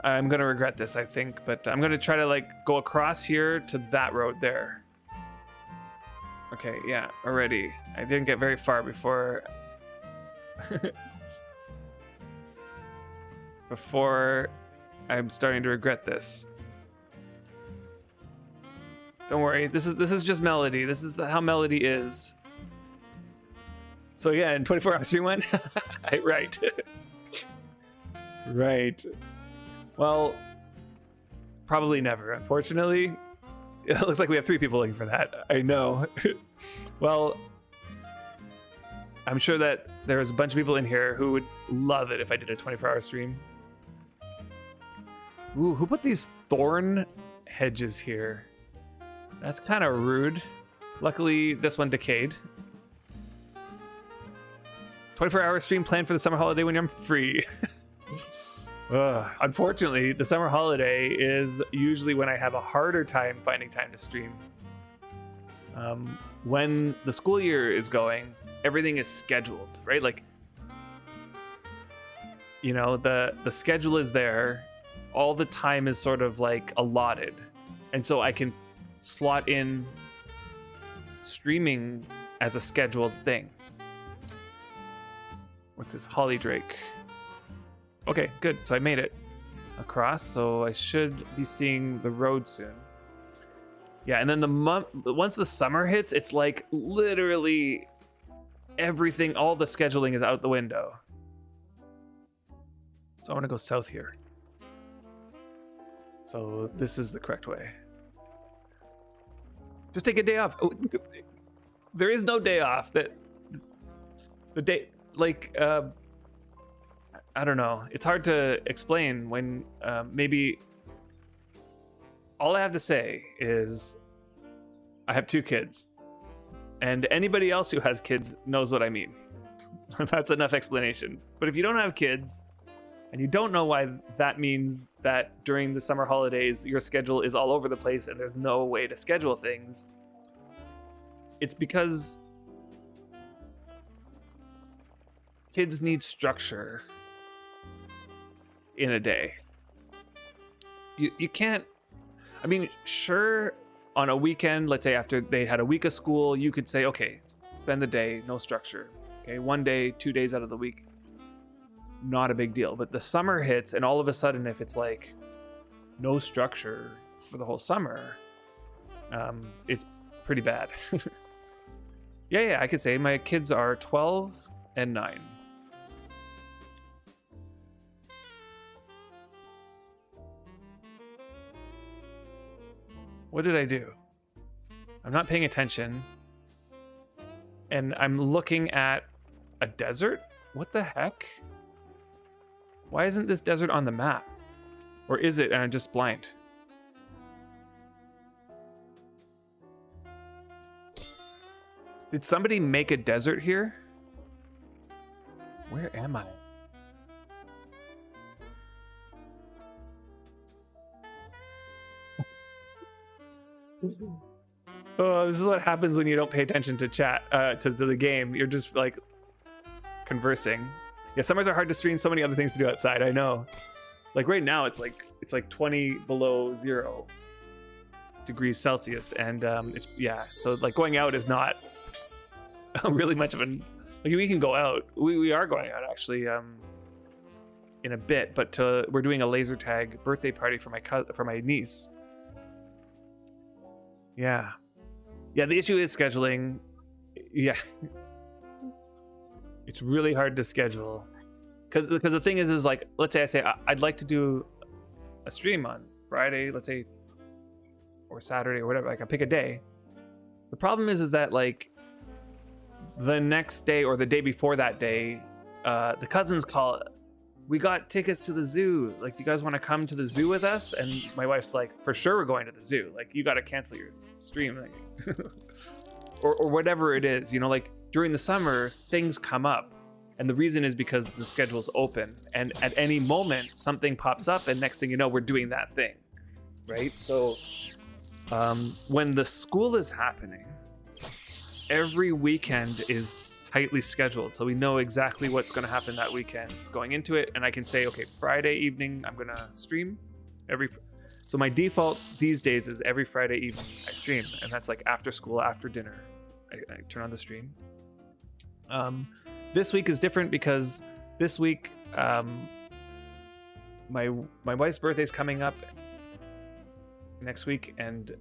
I'm gonna regret this, I think, but I'm gonna try to like go across here to that road there. Okay, yeah, already. I didn't get very far before... before I'm starting to regret this. Don't worry, this is just Melody. This is how Melody is. So yeah, in 24 hours stream went? Right. Right. Well, probably never, unfortunately. It looks like we have 3 people looking for that. I know. Well, I'm sure that there's a bunch of people in here who would love it if I did a 24-hour stream. Ooh, who put these thorn hedges here? That's kind of rude. Luckily, this one decayed. 24-hour stream planned for the summer holiday when I'm free. Unfortunately, the summer holiday is usually when I have a harder time finding time to stream. When the school year is going, everything is scheduled, right? Like, you know, the schedule is there. All the time is sort of like allotted. And so I can slot in streaming as a scheduled thing. What's this? Holly Drake. Okay, good. So I made it across, so I should be seeing the road soon. Yeah, and then once the summer hits, it's like literally everything, all the scheduling is out the window. So I want to go south here. So this is the correct way. Just take a day off. Oh, there is no day off. The day, like, I don't know. It's hard to explain when maybe all I have to say is I have 2 kids, and anybody else who has kids knows what I mean. That's enough explanation. But if you don't have kids and you don't know why that means that during the summer holidays your schedule is all over the place and there's no way to schedule things, it's because kids need structure in a day. You can't, I mean, sure, on a weekend, let's say after they had a week of school, you could say, okay, spend the day, no structure. Okay, 1 day, 2 days out of the week, not a big deal. But the summer hits, and all of a sudden, if it's like no structure for the whole summer, it's pretty bad. Yeah, I could say my kids are 12 and 9. What did I do? I'm not paying attention. And I'm looking at a desert? What the heck? Why isn't this desert on the map? Or is it and I'm just blind? Did somebody make a desert here? Where am I? Oh, this is what happens when you don't pay attention to chat, to the game. You're just like conversing. Yeah, summers are hard to stream. So many other things to do outside. I know. Like right now, it's like 20 below 0 degrees Celsius, and it's So like going out is not really much of an. Like we can go out. We are going out actually in a bit, but we're doing a laser tag birthday party for my niece. Yeah, the issue is scheduling. Yeah, it's really hard to schedule because the thing is like, let's say I'd like to do a stream on Friday, let's say, or Saturday or whatever. Like I pick a day. The problem is that like the next day or the day before that day, the cousins call. We got tickets to the zoo. Like, do you guys want to come to the zoo with us? And my wife's like, for sure we're going to the zoo. Like, you got to cancel your stream. Like, or whatever it is, you know, like during the summer, things come up. And the reason is because the schedule's open. And at any moment, something pops up. And next thing you know, we're doing that thing. Right? So when the school is happening, every weekend is tightly scheduled, so we know exactly what's going to happen that weekend going into it, and I can say, okay, Friday evening I'm going to stream so my default these days is every Friday evening I stream, and that's like after school, after dinner. I turn on the stream. This week is different because this week my wife's birthday is coming up next week, and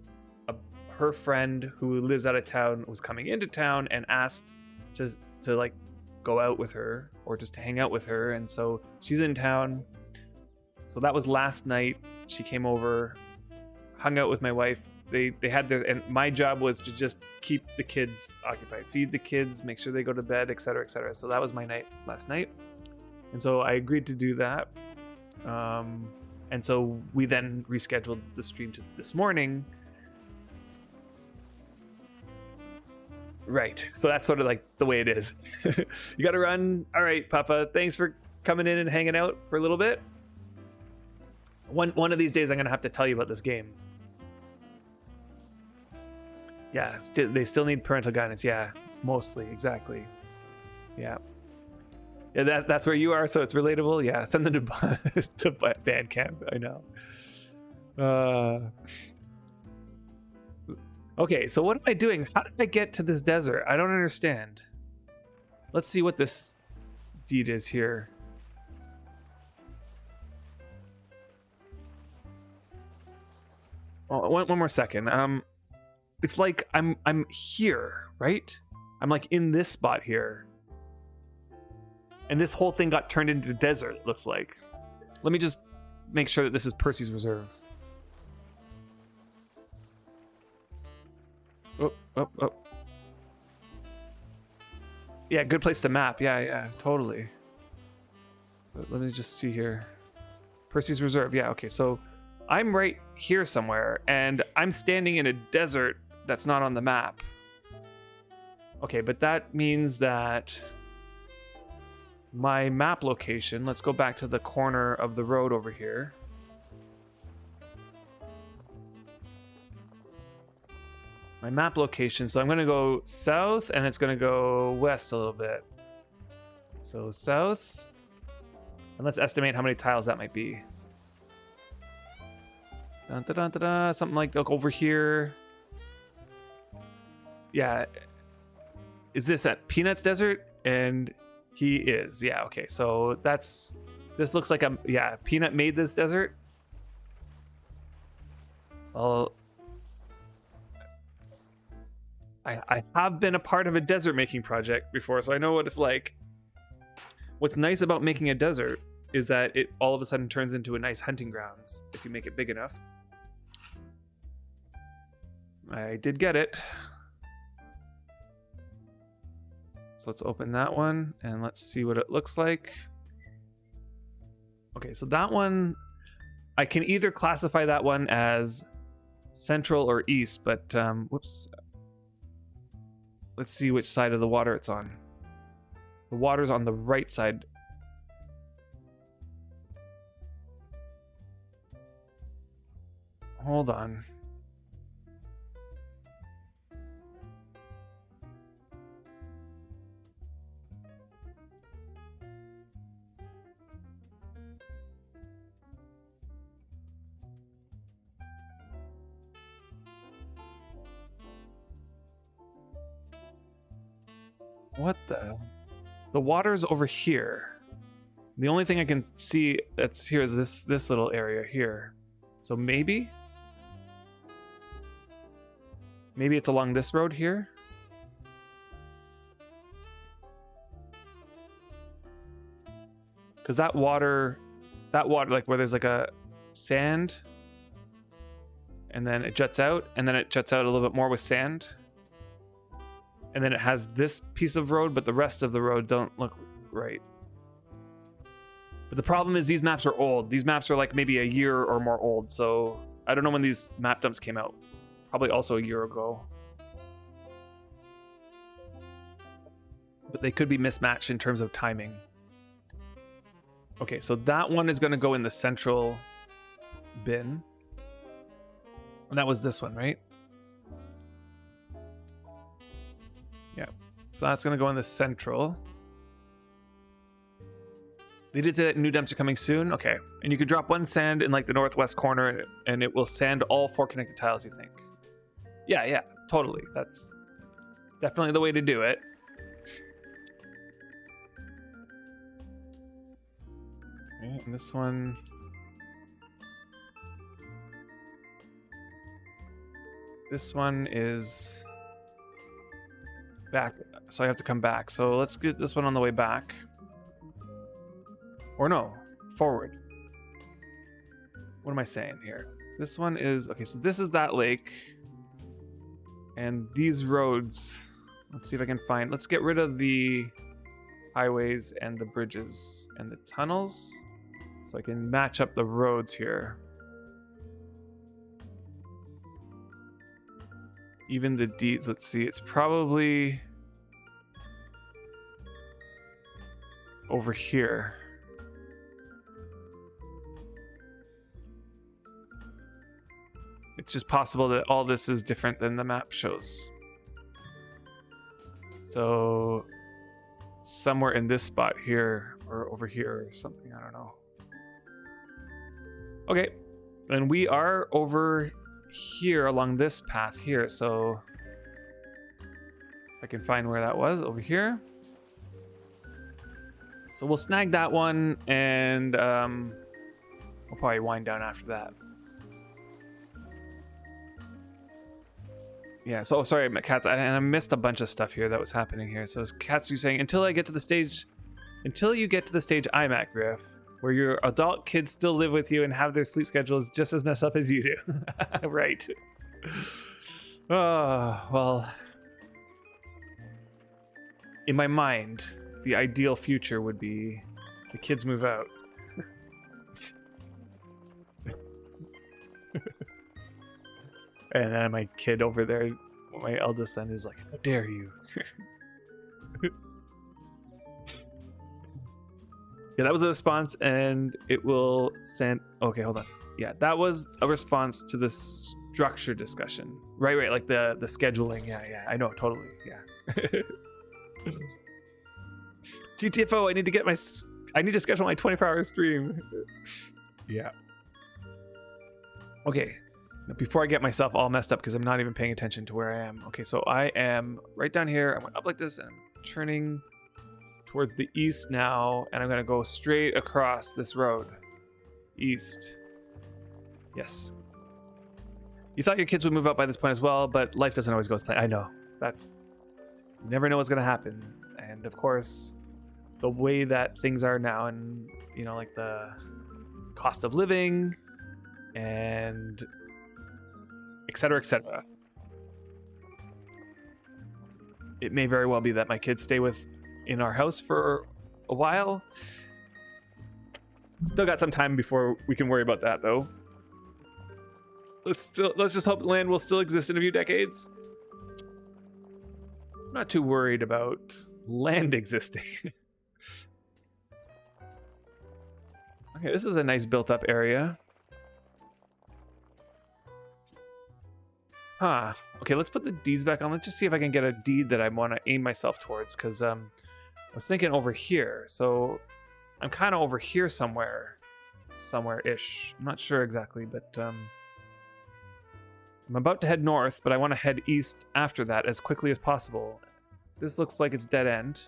her friend who lives out of town was coming into town and asked to like go out with her or just to hang out with her, and so she's in town. So that was last night. She came over, hung out with my wife. They had their, and my job was to just keep the kids occupied, feed the kids, make sure they go to bed, etc., etc. So that was my night last night, and so I agreed to do that. And so we then rescheduled the stream to this morning. Right. So that's sort of like the way it is. You got to run. All right, Papa. Thanks for coming in and hanging out for a little bit. One of these days, I'm gonna have to tell you about this game. Yeah, they still need parental guidance. Yeah, mostly, exactly. Yeah. Yeah, that's where you are, so it's relatable. Yeah, send them to Bandcamp. I know. Okay, so what am I doing? How did I get to this desert? I don't understand. Let's see what this deed is here. Oh, one more second. It's like I'm here, right? I'm like in this spot here. And this whole thing got turned into a desert, it looks like. Let me just make sure that this is Percy's Reserve. Oh. Yeah, good place to map. Yeah, totally. But let me just see here. Percy's Reserve. Yeah, okay. So I'm right here somewhere, and I'm standing in a desert that's not on the map. Okay, but that means that my map location, let's go back to the corner of the road over here. My map location, so I'm going to go south, and it's going to go west a little bit. So south, and let's estimate how many tiles that might be. Dun, dun, dun, dun, dun, something like over here. Yeah. Is this at Peanut's Desert? And he is. Yeah, okay. So this looks like Peanut made this desert. Well, I have been a part of a desert making project before, so I know what it's like. What's nice about making a desert is that it all of a sudden turns into a nice hunting grounds if you make it big enough. I did get it. So let's open that one and let's see what it looks like. Okay, so that one, I can either classify that one as central or east, but whoops. Let's see which side of the water it's on. The water's on the right side. Hold on. What the water's over here. The only thing I can see that's here is this little area here. So maybe it's along this road here. Because that water, like where there's like a sand, and then it juts out, and then it juts out a little bit more with sand. And then it has this piece of road, but the rest of the road don't look right. But the problem is these maps are old. These maps are like maybe a year or more old. So I don't know when these map dumps came out. Probably also a year ago. But they could be mismatched in terms of timing. Okay, so that one is going to go in the central bin. And that was this one, right? Yeah, so that's going to go in the central. They did say that new dumps are coming soon. Okay, and you could drop one sand in like the northwest corner and it will sand all 4 connected tiles, you think? Yeah, totally. Definitely the way to do it. Okay, and this one. This one is back, so I have to come back. So let's get this one on the way back. Or no, forward. What am I saying here? This one is, okay, so this is that lake. And these roads, let's see if I can find, let's get rid of the highways and the bridges and the tunnels. So I can match up the roads here. Even the deeds, let's see, it's probably over here. It's just possible that all this is different than the map shows. So somewhere in this spot here or over here or something, I don't know. Okay, and we are over here along this path here, so I can find where that was over here. So we'll snag that one, and we'll probably wind down after that. Yeah, so sorry, Cats, and I missed a bunch of stuff here that was happening here. So Cats, you're saying until you get to the stage I'm at, Griff, where your adult kids still live with you and have their sleep schedules just as messed up as you do. Right. Oh, well, in my mind, the ideal future would be the kids move out. And then my kid over there, my eldest son, is like, how dare you? Yeah, that was a response, and it will send... Okay, hold on. Yeah, that was a response to the structure discussion. Right, like the scheduling. Yeah, I know, totally, yeah. GTFO, I need to schedule my 24-hour stream. Yeah. Okay. Before I get myself all messed up, because I'm not even paying attention to where I am. Okay, so I am right down here. I went up like this, and I'm turning towards the east now, and I'm going to go straight across this road. East. Yes. You thought your kids would move out by this point as well, but life doesn't always go as planned. I know. You never know what's going to happen. And of course, the way that things are now, and, like the cost of living, and... etc., etc. It may very well be that my kids stay in our house for a while. Still got some time before we can worry about that, though. Let's just hope land will still exist in a few decades. I'm not too worried about land existing. Okay, this is a nice built-up area. Huh. Okay, let's put the deeds back on. Let's just see if I can get a deed that I want to aim myself towards, because I was thinking over here. So I'm kind of over here somewhere-ish. I'm not sure exactly, but I'm about to head north, but I want to head east after that as quickly as possible. This looks like it's dead end.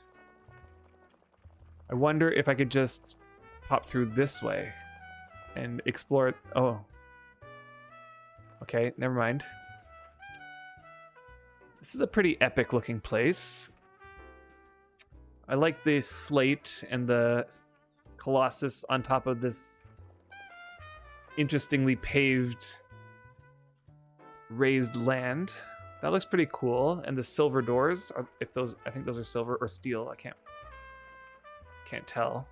I wonder if I could just pop through this way and explore it. Oh. Okay, never mind. This is a pretty epic looking place. I like the slate and the Colossus on top of this interestingly paved raised land. That looks pretty cool. And the silver doors, I think those are silver or steel. I can't tell.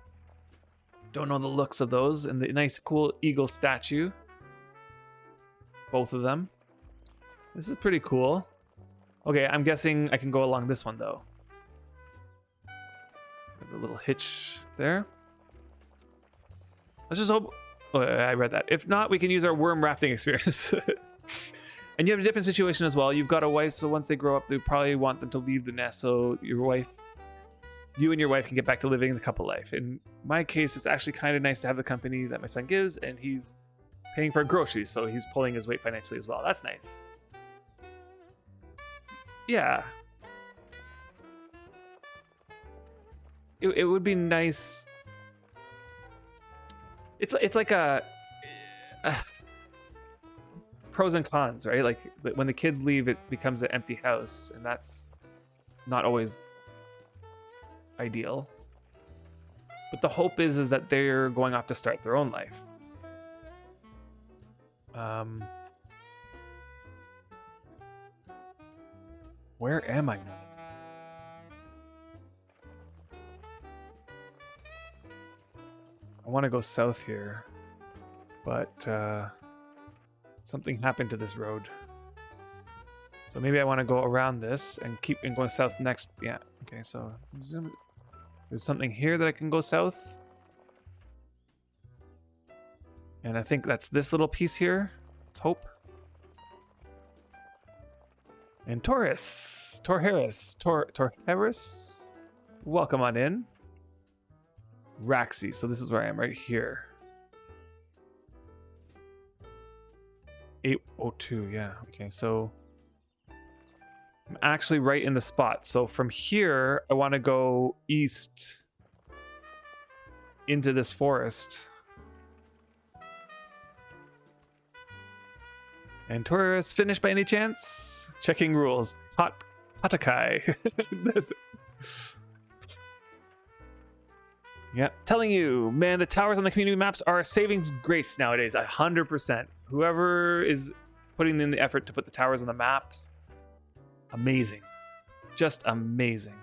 Don't know the looks of those. And the nice cool eagle statue. Both of them. This is pretty cool. Okay, I'm guessing I can go along this one, though. A little hitch there. Let's just hope... Oh, I read that. If not, we can use our worm rafting experience. And you have a different situation as well. You've got a wife, so once they grow up, they probably want them to leave the nest, so you and your wife can get back to living the couple life. In my case, it's actually kind of nice to have the company that my son gives, and he's paying for groceries, so he's pulling his weight financially as well. That's nice. Yeah. it would be nice. It's like a pros and cons, right? Like when the kids leave, it becomes an empty house, and that's not always ideal. But the hope is that they're going off to start their own life. Where am I now? I want to go south here, but something happened to this road. So maybe I want to go around this and keep going south next. Yeah, okay, so there's something here that I can go south. And I think that's this little piece here. Let's hope. And Taurus. Welcome on in. Raxi. So this is where I am, right here. 802, yeah. Okay, so I'm actually right in the spot. So from here, I want to go east into this forest. And Taurus finished by any chance? Checking rules. Tatakai. That's it. Yeah, telling you, man, the towers on the community maps are a savings grace nowadays. 100%. Whoever is putting in the effort to put the towers on the maps, amazing. Just amazing.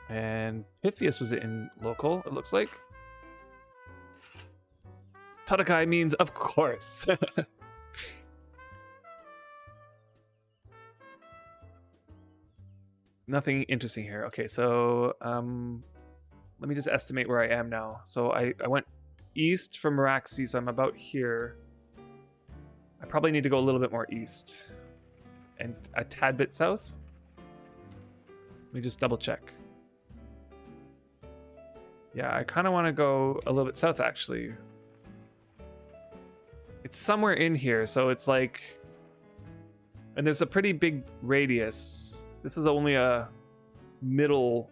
And Pythias was in local, it looks like. Tatakai means of course. Nothing interesting here. Okay, so let me just estimate where I am now. So I went east from Meraxi, so I'm about here. I probably need to go a little bit more east. And a tad bit south. Let me just double check. Yeah, I kind of want to go a little bit south, actually. It's somewhere in here, so it's like... And there's a pretty big radius. This is only a middle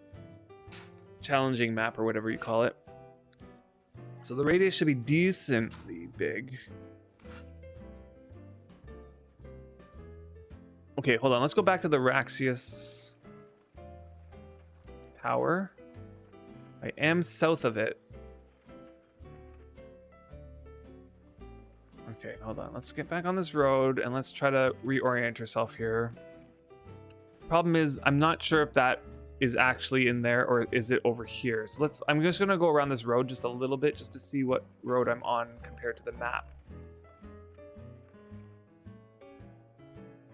challenging map, or whatever you call it. So the radius should be decently big. Okay, hold on. Let's go back to the Raxius Tower. I am south of it. Okay, hold on. Let's get back on this road and let's try to reorient ourselves here. Problem is, I'm not sure if that is actually in there or is it over here. So I'm just gonna go around this road just a little bit just to see what road I'm on compared to the map.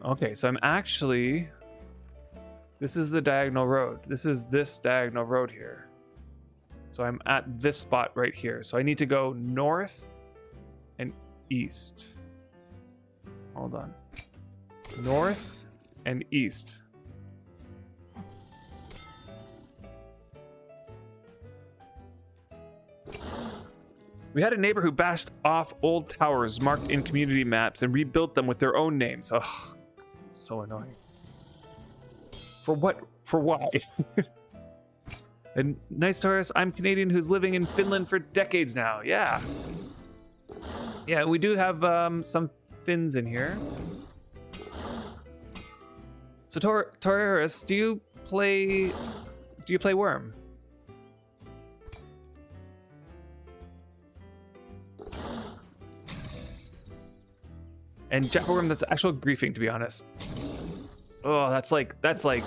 Okay, so I'm actually... This is the diagonal road. This is this diagonal road here. So I'm at this spot right here. So I need to go north and east. Hold on. North and east. We had a neighbor who bashed off old towers marked in community maps and rebuilt them with their own names. Ugh, so annoying. For what? For why? And nice Taurus, I'm Canadian who's living in Finland for decades now. Yeah. Yeah, we do have some Finns in here. So Taurus, do you play Wurm? And Jack Wurm, that's actual griefing, to be honest. Oh, that's like it's like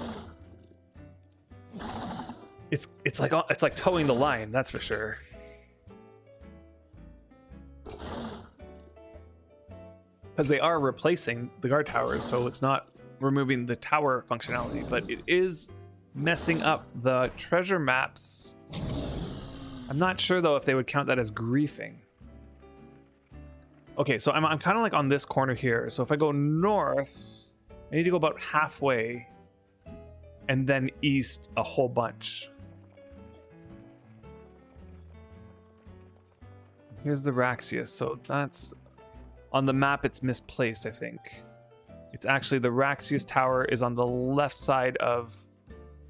towing the line, that's for sure. Because they are replacing the guard towers, so it's not removing the tower functionality, but it is messing up the treasure maps. I'm not sure though if they would count that as griefing. Okay, so I'm kind of like on this corner here. So if I go north, I need to go about halfway and then east a whole bunch. Here's the Raxius. So that's on the map. It's misplaced, I think. It's actually the Raxius Tower is on the left side of...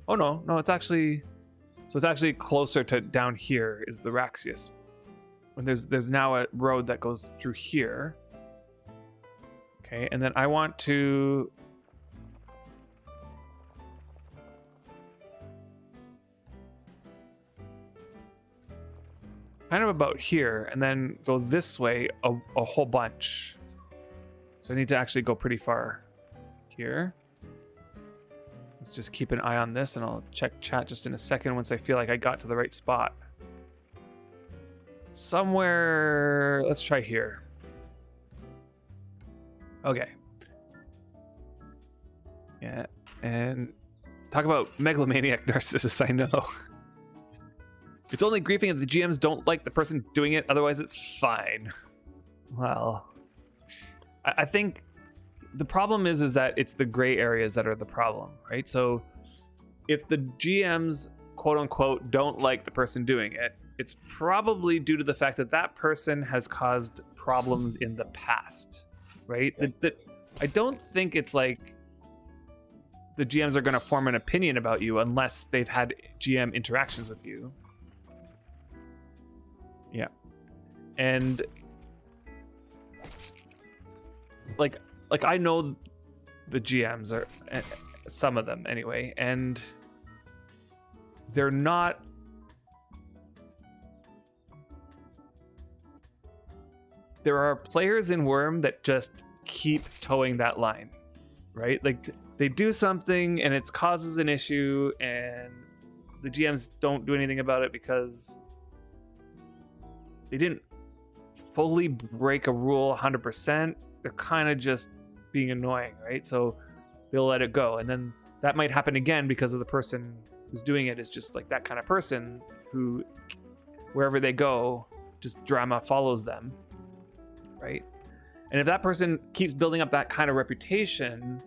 Oh, no, it's actually... So it's actually closer to down here is the Raxius. And there's now a road that goes through here. Okay, and then I want to... kind of about here, and then go this way a whole bunch. So I need to actually go pretty far here. Let's just keep an eye on this, and I'll check chat just in a second once I feel like I got to the right spot. Somewhere, let's try here. Okay. Yeah, and talk about megalomaniac narcissists, I know. It's only griefing if the GMs don't like the person doing it, otherwise it's fine. Well, I think the problem is that it's the gray areas that are the problem, right? So if the GMs, quote unquote, don't like the person doing it, it's probably due to the fact that that person has caused problems in the past, right? I don't think it's like the GMs are going to form an opinion about you unless they've had GM interactions with you. Yeah. And like I know the GMs, are some of them anyway, and they're not... There are players in Wurm that just keep towing that line, right? Like they do something and it causes an issue and the GMs don't do anything about it because they didn't fully break a rule 100%. They're kind of just being annoying, right? So they'll let it go. And then that might happen again because of the person who's doing it is just like that kind of person who, wherever they go, just drama follows them, right? And if that person keeps building up that kind of reputation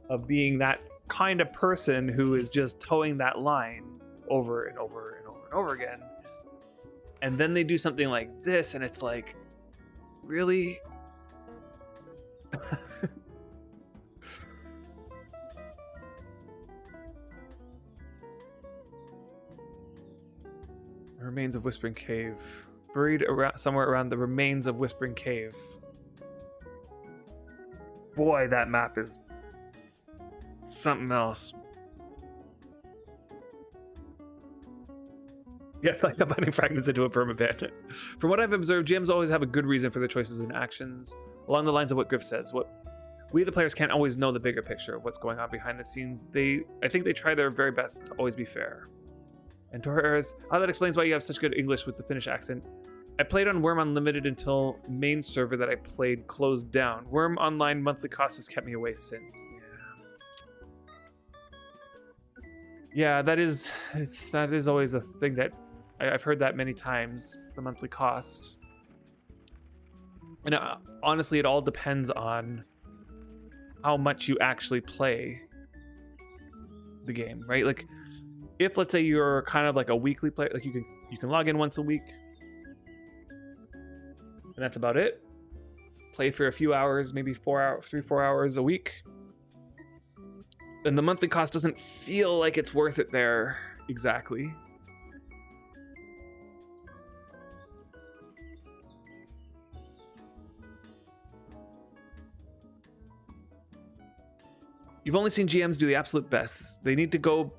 of being that kind of person who is just towing that line over and over and over and over again, and then they do something like this, and it's like, really? Remains of Whispering Cave. Buried around, somewhere around the remains of Whispering Cave. Boy, that map is something else. Yes, like the binding fragments into a permaband. From what I've observed, GMs always have a good reason for their choices and actions, along the lines of what Griff says. What we, the players, can't always know the bigger picture of what's going on behind the scenes. I think they try their very best to always be fair. And Torres, that explains why you have such good English with the Finnish accent. I played on Wurm Unlimited until main server that I played closed down. Wurm Online monthly cost has kept me away since. Yeah, that is always a thing that I've heard that many times, the monthly cost. And honestly, it all depends on how much you actually play the game, right? Like, if let's say you're kind of like a weekly player, like you can log in once a week, and that's about it. Play for a few hours, maybe 4 hours a week. And the monthly cost doesn't feel like it's worth it there exactly. You've only seen GMs do the absolute best. They need to go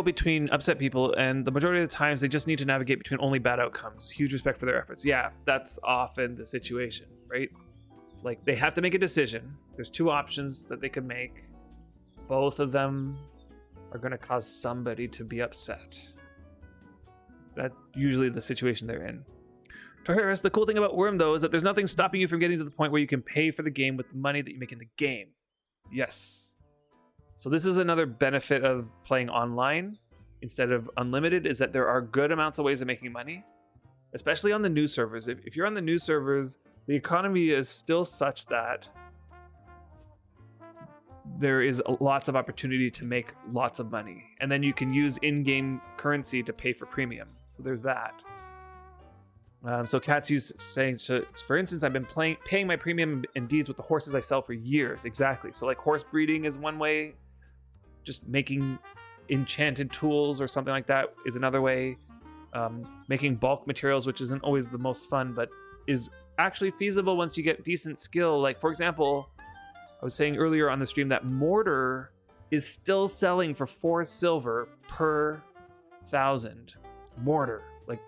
between upset people, and the majority of the times they just need to navigate between only bad outcomes. Huge respect for their efforts. Yeah, that's often the situation, right? Like, they have to make a decision. There's two options that they could make. Both of them are going to cause somebody to be upset. That's usually the situation they're in. Torres, the cool thing about Wurm, though, is that there's nothing stopping you from getting to the point where you can pay for the game with the money that you make in the game. Yes. So this is another benefit of playing online instead of unlimited, is that there are good amounts of ways of making money, especially on the new servers. If you're on the new servers, the economy is still such that there is lots of opportunity to make lots of money. And then you can use in-game currency to pay for premium. So there's that. So Katsu's saying, so for instance, I've been paying my premium in deeds with the horses I sell for years. Exactly. So like horse breeding is one way. Just making enchanted tools or something like that is another way. Making bulk materials, which isn't always the most fun, but is actually feasible once you get decent skill. Like, for example, I was saying earlier on the stream that mortar is still selling for 4 silver per 1,000. Mortar. Like,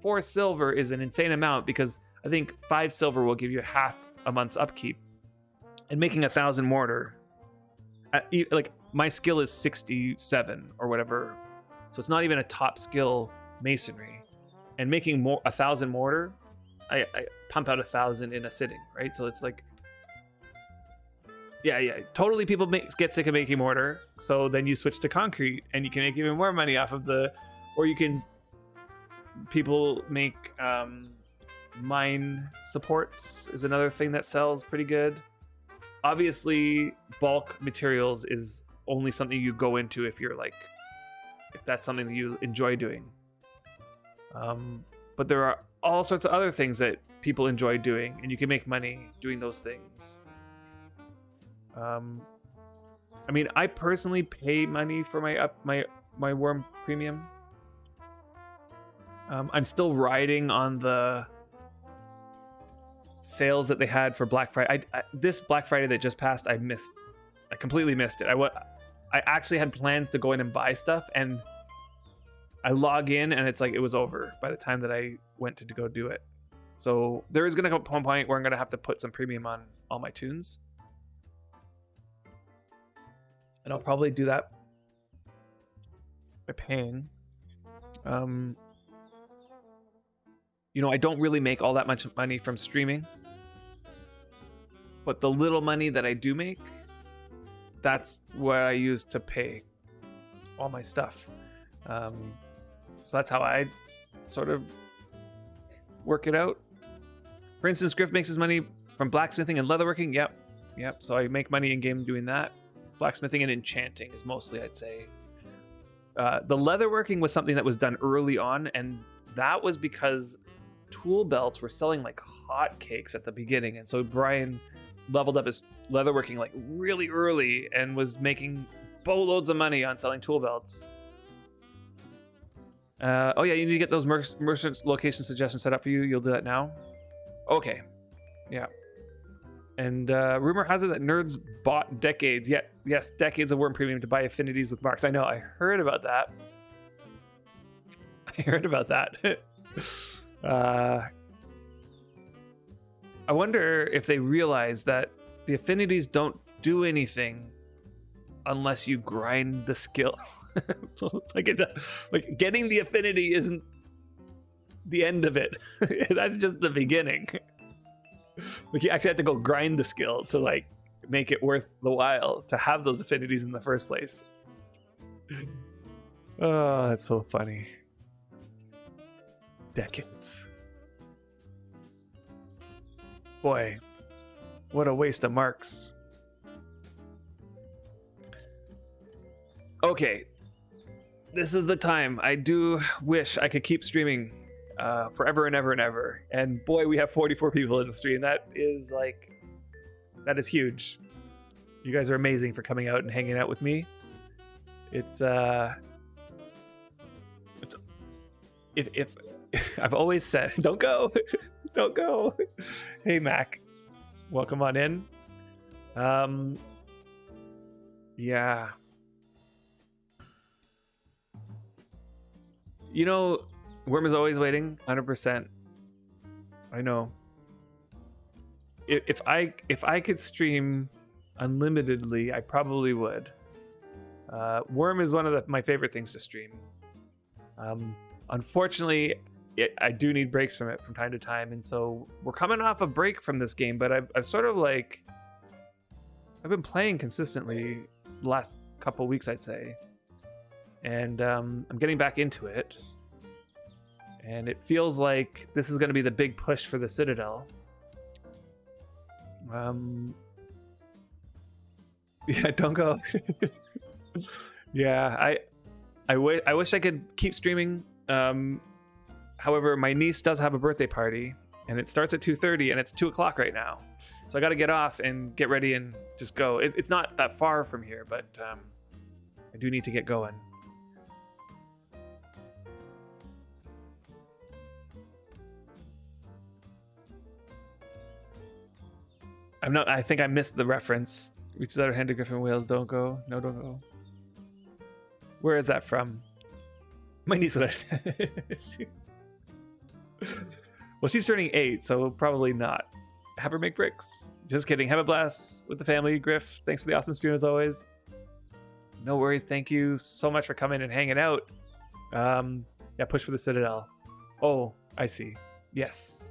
4 silver is an insane amount because I think 5 silver will give you half a month's upkeep. And making 1,000 mortar, like, my skill is 67 or whatever. So it's not even a top skill masonry. And making 1,000 mortar, I pump out 1,000 in a sitting, right? So it's like, yeah, totally. People get sick of making mortar, so then you switch to concrete, and you can make even more money off of or you can. People make mine supports is another thing that sells pretty good. Obviously, bulk materials is only something you go into if that's something that you enjoy doing. But there are all sorts of other things that people enjoy doing, and you can make money doing those things. I mean, I personally pay money for my Wurm premium. I'm still riding on the sales that they had for Black Friday. This Black Friday that just passed, I completely missed it. I actually had plans to go in and buy stuff, and I log in and it's like it was over by the time that I went to go do it. So there is going to come a point where I'm going to have to put some premium on all my tunes. And I'll probably do that by paying. I don't really make all that much money from streaming. But the little money that I do make, that's what I use to pay all my stuff. So that's how I sort of work it out. For instance, Griff makes his money from blacksmithing and leatherworking. Yep. So I make money in game doing that. Blacksmithing and enchanting is mostly, I'd say. The leatherworking was something that was done early on, and that was because tool belts were selling like hotcakes at the beginning, and so Brian leveled up his leatherworking like really early and was making boatloads of money on selling tool belts. Oh yeah, you need to get those merchant location suggestions set up for you. You'll do that now. Okay. Yeah. And rumor has it that nerds bought decades, yes, decades of Wurm Premium to buy affinities with marks. I know, I heard about that. I wonder if they realize that the affinities don't do anything unless you grind the skill. like getting the affinity isn't the end of it. That's just the beginning. Like you actually have to go grind the skill to like make it worth the while to have those affinities in the first place. Oh, that's so funny. Decades. Boy, what a waste of marks. Okay, this is the time. I do wish I could keep streaming forever and ever and ever. And boy, we have 44 people in the stream. That is huge. You guys are amazing for coming out and hanging out with me. It's if I've always said, don't go, don't go. Hey Mac, welcome on in. Yeah. You know, Wurm is always waiting, 100%. I know. If I could stream unlimitedly, I probably would. Wurm is one of my favorite things to stream. Unfortunately, I do need breaks from it from time to time, and so we're coming off a break from this game, but I've sort of like I've been playing consistently the last couple weeks, I'd say, and I'm getting back into it, and it feels like this is going to be the big push for the Citadel. Yeah, don't go. Yeah, I wish I could keep streaming. However, my niece does have a birthday party, and it starts at 2:30, and it's 2 o'clock right now. So I got to get off and get ready and just go. It's not that far from here, but I do need to get going. I think I missed the reference. Reaches out her hand to Griffin Wales. Don't go. No, don't go. Where is that from? My niece would understand. Well, she's turning 8, so probably not. Have her make bricks. Just kidding. Have a blast with the family, Griff. Thanks for the awesome stream as always. No worries. Thank you so much for coming and hanging out. Yeah, push for the Citadel. Oh, I see. Yes.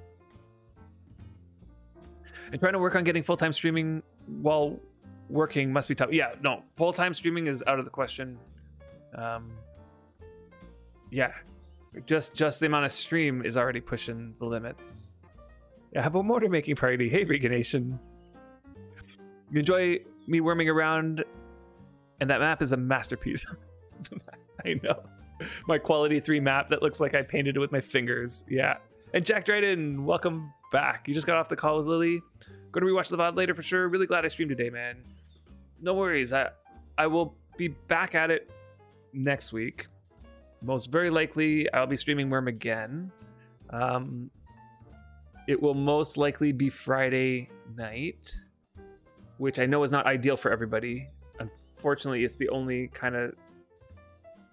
And trying to work on getting full-time streaming while working must be tough. Yeah, no, full-time streaming is out of the question. Yeah, just the amount of stream is already pushing the limits. Yeah, have a motor making party. Hey, Regan Nation. You enjoy me worming around, and that map is a masterpiece. I know. My quality 3 map that looks like I painted it with my fingers. Yeah. And Jack Dryden, welcome back. You just got off the call with Lily. Going to rewatch the VOD later for sure. Really glad I streamed today, man. No worries. I will be back at it next week. Most very likely, I'll be streaming Worm again. It will most likely be Friday night, which I know is not ideal for everybody. Unfortunately, it's the only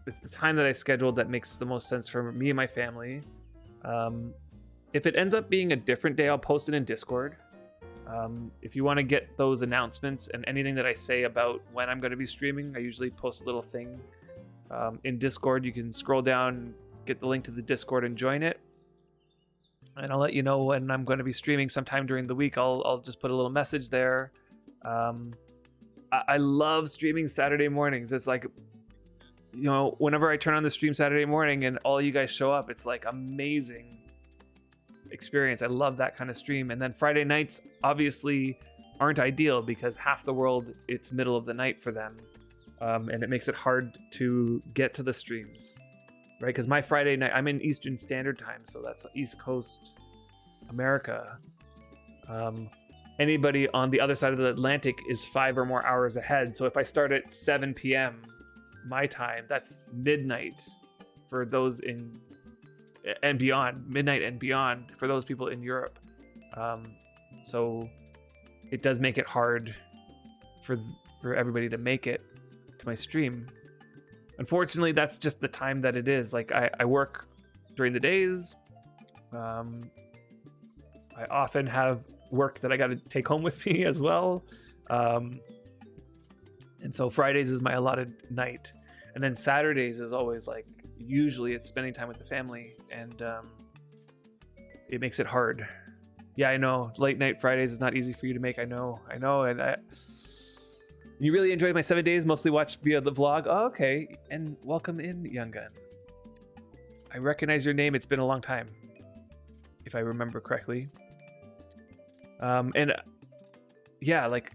it's the time that I scheduled that makes the most sense for me and my family. If it ends up being a different day, I'll post it in Discord. If you want to get those announcements and anything that I say about when I'm going to be streaming, I usually post a little thing in Discord. You can scroll down, get the link to the Discord and join it. And I'll let you know when I'm going to be streaming sometime during the week. I'll just put a little message there. I love streaming Saturday mornings. It's like, you know, whenever I turn on the stream Saturday morning and all you guys show up, it's like amazing experience. I love that kind of stream. And then Friday nights obviously aren't ideal because half the world, it's middle of the night for them. And it makes it hard to get to the streams, right? Because my Friday night, I'm in Eastern Standard Time, so that's East Coast America. Anybody on the other side of the Atlantic is 5 or more hours ahead. So if I start at 7 p.m. my time, that's midnight for those in and beyond, midnight and beyond for those people in Europe. So it does make it hard for everybody to make it to my stream. Unfortunately, that's just the time that it is. Like I work during the days. I often have work that I got to take home with me as well. And so Fridays is my allotted night. And then Saturdays is always like, usually it's spending time with the family, and it makes it hard. Yeah, I know. Late night Fridays is not easy for you to make. I know. And you really enjoyed my 7 days, mostly watched via the vlog. Oh, okay. And welcome in, Young Gun. I recognize your name. It's been a long time, if I remember correctly. And yeah, like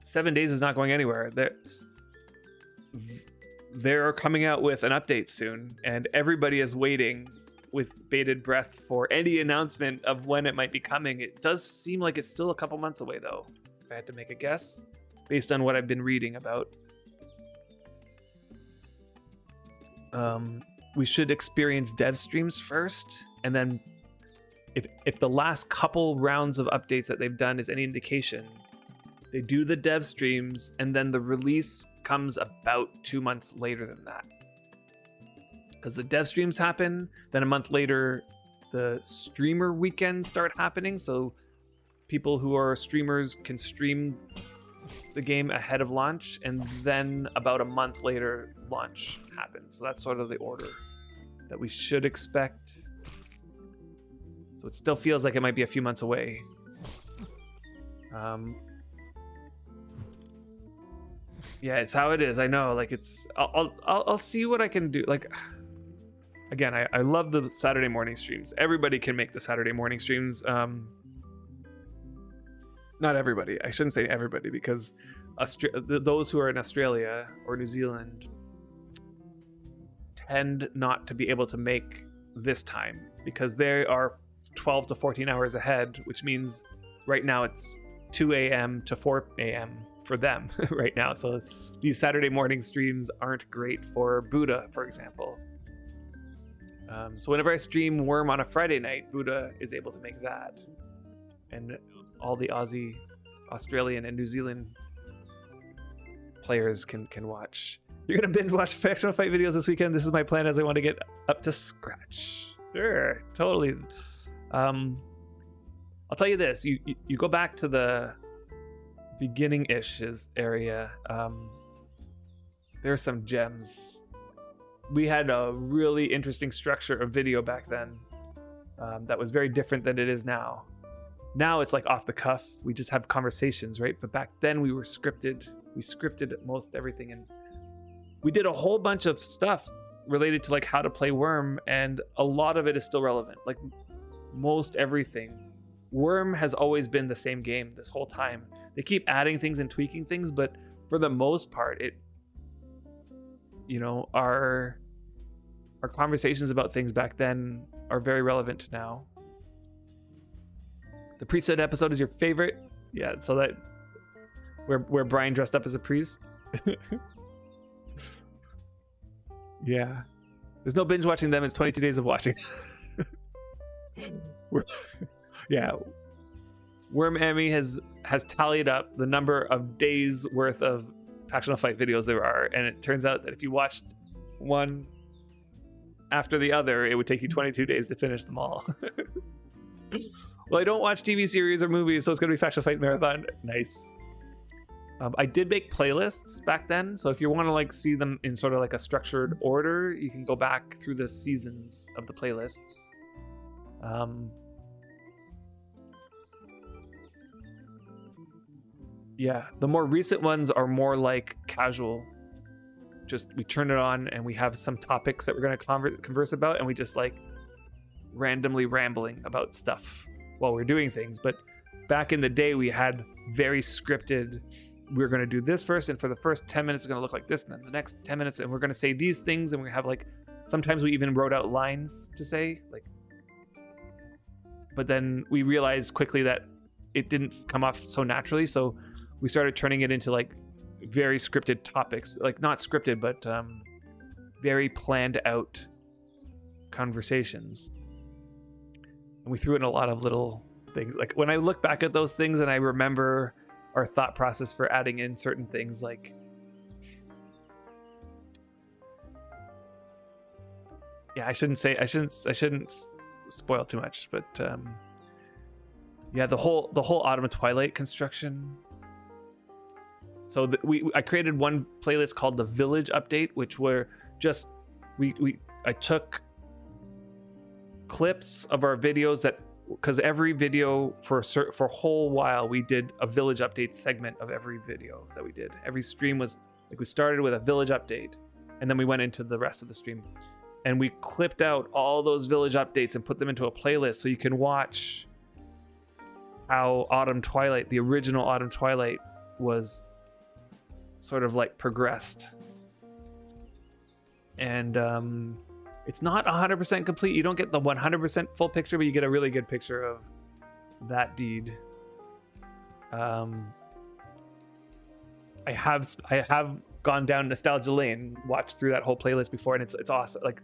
7 days is not going anywhere. They're coming out with an update soon, and everybody is waiting with bated breath for any announcement of when it might be coming. It does seem like it's still a couple months away, though, if I had to make a guess, based on what I've been reading about. We should experience dev streams first, and then if the last couple rounds of updates that they've done is any indication, they do the dev streams, and then the release comes about 2 months later than that. Because the dev streams happen, then a month later, the streamer weekends start happening. So people who are streamers can stream the game ahead of launch, and then about a month later, launch happens. So that's sort of the order that we should expect. So it still feels like it might be a few months away. Yeah, it's how it is. I know. Like I'll see what I can do. Like, again, I love the Saturday morning streams. Everybody can make the Saturday morning streams. Not everybody. I shouldn't say everybody, because those who are in Australia or New Zealand tend not to be able to make this time because they are 12 to 14 hours ahead, which means right now it's 2 a.m. to 4 a.m. for them right now. So these Saturday morning streams aren't great for Buddha, for example. So whenever I stream Wurm on a Friday night, Buddha is able to make that. And all the Aussie, Australian, and New Zealand players can watch. You're going to binge watch Factional Fight videos this weekend. This is my plan as I want to get up to scratch. Sure, totally. I'll tell you this. You go back to the beginning-ish area. There's some gems. We had a really interesting structure of video back then that was very different than it is now. Now it's like off the cuff. We just have conversations, right? But back then we were scripted. We scripted most everything, and we did a whole bunch of stuff related to like how to play Wurm, and a lot of it is still relevant. Like most everything. Wurm has always been the same game this whole time. They keep adding things and tweaking things, but for the most part, our conversations about things back then are very relevant to now. The priesthood episode is your favorite? Yeah, so that where Brian dressed up as a priest. Yeah. There's no binge watching them, it's 22 days of watching. Yeah. Wurm Emmy has tallied up the number of days worth of Factional Fight videos there are, and it turns out that if you watched one after the other, it would take you 22 days to finish them all. Well, I don't watch TV series or movies, so it's gonna be Factional Fight Marathon. Nice. I did make playlists back then, so if you want to like see them in sort of like a structured order, you can go back through the seasons of the playlists. Yeah, the more recent ones are more like casual. Just we turn it on and we have some topics that we're going to converse about, and we just like randomly rambling about stuff while we're doing things. But back in the day, we had very scripted. We're going to do this first, and for the first 10 minutes, it's going to look like this, and then the next 10 minutes, and we're going to say these things, and we have like, sometimes we even wrote out lines to say, like, but then we realized quickly that it didn't come off so naturally, so we started turning it into like very scripted topics, like not scripted, but very planned out conversations. And we threw in a lot of little things. Like when I look back at those things and I remember our thought process for adding in certain things, like yeah, I shouldn't spoil too much, but yeah, the whole Autumn and Twilight construction. So I created one playlist called the Village Update, which were just I took clips of our videos that, because every video for a whole while we did a Village Update segment of every video that we did. Every stream was like, we started with a Village Update, and then we went into the rest of the stream, and we clipped out all those Village Updates and put them into a playlist so you can watch how Autumn Twilight, the original Autumn Twilight, was sort of like progressed. And it's not 100% complete. You don't get the 100% full picture, but you get a really good picture of that deed. I have gone down nostalgia lane, watched through that whole playlist before, and it's awesome. Like,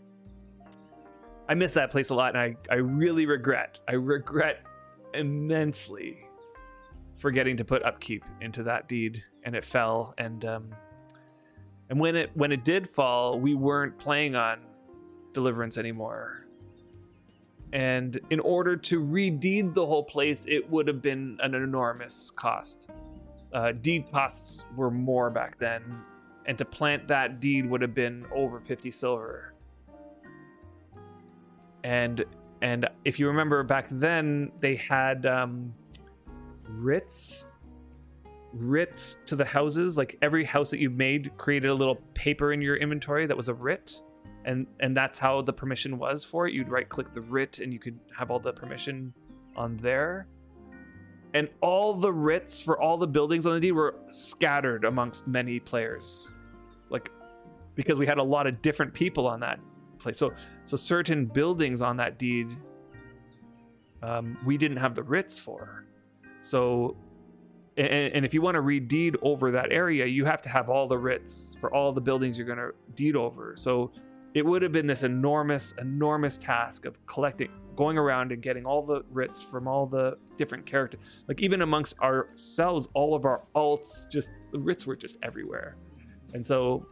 I miss that place a lot, and I really regret immensely forgetting to put upkeep into that deed, and it fell. And when it did fall, we weren't playing on Deliverance anymore, and in order to redeed the whole place, it would have been an enormous cost. Deed costs were more back then, and to plant that deed would have been over 50 silver. And if you remember back then, they had writs to the houses. Like every house that you made created a little paper in your inventory that was a writ, and that's how the permission was for it. You'd right click the writ and you could have all the permission on there. And all the writs for all the buildings on the deed were scattered amongst many players, like because we had a lot of different people on that place. So certain buildings on that deed, we didn't have the writs for. So, and if you want to redeed over that area, you have to have all the writs for all the buildings you're going to deed over. So it would have been this enormous task of going around and getting all the writs from all the different characters. Like even amongst ourselves, all of our alts, just the writs were just everywhere. And so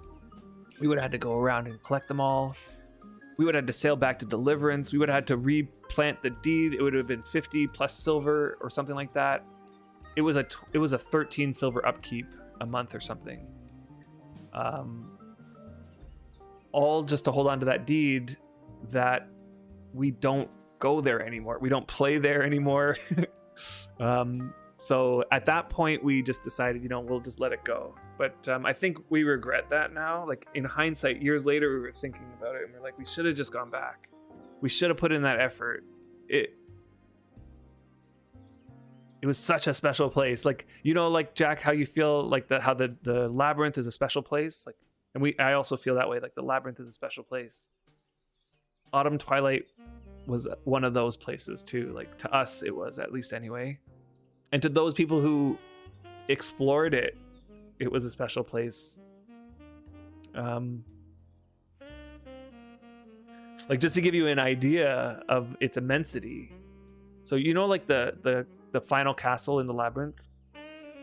we would have had to go around and collect them all. We would have had to sail back to Deliverance. We would have had to replant the deed. It would have been 50 plus silver or something like that. It was a 13 silver upkeep a month or something. All just to hold on to that deed that we don't go there anymore. We don't play there anymore. So at that point, we just decided, we'll just let it go. But I think we regret that now. Like in hindsight, years later, we were thinking about it and we're like, we should have just gone back. We should have put in that effort. It was such a special place. Like, like Jack, how you feel like how the labyrinth is a special place. Like, and I also feel that way. Like the labyrinth is a special place. Autumn Twilight was one of those places too. Like to us, it was, at least anyway. And to those people who explored it, it was a special place. Like just to give you an idea of its immensity. So like the final castle in the labyrinth.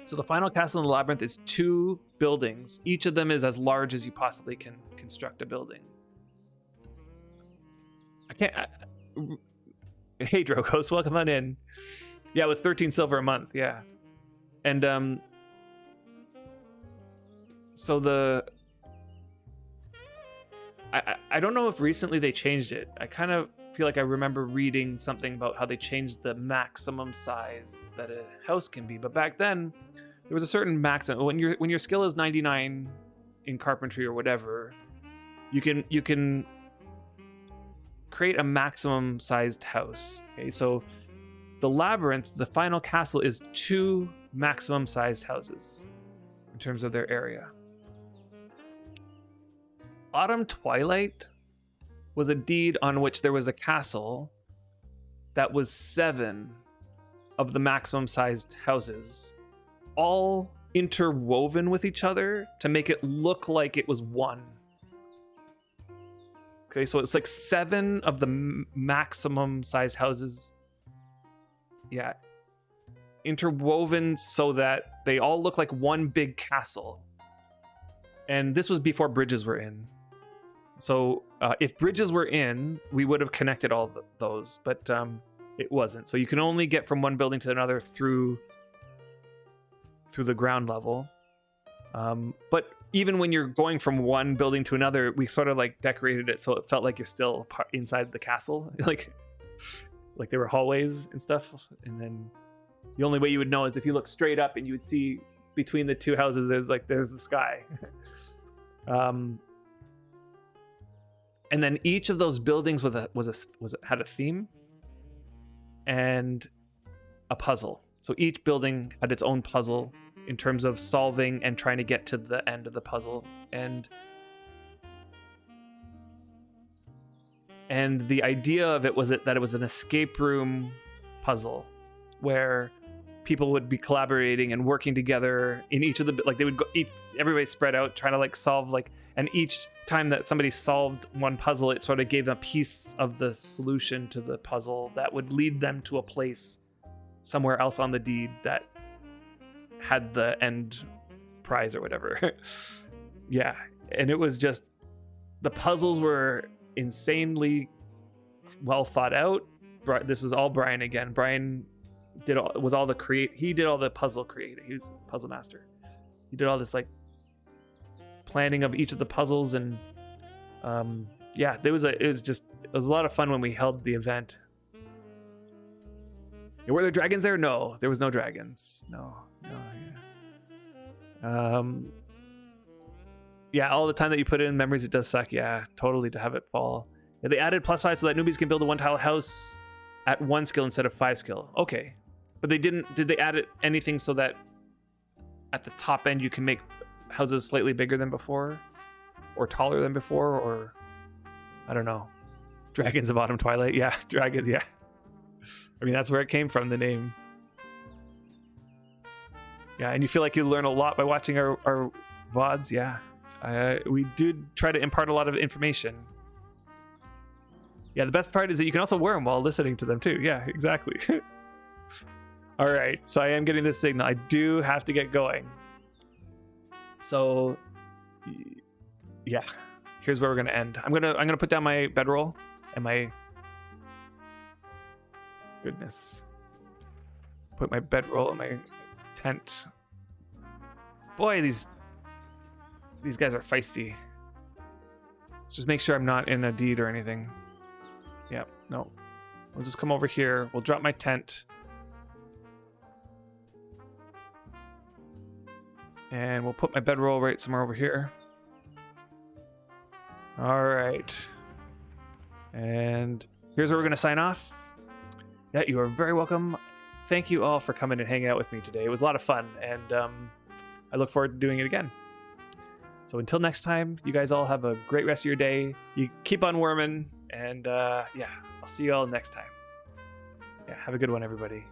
So the final castle in the labyrinth is 2 buildings. Each of them is as large as you possibly can construct a building. Hey Drogos, welcome on in. Yeah, it was 13 silver a month. Yeah, and so I don't know if recently they changed it. I kind of feel like I remember reading something about how they changed the maximum size that a house can be, but back then there was a certain maximum. When your skill is 99 in carpentry or whatever, you can create a maximum sized house. Okay, so the labyrinth, the final castle, is 2 maximum sized houses in terms of their area. Autumn Twilight was a deed on which there was a castle that was 7 of the maximum sized houses, all interwoven with each other to make it look like it was 1. Okay, so it's like 7 of the maximum sized houses, interwoven so that they all look like one big castle. And this was before bridges were in. So if bridges were in, we would have connected all those, but it wasn't. So you can only get from one building to another through the ground level. But even when you're going from one building to another, we sort of like decorated it so it felt like you're still inside the castle, like there were hallways and stuff. And then the only way you would know is if you look straight up and you would see between the 2 houses, there's the sky. And then each of those buildings had a theme and a puzzle. So each building had its own puzzle in terms of solving and trying to get to the end of the puzzle. And the idea of it was that it was an escape room puzzle where people would be collaborating and working together in each of the, like they would go, everybody spread out trying to like solve, like, and each time that somebody solved one puzzle, it sort of gave them a piece of the solution to the puzzle that would lead them to a place somewhere else on the deed that had the end prize or whatever. Yeah, and it was just, the puzzles were insanely well thought out. This is all Brian again. Brian he did all the puzzle creating. He was the puzzle master. He did all this like planning of each of the puzzles, and it was a lot of fun when we held the event. And were there dragons there? No, there was no dragons. No. All the time that you put in memories, it does suck. Yeah, totally, to have it fall. Yeah, they added +5 so that newbies can build a 1-tile house at 1 skill instead of 5 skill. Okay, but did they add anything so that at the top end you can make houses slightly bigger than before, or taller than before, or I don't know. Dragons of Autumn Twilight. Yeah, dragons. Yeah. I mean, that's where it came from, the name. Yeah, and you feel like you learn a lot by watching our VODs. Yeah. We do try to impart a lot of information. Yeah, the best part is that you can also worm while listening to them too. Yeah, exactly. All right, so I am getting this signal. I do have to get going. So, yeah, here's where we're gonna end. I'm gonna put down my bedroll and my goodness. Put my bedroll and my tent. Boy, these guys are feisty. Let's just make sure I'm not in a deed or anything. Yep, no. We'll just come over here. We'll drop my tent. And we'll put my bedroll right somewhere over here. All right. And here's where we're going to sign off. Yeah, you are very welcome. Thank you all for coming and hanging out with me today. It was a lot of fun, and I look forward to doing it again. So until next time, you guys all have a great rest of your day. You keep on worming, and yeah, I'll see you all next time. Yeah, have a good one, everybody.